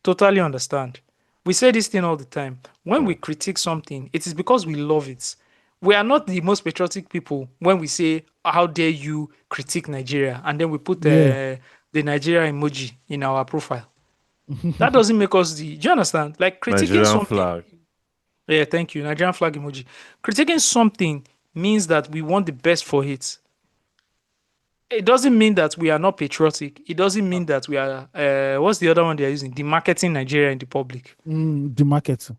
Speaker 1: Totally understand. We say this thing all the time. When we critique something, it is because we love it. We are not the most patriotic people when we say, how dare you critique Nigeria? And then we put
Speaker 3: Yeah.
Speaker 1: the Nigeria emoji in our profile. That doesn't make us the. Do you understand? Like critiquing
Speaker 2: Nigerian
Speaker 1: something.
Speaker 2: flag.
Speaker 1: Yeah, thank you. Nigerian flag emoji. Critiquing something means that we want the best for it. It doesn't mean that we are not patriotic. It doesn't mean that we are. What's the other one they are using? Demarketing Nigeria in the public.
Speaker 3: The market.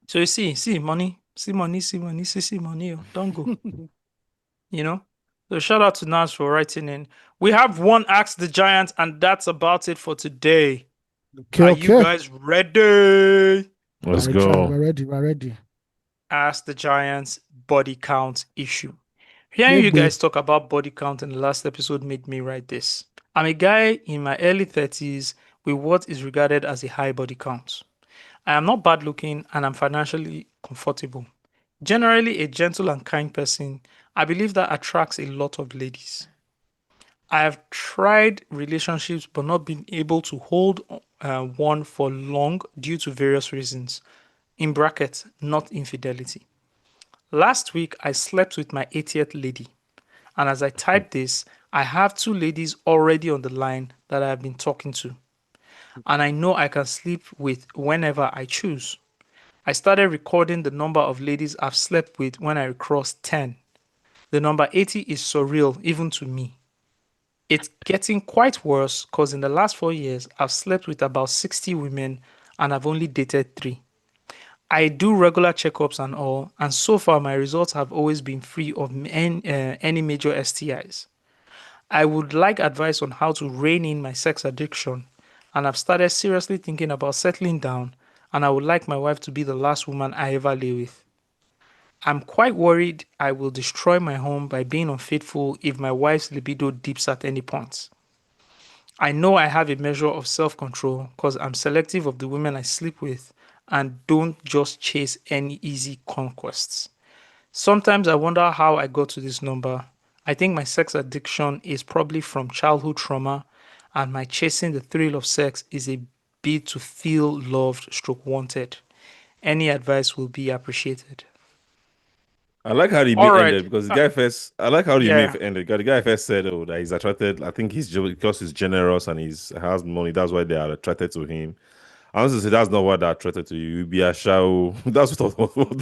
Speaker 1: So you see money, see money, see money, see money. Don't go. So shout out to Nas for writing in. We have one Ask the Giant, and that's about it for today. Are you guys ready?
Speaker 2: Let's go.
Speaker 3: We're ready.
Speaker 1: Ask the Giant's body count issue. Hearing you guys talk about body count in the last episode made me write this. I'm a guy in my early 30s with what is regarded as a high body count. I am not bad looking and I'm financially comfortable. Generally a gentle and kind person, I believe that attracts a lot of ladies. I have tried relationships but not been able to hold one for long due to various reasons. In brackets, not infidelity. Last week, I slept with my 80th lady. And as I type this, I have 2 ladies already on the line that I have been talking to. And I know I can sleep with whenever I choose. I started recording the number of ladies I've slept with when I crossed 10. The number 80 is surreal, even to me. It's getting quite worse because in the last 4 years, I've slept with about 60 women and I've only dated 3. I do regular checkups and all, and so far my results have always been free of any major STIs. I would like advice on how to rein in my sex addiction. and I've started seriously thinking about settling down, and I would like my wife to be the last woman I ever lay with. I'm quite worried I will destroy my home by being unfaithful if my wife's libido dips at any point. I know I have a measure of self control because I'm selective of the women I sleep with and don't just chase any easy conquests. Sometimes I wonder how I got to this number. I think my sex addiction is probably from childhood trauma, and my chasing the thrill of sex is a bit to feel loved stroke wanted. Any advice will be appreciated.
Speaker 2: I like how the
Speaker 1: All
Speaker 2: email
Speaker 1: right.
Speaker 2: ended because the guy first. I like how the email
Speaker 1: Yeah.
Speaker 2: ended. The guy first said, "Oh, that he's attracted. I think because he's generous and he's has money. That's why they are attracted to him." I want to say that's not what they're attracted to you. You be a show. That's what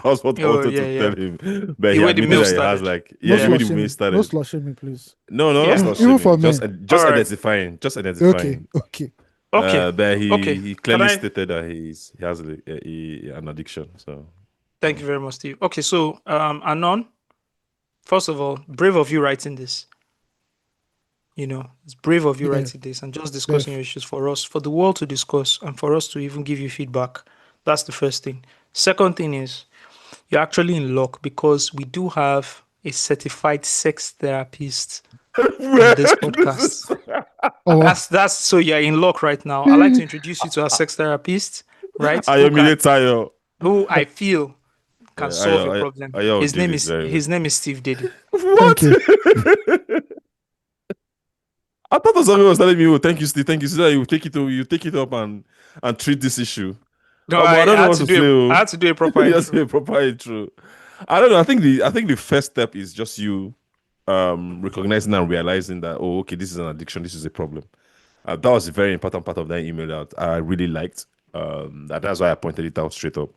Speaker 2: that's what I
Speaker 1: Oh,
Speaker 2: wanted
Speaker 1: yeah,
Speaker 2: to
Speaker 1: yeah.
Speaker 2: tell him. But
Speaker 1: The
Speaker 2: he
Speaker 1: way the
Speaker 2: admitted
Speaker 1: mail
Speaker 2: that he has
Speaker 1: started.
Speaker 2: like
Speaker 3: No
Speaker 2: the
Speaker 1: Yeah.
Speaker 2: way the
Speaker 3: slushing
Speaker 2: mail
Speaker 3: me. No
Speaker 2: started.
Speaker 3: slushing me, please.
Speaker 2: No, not
Speaker 1: Yeah.
Speaker 3: Even for
Speaker 2: shaming.
Speaker 3: men.
Speaker 2: Just
Speaker 1: All right.
Speaker 2: identifying. Just
Speaker 3: Okay,
Speaker 2: identifying.
Speaker 3: okay.
Speaker 1: Okay.
Speaker 2: But
Speaker 1: Okay.
Speaker 2: he
Speaker 1: Can
Speaker 2: clearly
Speaker 1: I?
Speaker 2: stated that he has an addiction. So
Speaker 1: Thank you very much, Steve. Okay. So, Anon, first of all, brave of you writing this. It's brave of you
Speaker 3: Yeah,
Speaker 1: writing this and just discussing
Speaker 3: def.
Speaker 1: your issues for us, for the world to discuss, and for us to even give you feedback. That's the first thing. Second thing is you're actually in luck because we do have a certified sex therapist on this podcast.
Speaker 3: Oh,
Speaker 1: That's so you're in luck right now. I'd like to introduce you to our sex therapist, right?
Speaker 2: Ayomide Tayo.
Speaker 1: Who I feel can solve your
Speaker 2: Ayo,
Speaker 1: problem.
Speaker 2: Ayo
Speaker 1: His
Speaker 2: did
Speaker 1: name
Speaker 2: it
Speaker 1: is
Speaker 2: very well.
Speaker 1: his name is Steve Diddy.
Speaker 3: thank
Speaker 2: What?
Speaker 3: you.
Speaker 2: I thought somebody was telling me, "Oh, thank you, Steve. Thank you, so that you take it up and treat this issue."
Speaker 1: No,
Speaker 2: But I don't
Speaker 1: I
Speaker 2: know
Speaker 1: had
Speaker 2: what
Speaker 1: to
Speaker 2: to
Speaker 1: do
Speaker 2: say.
Speaker 1: I
Speaker 2: Oh,
Speaker 1: had to do a proper
Speaker 2: you have to
Speaker 1: intro.
Speaker 2: be a proper intro. I don't know. I think the first step is just you recognizing and realizing that, oh, okay, this is an addiction. This is a problem. That was a very important part of that email that I really liked. That's why I pointed it out straight up.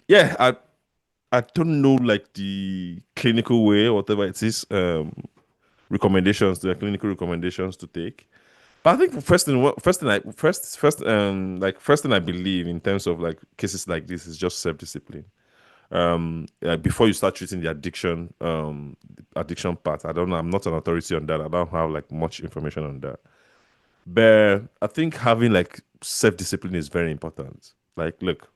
Speaker 2: Yeah, I don't know like the clinical way, whatever it is, recommendations, the clinical recommendations to take. But I think first thing I believe in terms of like cases like this is just self-discipline. Before you start treating the addiction part, I don't know. I'm not an authority on that. I don't have like much information on that. But I think having like self-discipline is very important. Like, look,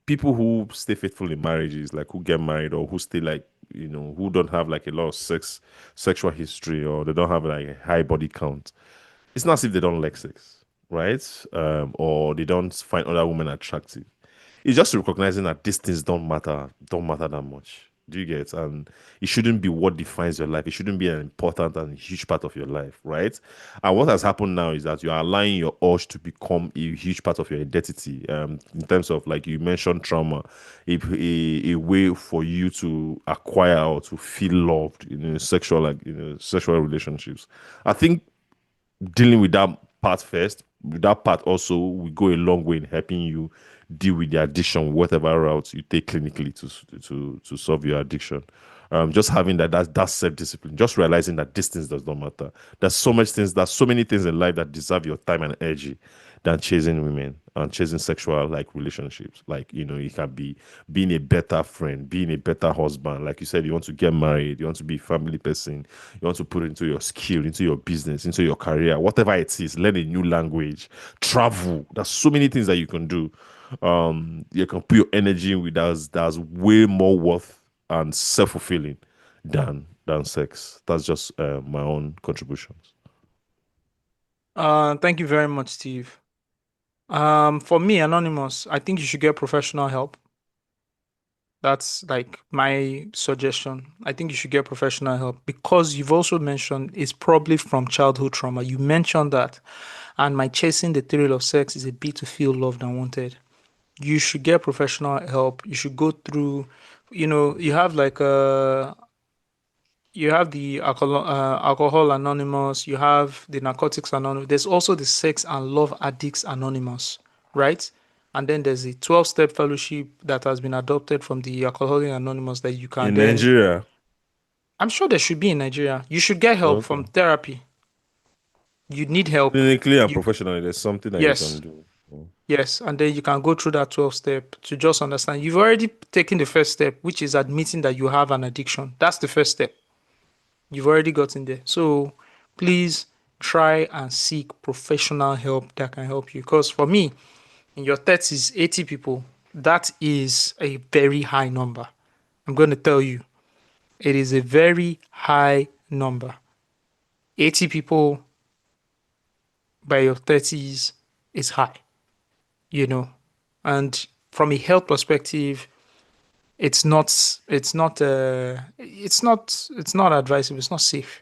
Speaker 2: people who stay faithful in marriages, like who get married or who stay like, who don't have like a lot of sexual history, or they don't have like a high body count. It's not as if they don't like sex, right? Or they don't find other women attractive. It's just recognizing that these things don't matter that much. Do you get? And it shouldn't be what defines your life. It shouldn't be an important and huge part of your life, right? And what has happened now is that you are allowing your urge to become a huge part of your identity. In terms of like you mentioned trauma, a way for you to acquire or to feel loved in sexual relationships. I think dealing with that part first, with that part also will go a long way in helping you deal with the addiction, whatever route you take clinically to solve your addiction. Just having that's self-discipline, just realizing that distance does not matter. There's so many things in life that deserve your time and energy than chasing women and chasing sexual like relationships. Like, it can be being a better friend, being a better husband. Like you said, you want to get married, you want to be a family person, you want to put it into your skill, into your business, into your career, whatever it is, learn a new language, travel. There's so many things that you can do. You can put your energy in with that's way more worth and self-fulfilling than sex. That's just my own contributions.
Speaker 1: Thank you very much, Steve. For me, Anonymous, I think you should get professional help. That's like my suggestion. I think you should get professional help because you've also mentioned it's probably from childhood trauma. You mentioned that, and my chasing the thrill of sex is a bit to feel loved and wanted. You should get professional help. You should go through, you have like you have the alcohol anonymous, you have the narcotics anonymous. There's also the sex and love addicts anonymous, right? And then there's the 12-step fellowship that has been adopted from the alcoholic anonymous that you can
Speaker 2: In
Speaker 1: then.
Speaker 2: Nigeria.
Speaker 1: I'm sure there should be in Nigeria. You should get help
Speaker 2: Okay.
Speaker 1: from therapy. You need help.
Speaker 2: Clinically and professionally, there's something that you
Speaker 1: Yes.
Speaker 2: can do.
Speaker 1: Yes, and then you can go through that 12-step to just understand. You've already taken the first step, which is admitting that you have an addiction. That's the first step. You've already gotten there. So please try and seek professional help that can help you. Because for me, in your 30s, 80 people, that is a very high number. I'm going to tell you, it is a very high number. 80 people by your 30s is high, you know. And from a health perspective, it's not advisable, it's not safe.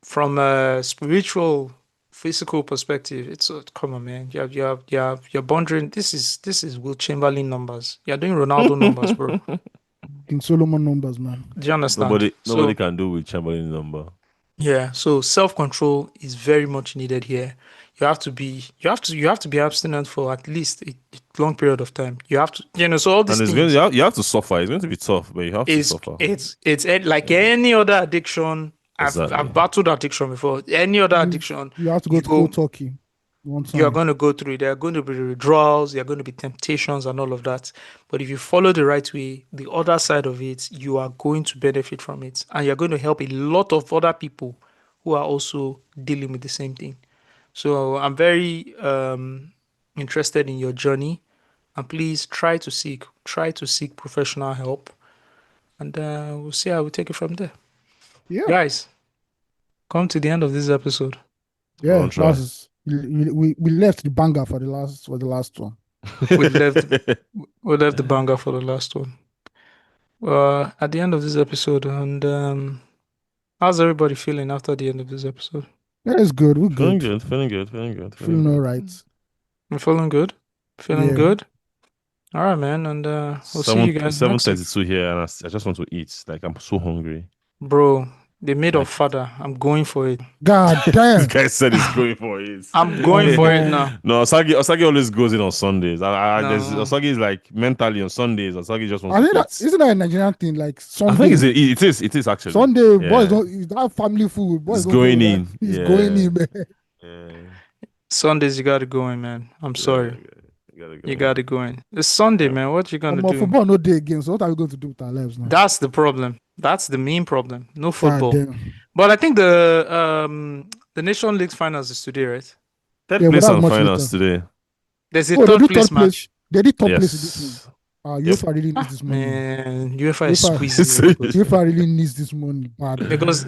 Speaker 1: From a spiritual, physical perspective, it's come on, man. You're bonding. This is Will Chamberlain numbers. You're doing Ronaldo numbers, bro.
Speaker 3: King Solomon numbers, man.
Speaker 1: Do you understand?
Speaker 2: Nobody can do with Chamberlain number.
Speaker 1: Yeah, so self-control is very much needed here. You have to be abstinent for at least a long period of time. You have to, so all these things.
Speaker 2: You have to suffer. It's going to be tough, but you have to suffer.
Speaker 1: It's like any other addiction.
Speaker 2: Exactly.
Speaker 1: I've battled addiction before. Any other addiction,
Speaker 3: you have to go to cold turkey.
Speaker 1: You are going to go through it. There are going to be withdrawals. There are going to be temptations and all of that. But if you follow the right way, the other side of it, you are going to benefit from it, and you're going to help a lot of other people who are also dealing with the same thing. So I'm very interested in your journey, and please try to seek professional help, and we'll see how we take it from there.
Speaker 3: Yeah,
Speaker 1: guys, come to the end of this episode.
Speaker 3: Yeah, we left the banger for the last one.
Speaker 1: we left the banger for the last one. At the end of this episode, and how's everybody feeling after the end of this episode?
Speaker 3: Yeah, it's good. We're good.
Speaker 2: Feeling good.
Speaker 3: Feeling all right.
Speaker 1: I'm feeling good. Feeling good. All right, man, and we'll see you guys.
Speaker 2: 7:32 here, and I just want to eat. Like, I'm so hungry.
Speaker 1: Bro, they made of fada. I'm going for it.
Speaker 3: God damn.
Speaker 2: This guy said he's going for it.
Speaker 1: I'm going for it now.
Speaker 2: No, Osagie always goes in on Sundays. Osagie is like mentally on Sundays. Osagie just wants to eat.
Speaker 3: Isn't that a Nigerian thing? Like Sunday.
Speaker 2: I think it is actually.
Speaker 3: Sunday, boys that family food. Boys
Speaker 2: going in.
Speaker 3: He's going in, man.
Speaker 2: Yeah.
Speaker 1: Sundays, you gotta go in, man. I'm sorry. You gotta go in. It's Sunday, man. What you gonna do?
Speaker 3: Football no day again. So what are we going to do with our lives now?
Speaker 1: That's the problem. That's the main problem. No football. But I think the Nation League finals is today, right?
Speaker 2: Third place on finals today.
Speaker 1: There's a third place match.
Speaker 3: They did top place in this one. UEFA really needs this money.
Speaker 1: Man, UEFA is squeezing.
Speaker 3: UEFA really needs this money bad.
Speaker 1: Because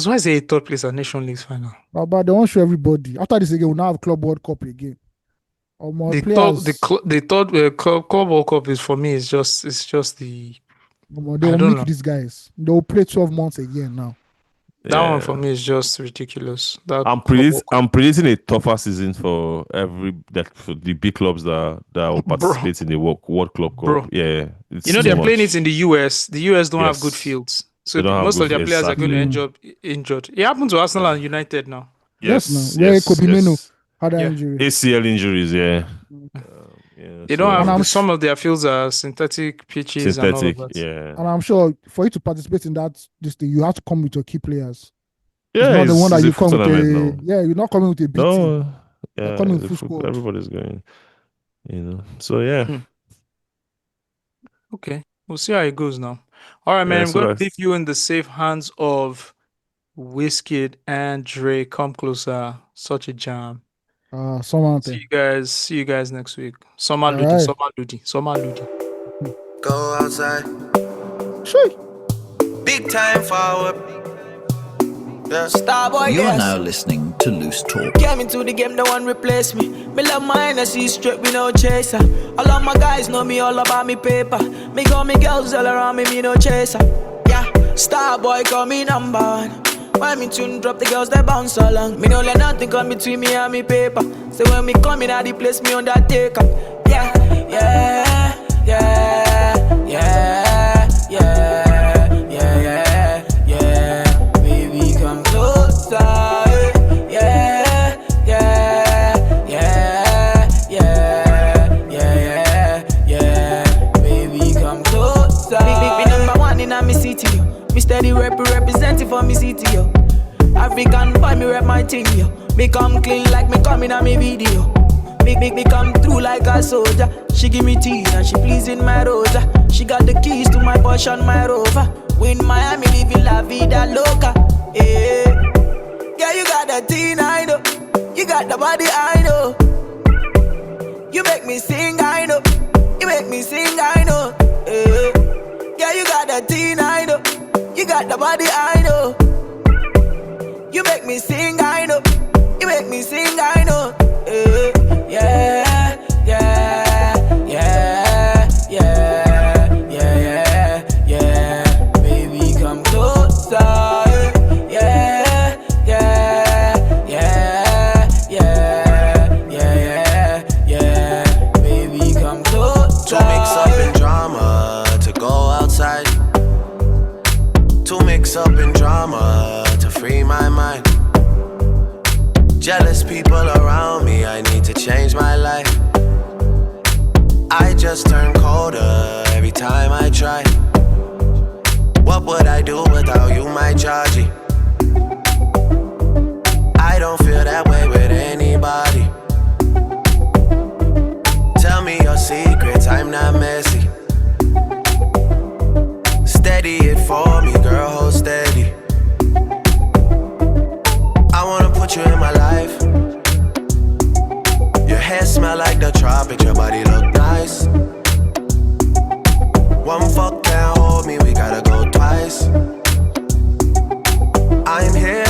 Speaker 1: why is there a third place at Nation League final?
Speaker 3: But they won't show everybody. After this again, we'll now have Club World Cup again.
Speaker 1: The third Club World Cup is, for me, it's just the.
Speaker 3: They will meet these guys. They will play 12 months again now.
Speaker 1: That one for me is just ridiculous.
Speaker 2: I'm predicting a tougher season for for the big clubs that will participate in the World Club Cup.
Speaker 1: Bro.
Speaker 2: Yeah,
Speaker 1: they're playing it in the US. The US don't have good fields, so most of their players are going to end up injured. It happened to Arsenal and United now.
Speaker 3: Yes. Where Kobe Mino had an injury.
Speaker 2: ACL injuries. Yeah.
Speaker 1: They don't have some of their fields are synthetic pitches and all of that.
Speaker 2: Yeah.
Speaker 3: And I'm sure for you to participate in this thing, you have to come with your key players.
Speaker 2: Yeah,
Speaker 3: it's not the one that you come with you're not coming with a big team.
Speaker 2: Yeah,
Speaker 3: coming with full squad.
Speaker 2: Everybody's going, So yeah.
Speaker 1: Okay. We'll see how it goes now. All right, man. I'm going to leave you in the safe hands of Wizkid and Dre. Come Closer. Such a jam.
Speaker 3: See
Speaker 1: you guys next week. Summer Ludi.
Speaker 14: Go outside.
Speaker 3: Sure.
Speaker 14: Big time forward. Yeah. Starboy,
Speaker 9: you are now listening to Loose Talk.
Speaker 14: Came into the game, no one replace me. Me love my energy straight, we no chaser. All of my guys know me all about me paper. Me got me girls all around me no chaser. Yeah, Starboy call me number one. When me tune drop, the girls they bounce along. Me no let nothing come between me and me paper. So when me come in at the place, me undertaker. Yeah. Baby, come closer. Baby, come closer. Big number one in my city. Me steady representing for me city, yo. African boy, me rep my thing, yo. Me come clean like me coming on me video. Me come through like a soldier. She give me tea and she pleasing my rosa. She got the keys to my Porsche and my Rover. We in Miami living la vida loca. Yeah. Yeah, you got the teen, I know. You got the body, I know. You make me sing, I know. You make me sing, I know. Yeah, you got the teen, I know. You got the body, I know. You make me sing, I know. You make me sing, I know. Yeah, yeah, yeah, yeah, yeah, yeah. Baby, come closer. Yeah, yeah, yeah, yeah, yeah, yeah. Baby, come closer.
Speaker 15: To mix up in drama, to go outside. To mix up in drama, to free my mind. Jealous people around me, I need to change my life. I just turn colder every time I try. What would I do without you, my Osagie? I don't feel that way with anybody. Tell me your secrets, I'm not messy. Steady it for me, girl, hold steady. I wanna put you in my life. Your hair smell like the tropics, your body look nice. One fuck can't hold me, we gotta go twice. I'm here